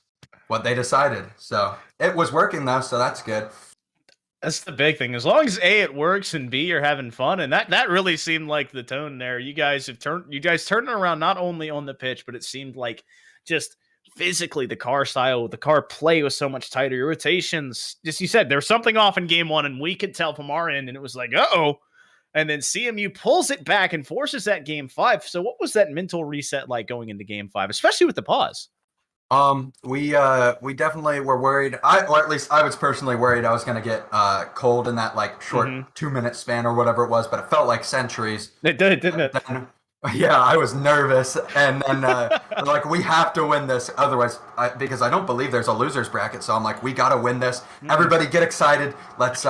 what they decided. So it was working, though, so that's good. That's the big thing. As long as A, it works, and B, you're having fun, and that really seemed like the tone there. You guys turned it around not only on the pitch, but it seemed like just physically the car style, the car play was so much tighter. Your rotations, just you said, there was something off in game 1, and we could tell from our end, and it was like, uh-oh. And then CMU pulls it back and forces that game 5. So what was that mental reset like going into game 5, especially with the pause? We definitely were worried. Or at least I was personally worried I was going to get cold in that like short 2-minute span or whatever it was, but it felt like centuries. It did, didn't it? Then, yeah, I was nervous, and then like we have to win this, otherwise, because I don't believe there's a losers bracket. So I'm like, we got to win this. Everybody, get excited. Let's.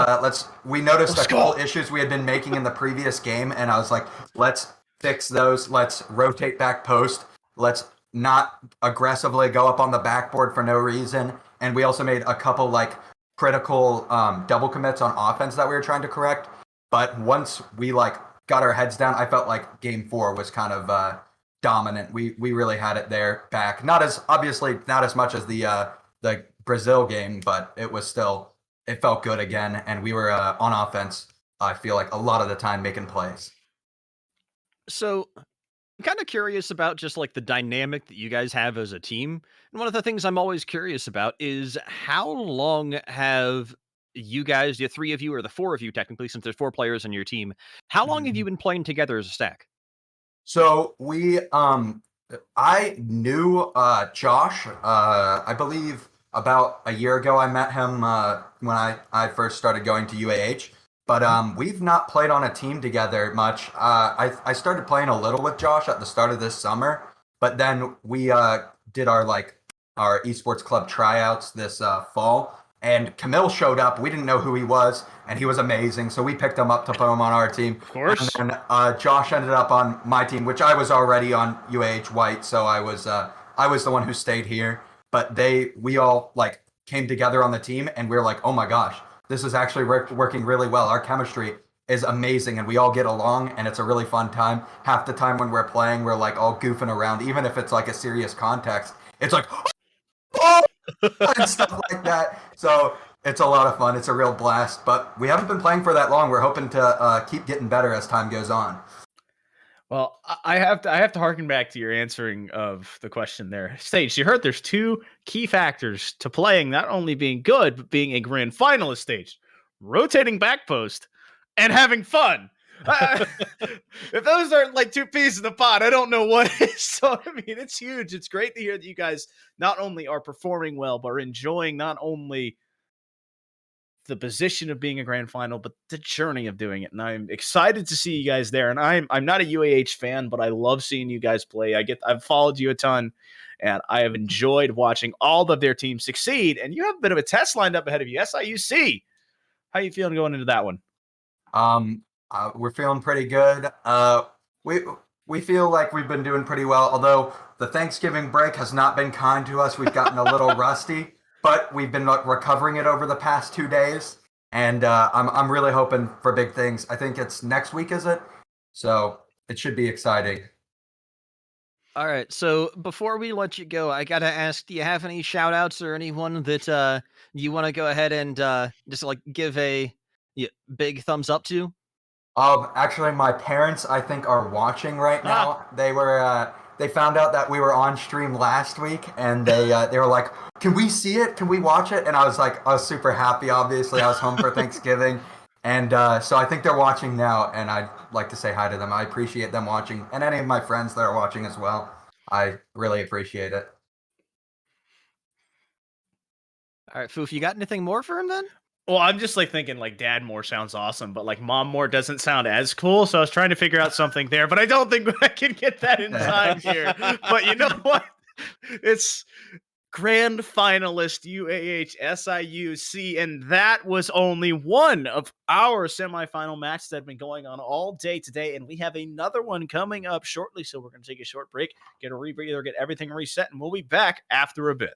We noticed a couple issues we had been making in the previous game, and I was like, let's fix those. Let's rotate back post. Let's not aggressively go up on the backboard for no reason. And we also made a couple like critical double commits on offense that we were trying to correct. But once we like got our heads down, I felt like game 4 was kind of dominant. We really had it there back. Not as much as the Brazil game, but it felt good again. And we were on offense, I feel like, a lot of the time making plays. So I'm kind of curious about just like the dynamic that you guys have as a team. And one of the things I'm always curious about is how long have you guys, the 3 of you or the 4 of you technically, since there's 4 players on your team, how long have you been playing together as a stack? So we I knew Josh, I believe about a year ago. I met him when I first started going to UAH. But we've not played on a team together much. I started playing a little with Josh at the start of this summer, but then we did our esports club tryouts this fall, and Camille showed up. We didn't know who he was, and he was amazing, so we picked him up to put him on our team. Of course. And then Josh ended up on my team, which I was already on UAH White, so I was the one who stayed here. But we all like came together on the team, and we were like, oh my gosh, this is actually working really well. Our chemistry is amazing, and we all get along, and it's a really fun time. Half the time when we're playing, we're like all goofing around, even if it's like a serious context. It's like, oh, and stuff like that. So it's a lot of fun. It's a real blast. But we haven't been playing for that long. We're hoping to keep getting better as time goes on. Well, I have to harken back to your answering of the question there. Stage, you heard there's 2 key factors to playing, not only being good, but being a grand finalist. Stage, rotating back post and having fun. If those aren't like 2 pieces of the pot, I don't know what is. So, I mean, it's huge. It's great to hear that you guys not only are performing well, but are enjoying not only the position of being a grand final, but the journey of doing it. And I'm excited to see you guys there. And I'm not a UAH fan, but I love seeing you guys play. I've followed you a ton, and I have enjoyed watching all of their teams succeed. And you have a bit of a test lined up ahead of you. SIUC. How are you feeling going into that one? We're feeling pretty good. We feel like we've been doing pretty well, although the Thanksgiving break has not been kind to us. We've gotten a little rusty. But we've been recovering it over the past 2 days, and I'm really hoping for big things. I think it's next week, is it? So it should be exciting. All right, so before we let you go, I gotta ask, do you have any shout outs or anyone that you want to go ahead and just like give a big thumbs up to? Actually, my parents, I think, are watching right now. They found out that we were on stream last week, and they were like, can we see it? Can we watch it? And I was super happy. Obviously, I was home for Thanksgiving. And so I think they're watching now, and I'd like to say hi to them. I appreciate them watching, and any of my friends that are watching as well. I really appreciate it. All right, Foof, you got anything more for him then? Well, I'm just like thinking like Dad more sounds awesome, but like Mom more doesn't sound as cool. So I was trying to figure out something there, but I don't think I can get that in time here. But you know what? It's grand finalist UAH SIUC, and that was only one of our semifinal matches that have been going on all day today, and we have another one coming up shortly. So we're going to take a short break, get a rebreather, get everything reset, and we'll be back after a bit.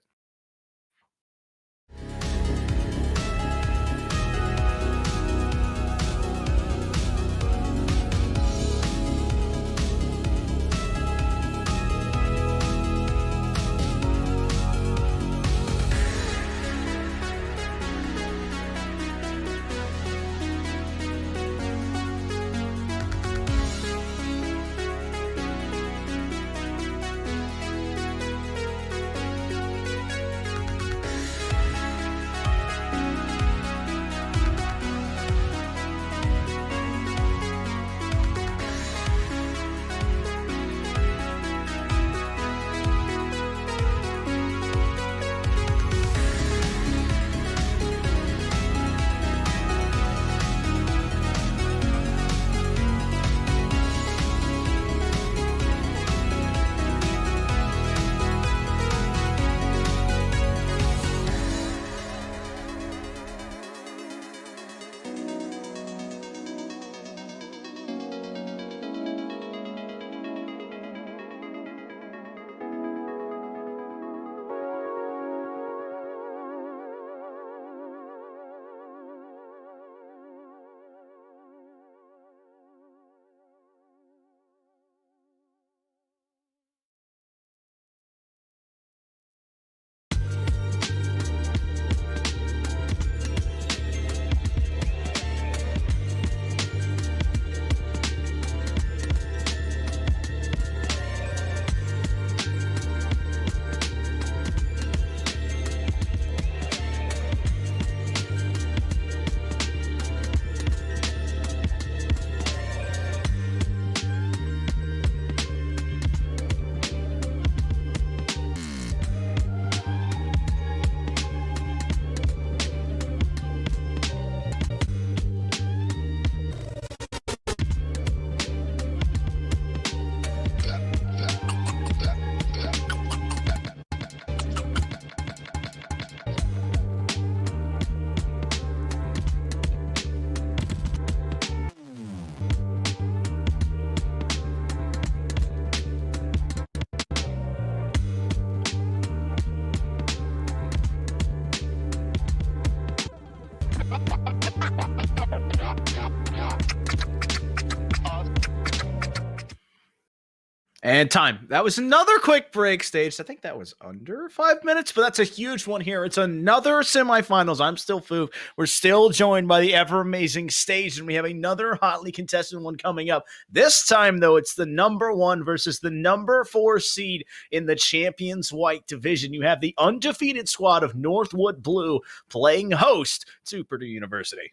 And time. That was another quick break stage. I think that was under 5 minutes, but that's a huge one here. It's another semifinals. I'm still Foof. We're still joined by the ever amazing Stage, and we have another hotly contested one coming up. This time, though, it's the number 1 versus the number 4 seed in the Champions White division. You have the undefeated squad of Northwood Blue playing host to Purdue University.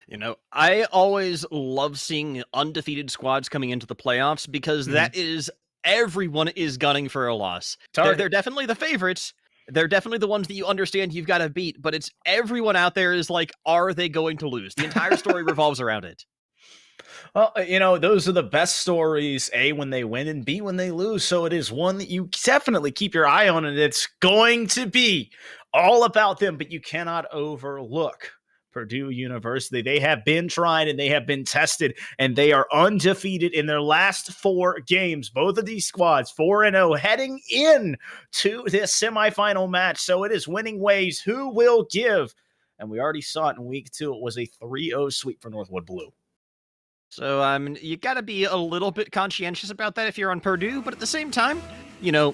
You know, I always love seeing undefeated squads coming into the playoffs because that is everyone is gunning for a loss. They're definitely the favorites. They're definitely the ones that you understand you've got to beat, but it's everyone out there is like, are they going to lose? The entire story revolves around it. Well, you know, those are the best stories, A, when they win, and B, when they lose. So it is one that you definitely keep your eye on, and it's going to be all about them, but you cannot overlook Purdue University. They have been tried and they have been tested, and they are undefeated in their last 4 games. Both of these squads 4-0 heading in to this semifinal match. So it is winning ways. Who will give? And we already saw it in week 2. It was a 3-0 sweep for Northwood Blue. So, you got to be a little bit conscientious about that if you're on Purdue, but at the same time, you know,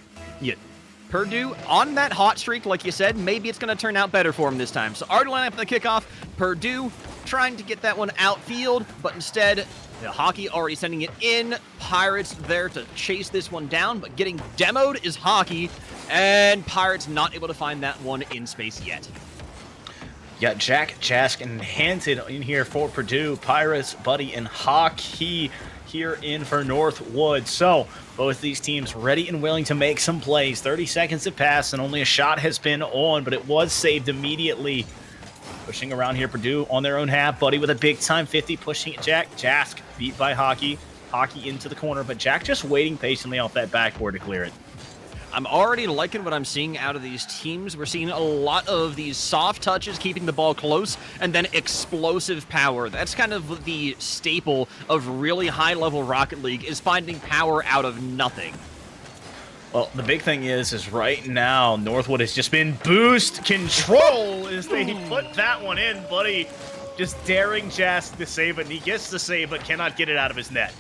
Purdue on that hot streak, like you said, maybe it's going to turn out better for them this time. So already line up the kickoff, Purdue trying to get that one outfield, but instead, the Hockey already sending it in. Pirates there to chase this one down, but getting demoed is Hockey, and Pirates not able to find that one in space yet. Yeah, Jack, Jask, and Hanson in here for Purdue. Pirates, Buddy, and Hockey here in for Northwood. So both these teams ready and willing to make some plays. 30 seconds have passed and only a shot has been on, but it was saved immediately. Pushing around here, Purdue on their own half. Buddy with a big time 50, pushing it. Jack, Jask beat by Hockey. Hockey into the corner, but Jack just waiting patiently off that backboard to clear it. I'm already liking what I'm seeing out of these teams. We're seeing a lot of these soft touches, keeping the ball close, and then explosive power. That's kind of the staple of really high-level Rocket League, is finding power out of nothing. Well, the big thing is right now, Northwood has just been boost control as they put that one in. Buddy just daring Jask to save it, and he gets the save, but cannot get it out of his net.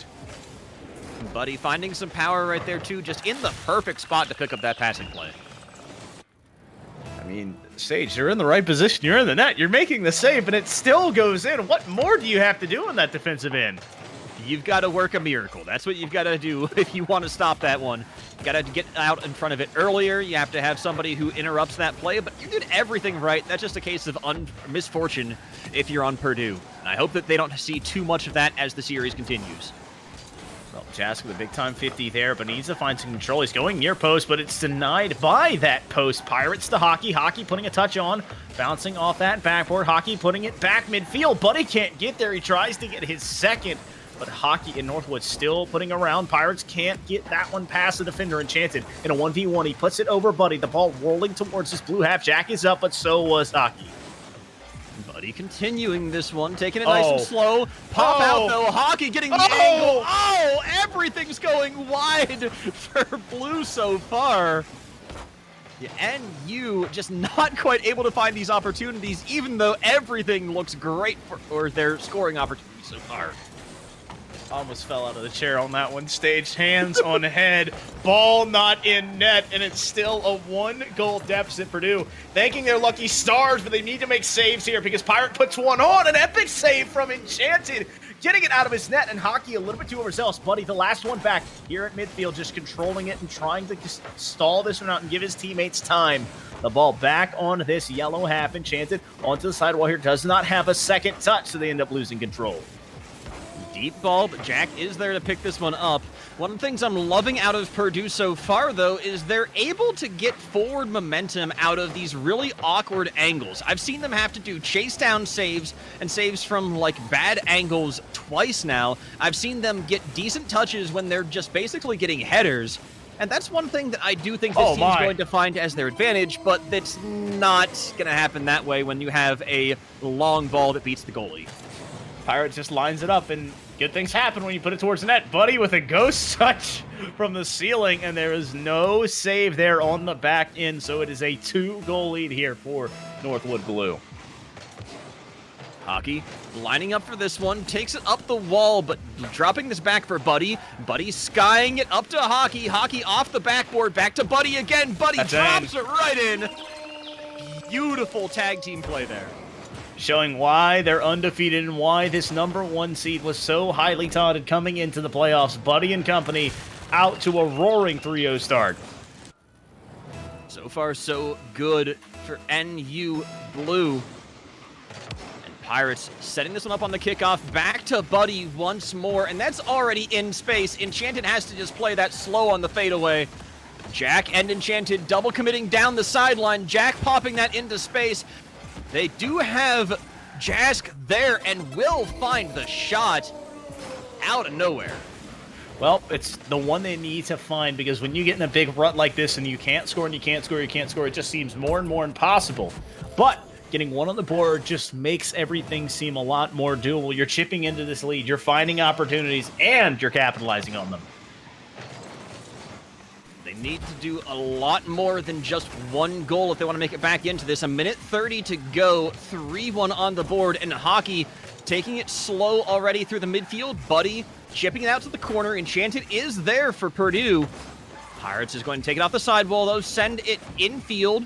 Buddy finding some power right there, too, just in the perfect spot to pick up that passing play. I mean, Sage, you're in the right position. You're in the net. You're making the save, and it still goes in. What more do you have to do in that defensive end? You've got to work a miracle. That's what you've got to do if you want to stop that one. You got to get out in front of it earlier. You have to have somebody who interrupts that play, but you did everything right. That's just a case of misfortune if you're on Purdue. And I hope that they don't see too much of that as the series continues. Well, Jask with a big-time 50 there, but needs to find some control. He's going near post, but it's denied by that post. Pirates to Hockey. Hockey putting a touch on, bouncing off that backboard. Hockey putting it back midfield. Buddy can't get there. He tries to get his second, but Hockey and Northwood still putting around. Pirates can't get that one past the defender. Enchanted in a 1v1. He puts it over Buddy. The ball rolling towards his blue half. Jack is up, but so was Hockey. Buddy continuing this one, taking it nice and slow. Pop out, though. Hockey getting the angle. Oh, everything's going wide for Blue so far. Yeah, and you just not quite able to find these opportunities, even though everything looks great for their scoring opportunities so far. Almost fell out of the chair on that one. Stage, hands on head, ball not in net, and it's still a 1-goal deficit. Purdue thanking their lucky stars, but they need to make saves here because Pirate puts one on. An epic save from Enchanted, getting it out of his net, and Hockey a little bit too overzealous. Buddy, the last one back here at midfield, just controlling it and trying to just stall this one out and give his teammates time. The ball back on this yellow half. Enchanted onto the sidewall here, does not have a second touch, so they end up losing control. Deep ball, but Jack is there to pick this one up. One of the things I'm loving out of Purdue so far, though, is they're able to get forward momentum out of these really awkward angles. I've seen them have to do chase down saves and saves from, like, bad angles twice now. I've seen them get decent touches when they're just basically getting headers. And that's one thing that I do think this team's going to find as their advantage, but that's not going to happen that way when you have a long ball that beats the goalie. Pirate just lines it up, and good things happen when you put it towards the net. Buddy with a ghost touch from the ceiling, and there is no save there on the back end, so it is a 2-goal lead here for Northwood Blue. Hockey lining up for this one, takes it up the wall, but dropping this back for Buddy. Buddy skying it up to Hockey. Hockey off the backboard, back to Buddy again. Buddy drops it right in. Beautiful tag team play there. Showing why they're undefeated and why this #1 seed was so highly touted coming into the playoffs. Buddy and company out to a roaring 3-0 start. So far, so good for NU Blue. Pirates setting this one up on the kickoff, back to Buddy once more, and that's already in space. Enchanted has to just play that slow on the fadeaway. Jack and Enchanted double committing down the sideline. Jack popping that into space. They do have Jask there and will find the shot out of nowhere. Well, it's the one they need to find, because when you get in a big rut like this and you can't score and you can't score, it just seems more and more impossible. But getting one on the board just makes everything seem a lot more doable. You're chipping into this lead, you're finding opportunities, and you're capitalizing on them. They need to do a lot more than just one goal if they want to make it back into this. 1:30 to go, 3-1 on the board, and Hockey taking it slow already through the midfield. Buddy chipping it out to the corner. Enchanted is there for Purdue. Pirates is going to take it off the sidewall, though, send it infield.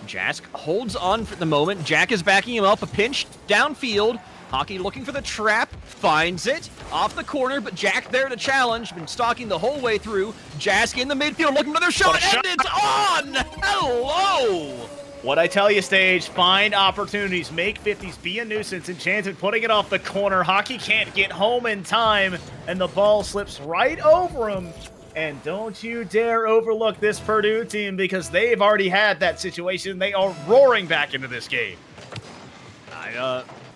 Jask holds on for the moment. Jack is backing him up, a pinch downfield. Hockey looking for the trap, finds it off the corner, but Jack there to challenge. Been stalking the whole way through. Jask in the midfield looking for their shot, and it's on! Hello! What I tell you, Stage, find opportunities, make 50s, be a nuisance. Enchanted putting it off the corner. Hockey can't get home in time, and the ball slips right over him. And don't you dare overlook this Purdue team, because they've already had that situation. They are roaring back into this game.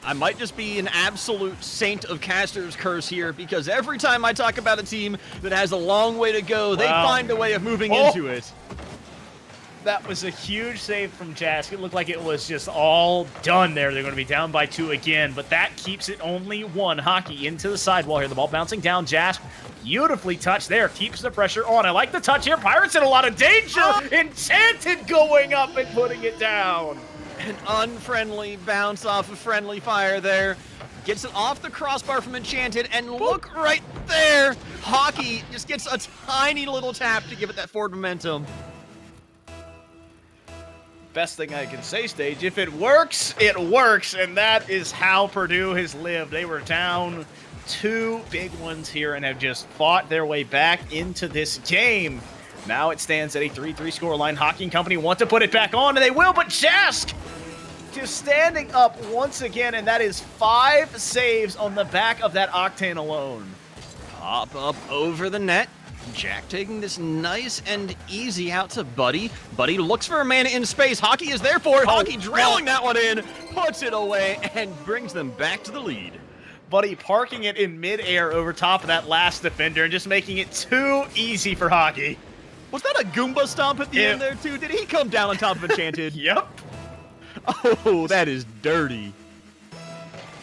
I might just be an absolute saint of Caster's curse here, because every time I talk about a team that has a long way to go, they find a way of moving into it. That was a huge save from Jask. It looked like it was just all done there. They're going to be down by 2 again, but that keeps it only 1. Hockey into the sidewall here. The ball bouncing down. Jask beautifully touched there. Keeps the pressure on. I like the touch here. Pirates in a lot of danger. Enchanted going up and putting it down. An unfriendly bounce off of friendly fire there. Gets it off the crossbar from Enchanted, and look right there. Hockey just gets a tiny little tap to give it that forward momentum. Best thing I can say, Stage, if it works, and that is how Purdue has lived. They were down 2 big ones here and have just fought their way back into this game. Now it stands at a 3-3 scoreline. Hockey and company want to put it back on, and they will, but Jask just standing up once again, and that is 5 saves on the back of that Octane alone. Pop up over the net. Jack taking this nice and easy out to Buddy. Buddy looks for a man in space. Hockey is there for it. Hockey drilling that one in, puts it away, and brings them back to the lead. Buddy parking it in midair over top of that last defender and just making it too easy for Hockey. Was that a Goomba stomp at the end there, too? Did he come down on top of Enchanted? Yep. Oh, that is dirty.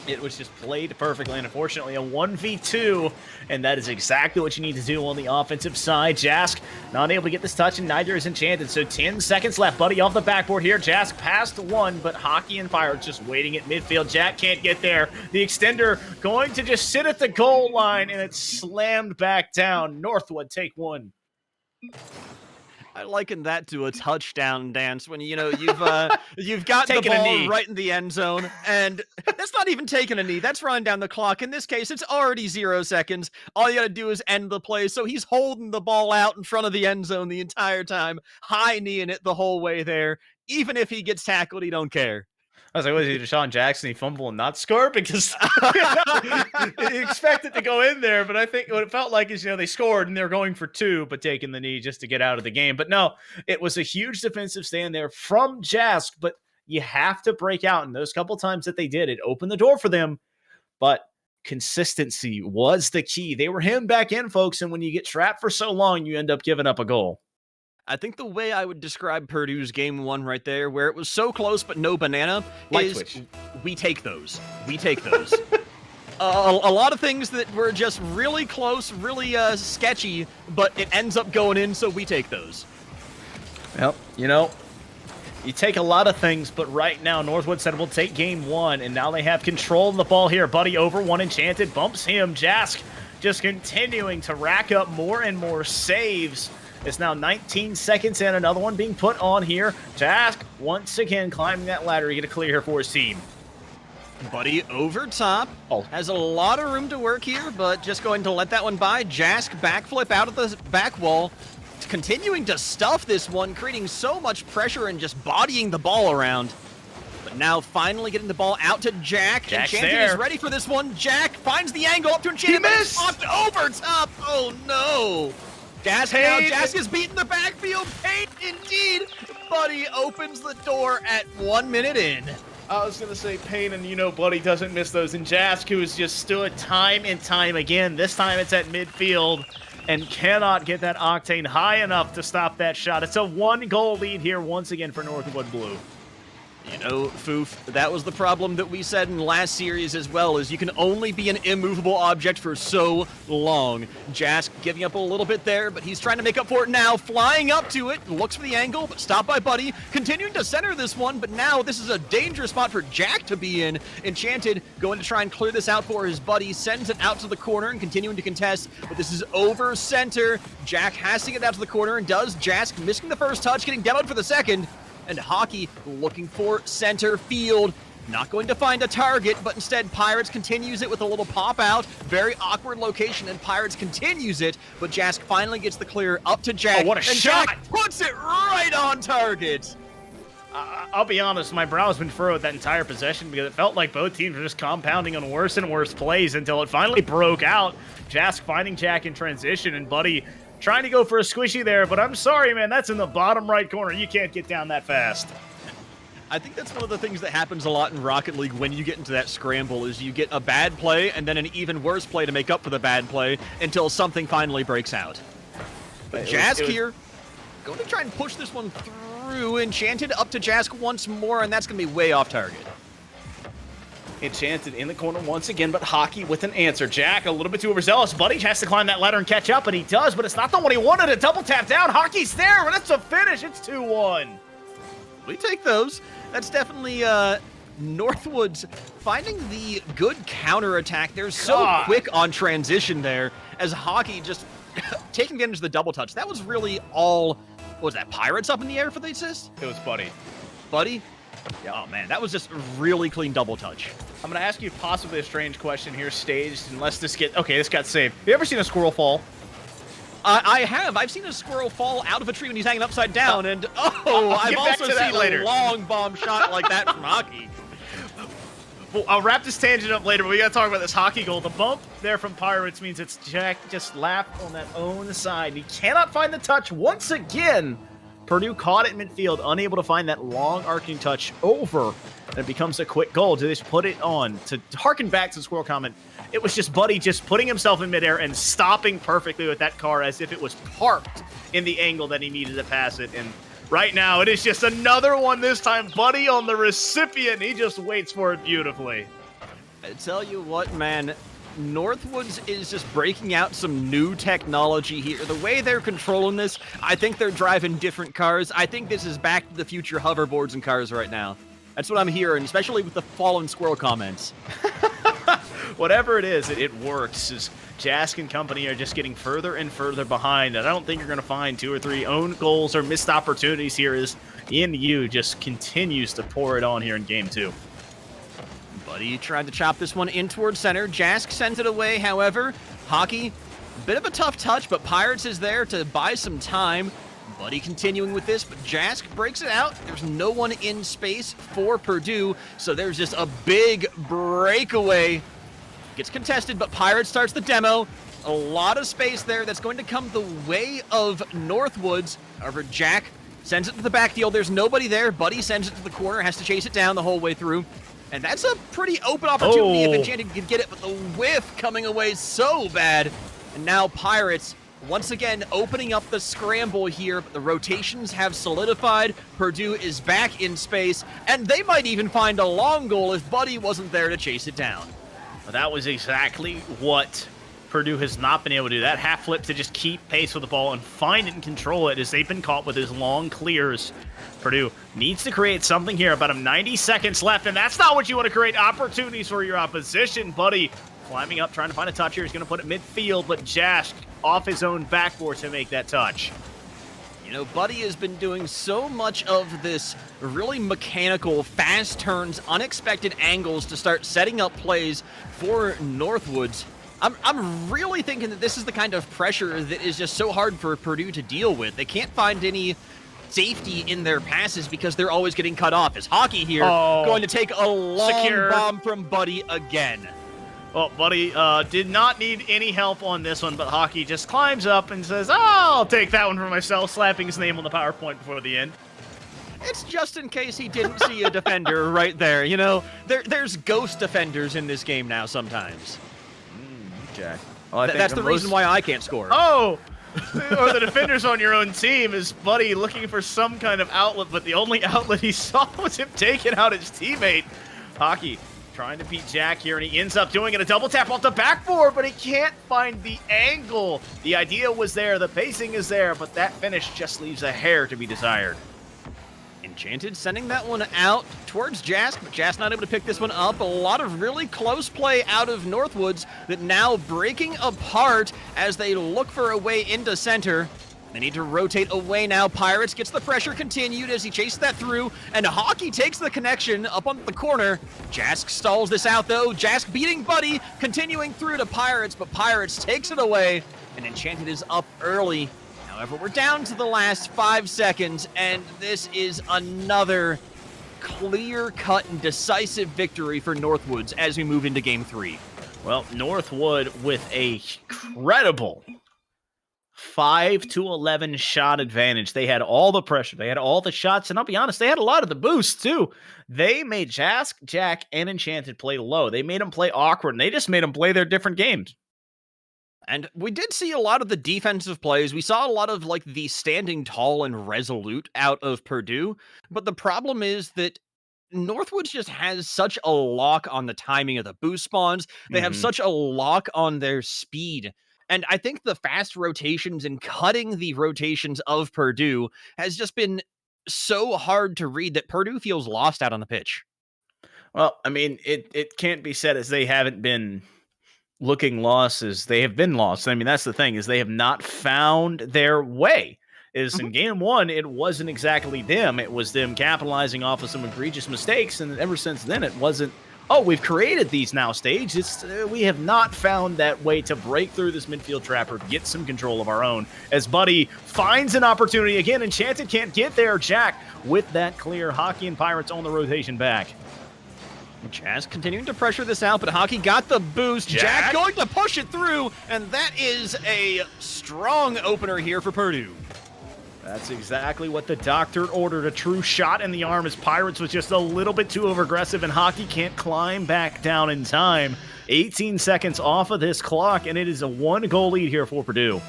It was just played perfectly, and unfortunately a 1v2, and that is exactly what you need to do on the offensive side. Jask not able to get this touch, and neither is Enchanted, so 10 seconds left. Buddy off the backboard here. Jask past 1, but Hockey and Pirates just waiting at midfield. Jack can't get there. The extender going to just sit at the goal line, and it's slammed back down. Northwood take 1. I liken that to a touchdown dance when, you know, you've got the ball right in the end zone, and that's not even taking a knee. That's running down the clock. In this case, it's already 0 seconds. All you got to do is end the play. So he's holding the ball out in front of the end zone the entire time, high kneeing it the whole way there. Even if he gets tackled, he don't care. I was like, was he Deshaun Jackson? He fumble and not score? Because you expect it to go in there, but I think what it felt like is, you know, they scored and they were going for 2, but taking the knee just to get out of the game. But no, it was a huge defensive stand there from Jask, but you have to break out. And those couple times that they did, it opened the door for them. But consistency was the key. They were hemmed back in, folks, and when you get trapped for so long, you end up giving up a goal. I think the way I would describe Purdue's game 1 right there, where it was so close but no banana, is we take those. We take those. A lot of things that were just really close, really sketchy, but it ends up going in, so we take those. Well, you know, You take a lot of things, but right now, Northwood said we'll take game 1, and now they have control of the ball here. Buddy over one Enchanted, bumps him. Jask just continuing to rack up more and more saves. It's now 19 seconds in, another one being put on here. Jask once again climbing that ladder to get a clear here for his team. Buddy over top. Has a lot of room to work here, but just going to let that one by. Jask backflip out of the back wall. Continuing to stuff this one, creating so much pressure and just bodying the ball around. But now finally getting the ball out to Jack. Jack's Enchanted there. is ready for this one. Jack finds the angle up to Enchanted. He missed! Popped over top. Oh no. Jask now. Jask is beating the backfield. Pain indeed. Buddy opens the door at 1 minute in. I was going to say Payne, and you know Buddy doesn't miss those. And Jask, who has just stood time and time again. This time it's at midfield and cannot get that Octane high enough to stop that shot. It's a 1-goal lead here once again for Northwood Blue. You know, Foof, that was the problem that we said in last series as well, is you can only be an immovable object for so long. Jask giving up a little bit there, but he's trying to make up for it now, flying up to it, looks for the angle, but stopped by Buddy, continuing to center this one, but now this is a dangerous spot for Jack to be in. Enchanted going to try and clear this out for his buddy, sends it out to the corner and continuing to contest, but this is over center. Jack has to get out to the corner and does. Jask missing the first touch, getting demoed for the second. And Hockey looking for center field. Not going to find a target, but instead Pirates continues it with a little pop out. Very awkward location, and Pirates continues it, but Jask finally gets the clear up to Jack. Oh, what a and shot! Jack puts it right on target. I'll be honest, my brow's been furrowed that entire possession because it felt like both teams were just compounding on worse and worse plays until it finally broke out. Jask finding Jack in transition, and Buddy trying to go for a squishy there, but I'm sorry, man, that's in the bottom right corner. You can't get down that fast. I think that's one of the things that happens a lot in Rocket League when you get into that scramble is you get a bad play and then an even worse play to make up for the bad play until something finally breaks out. But Jask here, going to try and push this one through. Enchanted up to Jask once more, and that's going to be way off target. Enchanted in the corner once again, but Hockey with an answer. Jack a little bit too overzealous. Buddy has to climb that ladder and catch up, and he does, but it's not the one he wanted. A double tap down. Hockey's there, but it's a finish. It's 2-1. We take those. That's definitely Northwood's finding the good counterattack. They're so quick on transition there as Hockey just taking advantage of the double touch. That was really all, what was that, Pirates up in the air for the assist? It was Buddy. Buddy? Yeah, oh man, that was just a really clean double touch. I'm going to ask you possibly a strange question here, staged, unless this get... Okay, this got saved. Have you ever seen a squirrel fall? I have. I've seen a squirrel fall out of a tree when he's hanging upside down, and I've also seen a long bomb shot like that from Hockey. Well, I'll wrap this tangent up later, but we got to talk about this Hockey goal. The bump there from Pirates means it's Jack just lapped on that own side. He cannot find the touch once again. Purdue caught it in midfield, unable to find that long arcing touch over, and it becomes a quick goal. Do they just put it on? To harken back to the squirrel comment, it was just Buddy just putting himself in midair and stopping perfectly with that car as if it was parked in the angle that he needed to pass it. And right now, it is just another one, this time Buddy on the recipient. He just waits for it beautifully. I tell you what, man, Northwoods is just breaking out some new technology here. The way they're controlling this, I think they're driving different cars. I think this is Back to the Future hoverboards and cars right now. That's what I'm hearing, especially with the fallen squirrel comments. Whatever it is, it works. As Jask and company are just getting further and further behind, and I don't think you're going to find 2 or 3 own goals or missed opportunities here as NU just continues to pour it on here in Game 2. Buddy tried to chop this one in towards center. Jask sends it away, however. Hockey, bit of a tough touch, but Pirates is there to buy some time. Buddy continuing with this, but Jask breaks it out. There's no one in space for Purdue, so there's just a big breakaway. Gets contested, but Pirates starts the demo. A lot of space there that's going to come the way of Northwoods. However, Jack sends it to the backfield. There's nobody there. Buddy sends it to the corner, has to chase it down the whole way through. And that's a pretty open opportunity if Enchanted could get it, but the whiff coming away so bad. And now Pirates, once again, opening up the scramble here, but the rotations have solidified. Purdue is back in space, and they might even find a long goal if Buddy wasn't there to chase it down. That was exactly what Purdue has not been able to do that. Half flip to just keep pace with the ball and find it and control it as they've been caught with his long clears. Purdue needs to create something here. About 90 seconds left, and that's not what you want to create. Opportunities for your opposition. Buddy climbing up, trying to find a touch here. He's going to put it midfield, but Jask off his own backboard to make that touch. You know, Buddy has been doing so much of this really mechanical, fast turns, unexpected angles to start setting up plays for Northwoods. I'm really thinking that this is the kind of pressure that is just so hard for Purdue to deal with. They can't find any safety in their passes because they're always getting cut off. Is Hockey here going to take a long bomb from Buddy again? Well, Buddy did not need any help on this one, but Hockey just climbs up and says, I'll take that one for myself, slapping his name on the PowerPoint before the end. It's just in case he didn't see a defender right there. You know, there's ghost defenders in this game now sometimes. Jack. Well, that's the reason why I can't score. Oh! Or the defenders on your own team is Buddy looking for some kind of outlet, but the only outlet he saw was him taking out his teammate. Hockey trying to beat Jack here, and he ends up doing it. A double tap off the backboard, but he can't find the angle. The idea was there, the pacing is there, but that finish just leaves a hair to be desired. Enchanted sending that one out towards Jask, but Jask not able to pick this one up. A lot of really close play out of Northwoods that now breaking apart as they look for a way into center. They need to rotate away now. Pirates gets the pressure continued as he chases that through, and Hockey takes the connection up on the corner. Jask stalls this out though. Jask beating Buddy, continuing through to Pirates, but Pirates takes it away, and Enchanted is up early. However, we're down to the last 5 seconds, and this is another clear-cut and decisive victory for Northwoods as we move into Game 3. Well, Northwood with a incredible 5-11 shot advantage. They had all the pressure. They had all the shots, and I'll be honest, they had a lot of the boosts, too. They made Jask, Jack, and Enchanted play low. They made them play awkward, and they just made them play their different games. And we did see a lot of the defensive plays. We saw a lot of like the standing tall and resolute out of Purdue. But the problem is that Northwoods just has such a lock on the timing of the boost spawns. They have such a lock on their speed. And I think the fast rotations and cutting the rotations of Purdue has just been so hard to read that Purdue feels lost out on the pitch. Well, I mean, it can't be said as they haven't been looking lost as they have been lost. I mean, that's the thing, is they have not found their way. In game one, it wasn't exactly them. It was them capitalizing off of some egregious mistakes. And ever since then, it wasn't, oh, we've created these now stage. It's we have not found that way to break through this midfield trap or get some control of our own. As Buddy finds an opportunity again, Enchanted can't get there. Jack with that clear. Hockey and Pirates on the rotation back. Jazz continuing to pressure this out, but Hockey got the boost. Jack going to push it through, and that is a strong opener here for Purdue. That's exactly what the doctor ordered. A true shot in the arm as Pirates was just a little bit too over-aggressive, and Hockey can't climb back down in time. 18 seconds off of this clock, and it is a 1-goal lead here for Purdue.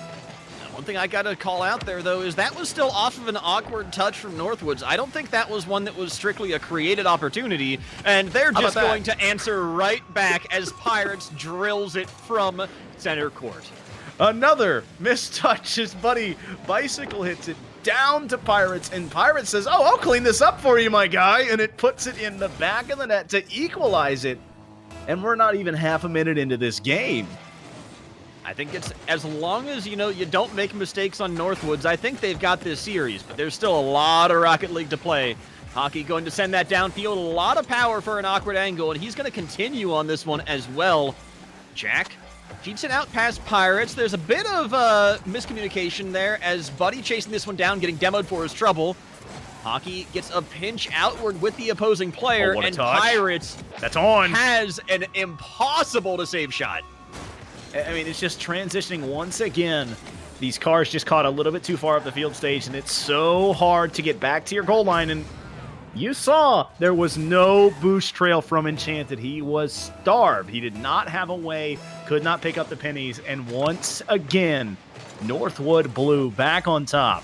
One thing I got to call out there, though, is that was still off of an awkward touch from Northwoods. I don't think that was one that was strictly a created opportunity, and they're just going to answer right back as Pirates drills it from center court. Another missed touch as Buddy bicycle hits it down to Pirates, and Pirates says, oh, I'll clean this up for you, my guy, and it puts it in the back of the net to equalize it, and we're not even half a minute into this game. I think it's as long as, you don't make mistakes on Northwoods, I think they've got this series, but there's still a lot of Rocket League to play. Hockey going to send that downfield, a lot of power for an awkward angle, and he's going to continue on this one as well. Jack cheats it out past Pirates. There's a bit of miscommunication there as Buddy chasing this one down, getting demoed for his trouble. Hockey gets a pinch outward with the opposing player, and touch. Pirates has an impossible to save shot. I mean, it's just transitioning once again. These cars just caught a little bit too far up the field stage, and it's so hard to get back to your goal line. And you saw there was no boost trail from Enchanted. He was starved. He did not have a way, could not pick up the pennies. And once again, Northwood Blue back on top.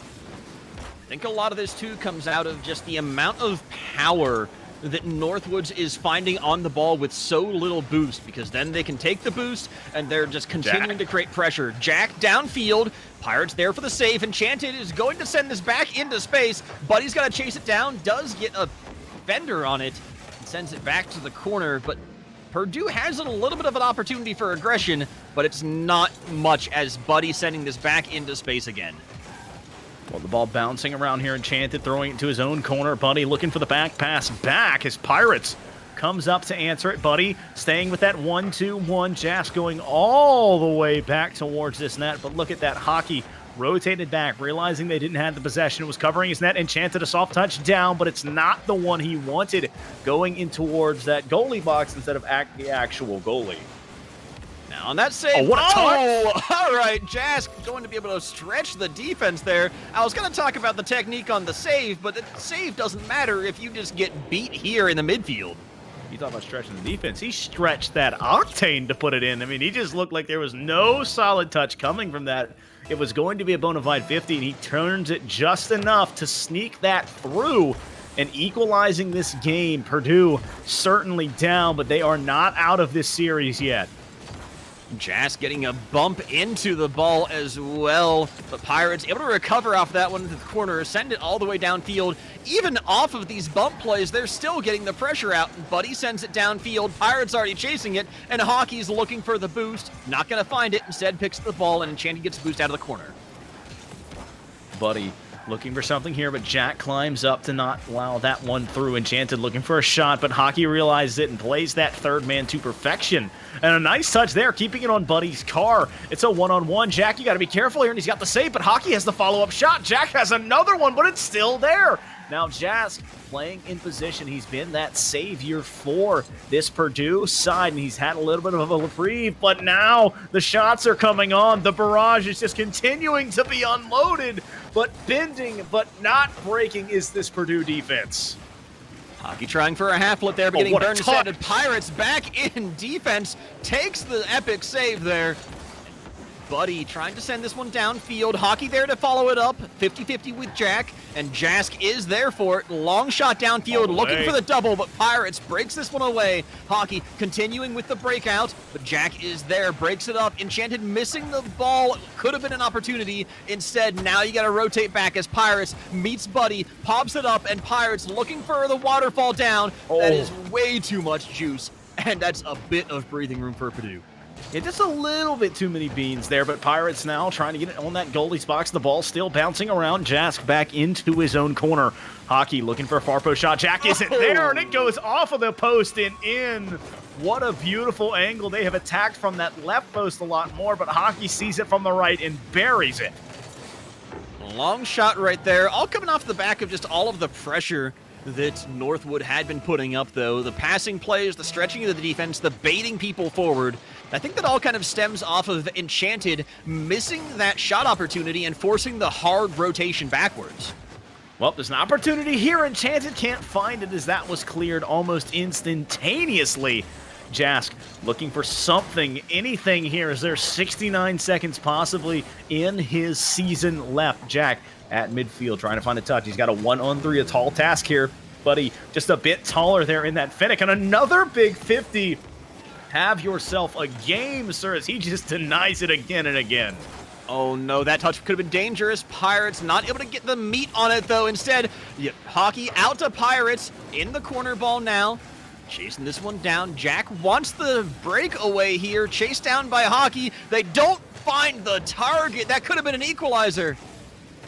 I think a lot of this, too, comes out of just the amount of power that Northwoods is finding on the ball with so little boost, because then they can take the boost and they're just continuing to create pressure. Jack downfield, Pirates there for the save. Enchanted is going to send this back into space. Buddy's got to chase it down, does get a fender on it, and sends it back to the corner, but Purdue has a little bit of an opportunity for aggression, but it's not much as Buddy sending this back into space again. Well, the ball bouncing around here. Enchanted throwing it to his own corner. Buddy looking for the back pass back as Pirates comes up to answer it. Buddy staying with that 1-2-1. Jask going all the way back towards this net. But look at that hockey rotated back, realizing they didn't have the possession. It was covering his net. Enchanted a soft touch down, but it's not the one he wanted, going in towards that goalie box instead of the actual goalie. Now on that save, oh, what a touch! All right, Jask going to be able to stretch the defense there. I was going to talk about the technique on the save, but the save doesn't matter if you just get beat here in the midfield. You talk about stretching the defense. He stretched that Octane to put it in. I mean, he just looked like there was no solid touch coming from that. It was going to be a bona fide 50, and he turns it just enough to sneak that through and equalizing this game. Purdue certainly down, but they are not out of this series yet. Jask getting a bump into the ball as well. The Pirates able to recover off that one into the corner, send it all the way downfield. Even off of these bump plays, they're still getting the pressure out. Buddy sends it downfield. Pirates already chasing it, and Hockey's looking for the boost. Not going to find it. Instead, picks the ball, and Enchanted gets the boost out of the corner. Buddy looking for something here, but Jack climbs up to not allow that one through. Enchanted looking for a shot, but Hockey realizes it and plays that third man to perfection. And a nice touch there, keeping it on Buddy's car. It's a one-on-one. Jack, you got to be careful here, and he's got the save, but Hockey has the follow-up shot. Jack has another one, but it's still there. Now Jask playing in position. He's been that savior for this Purdue side, and he's had a little bit of a reprieve, but now the shots are coming on. The barrage is just continuing to be unloaded, but bending but not breaking is this Purdue defense. Hockey trying for a half-lit there, but getting burned instead. Pirates back in defense, takes the epic save there. Buddy trying to send this one downfield. Hockey there to follow it up. 50-50 with Jack, and Jask is there for it. Long shot downfield, looking for the double, but Pirates breaks this one away. Hockey continuing with the breakout, but Jack is there, breaks it up. Enchanted missing the ball. Could have been an opportunity. Instead, now you got to rotate back as Pirates meets Buddy, pops it up, and Pirates looking for the waterfall down. That is way too much juice, and that's a bit of breathing room for Purdue. Yeah, just a little bit too many beans there, but Pirates now trying to get it on that goalie's box. The ball still bouncing around. Jask back into his own corner. Hockey looking for a far post shot. Jack isn't there, and it goes off of the post and in. What a beautiful angle. They have attacked from that left post a lot more, but Hockey sees it from the right and buries it. Long shot right there, all coming off the back of just all of the pressure that Northwood had been putting up, though. The passing plays, the stretching of the defense, the baiting people forward. I think that all kind of stems off of Enchanted missing that shot opportunity and forcing the hard rotation backwards. Well, there's an opportunity here. Enchanted can't find it as that was cleared almost instantaneously. Jask looking for something, anything here, as there's 69 seconds possibly in his season left. Jack at midfield trying to find a touch. He's got a 1-on-3, a tall task here. Buddy just a bit taller there in that Fennec, and another big 50. Have yourself a game, sir, as he just denies it again and again. Oh no, that touch could have been dangerous. Pirates not able to get the meat on it, though. Instead, Hockey out to Pirates in the corner ball now. Chasing this one down. Jack wants the breakaway here. Chased down by Hockey. They don't find the target. That could have been an equalizer.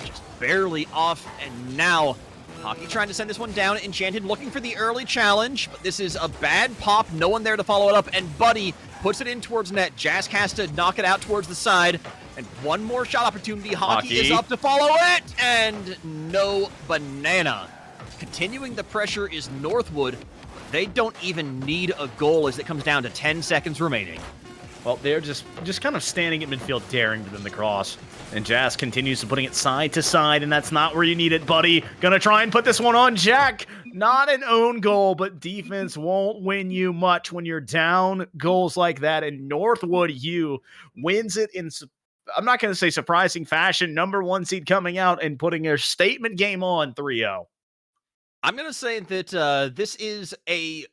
Just barely off, and now Hockey trying to send this one down. Enchanted looking for the early challenge, but this is a bad pop. No one there to follow it up, and Buddy puts it in towards net. Jask has to knock it out towards the side, and one more shot opportunity. Hockey is up to follow it, and no banana. Continuing the pressure is Northwood. They don't even need a goal as it comes down to 10 seconds remaining. Well, they're just kind of standing at midfield, daring to them the cross. And Jask continues to putting it side to side, and that's not where you need it, Buddy. Gonna try and put this one on Jack. Not an own goal, but defense won't win you much when you're down goals like that. And Northwood U wins it in, I'm not going to say surprising fashion. Number 1 seed coming out and putting a statement game on 3-0. I'm going to say that this is a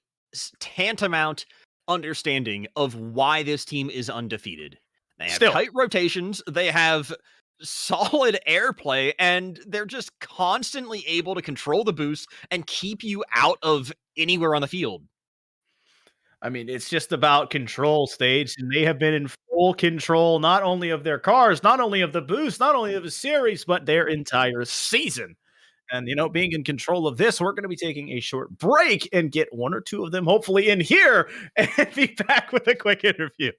tantamount understanding of why this team is undefeated. They have Still. tight rotations, they have solid airplay, and they're just constantly able to control the boost and keep you out of anywhere on the field. I mean, it's just about control stage, and they have been in full control not only of their cars, not only of the boost, not only of the series, but their entire season. And, being in control of this, we're going to be taking a short break and get one or two of them hopefully in here and be back with a quick interview.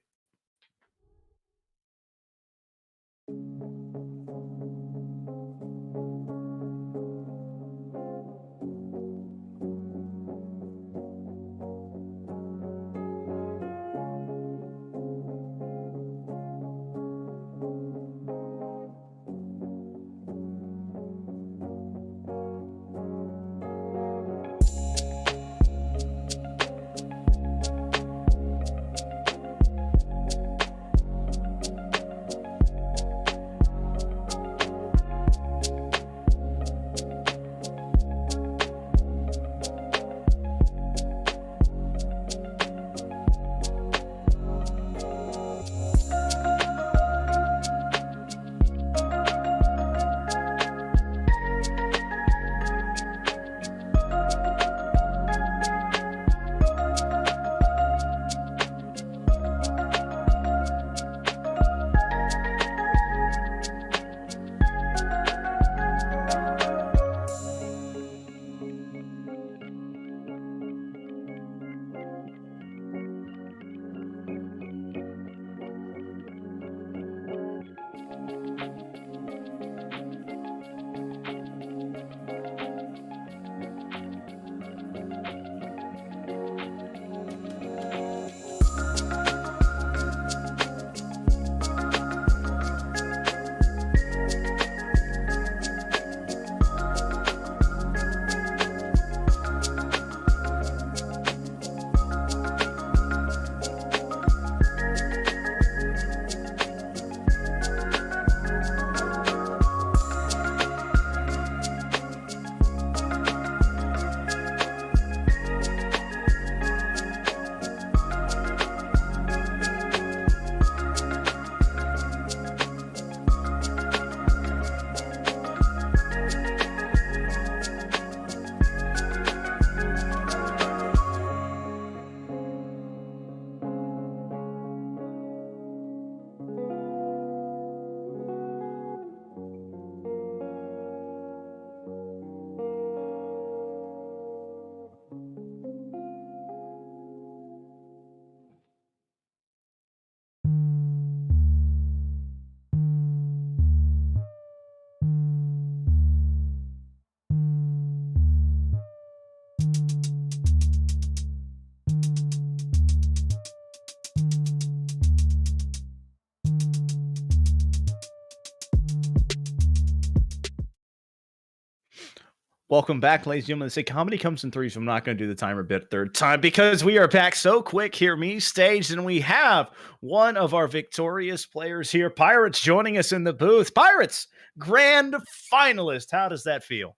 Welcome back, ladies and gentlemen. They say comedy comes in threes. I'm not going to do the timer bit third time because we are back so quick here, me staged, and we have one of our victorious players here, Pirates, joining us in the booth. Pirates, grand finalist. How does that feel?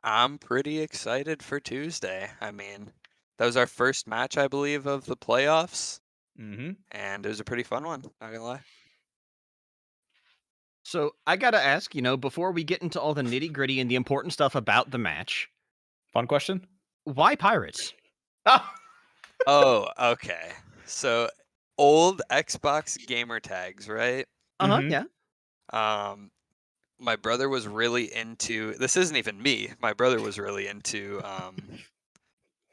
I'm pretty excited for Tuesday. I mean, that was our first match, I believe, of the playoffs, Mm-hmm. and it was a pretty fun one, not gonna lie. So I got to ask, before we get into all the nitty gritty and the important stuff about the match, Fun question. why Pirates? Oh, okay. So old Xbox gamer tags, right? Mhm. Yeah. My brother was really into, this isn't even me. My brother was really into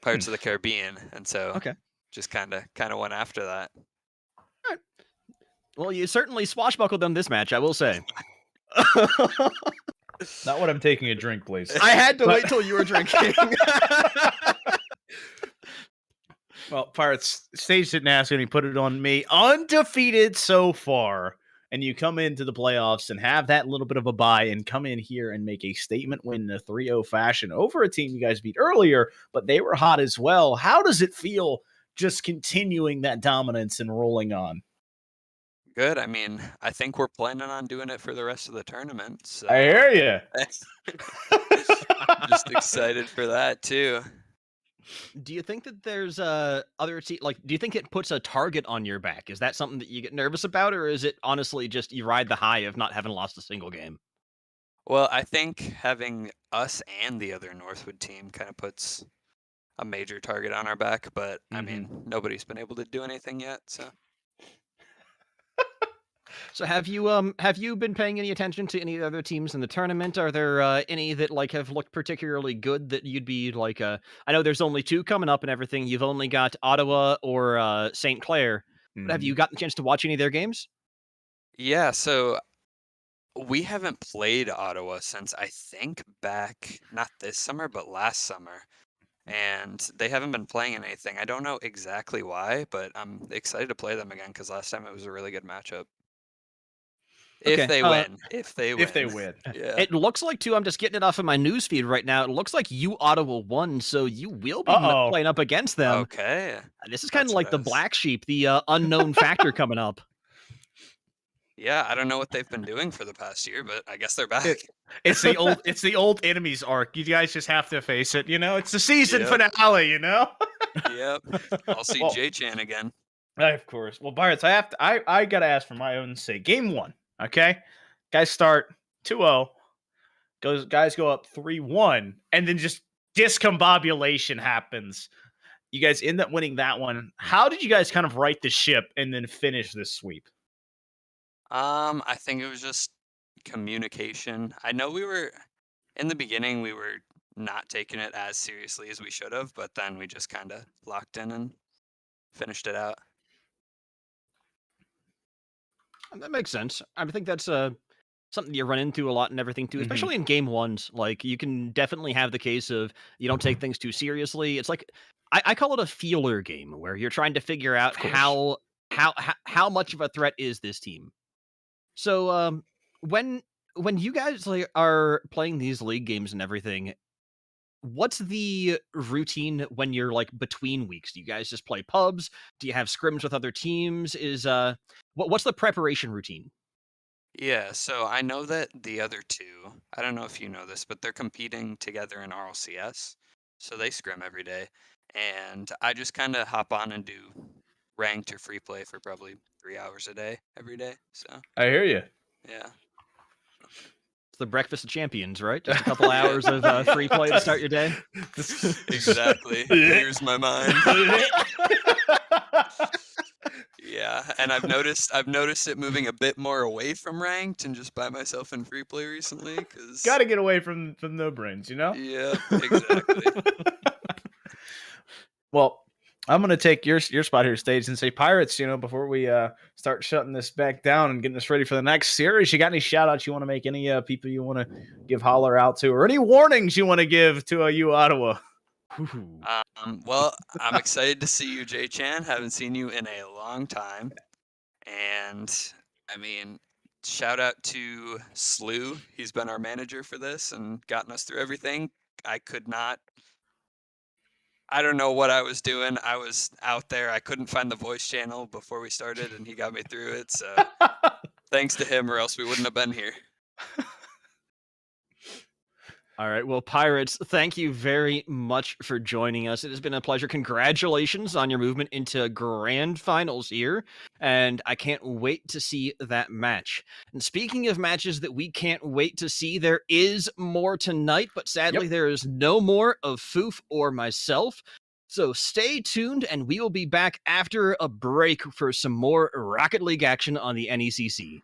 Pirates of the Caribbean, and so Okay. just kind of went after that. Well, you certainly swashbuckled them this match, I will say. Not what I'm taking a drink, please. I had to But- wait till you were drinking. Well, Pirates, Stage didn't ask and he put it on me. Undefeated so far. And you come into the playoffs and have that little bit of a bye and come in here and make a statement win in a 3-0 fashion over a team you guys beat earlier, but they were hot as well. How does it feel just continuing that dominance and rolling on? Good. I mean, I think we're planning on doing it for the rest of the tournament. So I hear you. just excited for that too. Do you think that there's other like? Do you think it puts a target on your back? Is that something that you get nervous about, or is it honestly just you ride the high of not having lost a single game? Well, I think having us and the other Northwood team kind of puts a major target on our back, but I mean, nobody's been able to do anything yet, so. So have you been paying any attention to any other teams in the tournament? Are there any that like have looked particularly good that you'd be like I know there's only 2 coming up and everything. You've only got Ottawa or St. Clair. But have you gotten the chance to watch any of their games? Yeah, so we haven't played Ottawa since I think back, not this summer, but last summer. And they haven't been playing anything. I don't know exactly why, but I'm excited to play them again because last time it was a really good matchup. If Okay, they win. If they win. If they win. Yeah. It looks like too. I'm just getting it off of my news feed right now. It looks like you Ottawa won, so you will be playing up against them. Okay. This is kind of That's like what the I was- black sheep, the unknown factor coming up. Yeah, I don't know what they've been doing for the past year, but I guess they're back. It's the old enemies arc. You guys just have to face it. You know, it's the season Yep. finale. You know. Yep. I'll see Well- J-Chan again. Of course. Well, Pirates, I gotta ask for my own sake. Game 1, okay? Guys start 2-0. Guys go up 3-1, and then just discombobulation happens. You guys end up winning that one. How did you guys kind of right the ship and then finish this sweep? I think it was just communication. I know in the beginning we were not taking it as seriously as we should have, but then we just kind of locked in and finished it out. That makes sense. I think that's something you run into a lot and everything too, especially in game 1s. Like you can definitely have the case of you don't take things too seriously. It's like I call it a feeler game where you're trying to figure out how much of a threat is this team. So when you guys like are playing these league games and everything, what's the routine when you're like between weeks? Do you guys just play pubs? Do you have scrims with other teams? What's the preparation routine? Yeah, so I know that the other 2, I don't know if you know this, but they're competing together in RLCS. So they scrim every day. And I just kind of hop on and do ranked or free play for probably 3 hours a day, every day. So, I hear you. yeah. It's the breakfast of champions, right? Just a couple hours of free play to start your day. Exactly. Clears my mind. Yeah, and I've noticed it moving a bit more away from ranked and just by myself in free play recently because Got to get away from no brains, you know? Yeah, exactly. Well, I'm gonna take your spot here, stage, and say Pirates. You know, before we start shutting this back down and getting us ready for the next series, you got any shout outs you want to make? Any people you want to give holler out to, or any warnings you want to give to you Ottawa? Well, I'm excited to see you, J-Chan. Haven't seen you in a long time. And, I mean, shout out to Slew. He's been our manager for this and gotten us through everything. I don't know what I was doing. I was out there. I couldn't find the voice channel before we started, and he got me through it. So thanks to him, or else we wouldn't have been here. All right. Well, Pirates, thank you very much for joining us. It has been a pleasure. Congratulations on your movement into grand finals here. And I can't wait to see that match. And speaking of matches that we can't wait to see, there is more tonight, but sadly there is no more of Foof or myself. So stay tuned and we will be back after a break for some more Rocket League action on the NECC.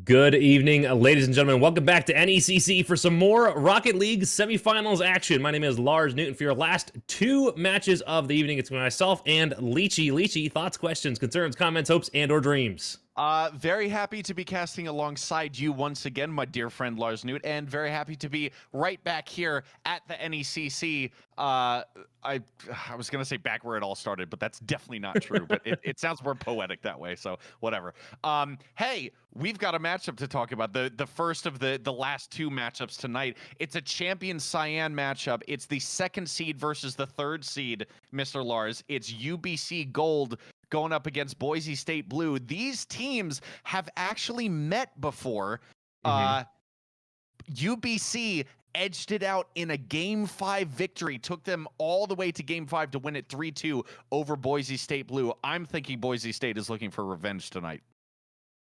Good evening, ladies and gentlemen. Welcome back to NECC for some more Rocket League semifinals action. My name is Lars Newton. For your last two matches of the evening, it's myself and Leechy. Leechy, thoughts, questions, concerns, comments, hopes, and or dreams? Very happy to be casting alongside you once again, my dear friend Lars Newt, and very happy to be right back here at the NECC. I was going to say back where it all started, but that's definitely not true. But it sounds more poetic that way, so whatever. Hey, we've got a matchup to talk about. The first of the last two matchups tonight. It's a champion Cyan matchup. It's the second seed versus the third seed, Mr. Lars. It's UBC Gold going up against Boise State Blue. These teams have actually met before. UBC edged it out in a Game 5 victory, took them all the way to Game 5 to win it 3-2 over Boise State Blue. I'm thinking Boise State is looking for revenge tonight.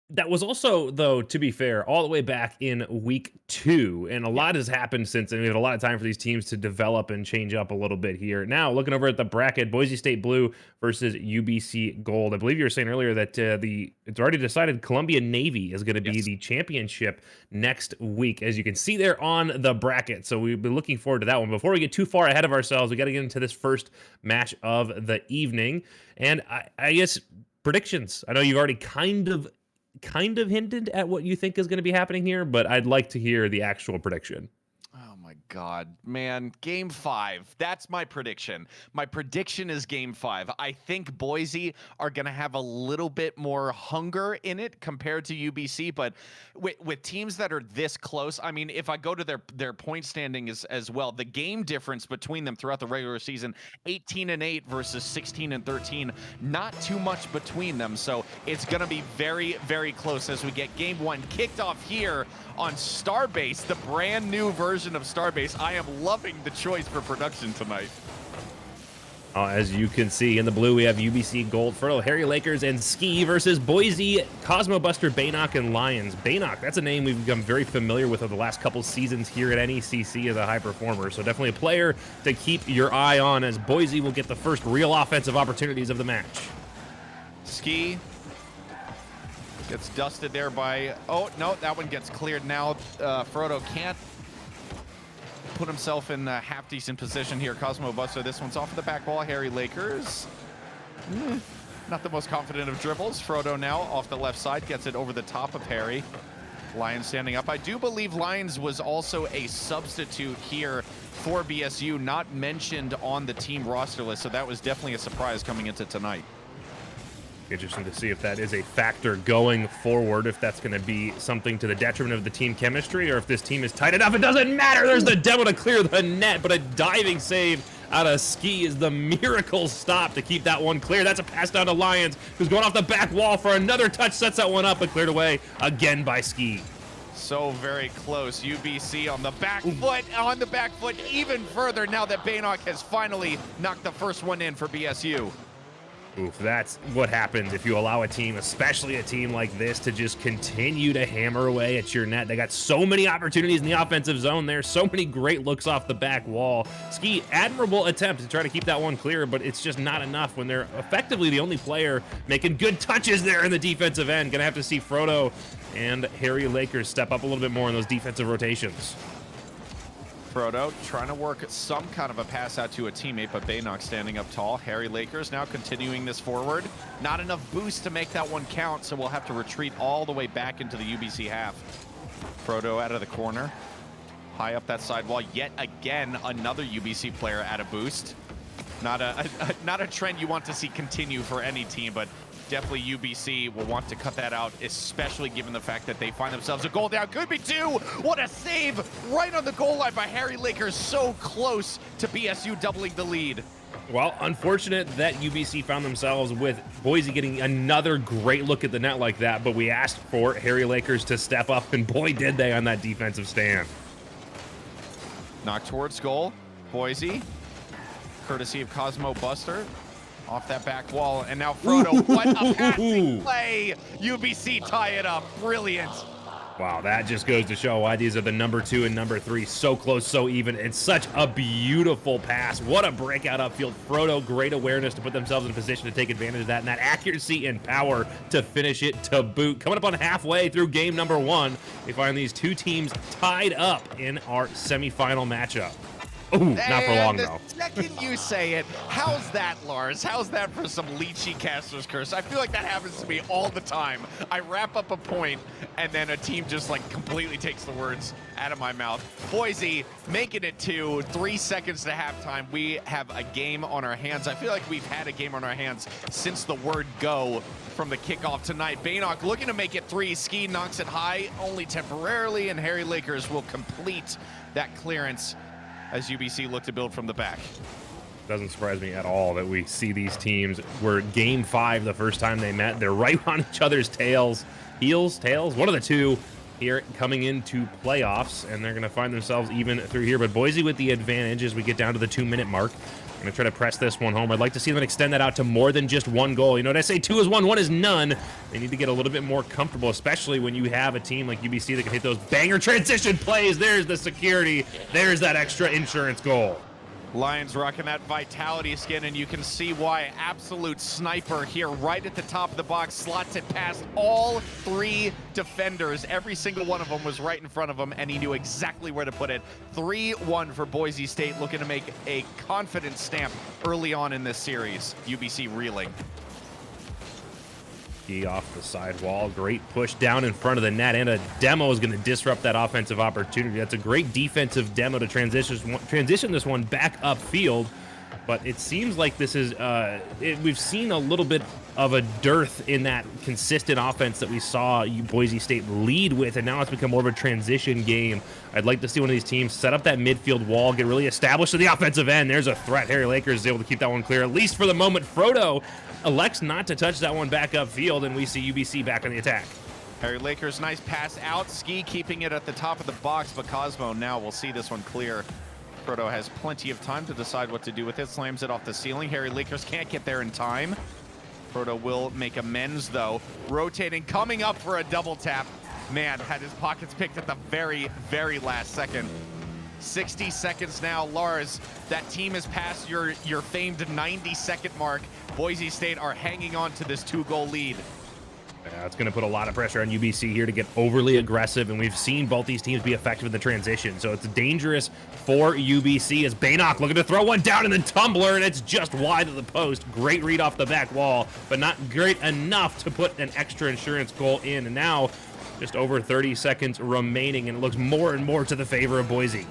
That was also, though, to be fair, all the way back in week 2, and a lot has happened since, and we had a lot of time for these teams to develop and change up a little bit here. Now, looking over at the bracket, Boise State Blue versus UBC Gold. I believe you were saying earlier that it's already decided Columbia Navy is going to be the championship next week, as you can see there on the bracket. So we'll be looking forward to that one. Before we get too far ahead of ourselves, we got to get into this first match of the evening, and I guess predictions. I know you've already kind of hinted at what you think is going to be happening here, but I'd like to hear the actual prediction. Oh my God, man. Game 5. That's my prediction. My prediction is Game 5. I think Boise are going to have a little bit more hunger in it compared to UBC, but with teams that are this close, I mean, if I go to their point standing as well, the game difference between them throughout the regular season, 18-8 versus 16-13, not too much between them. So it's going to be very, very close as we get Game 1 kicked off here on Starbase, the brand new version of Starbase. I am loving the choice for production tonight. As you can see in the blue, we have UBC Gold, Fertile, Harry Lakers, and Ski versus Boise, Cosmo Buster, Baynock, and Lions. Baynock, that's a name we've become very familiar with over the last couple seasons here at NECC as a high performer. So definitely a player to keep your eye on, as Boise will get the first real offensive opportunities of the match. Ski gets dusted there by, oh no, that one gets cleared now. Frodo can't put himself in a half decent position here. Cosmo Buster, this one's off of the back wall. Harry Lakers, not the most confident of dribbles. Frodo now off the left side, gets it over the top of Harry. Lions standing up. I do believe Lions was also a substitute here for BSU, not mentioned on the team roster list, so that was definitely a surprise coming into tonight. Interesting to see if that is a factor going forward, if that's going to be something to the detriment of the team chemistry, or if this team is tight enough. It doesn't matter. There's the demo to clear the net, but a diving save out of Ski is the miracle stop to keep that one clear. That's a pass down to Lions, who's going off the back wall for another touch, sets that one up, but cleared away again by Ski. So very close. UBC on the back foot, even further now that Baynock has finally knocked the first one in for BSU. Oof, that's what happens if you allow a team, especially a team like this, to just continue to hammer away at your net. They got so many opportunities in the offensive zone there, so many great looks off the back wall. Ski, admirable attempt to try to keep that one clear, but it's just not enough when they're effectively the only player making good touches there in the defensive end. Gonna have to see Frodo and Harry Lakers step up a little bit more in those defensive rotations. Frodo trying to work some kind of a pass out to a teammate, but Baynock standing up tall. Harry Lakers now continuing this forward. Not enough boost to make that one count, so we'll have to retreat all the way back into the UBC half. Frodo out of the corner. High up that sidewall. Yet again, another UBC player at a boost. Not a trend you want to see continue for any team, but definitely UBC will want to cut that out, especially given the fact that they find themselves a goal down. Could be two. What a save right on the goal line by Harry Lakers. So close to BSU doubling the lead. Well, unfortunate that UBC found themselves with Boise getting another great look at the net like that, but we asked for Harry Lakers to step up, and boy, did they on that defensive stand. Knock towards goal. Boise, courtesy of Cosmo Buster. Off that back wall, and now Frodo, what a passing play! UBC tie it up, brilliant. Wow, that just goes to show why these are the number 2 and number 3. So close, so even. It's such a beautiful pass. What a breakout upfield. Frodo, great awareness to put themselves in position to take advantage of that, and that accuracy and power to finish it to boot. Coming up on halfway through game number 1, we find these two teams tied up in our semifinal matchup. Ooh, not for long, though. The second you say it, how's that, Lars? How's that for some Lychee caster's curse? I feel like that happens to me all the time. I wrap up a point, and then a team just like completely takes the words out of my mouth. Boise making it to 3 seconds to halftime. We have a game on our hands. I feel like we've had a game on our hands since the word go from the kickoff tonight. Bannock looking to make it 3. Ski knocks it high, only temporarily, and Harry Lakers will complete that clearance as UBC look to build from the back. Doesn't surprise me at all that we see these teams. We're game 5 the first time they met. They're right on each other's tails. Heels, tails, one of the two here coming into playoffs, and they're going to find themselves even through here. But Boise with the advantage as we get down to the 2-minute mark. Going to try to press this one home. I'd like to see them extend that out to more than just 1 goal. You know what I say? 2 is 1, 1 is none. They need to get a little bit more comfortable, especially when you have a team like UBC that can hit those banger transition plays. There's the security. There's that extra insurance goal. Lions rocking that vitality skin, and you can see why. Absolute sniper here right at the top of the box, slots it past all 3 defenders. Every single one of them was right in front of him, and he knew exactly where to put it. 3-1 for Boise State, looking to make a confident stamp early on in this series. UBC reeling. Off the side wall, great push down in front of the net, and a demo is going to disrupt that offensive opportunity. That's a great defensive demo to transition this one back upfield, but it seems like this is we've seen a little bit of a dearth in that consistent offense that we saw Boise State lead with, and now it's become more of a transition game. I'd like to see one of these teams set up that midfield wall, get really established to the offensive end. There's a threat. Harry Lakers is able to keep that one clear, at least for the moment. Frodo elects not to touch that one back upfield, and we see UBC back on the attack. Harry Lakers, nice pass out. Ski keeping it at the top of the box, but Cosmo now will see this one clear. Frodo has plenty of time to decide what to do with it. Slams it off the ceiling. Harry Lakers can't get there in time. Frodo will make amends, though. Rotating, coming up for a double tap. Man, had his pockets picked at the very, very last second. 60 seconds now. Lars, that team has passed your famed 90-second mark. Boise State are hanging on to this 2-goal lead. Yeah, it's going to put a lot of pressure on UBC here to get overly aggressive, and we've seen both these teams be effective in the transition, so it's dangerous for UBC as Bannock looking to throw one down in the tumbler, and it's just wide of the post. Great read off the back wall, but not great enough to put an extra insurance goal in, and now just over 30 seconds remaining, and it looks more and more to the favor of Boise.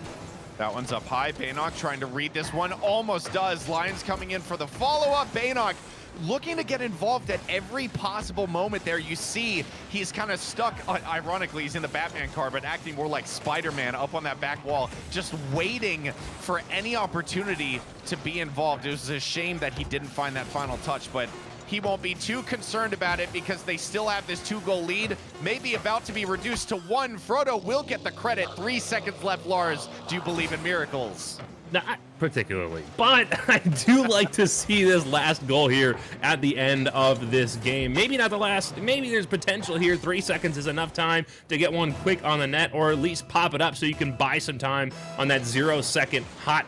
That one's up high. Bannock trying to read this one. Almost does. Lions coming in for the follow-up. Bannock looking to get involved at every possible moment there. You see he's kind of stuck. Ironically, he's in the Batman car, but acting more like Spider-Man up on that back wall, just waiting for any opportunity to be involved. It was a shame that he didn't find that final touch, but he won't be too concerned about it because they still have this 2-goal lead, maybe about to be reduced to 1. Frodo will get the credit. 3 seconds left, Lars. Do you believe in miracles? Not particularly, but I do like to see this last goal here at the end of this game. Maybe not the last, maybe there's potential here. 3 seconds is enough time to get one quick on the net, or at least pop it up so you can buy some time on that 0-second hot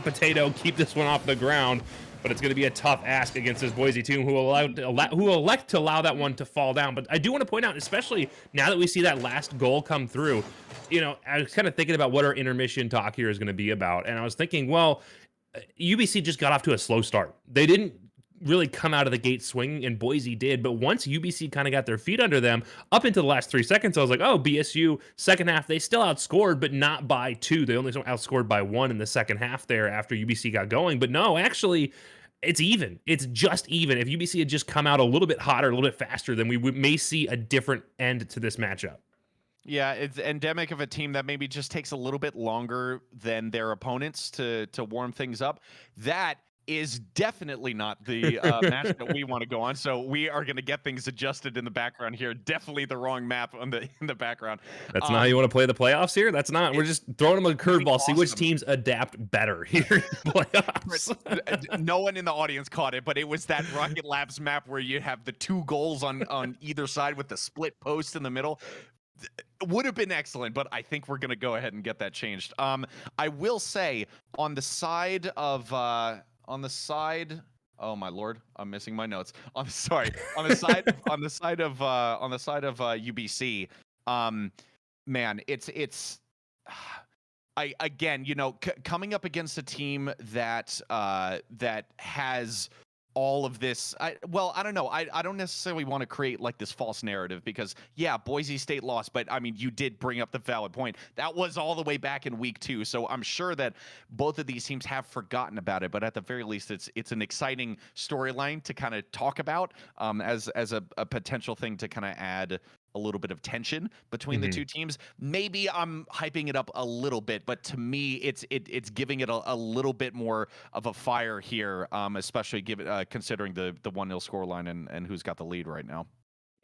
potato, keep this one off the ground. But it's going to be a tough ask against this Boise team who will elect to allow that one to fall down. But I do want to point out, especially now that we see that last goal come through, you know, I was kind of thinking about what our intermission talk here is going to be about. And I was thinking, well, UBC just got off to a slow start. They didn't really come out of the gate swinging, and Boise did. But once UBC kind of got their feet under them, up into the last 3 seconds, I was like, oh, BSU, second half, they still outscored, but not by 2. They only outscored by 1 in the second half there after UBC got going. But no, actually, it's even. It's just even. If UBC had just come out a little bit hotter, a little bit faster, then we may see a different end to this matchup. Yeah, it's endemic of a team that maybe just takes a little bit longer than their opponents to warm things up. That is definitely not the match that we want to go on. So we are going to get things adjusted in the background here. Definitely the wrong map in the background. That's not how you want to play the playoffs here. That's not. We're just throwing them a curveball. See which teams adapt better here in the playoffs. No one in the audience caught it, but it was that Rocket Labs map where you have the 2 goals on either side with the split post in the middle. would have been excellent, but I think we're gonna go ahead and get that changed. I will say on the side of oh my lord, I'm missing my notes. On the side of UBC, man, it's I again, coming up against a team that that has all of this. I don't know. I don't necessarily want to create like this false narrative because Boise State lost, but I mean you did bring up the valid point. That was all the way back in week 2, so I'm sure that both of these teams have forgotten about it. But at the very least, it's an exciting storyline to kind of talk about as a potential thing to kind of add a little bit of tension between the two teams. Maybe I'm hyping it up a little bit, but to me, it's giving it a little bit more of a fire here, especially considering the 1-0 scoreline and who's got the lead right now.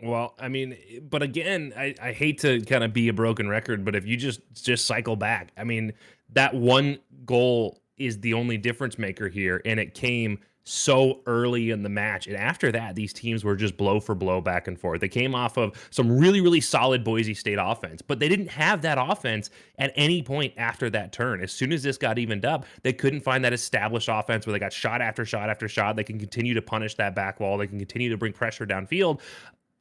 Well, I mean, but again, I hate to kind of be a broken record, but if you just cycle back, I mean, that one goal is the only difference maker here, and it came so early in the match. And after that, these teams were just blow for blow back and forth. They came off of some really, really solid Boise State offense, but they didn't have that offense at any point after that turn. As soon as this got evened up, they couldn't find that established offense where they got shot after shot after shot. They can continue to punish that back wall. They can continue to bring pressure downfield.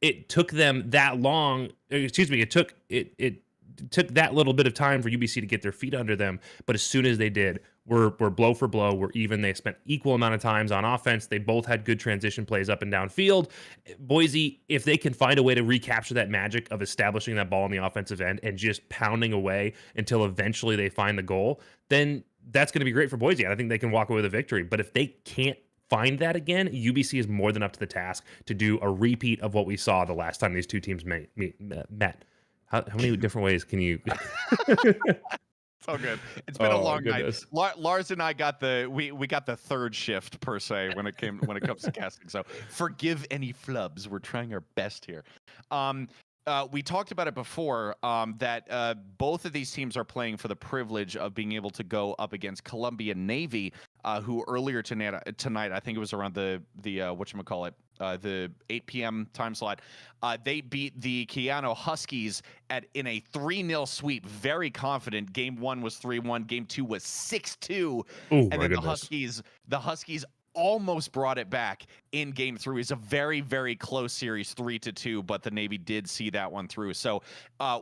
It took them that long. Excuse me. It took that little bit of time for UBC to get their feet under them. But as soon as they did, we're blow for blow. We're even. They spent equal amount of times on offense. They both had good transition plays up and down field. Boise, if they can find a way to recapture that magic of establishing that ball on the offensive end and just pounding away until eventually they find the goal, then that's going to be great for Boise. I think they can walk away with a victory. But if they can't find that again, UBC is more than up to the task to do a repeat of what we saw the last time these two teams met. How many different ways can you? It's all good. It's been a long goodness. night. Lars and I got we got the third shift per se when it comes to casting. So forgive any flubs. We're trying our best here. We talked about it before that both of these teams are playing for the privilege of being able to go up against Columbia Navy, who earlier tonight, I think it was around the whatchamacallit, the 8 p.m. time slot, they beat the Keanu Huskies in a 3-0 sweep. Very confident. Game 1 was 3-1. Game 2 was 6-2. And then the Huskies almost brought it back in game 3. It's a very, very close series, 3-2, but the Navy did see that one through. So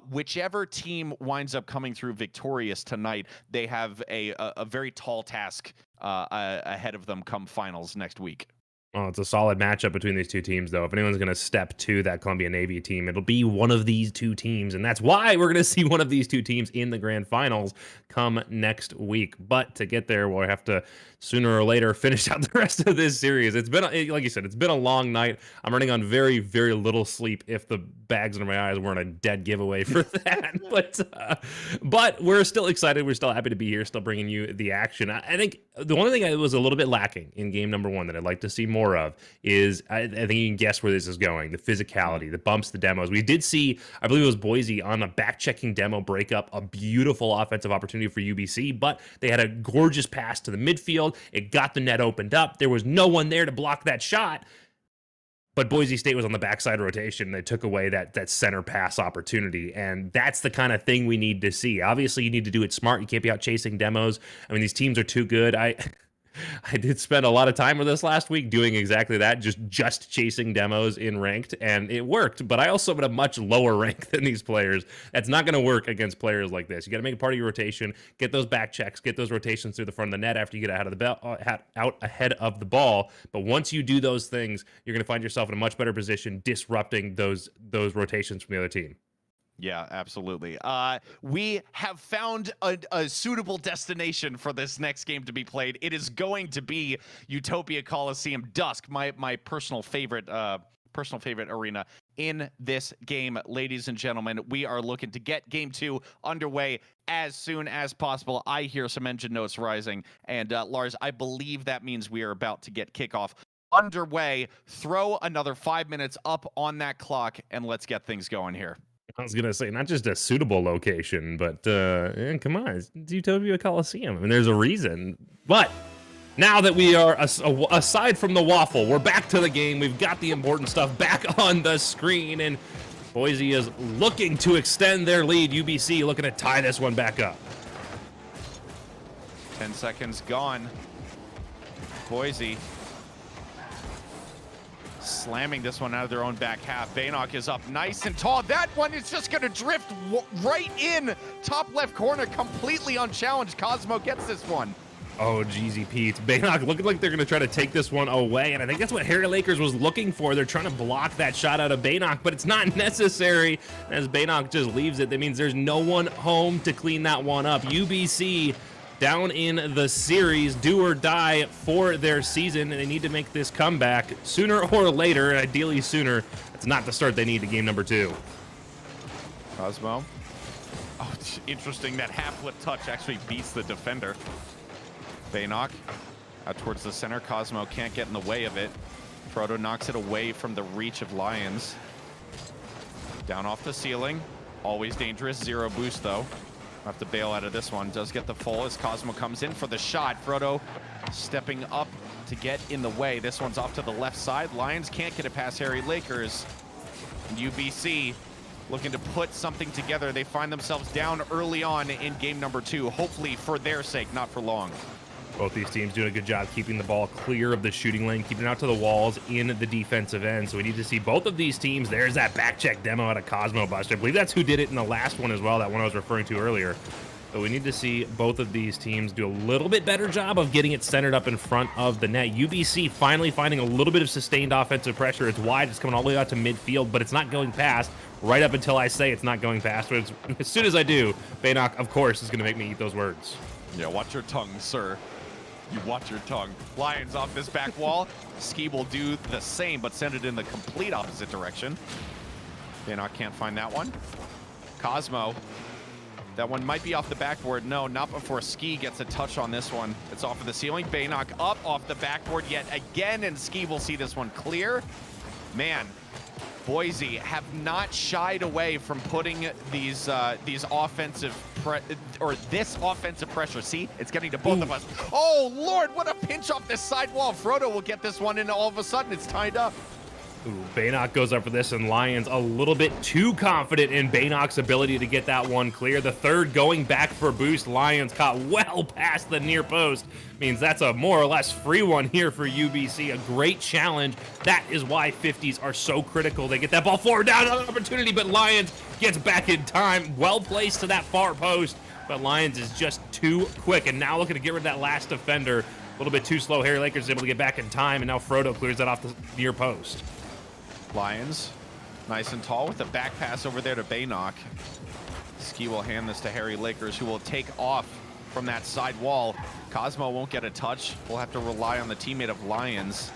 whichever team winds up coming through victorious tonight, they have a very tall task ahead of them come finals next week. Oh, it's a solid matchup between these two teams, though. If anyone's going to step to that Columbia Navy team, it'll be one of these two teams, and that's why we're going to see one of these two teams in the grand finals come next week. But to get there, we'll have to sooner or later finish out the rest of this series. It's been, like you said, it's been a long night. I'm running on very, very little sleep if the bags under my eyes weren't a dead giveaway for that. But we're still excited. We're still happy to be here, still bringing you the action. I think the one thing that was a little bit lacking in game number 1 that I'd like to see more of is, I think you can guess where this is going, the physicality, the bumps, the demos. We did see, I believe it was Boise on a back-checking demo breakup, a beautiful offensive opportunity for UBC, but they had a gorgeous pass to the midfield. It got the net opened up. There was no one there to block that shot. But Boise State was on the backside rotation. They took away that center pass opportunity, and that's the kind of thing we need to see. Obviously, you need to do it smart. You can't be out chasing demos. I mean, these teams are too good. I did spend a lot of time with this last week doing exactly that, just chasing demos in ranked, and it worked. But I also am at a much lower rank than these players. That's not going to work against players like this. You got to make it part of your rotation, get those back checks, get those rotations through the front of the net after you get out ahead of the ball. But once you do those things, you're going to find yourself in a much better position disrupting those rotations from the other team. Yeah, absolutely. We have found a suitable destination for this next game to be played. It is going to be Utopia Coliseum Dusk, my personal favorite arena in this game. Ladies and gentlemen, we are looking to get game 2 underway as soon as possible. I hear some engine notes rising, and Lars, I believe that means we are about to get kickoff underway. Throw another 5 minutes up on that clock, and let's get things going here. I was going to say, not just a suitable location, but come on, it's Utopia Coliseum. I mean, there's a reason. But now that we are, aside from the waffle, we're back to the game. We've got the important stuff back on the screen. And Boise is looking to extend their lead. UBC looking to tie this one back up. 10 seconds gone. Boise slamming this one out of their own back half. Baynock is up nice and tall. That one is just going to drift right in top left corner, completely unchallenged. Cosmo gets this one. Oh, Jeezy Pete. Baynock looking like they're going to try to take this one away, and I think that's what Harry Lakers was looking for. They're trying to block that shot out of Baynock, but it's not necessary. As Baynock just leaves it, that means there's no one home to clean that one up. UBC down in the series, do or die for their season, and they need to make this comeback sooner or later, and ideally sooner. It's not the start they need to game number 2. Cosmo. Oh, it's interesting. That half flip touch actually beats the defender. Baynock out towards the center. Cosmo can't get in the way of it. Frodo knocks it away from the reach of Lions. Down off the ceiling. Always dangerous. 0 boost, though. Have to bail out of this one. Does get the full as Cosmo comes in for the shot. Frodo stepping up to get in the way. This one's off to the left side. Lions can't get it past Harry Lakers. And UBC looking to put something together. They find themselves down early on in game number 2. Hopefully for their sake, not for long. Both these teams doing a good job keeping the ball clear of the shooting lane, keeping it out to the walls in the defensive end. So we need to see both of these teams. There's that back check demo out of Cosmo Buster. I believe that's who did it in the last one as well, that one I was referring to earlier. But we need to see both of these teams do a little bit better job of getting it centered up in front of the net. UBC finally finding a little bit of sustained offensive pressure. It's wide, it's coming all the way out to midfield, but it's not going past right up until I say it's not going past. But as soon as I do, Baynock, of course, is going to make me eat those words. Yeah, watch your tongue, sir. You watch your tongue. Lions off this back wall. Ski will do the same, but send it in the complete opposite direction. Baynock can't find that one. Cosmo. That one might be off the backboard. No, not before Ski gets a touch on this one. It's off of the ceiling. Baynock up off the backboard yet again, and Ski will see this one clear. Man, Boise have not shied away from putting these offensive this offensive pressure. See, it's getting to both of us. Oh Lord, what a pinch off this side wall. Frodo will get this one, and all of a sudden it's tied up. Ooh, Baynock goes up for this, and Lions a little bit too confident in Baynock's ability to get that one clear. The third going back for boost. Lions caught well past the near post. Means that's a more or less free one here for UBC. A great challenge. That is why 50s are so critical. They get that ball forward, down, another opportunity, but Lions gets back in time. Well placed to that far post, but Lions is just too quick. And now looking to get rid of that last defender. A little bit too slow. Harry Lakers is able to get back in time, and now Frodo clears that off the near post. Lions, nice and tall with the back pass over there to Baynock. Ski will hand this to Harry Lakers, who will take off from that side wall. Cosmo won't get a touch. We'll have to rely on the teammate of Lions.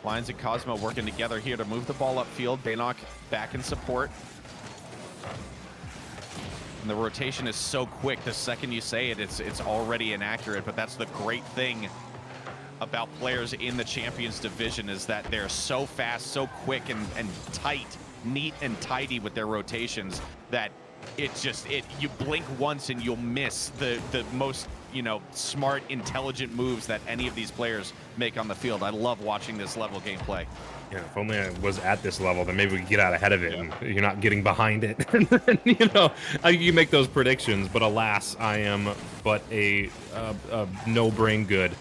Lions and Cosmo working together here to move the ball upfield. Baynock back in support. And the rotation is so quick. The second you say it, it's already inaccurate, but that's the great thing about players in the Champions Division, is that they're so fast, so quick, and tight, neat and tidy with their rotations, that you blink once and you'll miss the most, smart, intelligent moves that any of these players make on the field. I love watching this level gameplay. Yeah, if only I was at this level, then maybe we could get out ahead of it, and you're not getting behind it. You make those predictions, but alas, I am but a no brain good.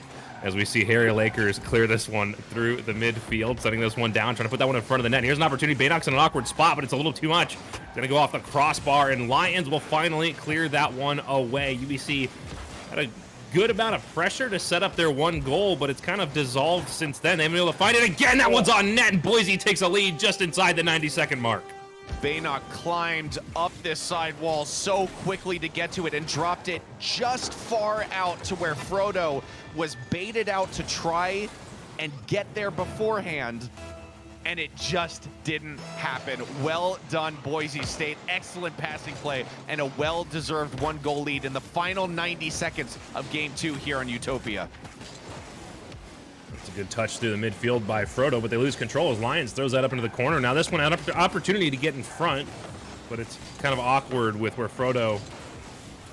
As we see Harry Lakers clear this one through the midfield, setting this one down, trying to put that one in front of the net. Here's an opportunity. Baynock's in an awkward spot, but it's a little too much. Going to go off the crossbar, and Lions will finally clear that one away. UBC had a good amount of pressure to set up their one goal, but it's kind of dissolved since then. They haven't been able to find it again. That one's on net, and Boise takes a lead just inside the 90-second mark. Baynock climbed up this side wall so quickly to get to it and dropped it just far out to where Frodo was baited out to try and get there beforehand, and it just didn't happen. Well done, Boise State. Excellent passing play and a well-deserved one-goal lead in the final 90 seconds of Game 2 here on Utopia. It's a good touch through the midfield by Frodo, but they lose control as Lions throws that up into the corner. Now this one had an opportunity to get in front, but it's kind of awkward with where Frodo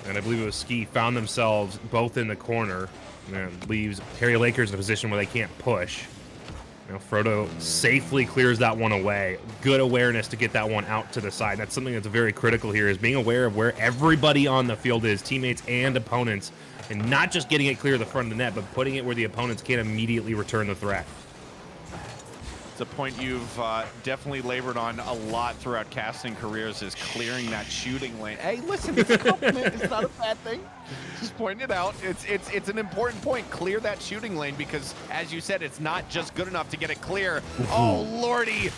and I believe it was Ski found themselves both in the corner, and leaves Harry Lakers in a position where they can't push. Now Frodo safely clears that one away. Good awareness to get that one out to the side. That's something that's very critical here, is being aware of where everybody on the field is, teammates and opponents, and not just getting it clear to the front of the net, but putting it where the opponents can't immediately return the threat. It's a point you've definitely labored on a lot throughout casting careers, is clearing that shooting lane. Hey, listen, it's a compliment. It's not a bad thing. Just pointing it out. It's an important point. Clear that shooting lane because, as you said, it's not just good enough to get it clear. Oh, Lordy.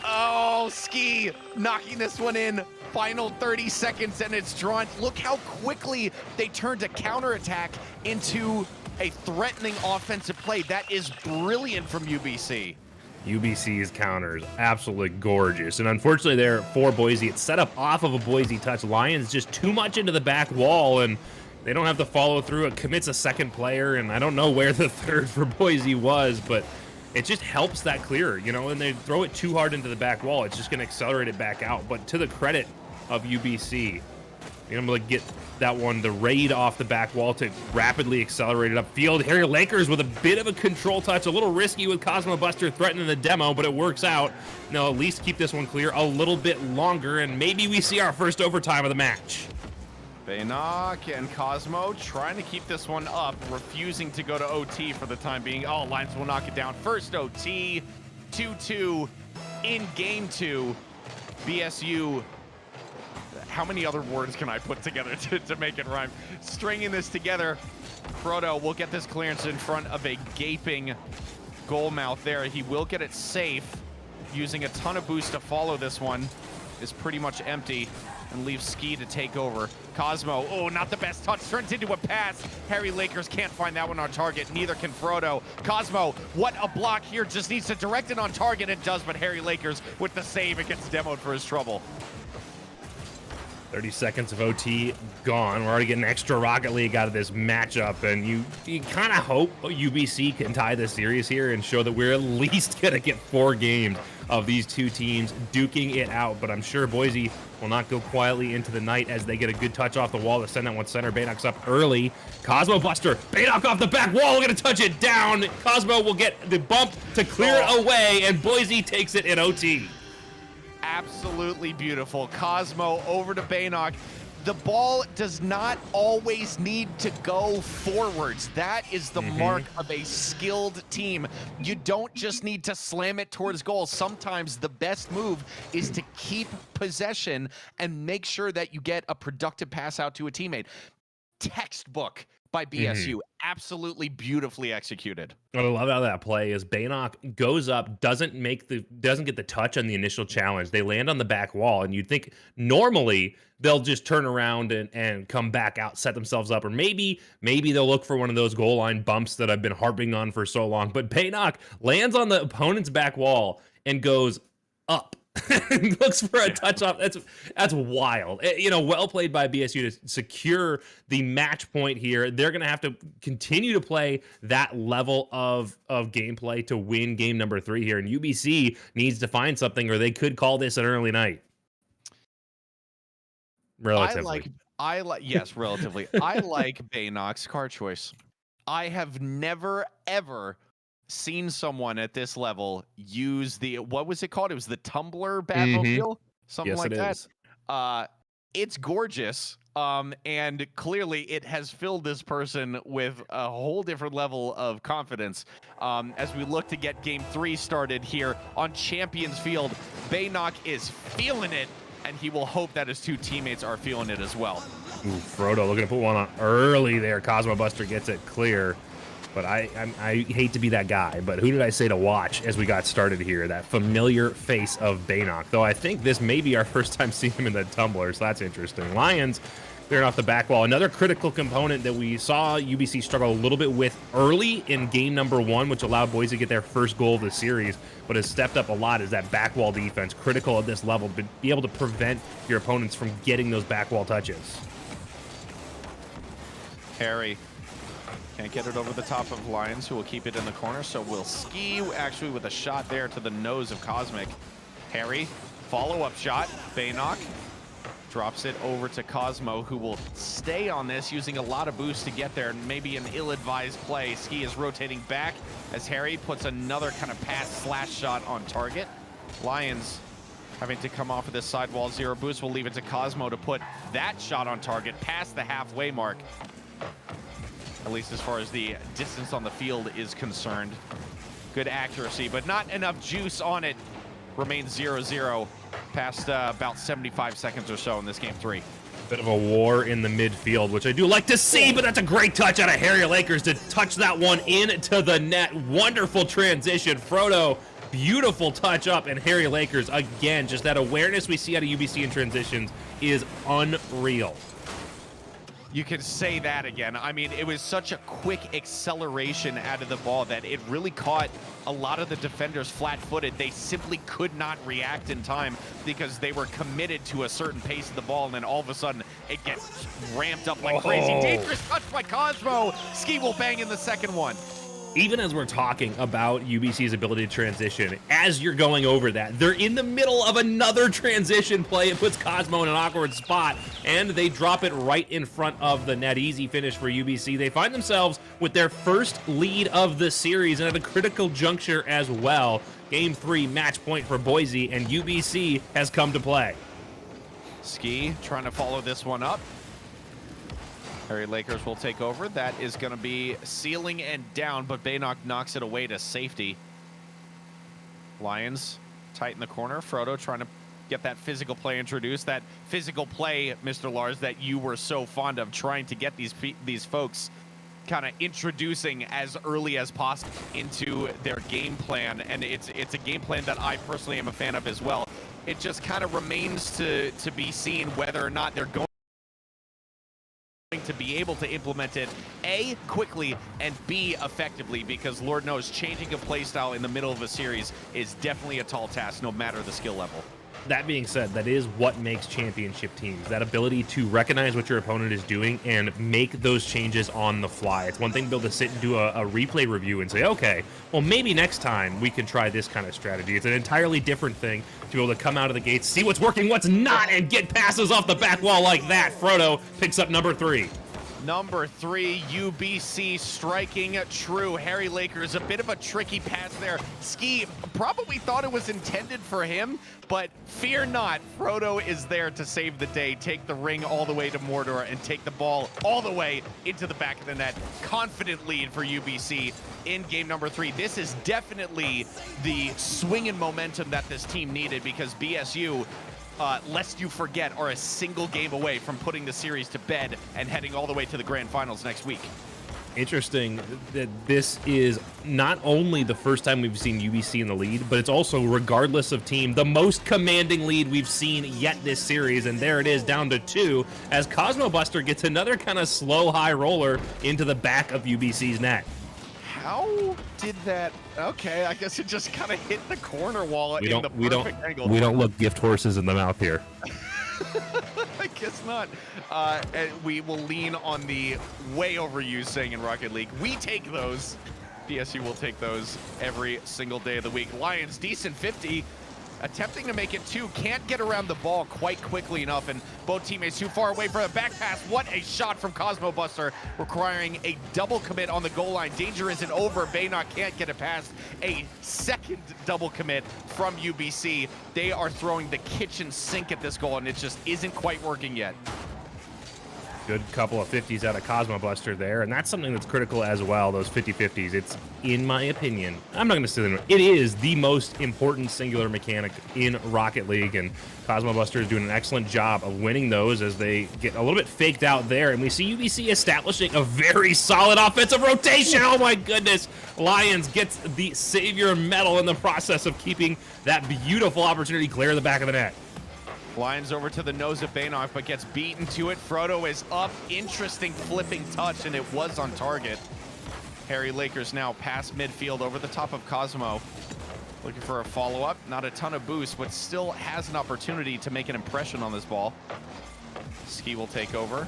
Oh, Ski knocking this one in. Final 30 seconds and it's drawn. Look how quickly they turned a counterattack into a threatening offensive play. That is brilliant from UBC. UBC's counters, absolutely gorgeous. And unfortunately there for Boise, it's set up off of a Boise touch. Lions just too much into the back wall, and they don't have to follow through. It commits a second player, and I don't know where the third for Boise was, but it just helps that clear, you know, and they throw it too hard into the back wall. It's just going to accelerate it back out. But to the credit of UBC, being able to get that one, the raid off the back wall to rapidly accelerate it upfield. Harry Lakers with a bit of a control touch, a little risky with Cosmo Buster threatening the demo, but it works out. Now at least keep this one clear a little bit longer, and maybe we see our first overtime of the match. Baynock and Cosmo trying to keep this one up, refusing to go to OT for the time being. Oh, Lions will knock it down. First OT, 2-2 in game 2. BSU, how many other words can I put together to make it rhyme? Stringing this together, Frodo will get this clearance in front of a gaping goal mouth there. He will get it safe, using a ton of boost to follow this one. Is pretty much empty and leaves Ski to take over. Cosmo, oh, not the best touch, turns into a pass. Harry Lakers can't find that one on target, neither can Frodo. Cosmo, what a block here, just needs to direct it on target. It does, but Harry Lakers with the save, it gets demoed for his trouble. 30 seconds of OT gone. We're already getting extra Rocket League out of this matchup, and you kind of hope UBC can tie the series here and show that we're at least going to get 4 games of these two teams duking it out. But I'm sure Boise will not go quietly into the night as they get a good touch off the wall to send that one center. Baynock's up early. Cosmo Buster, Baynock off the back wall, going to touch it down. Cosmo will get the bump to clear it away, and Boise takes it in OT. Absolutely beautiful. Cosmo over to Baynock. The ball does not always need to go forwards. That is the mark of a skilled team. You don't just need to slam it towards goal. Sometimes the best move is to keep possession and make sure that you get a productive pass out to a teammate. Textbook by BSU. Absolutely beautifully executed. What I love out of that play is Baynock goes up, doesn't get the touch on the initial challenge. They land on the back wall, and you'd think normally they'll just turn around and come back out, set themselves up, or maybe they'll look for one of those goal line bumps that I've been harping on for so long. But Baynock lands on the opponent's back wall and goes up. Looks for a touch off. That's wild. You know, well played by BSU to secure the match point here. They're going to have to continue to play that level of gameplay to win game number 3 here. And UBC needs to find something, or they could call this an early night. Relatively. Yes, relatively. I like Baynock's card choice. I have never, ever seen someone at this level use what was it called? It was the Tumbler Batmobile? Something like that. It's gorgeous. And clearly it has filled this person with a whole different level of confidence. As we look to get game 3 started here on Champions Field, Baynock is feeling it, and he will hope that his 2 teammates are feeling it as well. Ooh, Frodo looking to put one on early there. Cosmo Buster gets it clear. But I hate to be that guy, but who did I say to watch as we got started here? That familiar face of Baynock. Though I think this may be our first time seeing him in the tumbler, so that's interesting. Lions clearing off the back wall. Another critical component that we saw UBC struggle a little bit with early in game number 1, which allowed Boise to get their first goal of the series, but has stepped up a lot, is that back wall defense. Critical at this level, to be able to prevent your opponents from getting those back wall touches. Harry can't get it over the top of Lions, who will keep it in the corner, so we'll Ski actually with a shot there to the nose of Cosmic. Harry, follow-up shot. Baynock Drops it over to Cosmo, who will stay on this, using a lot of boost to get there, and maybe an ill-advised play. Ski is rotating back as Harry puts another kind of pass/slash shot on target. Lions having to come off of this sidewall. Zero boost will leave it to Cosmo to put that shot on target past the halfway mark, at least as far as the distance on the field is concerned. Good accuracy, but not enough juice on it. Remains 0-0 past about 75 seconds or so in this game 3. Bit of a war in the midfield, which I do like to see, but that's a great touch out of Harry Lakers to touch that one into the net. Wonderful transition. Frodo, beautiful touch up, and Harry Lakers, again, just that awareness we see out of UBC in transitions is unreal. You can say that again. I mean, it was such a quick acceleration out of the ball that it really caught a lot of the defenders flat-footed. They simply could not react in time because they were committed to a certain pace of the ball, and then all of a sudden it gets ramped up like crazy. Dangerous touch by Cosmo. Ski will bang in the second one. Even as we're talking about UBC's ability to transition, as you're going over that, they're in the middle of another transition play. It puts Cosmo in an awkward spot, and they drop it right in front of the net. Easy finish for UBC. They find themselves with their first lead of the series, and at a critical juncture as well. Game 3, match point for Boise, and UBC has come to play. Ski trying to follow this one up. Harry Lakers will take over. That is going to be ceiling and down, but Baynock knocks it away to safety. Lions tight in the corner. Frodo trying to get that physical play introduced. That physical play, Mr. Lars, that you were so fond of, trying to get these folks kind of introducing as early as possible into their game plan. And it's a game plan that I personally am a fan of as well. It just kind of remains to be seen whether or not they're going to be able to implement it, A, quickly, and B, effectively, because Lord knows changing a playstyle in the middle of a series is definitely a tall task, no matter the skill level. That being said, that is what makes championship teams, that ability to recognize what your opponent is doing and make those changes on the fly. It's one thing to be able to sit and do a replay review and say, okay, well, maybe next time we can try this kind of strategy. It's an entirely different thing to be able to come out of the gates, see what's working, what's not, and get passes off the back wall like that. Frodo picks up number 3. Number 3, UBC striking true. Harry Lakers, a bit of a tricky pass there. Ski probably thought it was intended for him, but fear not, Frodo is there to save the day, take the ring all the way to Mordor, and take the ball all the way into the back of the net. Confident lead for UBC in game number 3. This is definitely the swing in momentum that this team needed, because BSU, lest you forget, are a single game away from putting the series to bed and heading all the way to the grand finals next week. Interesting that this is not only the first time we've seen UBC in the lead, but it's also, regardless of team, the most commanding lead we've seen yet this series. And there it is, down to 2, as Cosmo Buster gets another kind of slow high roller into the back of UBC's net. How did that? Okay, I guess it just kind of hit the corner wall in the perfect angle. We don't look gift horses in the mouth here. I guess not. And we will lean on the way overused saying in Rocket League, we take those. BSU will take those every single day of the week. Lions, decent 50. Attempting to make it 2, can't get around the ball quite quickly enough, and both teammates too far away for the back pass. What a shot from Cosmo Buster, requiring a double commit on the goal line. Danger isn't over. Baynock can't get it past. A second double commit from UBC. They are throwing the kitchen sink at this goal, and it just isn't quite working yet. Good couple of 50s out of Cosmo Buster there, and that's something that's critical as well, those 50-50s. It's, in my opinion, I'm not going to say them, it is the most important singular mechanic in Rocket League, and Cosmo Buster is doing an excellent job of winning those as they get a little bit faked out there, and we see UBC establishing a very solid offensive rotation. Oh my goodness! Lions gets the Savior medal in the process of keeping that beautiful opportunity clear of the back of the net. Lions over to the nose of Baynock, but gets beaten to it. Frodo is up. Interesting flipping touch, and it was on target. Harry Lakers now past midfield over the top of Cosmo. Looking for a follow-up. Not a ton of boost, but still has an opportunity to make an impression on this ball. Ski will take over.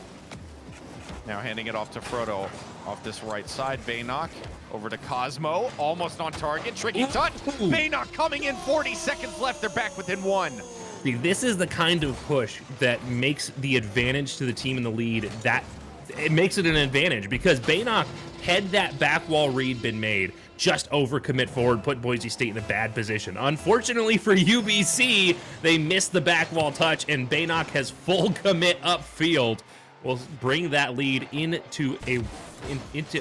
Now handing it off to Frodo. Off this right side, Baynock over to Cosmo. Almost on target. Tricky touch. Baynock coming in, 40 seconds left. They're back within 1. See, this is the kind of push that makes the advantage to the team in the lead, that it makes it an advantage, because Baynock, had that back wall read been made, just overcommit forward, put Boise State in a bad position. Unfortunately for UBC, they missed the back wall touch, and Baynock has full commit upfield. Will bring that lead into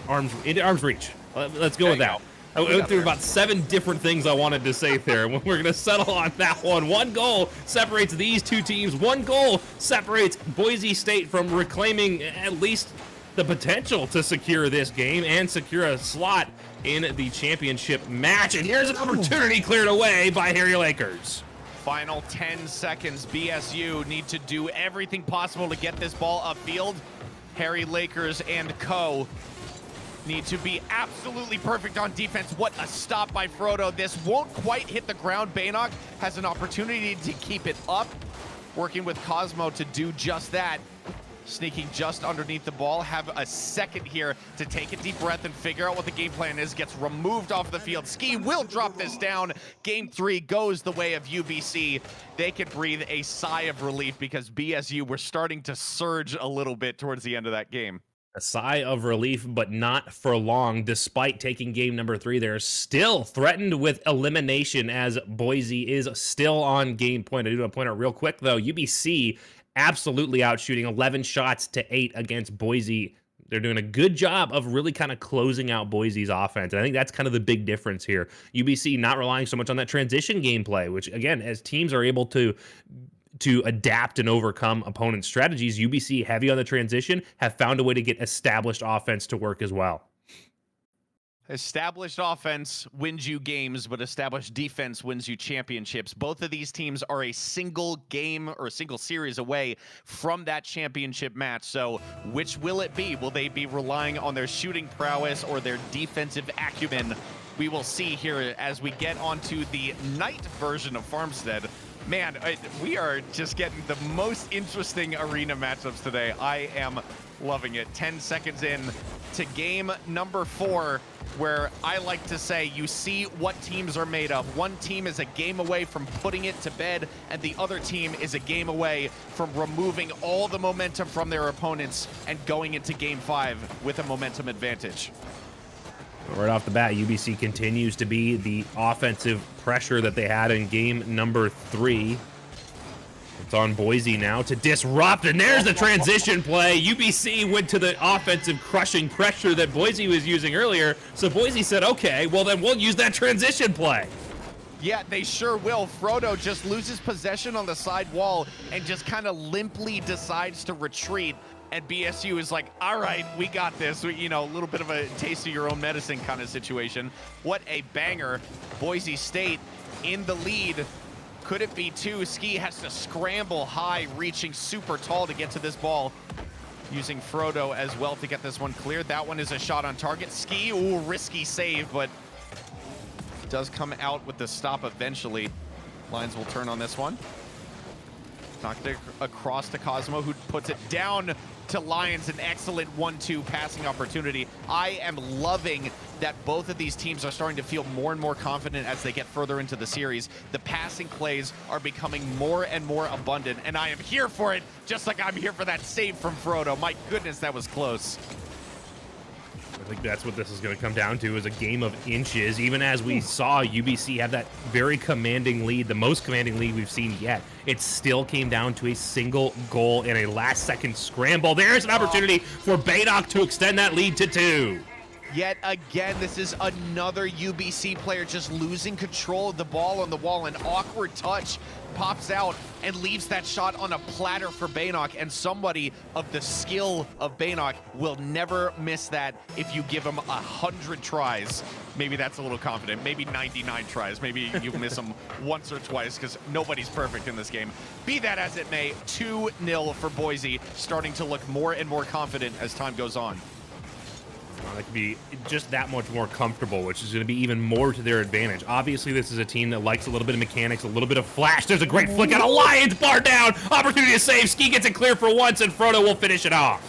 arm's reach. Let's go with that. I went through about 7 different things I wanted to say there. We're going to settle on that one. 1 goal separates these 2 teams. 1 goal separates Boise State from reclaiming at least the potential to secure this game and secure a slot in the championship match. And here's an opportunity cleared away by Harry Lakers. Final 10 seconds. BSU need to do everything possible to get this ball upfield. Harry Lakers and co. need to be absolutely perfect on defense. What a stop by Frodo. This won't quite hit the ground. Baynock has an opportunity to keep it up. Working with Cosmo to do just that. Sneaking just underneath the ball. Have a second here to take a deep breath and figure out what the game plan is. Gets removed off the field. Ski will drop this down. Game 3 goes the way of UBC. They can breathe a sigh of relief because BSU were starting to surge a little bit towards the end of that game. A sigh of relief, but not for long. Despite taking game number 3, they're still threatened with elimination as Boise is still on game point. I do want to point out real quick, though, UBC absolutely out shooting 11 shots to 8 against Boise. They're doing a good job of really kind of closing out Boise's offense. And I think that's kind of the big difference here. UBC not relying so much on that transition gameplay, which, again, as teams are able to adapt and overcome opponents' strategies, UBC, heavy on the transition, have found a way to get established offense to work as well. Established offense wins you games, but established defense wins you championships. Both of these teams are a single game or a single series away from that championship match. So which will it be? Will they be relying on their shooting prowess or their defensive acumen? We will see here as we get onto the night version of Farmstead. Man, we are just getting the most interesting arena matchups today. I am loving it. 10 seconds in to game number 4, where I like to say you see what teams are made of. One team is a game away from putting it to bed, and the other team is a game away from removing all the momentum from their opponents and going into game 5 with a momentum advantage. Right off the bat, UBC continues to be the offensive pressure that they had in game number 3. It's on Boise now to disrupt, and there's the transition play. UBC went to the offensive crushing pressure that Boise was using earlier, so Boise said, okay, well then we'll use that transition play. Yeah, they sure will. Frodo just loses possession on the side wall and just kind of limply decides to retreat. And BSU is like, all right, we got this. A little bit of a taste of your own medicine kind of situation. What a banger. Boise State in the lead. Could it be 2? Ski has to scramble high, reaching super tall to get to this ball. Using Frodo as well to get this one cleared. That one is a shot on target. Ski, ooh, risky save, but does come out with the stop eventually. Lines will turn on this one. Knocked it across to Cosmo, who puts it down to Lions. An excellent 1-2 passing opportunity. I am loving that both of these teams are starting to feel more and more confident as they get further into the series. The passing plays are becoming more and more abundant, and I am here for it, just like I'm here for that save from Frodo. My goodness, that was close. I think that's what this is going to come down to, is a game of inches, even as we saw UBC have that very commanding lead, the most commanding lead we've seen yet. It still came down to a single goal and a last-second scramble. There's an opportunity for Baynock to extend that lead to 2. Yet again, this is another UBC player just losing control of the ball on the wall. An awkward touch pops out and leaves that shot on a platter for Baynock, and somebody of the skill of Baynock will never miss that if you give him 100 tries. Maybe that's a little confident. Maybe 99 tries. Maybe you miss them once or twice, because nobody's perfect in this game. Be that as it may, 2-0 for Boise, starting to look more and more confident as time goes on. They can be just that much more comfortable, which is going to be even more to their advantage. Obviously, this is a team that likes a little bit of mechanics, a little bit of flash. There's a great flick out of Lions, bar down. Opportunity to save. Ski gets it clear for once, and Frodo will finish it off.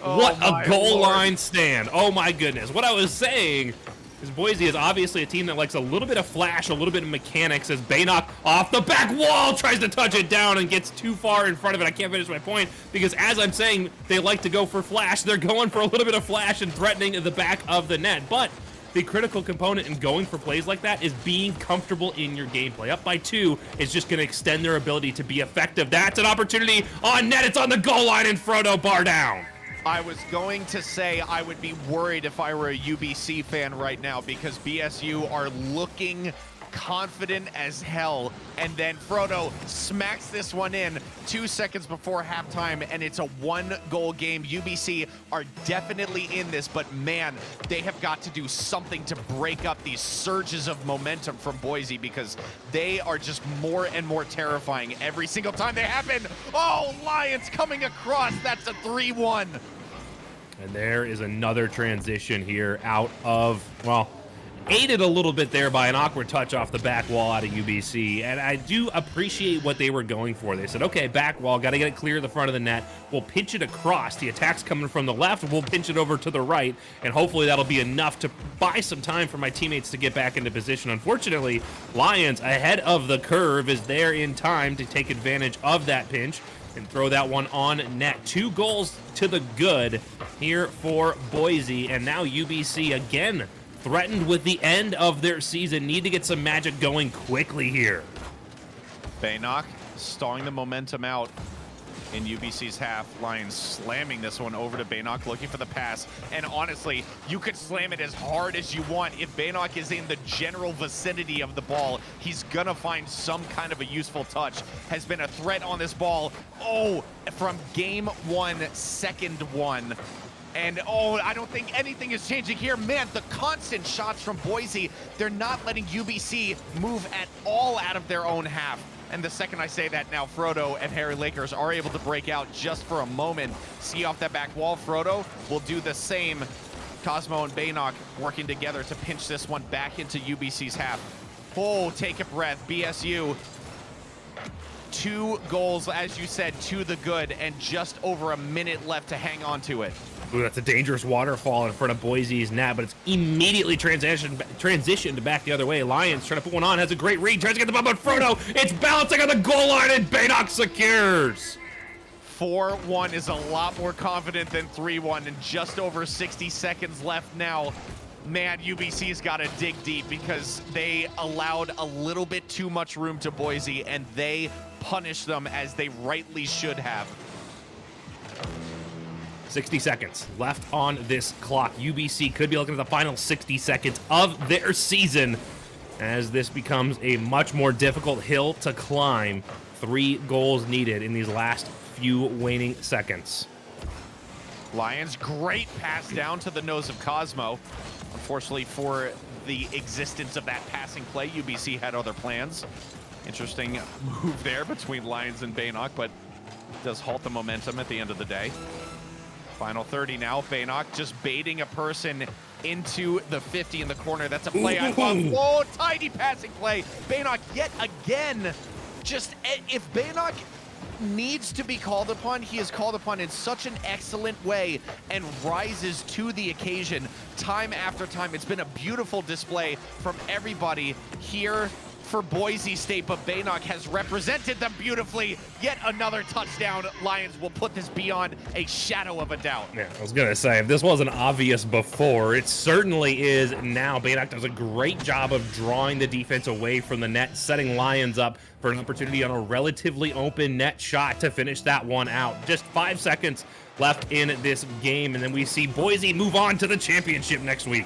What a goal line stand. Oh, my goodness. What I was saying Because Boise is obviously a team that likes a little bit of flash, a little bit of mechanics, as Baynock off the back wall tries to touch it down and gets too far in front of it. I can't finish my point, because as I'm saying, they like to go for flash. They're going for a little bit of flash and threatening the back of the net. But the critical component in going for plays like that is being comfortable in your gameplay. Up by 2 is just going to extend their ability to be effective. That's an opportunity on net. It's on the goal line, and Frodo bar down. I was going to say I would be worried if I were a UBC fan right now, because BSU are looking confident as hell, and then Frodo smacks this one in 2 seconds before halftime, and it's a 1-goal game. UBC are definitely in this, but man, they have got to do something to break up these surges of momentum from Boise, because they are just more and more terrifying every single time they happen. Oh, Lions coming across. That's a 3-1. And there is another transition here out of, well, aided a little bit there by an awkward touch off the back wall out of UBC. And I do appreciate what they were going for. They said, okay, back wall, got to get it clear of the front of the net. We'll pitch it across. The attack's coming from the left. We'll pinch it over to the right. And hopefully that'll be enough to buy some time for my teammates to get back into position. Unfortunately, Lions ahead of the curve is there in time to take advantage of that pinch and throw that one on net. 2 goals to the good here for Boise. And now UBC again threatened with the end of their season. Need to get some magic going quickly here. Baynock stalling the momentum out in UBC's half. Lions slamming this one over to Baynock, looking for the pass. And honestly, you could slam it as hard as you want. If Baynock is in the general vicinity of the ball, he's gonna find some kind of a useful touch. Has been a threat on this ball. Oh, from game 1, second 1. And oh, I don't think anything is changing here. Man, the constant shots from Boise, they're not letting UBC move at all out of their own half. And the second I say that now, Frodo and Harry Lakers are able to break out just for a moment. See off that back wall, Frodo will do the same. Cosmo and Baynock working together to pinch this one back into UBC's half. Oh, take a breath, BSU. 2 goals, as you said, to the good, and just over a minute left to hang on to it. Ooh, that's a dangerous waterfall in front of Boise's net, but it's immediately transitioned back the other way. Lions trying to put one on, has a great read, tries to get the ball, but Frodo, it's bouncing on the goal line, and Baynock secures. 4-1 is a lot more confident than 3-1, and just over 60 seconds left now. Man, UBC's got to dig deep, because they allowed a little bit too much room to Boise, and they punished them as they rightly should have. 60 seconds left on this clock. UBC could be looking at the final 60 seconds of their season, as this becomes a much more difficult hill to climb. 3 goals needed in these last few waning seconds. Lions, great pass down to the nose of Cosmo. Unfortunately for the existence of that passing play, UBC had other plans. Interesting move there between Lions and Baynock, but does halt the momentum at the end of the day. Final 30 now. Baynock just baiting a person into the 50 in the corner. That's a play I love. Whoa, tiny passing play. Baynock yet again. Just, if Baynock needs to be called upon, he is called upon in such an excellent way and rises to the occasion time after time. It's been a beautiful display from everybody here for Boise State, but Baynock has represented them beautifully. Yet another touchdown. Lions will put this beyond a shadow of a doubt. Yeah, I was going to say, if this wasn't obvious before, it certainly is now. Baynock does a great job of drawing the defense away from the net, setting Lions up for an opportunity on a relatively open net shot to finish that one out. Just 5 seconds left in this game, and then we see Boise move on to the championship next week.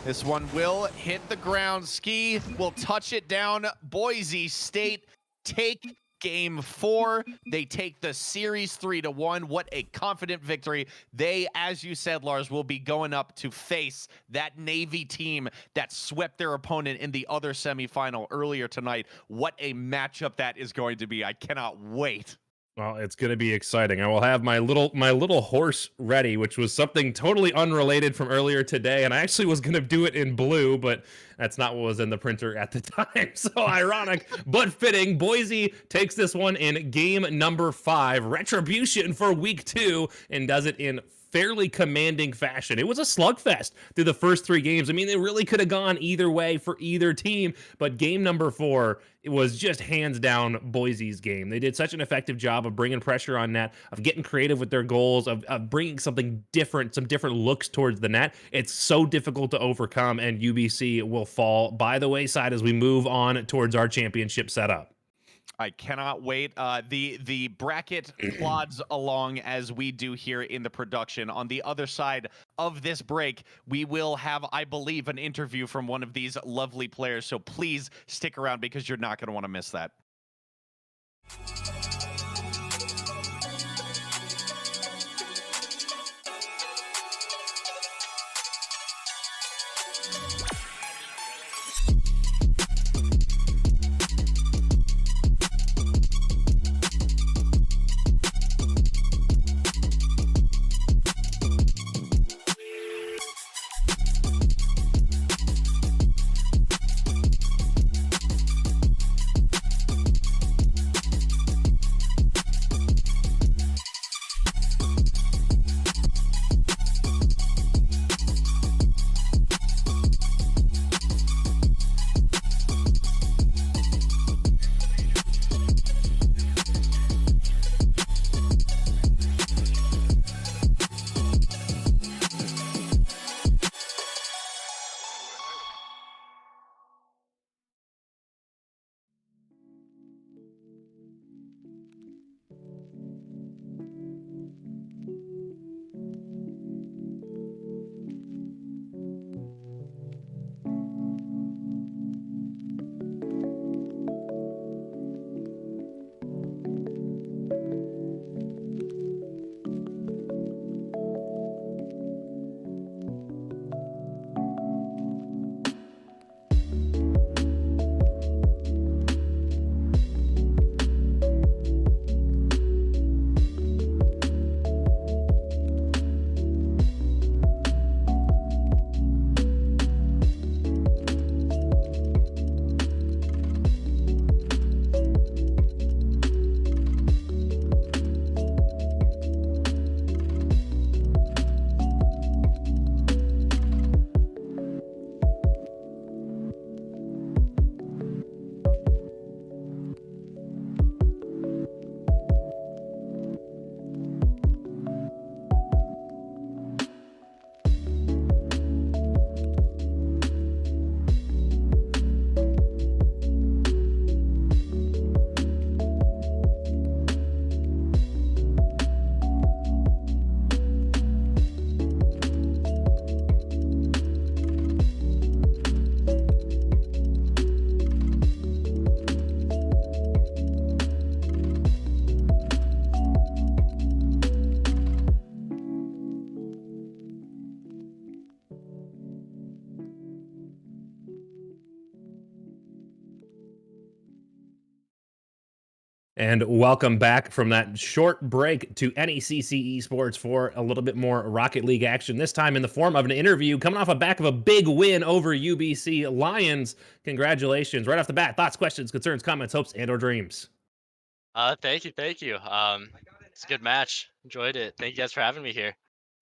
This one will hit the ground. Ski will touch it down. Boise State take game 4. They take the series 3-1. What a confident victory. They, as you said, Lars, will be going up to face that Navy team that swept their opponent in the other semifinal earlier tonight. What a matchup that is going to be. I cannot wait. Well, it's going to be exciting. I will have my little horse ready, which was something totally unrelated from earlier today, and I actually was going to do it in blue, but that's not what was in the printer at the time. So ironic, but fitting. Boise takes this one in game number 5. Retribution for week 2, and does it in fairly commanding fashion. It was a slugfest through the first 3 games. I mean, it really could have gone either way for either team, but game number 4, it was just hands down Boise's game. They did such an effective job of bringing pressure on net, of getting creative with their goals, of bringing something different, some different looks towards the net. It's so difficult to overcome, and UBC will fall by the wayside as we move on towards our championship setup. I cannot wait. The bracket plods along as we do here in the production. On the other side of this break, we will have, I believe, an interview from one of these lovely players. So please stick around because you're not going to want to miss that. And welcome back from that short break to NECC Esports for a little bit more Rocket League action, this time in the form of an interview coming off the back of a big win over UBC Lions. Congratulations. Right off the bat, thoughts, questions, concerns, comments, hopes, and or dreams. Thank you. It's a good match. Enjoyed it. Thank you guys for having me here.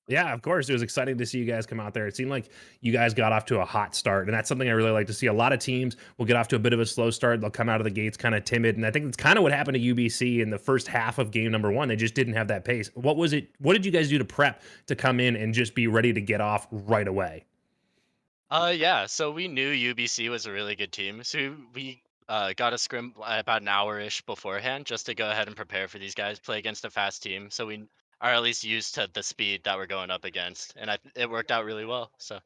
Yeah, of course. It was exciting to see you guys come out there. It seemed like you guys got off to a hot start, and that's something I really like to see. A lot of teams will get off to a bit of a slow start. They'll come out of the gates kind of timid, and I think that's kind of what happened to UBC in the first half of game number 1. They just didn't have that pace. What was it? What did you guys do to prep to come in and just be ready to get off right away? Yeah. So we knew UBC was a really good team, so we got a scrim about an hour-ish beforehand just to go ahead and prepare for these guys, play against a fast team, so we are at least used to the speed that we're going up against, and it worked out really well. So.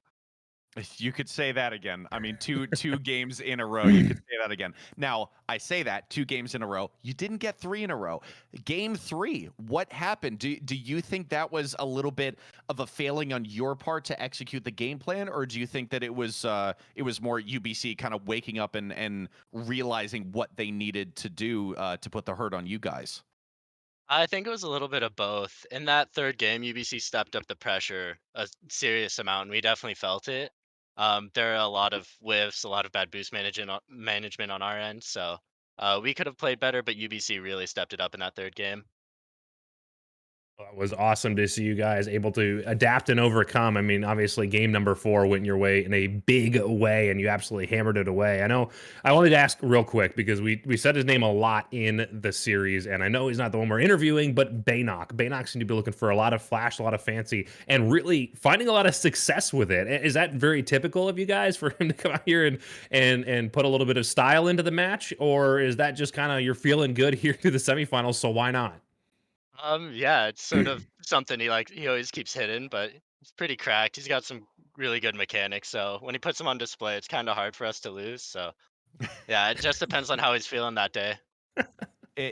You could say that again. I mean, two games in a row. You could say that again. Now, I say that 2 games in a row. You didn't get 3 in a row. Game 3, what happened? Do you think that was a little bit of a failing on your part to execute the game plan, or do you think that it was more UBC kind of waking up and realizing what they needed to do to put the hurt on you guys? I think it was a little bit of both. In that third game, UBC stepped up the pressure a serious amount, and we definitely felt it. There are a lot of whiffs, a lot of bad boost management on our end, so we could have played better, but UBC really stepped it up in that third game. Well, it was awesome to see you guys able to adapt and overcome. I mean, obviously, game number 4 went your way in a big way, and you absolutely hammered it away. I know. I wanted to ask real quick because we said his name a lot in the series, and I know he's not the one we're interviewing, but Baynock. Baynock seemed to be looking for a lot of flash, a lot of fancy, and really finding a lot of success with it. Is that very typical of you guys for him to come out here and put a little bit of style into the match, or is that just kind of you're feeling good here through the semifinals, so why not? Yeah, it's sort of something he always keeps hitting, but he's pretty cracked. He's got some really good mechanics, so when he puts them on display, it's kind of hard for us to lose. So yeah, it just depends on how he's feeling that day.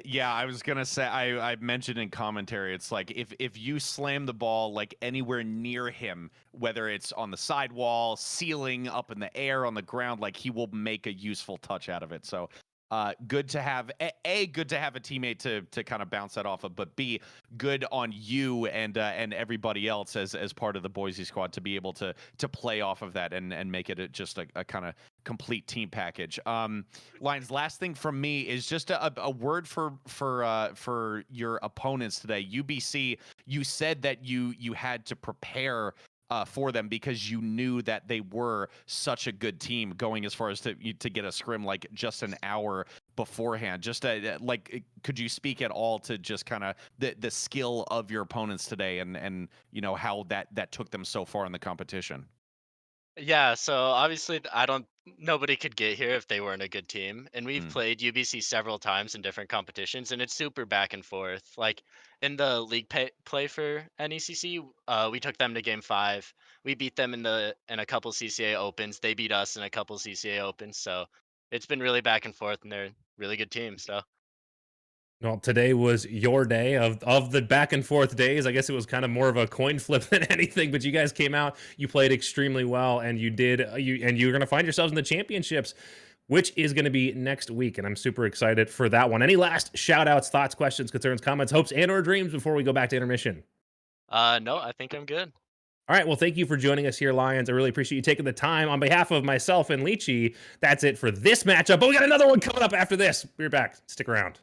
Yeah, I was gonna say I mentioned in commentary, it's like if you slam the ball like anywhere near him, whether it's on the sidewall, ceiling, up in the air, on the ground, like he will make a useful touch out of it. So good to have good to have a teammate to kind of bounce that off of, but B, good on you and everybody else as part of the Boise squad to be able to play off of that and make it just a kind of complete team package. Lions, last thing from me is just a word for your opponents today. UBC, you said that you had to prepare for them because you knew that they were such a good team, going as far as to get a scrim like just an hour beforehand. Just like, could you speak at all to just kind of the skill of your opponents today and you know how that took them so far in the competition? Yeah, so obviously nobody could get here if they weren't a good team. And we've played UBC several times in different competitions and it's super back and forth. Like in the league play for NECC, we took them to game 5. We beat them in a couple CCA opens. They beat us in a couple CCA opens. So it's been really back and forth and they're a really good team. So Well, today was your day of the back and forth days. I guess it was kind of more of a coin flip than anything, but you guys came out, you played extremely well, and you're going to find yourselves in the championships, which is going to be next week, and I'm super excited for that one. Any last shout outs, thoughts, questions, concerns, comments, hopes, and or dreams before we go back to intermission? no, I think I'm good. All right, well, thank you for joining us here, Lions. I really appreciate you taking the time. On behalf of myself and Lychee, that's it for this matchup, but we got another one coming up after this. We're back. Stick around.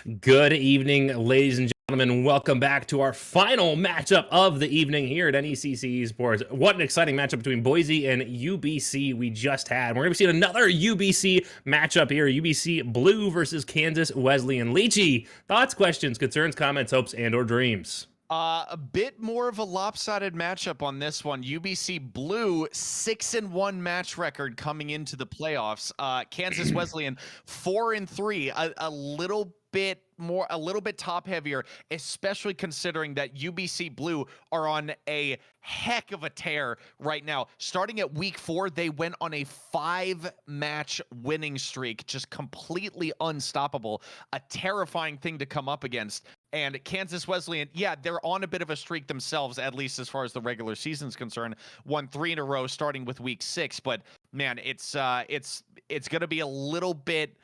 Good evening, ladies and gentlemen. Welcome back to our final matchup of the evening here at NECC Esports. What an exciting matchup between Boise and UBC we just had. We're going to be seeing another UBC matchup here. UBC Blue versus Kansas Wesleyan. Leachy, thoughts, questions, concerns, comments, hopes, and or dreams? A bit more of a lopsided matchup on this one. UBC Blue 6-1 match record coming into the playoffs. Kansas Wesleyan 4-3, a little bit top heavier, especially considering that UBC Blue are on a heck of a tear right now. Starting at week 4, they went on a 5-match winning streak, just completely unstoppable. A terrifying thing to come up against. And Kansas Wesleyan, yeah, they're on a bit of a streak themselves, at least as far as the regular season's concerned. Won 3 in a row starting with week 6, but man, it's going to be a little bit.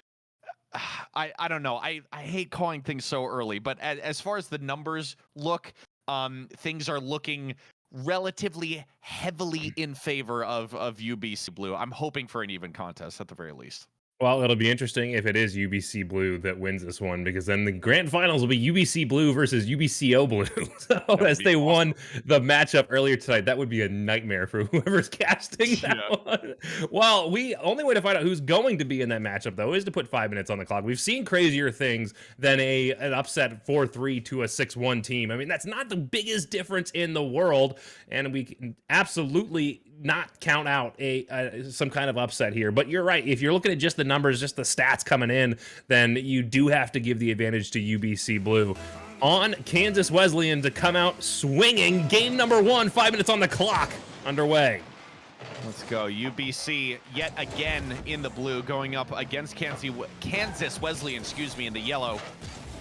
I don't know. I hate calling things so early, but as far as the numbers look, things are looking relatively heavily in favor of UBC Blue. I'm hoping for an even contest at the very least. Well, it'll be interesting if it is UBC Blue that wins this one, because then the grand finals will be UBC Blue versus UBCO Blue. So as they won the matchup earlier tonight, that would be a nightmare for whoever's casting that one. Well, only way to find out who's going to be in that matchup, though, is to put 5 minutes on the clock. We've seen crazier things than an upset 4-3 to a 6-1 team. I mean, that's not the biggest difference in the world, and we can absolutely not count out some kind of upset here. But you're right. If you're looking at just the numbers, just the stats coming in, then you do have to give the advantage to UBC Blue. On Kansas Wesleyan to come out swinging. Game number 1, 5 minutes on the clock underway. Let's go. UBC yet again in the blue, going up against Kansas Wesleyan, in the yellow.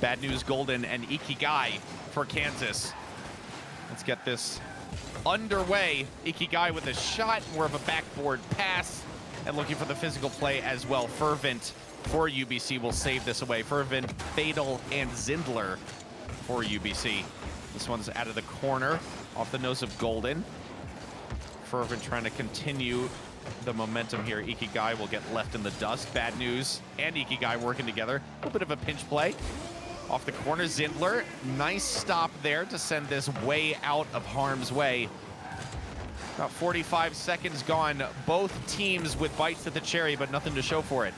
Bad News Golden and Ikigai for Kansas. Let's get this underway. Ikigai with a shot, more of a backboard pass, and looking for the physical play as well. Fervent for UBC will save this away. Fervent, Fatal, and Zindler for UBC. This one's out of the corner, off the nose of Golden. Fervent trying to continue the momentum here. Ikigai will get left in the dust. Bad News and Ikigai working together. A little bit of a pinch play. Off the corner, Zindler. Nice stop there to send this way out of harm's way. About 45 seconds gone. Both teams with bites at the cherry, but nothing to show for it.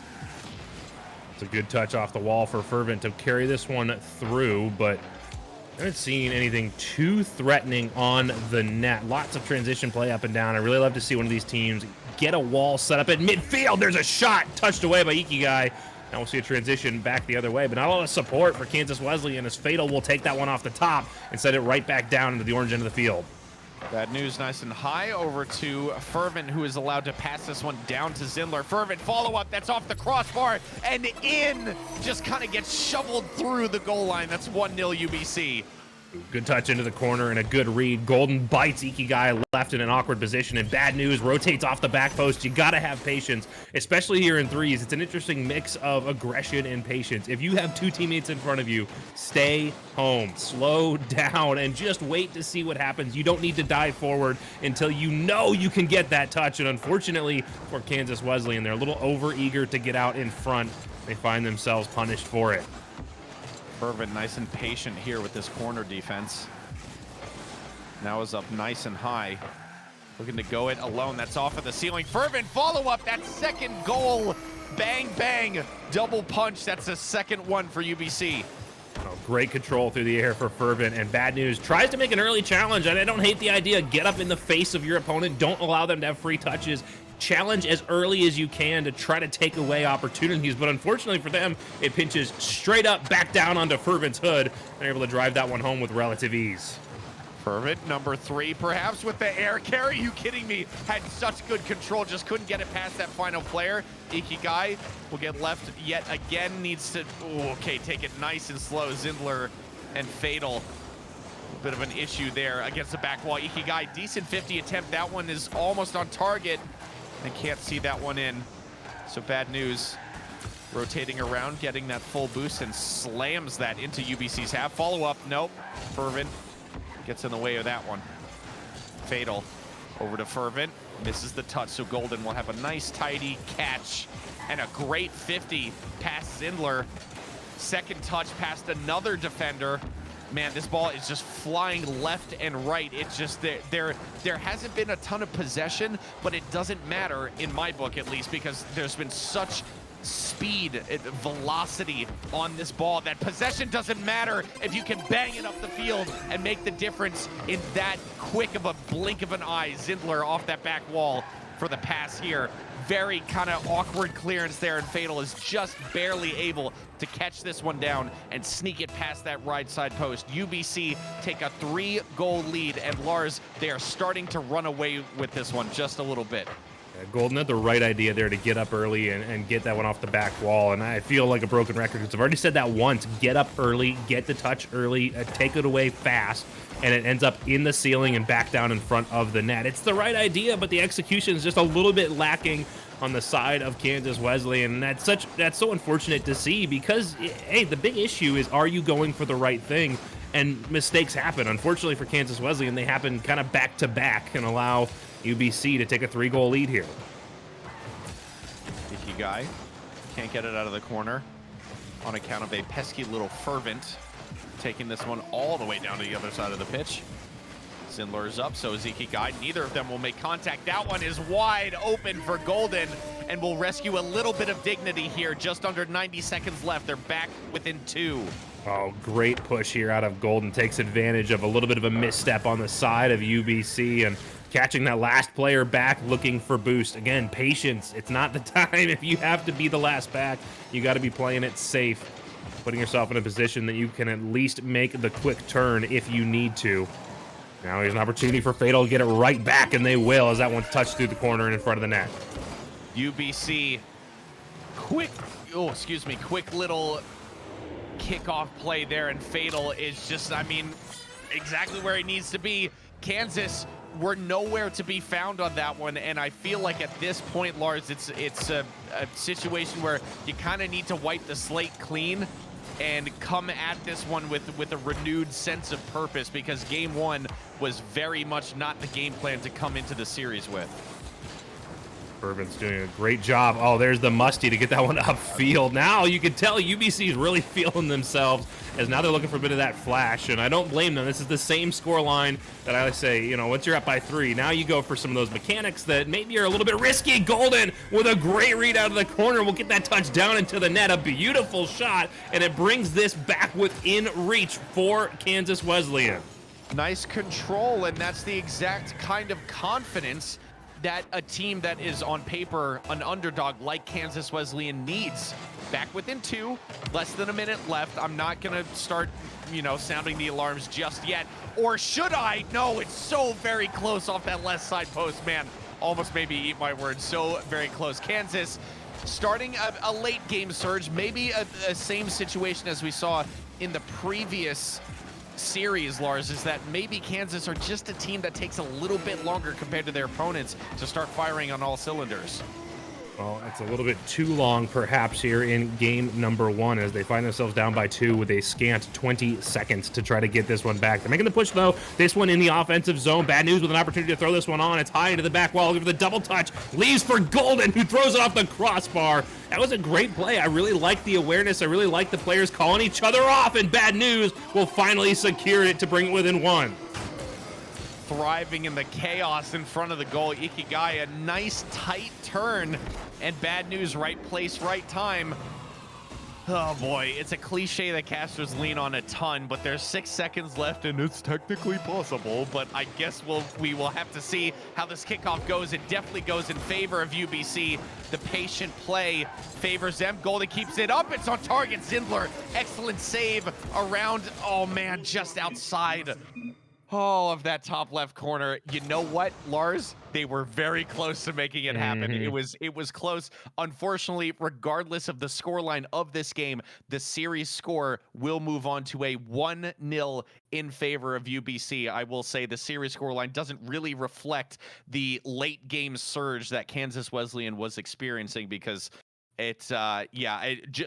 It's a good touch off the wall for Fervent to carry this one through, but I haven't seen anything too threatening on the net. Lots of transition play up and down. I really love to see one of these teams get a wall set up at midfield. There's a shot touched away by Ikigai. Now we'll see a transition back the other way, but not a lot of support for Kansas Wesleyan, as Fatal will take that one off the top and set it right back down into the orange end of the field. Bad News nice and high over to Fervent, who is allowed to pass this one down to Zindler. Fervent follow-up, that's off the crossbar and in. Just kind of gets shoveled through the goal line. That's 1-0 UBC. Good touch into the corner and a good read. Golden bites Ikigai left in an awkward position, and Bad News rotates off the back post. You got to have patience, especially here in threes. It's an interesting mix of aggression and patience. If you have 2 teammates in front of you, stay home, slow down, and just wait to see what happens. You don't need to dive forward until you know you can get that touch. And unfortunately for Kansas Wesleyan, they're a little over-eager to get out in front. They find themselves punished for it. Fervent nice and patient here with this corner defense. Now is up nice and high. Looking to go it alone. That's off of the ceiling. Fervent follow-up. That second goal. Bang, bang. Double punch. That's the second one for UBC. Oh, great control through the air for Fervent, and Bad News tries to make an early challenge, and I don't hate the idea. Get up in the face of your opponent. Don't allow them to have free touches. Challenge as early as you can to try to take away opportunities, but unfortunately for them, it pinches straight up back down onto Fervent's hood. They're able to drive that one home with relative ease. Fervent, number 3, perhaps with the air carry. You kidding me? Had such good control, just couldn't get it past that final player. Ikigai will get left yet again. Needs to, okay, take it nice and slow. Zindler and Fatal. A bit of an issue there against the back wall. Ikigai, decent 50 attempt. That one is almost on target. And can't see that one in. So Bad News rotating around, getting that full boost, and slams that into UBC's half. Follow-up, nope. Fervent gets in the way of that one. Fatal over to Fervent, misses the touch, so Golden will have a nice tidy catch and a great 50 past Zindler. Second touch past another defender. Man, this ball is just flying left and right. It's just there hasn't been a ton of possession, but it doesn't matter in my book at least, because there's been such speed and velocity on this ball that possession doesn't matter if you can bang it up the field and make the difference in that quick of a blink of an eye. Zindler off that back wall for the pass here. Very kind of awkward clearance there, and Fatal is just barely able to catch this one down and sneak it past that right side post. UBC take a 3-goal lead, and Lars, they are starting to run away with this one just a little bit. Golden had the right idea there to get up early and get that one off the back wall. And I feel like a broken record because I've already said that once. Get up early, get the touch early, take it away fast, and it ends up in the ceiling and back down in front of the net. It's the right idea, but the execution is just a little bit lacking on the side of Kansas Wesleyan. And that's so unfortunate to see because, hey, the big issue is, are you going for the right thing? And mistakes happen. Unfortunately for Kansas Wesleyan, they happen kind of back to back and allow UBC to take a 3-goal lead here. Ikigai can't get it out of the corner on account of a pesky little fervent taking this one all the way down to the other side of the pitch. Zindler's up, so is Ikigai. Neither of them will make contact. That one is wide open for Golden and will rescue a little bit of dignity here. Just under 90 seconds left. They're back within 2. Oh, great push here out of Golden. Takes advantage of a little bit of a misstep on the side of UBC and catching that last player back, looking for boost. Again, patience. It's not the time. If you have to be the last back, you got to be playing it safe, putting yourself in a position that you can at least make the quick turn if you need to. Now here's an opportunity for Fatal to get it right back, and they will, as that one's touched through the corner and in front of the net. UBC, quick little kickoff play there, and Fatal is just, I mean, exactly where he needs to be. Kansas were nowhere to be found on that one, and I feel like at this point, Lars, it's a situation where you kind of need to wipe the slate clean and come at this one with a renewed sense of purpose, because game 1 was very much not the game plan to come into the series with. Fervent's doing a great job. Oh, there's the Musty to get that one upfield. Now you can tell UBC is really feeling themselves, as now they're looking for a bit of that flash, and I don't blame them. This is the same score line that I say, you know, once you're up by 3, now you go for some of those mechanics that maybe are a little bit risky. Golden with a great read out of the corner will get that touch down into the net. A beautiful shot, and it brings this back within reach for Kansas Wesleyan. Nice control, and that's the exact kind of confidence that a team that is on paper an underdog like Kansas Wesleyan needs. Back within 2, less than a minute left. I'm not gonna start, sounding the alarms just yet. Or should I? No, it's so very close off that left side post, man. Almost made me eat my words, so very close. Kansas starting a late game surge, maybe a same situation as we saw in the previous series, Lars, is that maybe Kansas are just a team that takes a little bit longer compared to their opponents to start firing on all cylinders. Well, it's a little bit too long, perhaps, here in game number 1, as they find themselves down by 2 with a scant 20 seconds to try to get this one back. They're making the push, though. This one in the offensive zone. Bad News with an opportunity to throw this one on. It's high into the back wall. Looking for the double touch. Leaves for Golden, who throws it off the crossbar. That was a great play. I really like the awareness. I really like the players calling each other off, and Bad News will finally secure it to bring it within 1. Thriving in the chaos in front of the goal. Ikigai, a nice tight turn, and Bad News, right place, right time. Oh boy, it's a cliche that casters lean on a ton, but there's 6 seconds left, and it's technically possible, but I guess we will have to see how this kickoff goes. It definitely goes in favor of UBC. The patient play favors them. Golden keeps it up. It's on target. Zindler, excellent save around, oh man, just outside of that top left corner. You know what, Lars? They were very close to making it happen. It was close. Unfortunately, regardless of the scoreline of this game, the series score will move on to a 1-0 in favor of UBC. I will say the series scoreline doesn't really reflect the late game surge that Kansas Wesleyan was experiencing, because it's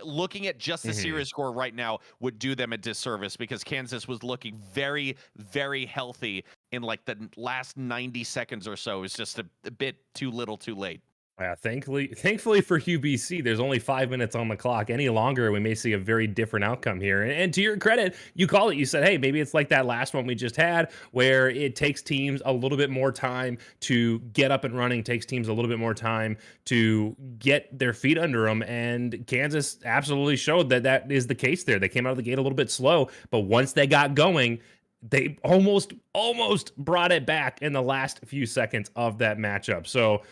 looking at just the series score right now would do them a disservice, because Kansas was looking very, very healthy in like the last 90 seconds or so. It's just a bit too little too late. Yeah, thankfully for UBC, there's only 5 minutes on the clock. Any longer, we may see a very different outcome here. And to your credit, you call it. You said, hey, maybe it's like that last one we just had, where it takes teams a little bit more time to get up and running, takes teams a little bit more time to get their feet under them. And Kansas absolutely showed that that is the case there. They came out of the gate a little bit slow, but once they got going, they almost brought it back in the last few seconds of that matchup. So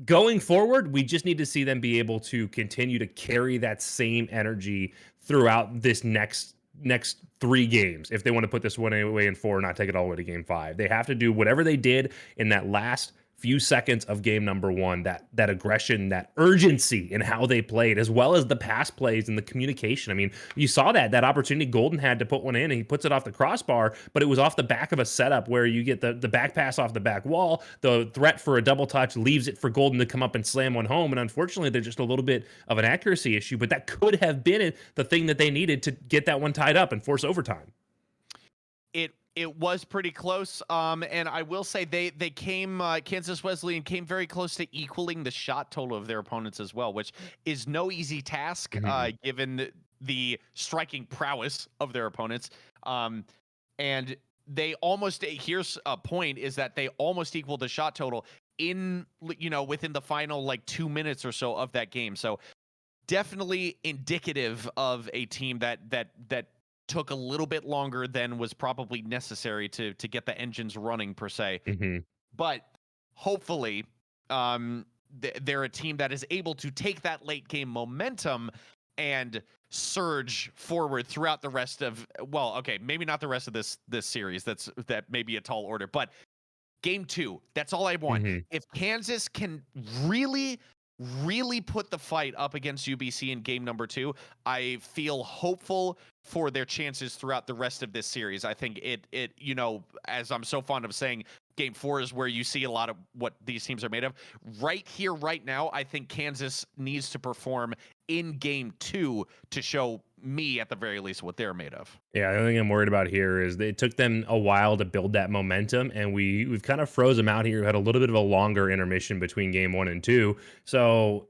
going forward, we just need to see them be able to continue to carry that same energy throughout this next 3 games. If they want to put this one away in 4, not take it all the way to game 5, they have to do whatever they did in that last few seconds of game number 1, that aggression, that urgency in how they played, as well as the pass plays and the communication. I mean, you saw that opportunity Golden had to put one in, and he puts it off the crossbar, but it was off the back of a setup where you get the back pass off the back wall, the threat for a double touch leaves it for Golden to come up and slam one home, and unfortunately there's just a little bit of an accuracy issue, but that could have been the thing that they needed to get that one tied up and force overtime. It was pretty close, and I will say they came, Kansas Wesleyan came very close to equaling the shot total of their opponents as well, which is no easy task given the striking prowess of their opponents. And they almost, here's a point, is that they almost equaled the shot total in, within the final 2 minutes or so of that game. So definitely indicative of a team that took a little bit longer than was probably necessary to get the engines running per se. But hopefully they're a team that is able to take that late game momentum and surge forward throughout the rest of, well, okay, maybe not the rest of this series. That may be a tall order, but game 2, that's all I want. If Kansas can really put the fight up against UBC in game number 2, I feel hopeful for their chances throughout the rest of this series. I think it as I'm so fond of saying, game 4 is where you see a lot of what these teams are made of. Right here, right now, I think Kansas needs to perform in game 2 to show me, at the very least, what they're made of. Yeah, the only thing I'm worried about here is it took them a while to build that momentum, and we've kind of froze them out here. We had a little bit of a longer intermission between game 1 and 2. So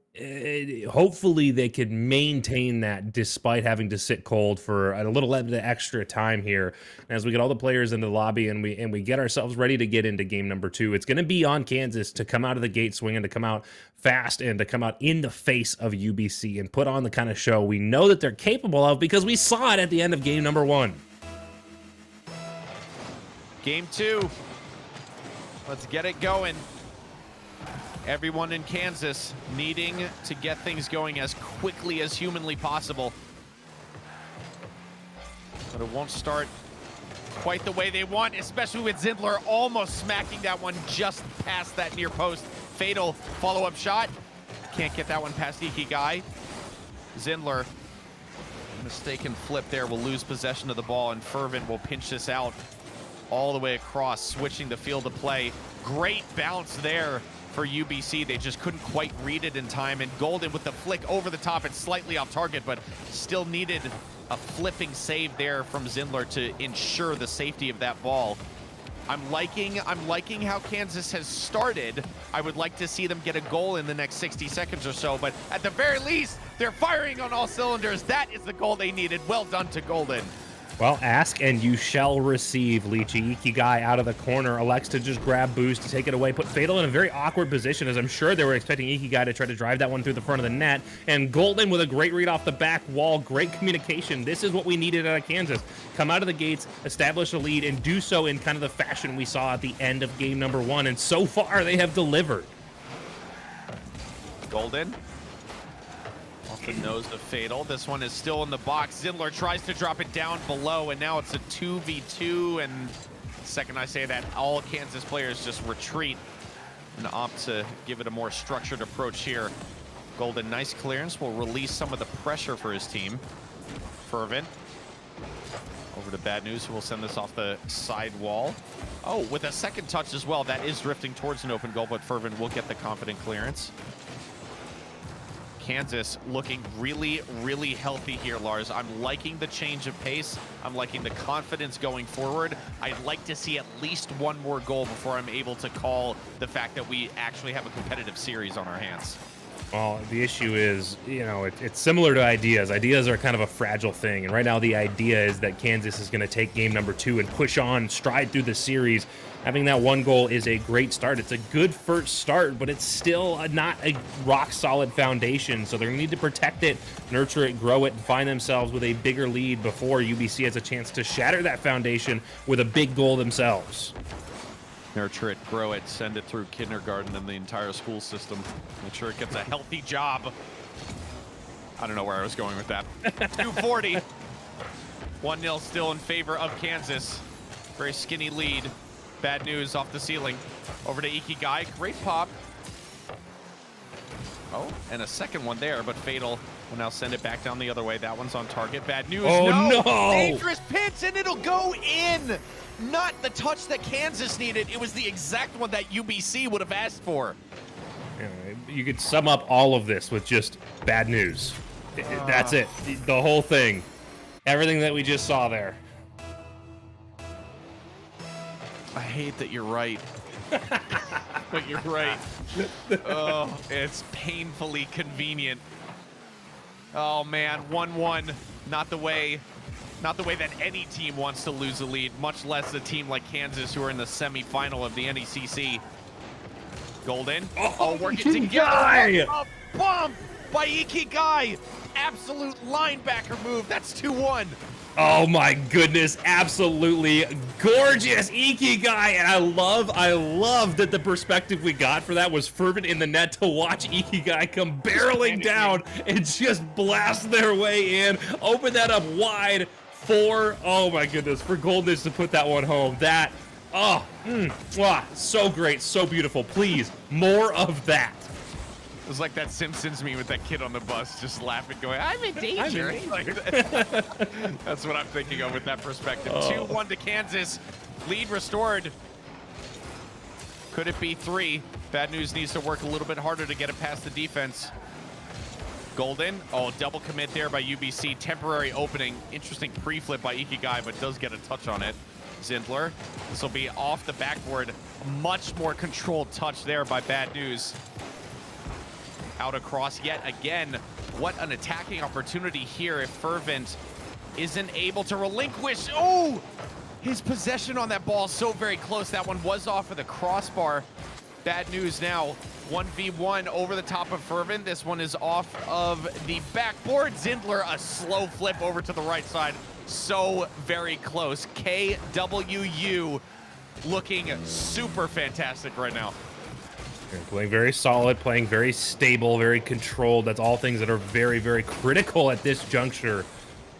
hopefully they could maintain that despite having to sit cold for a little bit of extra time here. As we get all the players into the lobby and we get ourselves ready to get into game number 2, it's going to be on Kansas to come out of the gate swinging, to come out fast, and to come out in the face of UBC and put on the kind of show we know that they're capable of, because we saw it at the end of game number 1. Game 2. Let's get it going. Everyone in Kansas needing to get things going as quickly as humanly possible. But it won't start quite the way they want, especially with Zindler almost smacking that one just past that near post. Fatal follow-up shot. Can't get that one past Ikigai. Zindler, mistaken flip there, will lose possession of the ball, and Fervent will pinch this out all the way across, switching the field of play. Great bounce there for UBC. They just couldn't quite read it in time, and Golden with the flick over the top and slightly off target, but still needed a flipping save there from Zindler to ensure the safety of that ball. I'm liking how Kansas has started. I would like to see them get a goal in the next 60 seconds or so, but at the very least, they're firing on all cylinders. That is the goal they needed. Well done to Golden. Well, ask and you shall receive, Lychee. Ikigai out of the corner elects to just grab Boost to take it away, put Fatal in a very awkward position, as I'm sure they were expecting Ikigai to try to drive that one through the front of the net. And Golden with a great read off the back wall, great communication. This is what we needed out of Kansas. Come out of the gates, establish a lead, and do so in kind of the fashion we saw at the end of game number 1. And so far, they have delivered. Golden off the nose of Fatal. This one is still in the box. Zindler tries to drop it down below, and now it's a 2v2. And the second I say that, all Kansas players just retreat and opt to give it a more structured approach here. Golden, nice clearance, will release some of the pressure for his team. Fervent over to Bad News, who will send this off the side wall. Oh, with a second touch as well. That is drifting towards an open goal, but Fervent will get the confident clearance. Kansas looking really, really healthy here, Lars. I'm liking the change of pace. I'm liking the confidence going forward. I'd like to see at least one more goal before I'm able to call the fact that we actually have a competitive series on our hands. Well, the issue is, it's similar to ideas. Ideas are kind of a fragile thing. And right now the idea is that Kansas is going to take game number 2 and push on, stride through the series. Having that one goal is a great start. It's a good first start, but it's still not a rock-solid foundation. So they're going to need to protect it, nurture it, grow it, and find themselves with a bigger lead before UBC has a chance to shatter that foundation with a big goal themselves. Nurture it, grow it, send it through kindergarten and the entire school system. Make sure it gets a healthy job. I don't know where I was going with that. 240. 1-0 still in favor of Kansas. Very skinny lead. Bad news off the ceiling. Over to Ikigai. Great pop. Oh, and a second one there, but Fatal will now send it back down the other way. That one's on target. Bad news. Oh, no! Dangerous pitch, and it'll go in! Not the touch that Kansas needed. It was the exact one that UBC would have asked for. You could sum up all of this with just bad news. That's it. The whole thing. Everything that we just saw there. I hate that you're right. But you're right. Oh, it's painfully convenient. Oh man, 1-1. Not the way that any team wants to lose a lead, much less a team like Kansas who are in the semifinal of the NECC. Golden. Oh, working together. A bump by Ikigai. Absolute linebacker move. That's 2-1. Oh my goodness, absolutely gorgeous Ikigai, and I love that the perspective we got for that was Fervent in the net to watch Ikigai come barreling down and just blast their way in, open that up wide for, oh my goodness, for Golden to put that one home. That, so great, so beautiful. Please, more of that. It was like that Simpsons meme with that kid on the bus just laughing, going, I'm in danger. That's what I'm thinking of with that perspective. 2-1 to Kansas. Lead restored. Could it be 3? Bad News needs to work a little bit harder to get it past the defense. Golden. Oh, double commit there by UBC. Temporary opening. Interesting pre-flip by Ikigai, but does get a touch on it. Zindler. This will be off the backboard. Much more controlled touch there by Bad News. Out across yet again. What an attacking opportunity here if Fervent isn't able to relinquish. Oh, his possession on that ball so very close. That one was off of the crossbar. Bad News now 1v1 over the top of Fervent. This one is off of the backboard. Zindler, a slow flip over to the right side. So very close. KWU looking super fantastic right now. Playing very solid, playing very stable, very controlled. That's all things that are very, very critical at this juncture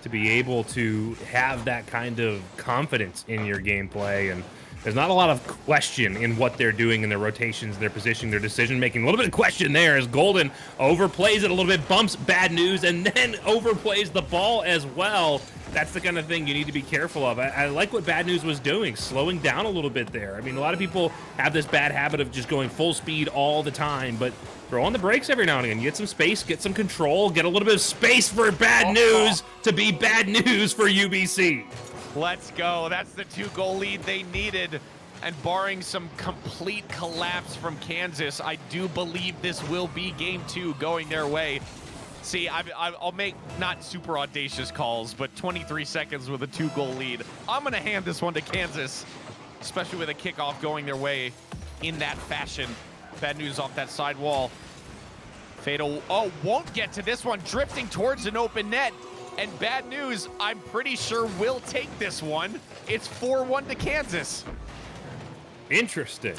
to be able to have that kind of confidence in your gameplay. And there's not a lot of question in what they're doing in their rotations, their positioning, their decision-making. A little bit of question there as Golden overplays it a little bit, bumps Bad News, and then overplays the ball as well. That's the kind of thing you need to be careful of. I like what Bad News was doing, slowing down a little bit there. I mean, a lot of people have this bad habit of just going full speed all the time, but throw on the brakes every now and again. Get some space, get some control, get a little bit of space for Bad News to be bad news for UBC. Let's go. That's the 2-goal lead they needed. And barring some complete collapse from Kansas, I do believe this will be game 2 going their way. See, I'll make not super audacious calls, but 23 seconds with a 2-goal lead. I'm going to hand this one to Kansas, especially with a kickoff going their way in that fashion. Bad News off that side wall. Fatal, won't get to this one, drifting towards an open net. And Bad News, I'm pretty sure, will take this one. It's 4-1 to Kansas. Interesting.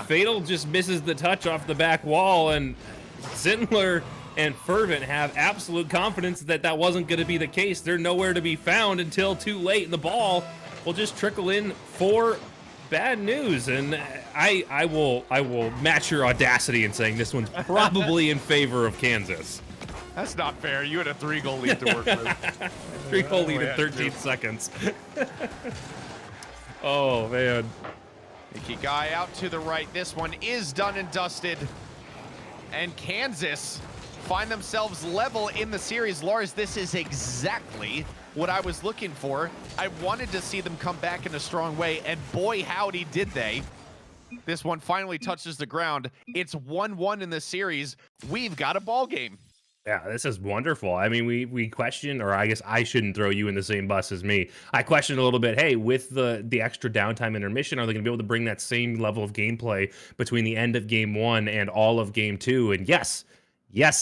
Fatal just misses the touch off the back wall, and Zindler and Fervent have absolute confidence that that wasn't going to be the case. They're nowhere to be found until too late, and the ball will just trickle in for Bad News. And I will match your audacity in saying this one's probably in favor of Kansas. That's not fair. You had a 3-goal lead to work with. 3-goal lead in 13 seconds. Oh, man. Ikigai out to the right. This one is done and dusted. And Kansas find themselves level in the series. Lars, this is exactly what I was looking for. I wanted to see them come back in a strong way, and boy, howdy did they. This one finally touches the ground. It's 1-1 in the series. We've got a ball game. Yeah, this is wonderful. I mean, we questioned, or I guess I shouldn't throw you in the same bus as me. I questioned a little bit, hey, with the extra downtime intermission, are they going to be able to bring that same level of gameplay between the end of game 1 and all of game 2? And yes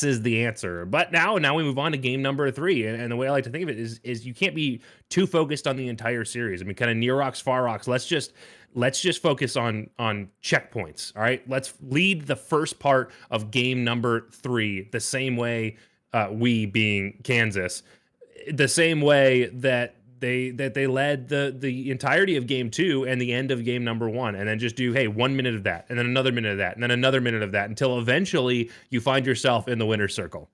is the answer. But now we move on to game number 3. And the way I like to think of it is you can't be too focused on the entire series. I mean, kind of near rocks, far rocks. Let's just focus on checkpoints. All right, let's lead the first part of game number 3 the same way, we being Kansas, the same way that they led the entirety of game 2 and the end of game number 1, and then just do, hey, 1 minute of that, and then another minute of that, and then another minute of that, until eventually you find yourself in the winner's circle.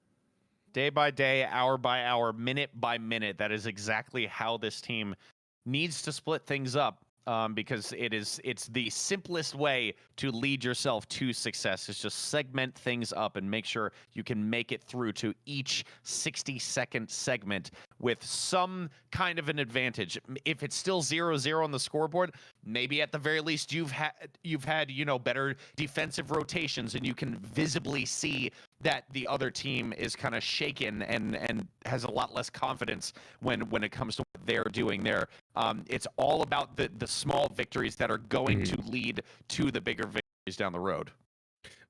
Day by day, hour by hour, minute by minute. That is exactly how this team needs to split things up. Because it's the simplest way to lead yourself to success, is just segment things up and make sure you can make it through to each 60-second segment with some kind of an advantage. If it's still 0-0 on the scoreboard, maybe at the very least you've had better defensive rotations, and you can visibly see that the other team is kind of shaken and has a lot less confidence when it comes to what they're doing there. It's all about the small victories that are going to lead to the bigger victories down the road.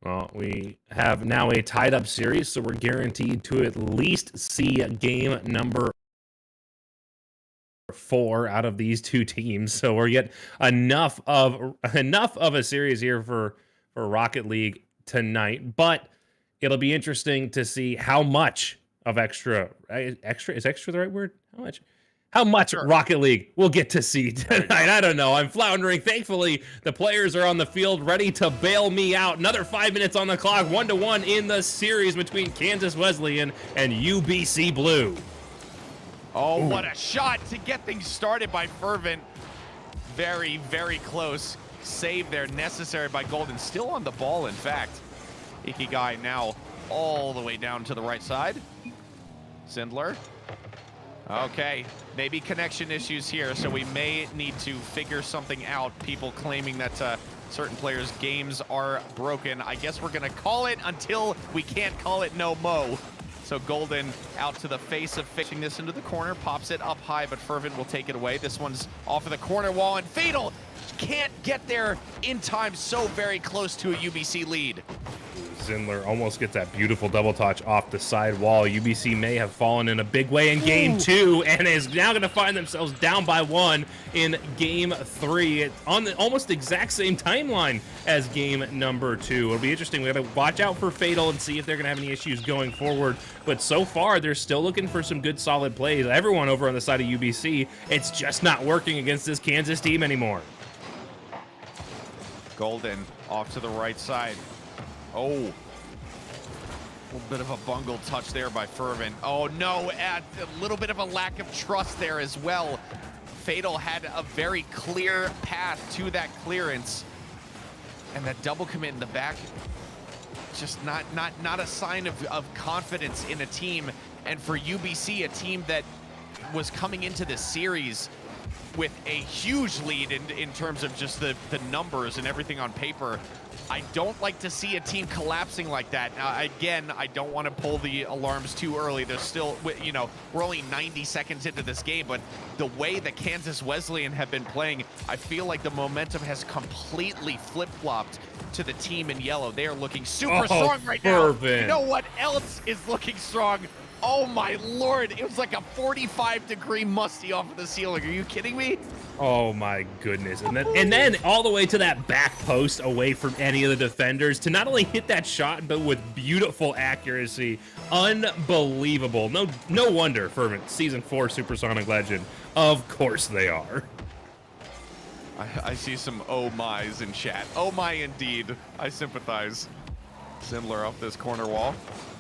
Well, we have now a tied up series, so we're guaranteed to at least see game number 4 out of these two teams. So we're get enough of a series here for Rocket League tonight, but it'll be interesting to see how much of extra is extra the right word? How much Rocket League we'll get to see tonight. I don't know. I'm floundering. Thankfully, the players are on the field ready to bail me out. Another 5 minutes on the clock, 1-1 in the series between Kansas Wesleyan and UBC Blue. Oh, what a shot to get things started by Fervent. Very, very close. Save there necessary by Golden. Still on the ball, in fact. Ikigai now all the way down to the right side. Sindler. Okay, maybe connection issues here, so we may need to figure something out. People claiming that certain players' games are broken. I guess we're gonna call it until we can't call it no mo. So Golden out to the face of fixing this into the corner, pops it up high, but Fervent will take it away. This one's off of the corner wall, and Fatal can't get there in time, so very close to a UBC lead. Zindler almost gets that beautiful double touch off the side wall. UBC may have fallen in a big way in game 2 and is now going to find themselves down by 1 in game 3. It's on the almost exact same timeline as game number 2. It'll be interesting. We got to watch out for Fatal and see if they're going to have any issues going forward. But so far, they're still looking for some good solid plays. Everyone over on the side of UBC, it's just not working against this Kansas team anymore. Golden off to the right side. Oh, a little bit of a bungled touch there by Fervent. Oh no, a little bit of a lack of trust there as well. Fatal had a very clear path to that clearance, and that double commit in the back, just not a sign of confidence in a team. And for UBC, a team that was coming into this series with a huge lead in terms of just the numbers and everything on paper. I don't like to see a team collapsing like that. Now, again, I don't want to pull the alarms too early. There's still, we're only 90 seconds into this game, but the way the Kansas Wesleyan have been playing, I feel like the momentum has completely flip-flopped to the team in yellow. They are looking super strong right now. You know what else is looking strong? Oh my lord, it was like a 45-degree musty off of the ceiling. Are you kidding me? Oh my goodness. And then all the way to that back post away from any of the defenders to not only hit that shot, but with beautiful accuracy. Unbelievable. No wonder Fervent, Season 4 Supersonic Legend. Of course they are. I see some oh my's in chat. Oh my indeed. I sympathize. Sindler off this corner wall.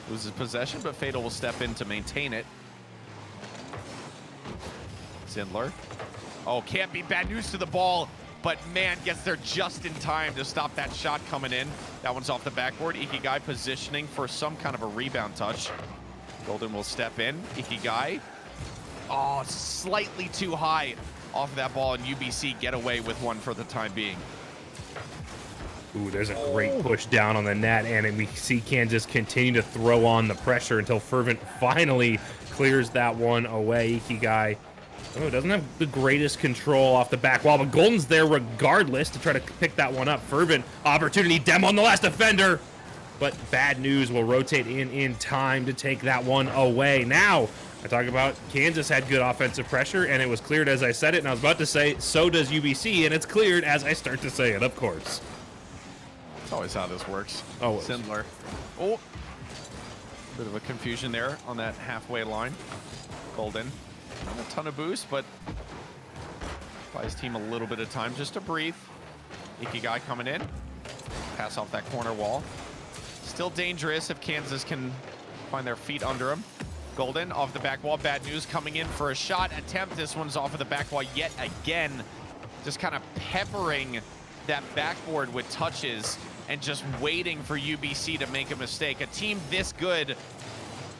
Loses possession, but Fatal will step in to maintain it. Sindler. Oh, can't be bad news to the ball. but man, gets there just in time to stop that shot coming in. That one's off the backboard. Ikigai positioning for some kind of a rebound touch. Golden will step in. Ikigai. Oh, slightly too high off that ball, and UBC get away with one for the time being. Ooh, there's a great push down on the net, and we see Kansas continue to throw on the pressure until Fervent finally clears that one away. Ikigai, doesn't have the greatest control off the back wall, but Golden's there regardless to try to pick that one up. Fervent opportunity, Dem on the last defender, but bad news will rotate in time to take that one away. Now, I talk about Kansas had good offensive pressure, and it was cleared as I said it, and I was about to say, so does UBC, and it's cleared as I start to say it, of course. That's always how this works. Oh, Sindler. Oh, bit of a confusion there on that halfway line. Golden, not a ton of boost, but buys team a little bit of time just to breathe. Ikigai coming in, pass off that corner wall. Still dangerous if Kansas can find their feet under him. Golden off the back wall. Bad news coming in for a shot attempt. This one's off of the back wall yet again. Just kind of peppering that backboard with touches and just waiting for UBC to make a mistake. A team this good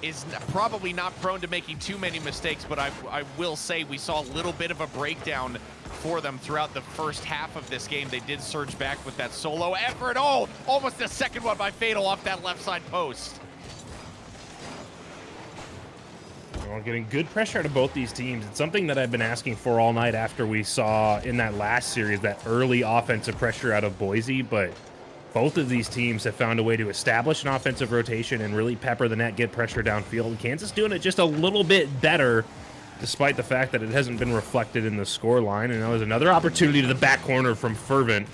is probably not prone to making too many mistakes, but I will say we saw a little bit of a breakdown for them throughout the first half of this game. They did surge back with that solo effort. Oh, almost the second one by Fatal off that left side post. Well, getting good pressure out of both these teams. It's something that I've been asking for all night after we saw in that last series that early offensive pressure out of Boise, but both of these teams have found a way to establish an offensive rotation and really pepper the net, get pressure downfield. Kansas doing it just a little bit better, despite the fact that it hasn't been reflected in the score line. And that was another opportunity to the back corner from Fervent.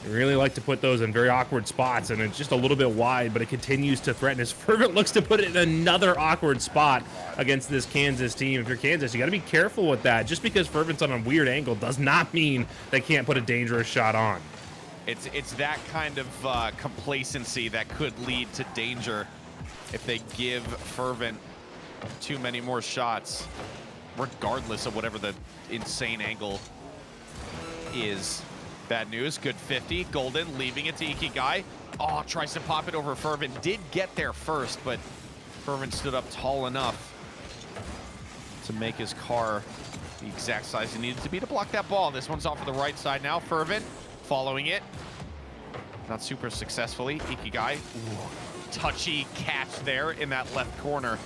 They really like to put those in very awkward spots, and it's just a little bit wide, but it continues to threaten as Fervent looks to put it in another awkward spot against this Kansas team. If you're Kansas, you got to be careful with that. Just because Fervent's on a weird angle does not mean they can't put a dangerous shot on. It's that kind of complacency that could lead to danger if they give Fervent too many more shots, regardless of whatever the insane angle is. Bad news, good 50. Golden leaving it to Ikigai. Oh, tries to pop it over Fervent. Did get there first, but Fervent stood up tall enough to make his car the exact size it needed to be to block that ball. This one's off of the right side now. Fervent following it. Not super successfully. Ikigai, touchy catch there in that left corner.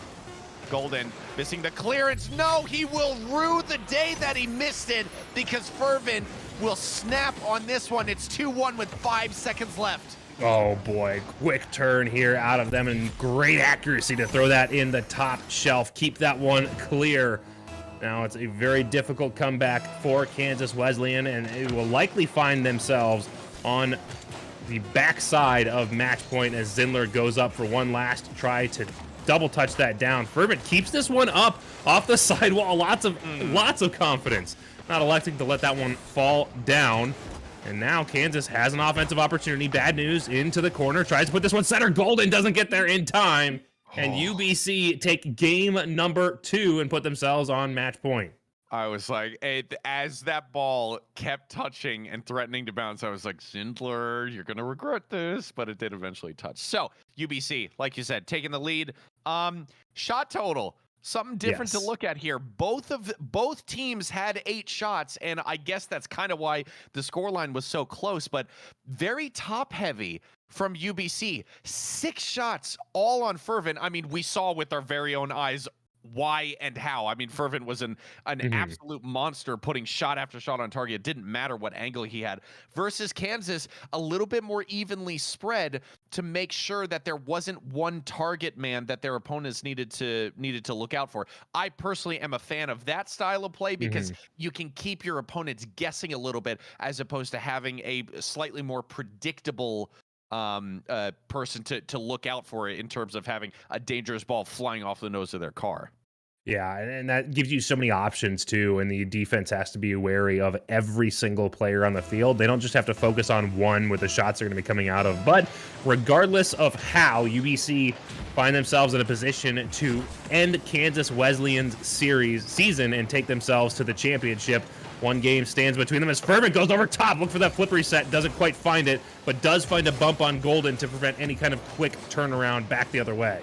Golden missing the clearance. No, he will rue the day that he missed it because Fervent will snap on this one. It's 2-1 with 5 seconds left. Oh boy, quick turn here out of them and great accuracy to throw that in the top shelf. Keep that one clear. Now it's a very difficult comeback for Kansas Wesleyan, and it will likely find themselves on the backside of match point as Zindler goes up for one last try to double touch that down. Fervent keeps this one up off the sidewall. Lots of confidence. Not electing to let that one fall down. And now Kansas has an offensive opportunity. Bad news into the corner. Tries to put this one center. Golden doesn't get there in time. And UBC take game number 2 and put themselves on match point. I was like, as that ball kept touching and threatening to bounce, I was like, Zindler, you're going to regret this, but it did eventually touch. So, UBC, like you said, taking the lead. Shot total, something different to look at here. Both teams had 8 shots, and I guess that's kind of why the scoreline was so close, but very top-heavy from UBC. 6 shots, all on Fervent. I mean, we saw with our very own eyes why and how. I mean, Fervent was an absolute monster putting shot after shot on target. It didn't matter what angle he had. Versus Kansas, a little bit more evenly spread to make sure that there wasn't one target man that their opponents needed to look out for. I personally am a fan of that style of play because you can keep your opponents guessing a little bit as opposed to having a slightly more predictable person to look out for it in terms of having a dangerous ball flying off the nose of their car. Yeah, and that gives you so many options too, and the defense has to be wary of every single player on the field. They don't just have to focus on one where the shots are going to be coming out of. But regardless of how UBC find themselves in a position to end Kansas Wesleyan's season and take themselves to the championship, one game stands between them as Fervent goes over top. Look for that flip reset. Doesn't quite find it, but does find a bump on Golden to prevent any kind of quick turnaround back the other way.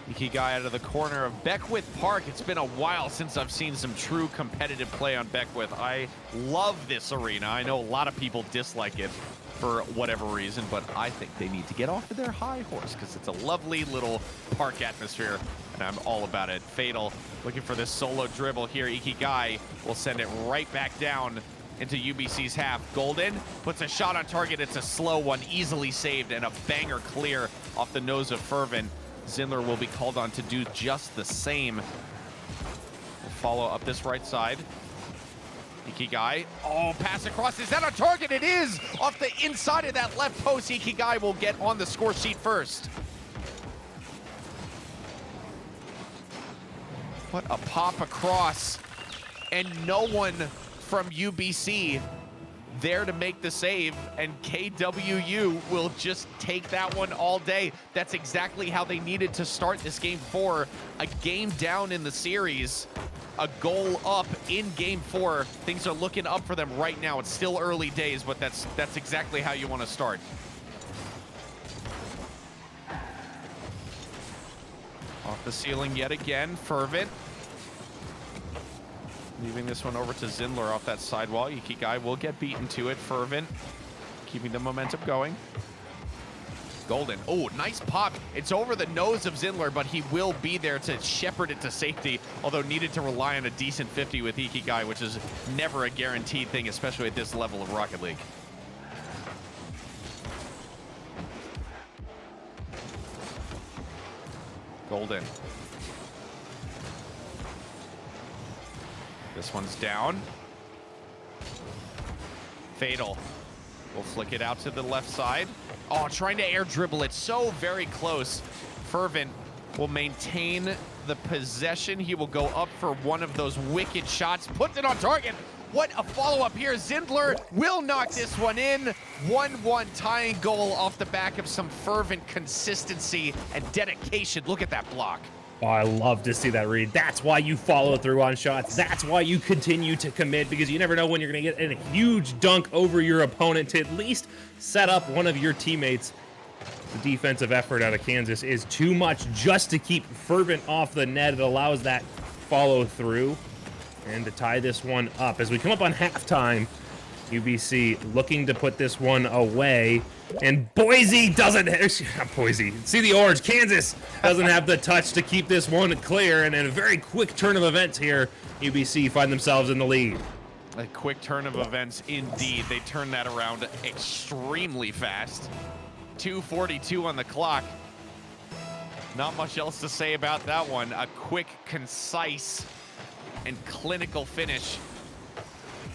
Ikigai out of the corner of Beckwith Park. It's been a while since I've seen some true competitive play on Beckwith. I love this arena. I know a lot of people dislike it for whatever reason, but I think they need to get off of their high horse because it's a lovely little park atmosphere, and I'm all about it. Fatal looking for this solo dribble here. Ikigai will send it right back down into UBC's half. Golden puts a shot on target. It's a slow one, easily saved, and a banger clear off the nose of Fervent. Zindler will be called on to do just the same. We'll follow up this right side. Ikigai, oh, pass across, is that on target? It is! Off the inside of that left post, Ikigai will get on the score sheet first. What a pop across, and no one from UBC there to make the save, and KWU will just take that one all day. That's exactly how they needed to start this game 4. A game down in the series, a goal up in game 4. Things are looking up for them right now. It's still early days, but that's exactly how you want to start. Off the ceiling yet again, Fervent. Leaving this one over to Zindler off that sidewall. Ikigai will get beaten to it. Fervent keeping the momentum going. Golden, oh, nice pop. It's over the nose of Zindler, but he will be there to shepherd it to safety, although needed to rely on a decent 50 with Ikigai, which is never a guaranteed thing, especially at this level of Rocket League. Golden. This one's down. Fatal will flick it out to the left side. Oh, trying to air dribble it so very close. Fervent will maintain the possession. He will go up for one of those wicked shots. Puts it on target. What a follow-up here. Zindler will knock this one in. 1-1 tying goal off the back of some Fervent consistency and dedication. Look at that block. Oh, I love to see that read. That's why you follow through on shots. That's why you continue to commit, because you never know when you're going to get a huge dunk over your opponent to at least set up one of your teammates. The defensive effort out of Kansas is too much just to keep Fervent off the net. It allows that follow through and to tie this one up. As we come up on halftime, UBC looking to put this one away. And Boise doesn't, not Boise, see the orange, Kansas doesn't have the touch to keep this one clear, and in a very quick turn of events here, UBC find themselves in the lead. A quick turn of events indeed. They turn that around extremely fast. 2:42 on the clock. Not much else to say about that one. A quick, concise, and clinical finish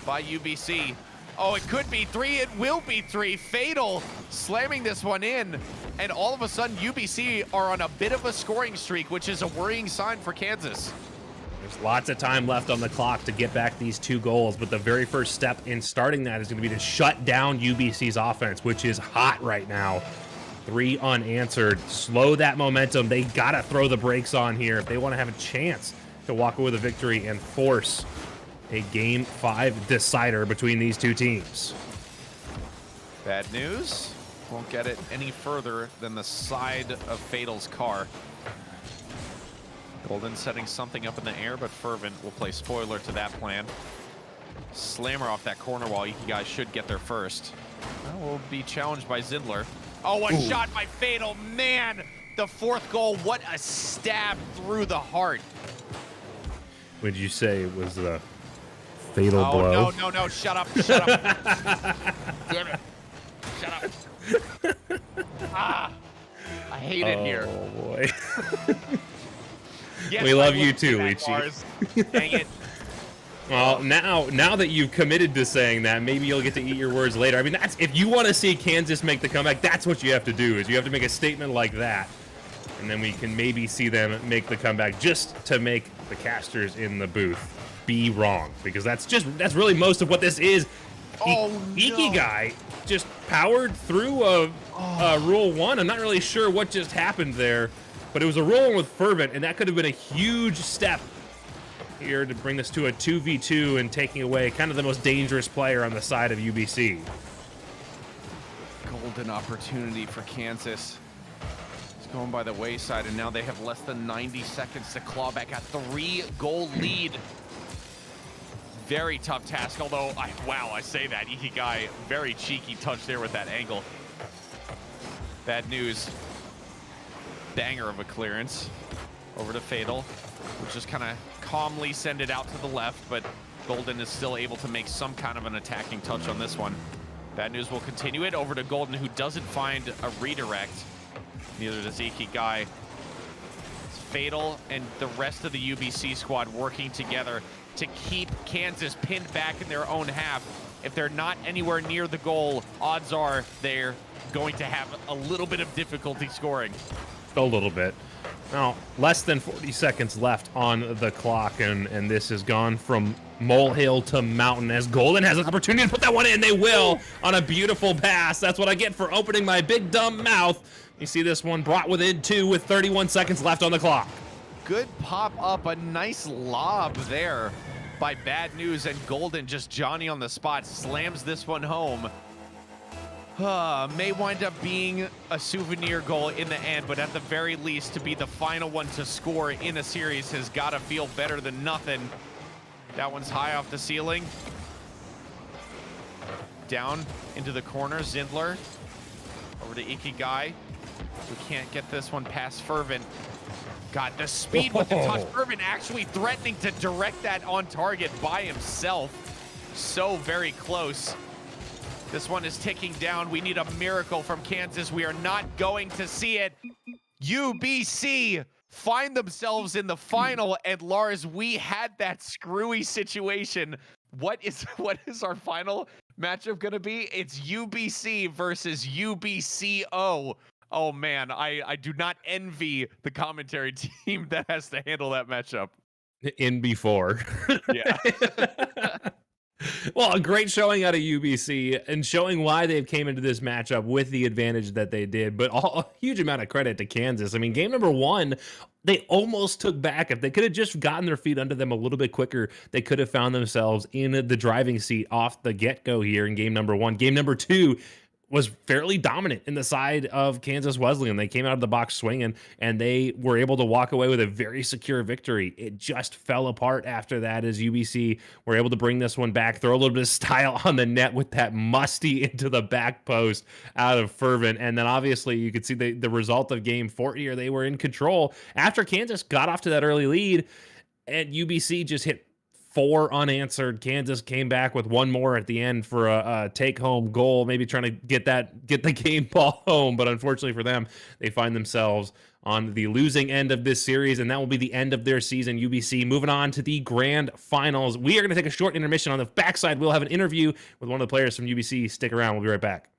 by UBC. Oh, it could be 3. It will be 3. Fatal slamming this one in. And all of a sudden, UBC are on a bit of a scoring streak, which is a worrying sign for Kansas. There's lots of time left on the clock to get back these 2 goals, but the very first step in starting that is going to be to shut down UBC's offense, which is hot right now. 3 unanswered. Slow that momentum. They got to throw the brakes on here if they want to have a chance to walk away with a victory and force a Game 5 decider between these 2 teams. Bad news. Won't get it any further than the side of Fatal's car. Golden setting something up in the air, but Fervent will play spoiler to that plan. Slammer off that corner wall. Ikigai should get there first. That will be challenged by Zindler. Oh, a shot by Fatal. Man, the 4th goal. What a stab through the heart. Would you say it was the fatal blow? Oh, no, shut up, shut up. Damn it. Shut up. Ah, I hate it here. Oh, boy. Yes, we love you too, Ichi. Dang it. Well, now that you've committed to saying that, maybe you'll get to eat your words later. I mean, that's if you want to see Kansas make the comeback, that's what you have to do, is you have to make a statement like that. and then we can maybe see them make the comeback just to make the casters in the booth be wrong, because that's really most of what this is. Ikigai just powered through a Rule 1. I'm not really sure what just happened there, but it was a Rule 1 with Fervent, and that could have been a huge step here to bring this to a 2v2 and taking away kind of the most dangerous player on the side of UBC. Golden opportunity for Kansas. It's going by the wayside, and now they have less than 90 seconds to claw back a 3-goal lead. Very tough task, although, I say that. Ikigai, very cheeky touch there with that angle. Bad news. Banger of a clearance. Over to Fatal. We'll just kind of calmly send it out to the left, but Golden is still able to make some kind of an attacking touch on this one. Bad news will continue it over to Golden, who doesn't find a redirect. Neither does Ikigai. It's Fatal and the rest of the UBC squad working together to keep Kansas pinned back in their own half. If they're not anywhere near the goal, odds are they're going to have a little bit of difficulty scoring. A little bit. Now, less than 40 seconds left on the clock, and this has gone from molehill to mountain as Golden has an opportunity to put that one in. They will on a beautiful pass. That's what I get for opening my big dumb mouth. You see this one brought within 2 with 31 seconds left on the clock. Good pop up, a nice lob there by Bad News, and Golden, just Johnny on the spot, slams this one home. May wind up being a souvenir goal in the end, but at the very least, to be the final one to score in a series has got to feel better than nothing. That one's high off the ceiling. Down into the corner, Zindler. Over to Ikigai. We can't get this one past Fervent. Got the speed with the touch. Fervent actually threatening to direct that on target by himself. So very close. This one is ticking down. We need a miracle from Kansas. We are not going to see it. UBC find themselves in the final, and Lars, we had that screwy situation. What is our final matchup gonna be? It's UBC versus UBCO. Oh man, I do not envy the commentary team that has to handle that matchup. In before. Yeah. Well, a great showing out of UBC and showing why they've came into this matchup with the advantage that they did, but a huge amount of credit to Kansas. I mean, game number 1, they almost took back. If they could have just gotten their feet under them a little bit quicker, they could have found themselves in the driving seat off the get-go here in game number 1. Game number 2 was fairly dominant in the side of Kansas Wesleyan. They came out of the box swinging, and they were able to walk away with a very secure victory. It just fell apart after that as UBC were able to bring this one back, throw a little bit of style on the net with that musty into the back post out of Fervent. And then obviously you could see the result of game 4 here. They were in control after Kansas got off to that early lead, and UBC just hit 4 unanswered. Kansas came back with 1 more at the end for a take-home goal, maybe trying to get the game ball home. But unfortunately for them, they find themselves on the losing end of this series, and that will be the end of their season. UBC moving on to the grand finals. We are going to take a short intermission. On the backside, we'll have an interview with one of the players from UBC. Stick around. We'll be right back.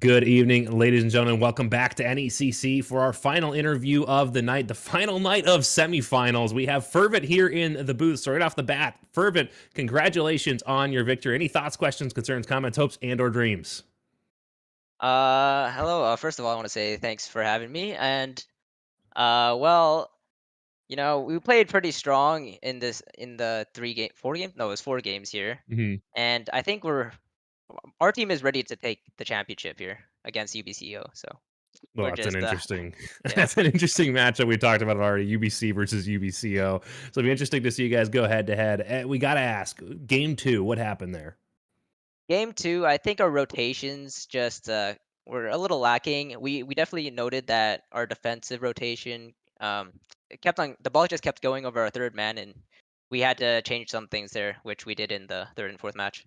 Good evening, ladies and gentlemen. Welcome back to NECC for our final interview of the night, the final night of semifinals. We have Fervent here in the booth. So right off the bat, Fervent, congratulations on your victory. Any thoughts, questions, concerns, comments, hopes, and or dreams? Hello. First of all, I want to say thanks for having me. And well, we played pretty strong in the 4 game. No, it was 4 games here, Mm-hmm. and I think our team is ready to take the championship here against UBCO. So Well, we're that's just an interesting, yeah. that's an interesting matchup. We talked about it already. UBC versus UBCO. So it'll be interesting to see you guys go head to head. We got to ask, game 2, what happened there? Game 2, I think our rotations just were a little lacking. We definitely noted that our defensive rotation it kept on the ball just kept going over our third man, and we had to change some things there, which we did in the third and fourth match.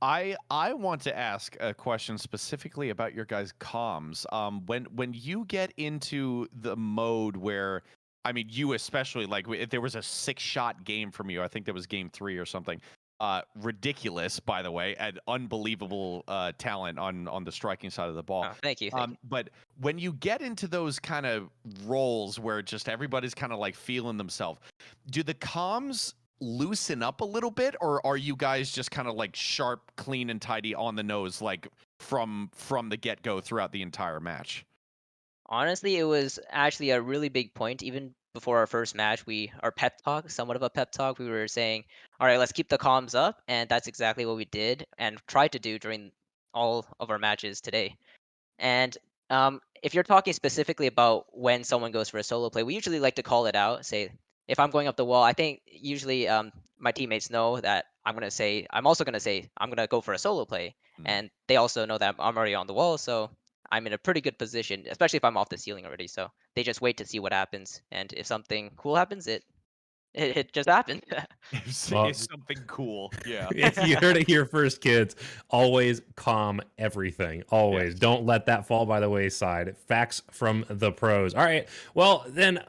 I want to ask a question specifically about your guys' comms. When you get into the mode where, I mean, you especially, like, if there was a 6-shot game from you, I think that was game 3 or something. Ridiculous, by the way, and unbelievable talent on the striking side of the ball. Oh, thank you. But when you get into those kind of roles where just everybody's kind of like feeling themselves, do the comms loosen up a little bit, or are you guys just kind of like sharp, clean, and tidy on the nose, like from the get-go throughout the entire match? Honestly, it was actually a really big point. Even before our first match, our pep talk, somewhat of a pep talk, we were saying, all right, let's keep the comms up. And that's exactly what we did and tried to do during all of our matches today. And if you're talking specifically about when someone goes for a solo play, we usually like to call it out. Say, if I'm going up the wall, I think usually my teammates know that I'm also going to say, I'm going to go for a solo play. And they also know that I'm already on the wall. So I'm in a pretty good position, especially if I'm off the ceiling already. So they just wait to see what happens. And if something cool happens, it just happens. It's something cool. Yeah. If you heard it here first, kids, always calm everything. Always. Yes. Don't let that fall by the wayside. Facts from the pros. All right. Well, then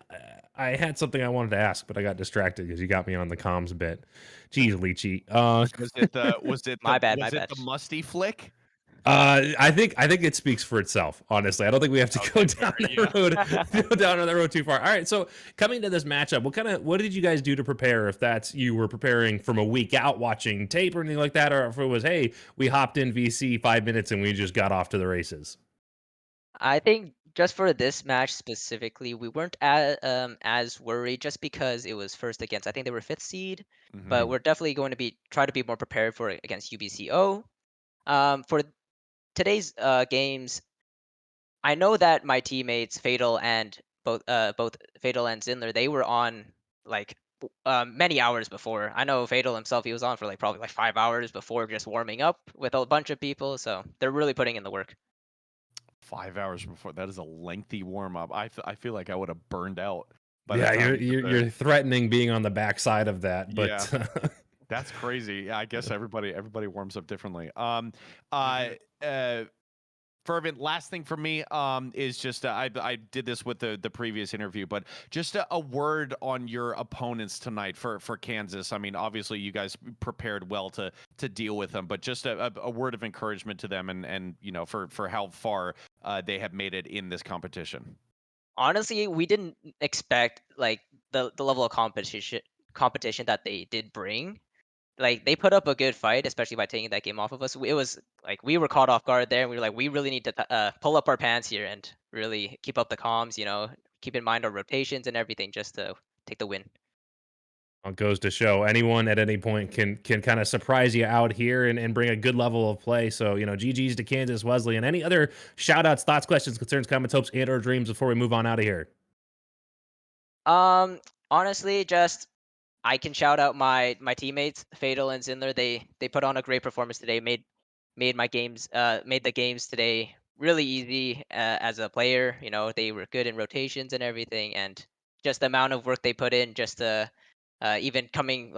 I had something I wanted to ask, but I got distracted because you got me on the comms bit. Jeez, Leechy. Was it My bad. the musty flick? I think it speaks for itself. Honestly, I don't think we have to go down that road too far. All right, so coming to this matchup, what did you guys do to prepare? If that's you were preparing from a week out, watching tape or anything like that, or if it was, hey, we hopped in VC 5 minutes and we just got off to the races. I think just for this match specifically, we weren't as worried just because it was first against. I think they were 5th seed, but we're definitely going to try to be more prepared for it against UBCO. For today's games, I know that my teammates Fatal and both Fatal and Zindler, they were on like many hours before. I know Fatal himself, he was on for probably 5 hours before just warming up with a bunch of people. So they're really putting in the work. 5 hours before, that is a lengthy warm up. I feel like I would have burned out. You're threatening being on the backside of that, but yeah. That's crazy. Yeah, I guess everybody warms up differently. Fervent, last thing for me is just I did this with the previous interview, but just a word on your opponents tonight for Kansas. I mean, obviously you guys prepared well to deal with them, but just a word of encouragement to them and for how far they have made it in this competition. Honestly, we didn't expect the level of competition that they did bring. They put up a good fight, especially by taking that game off of us. It was we were caught off guard there, and we were like, we really need to pull up our pants here and really keep up the comms. Keep in mind our rotations and everything, just to take the win. It goes to show anyone at any point can kind of surprise you out here and bring a good level of play. So, GG's to Kansas, Wesley, and any other shout outs, thoughts, questions, concerns, comments, hopes, and or dreams before we move on out of here. Honestly, just I can shout out my teammates, Fatal and Zindler. They put on a great performance today. Made the games today really easy as a player. They were good in rotations and everything, and just the amount of work they put in just to even coming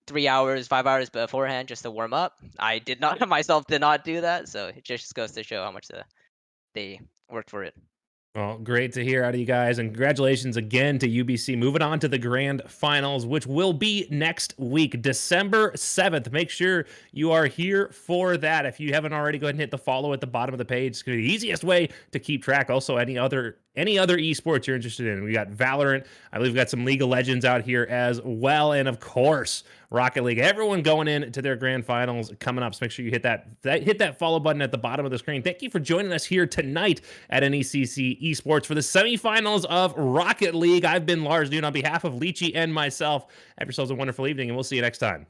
3 hours, 5 hours beforehand just to warm up. I did not myself did not do that, so it just goes to show how much they worked for it. Well, great to hear out of you guys, and congratulations again to UBC. Moving on to the grand finals, which will be next week, December 7th. Make sure you are here for that. If you haven't already, go ahead and hit the follow at the bottom of the page. It's going to be the easiest way to keep track. Also, any other esports you're interested in. We got Valorant. I believe we've got some League of Legends out here as well, and of course, Rocket League. Everyone going in to their grand finals coming up. So make sure you hit that follow button at the bottom of the screen. Thank you for joining us here tonight at NECC Esports for the semifinals of Rocket League. I've been Lars Dune on behalf of Leechy and myself. Have yourselves a wonderful evening, and we'll see you next time.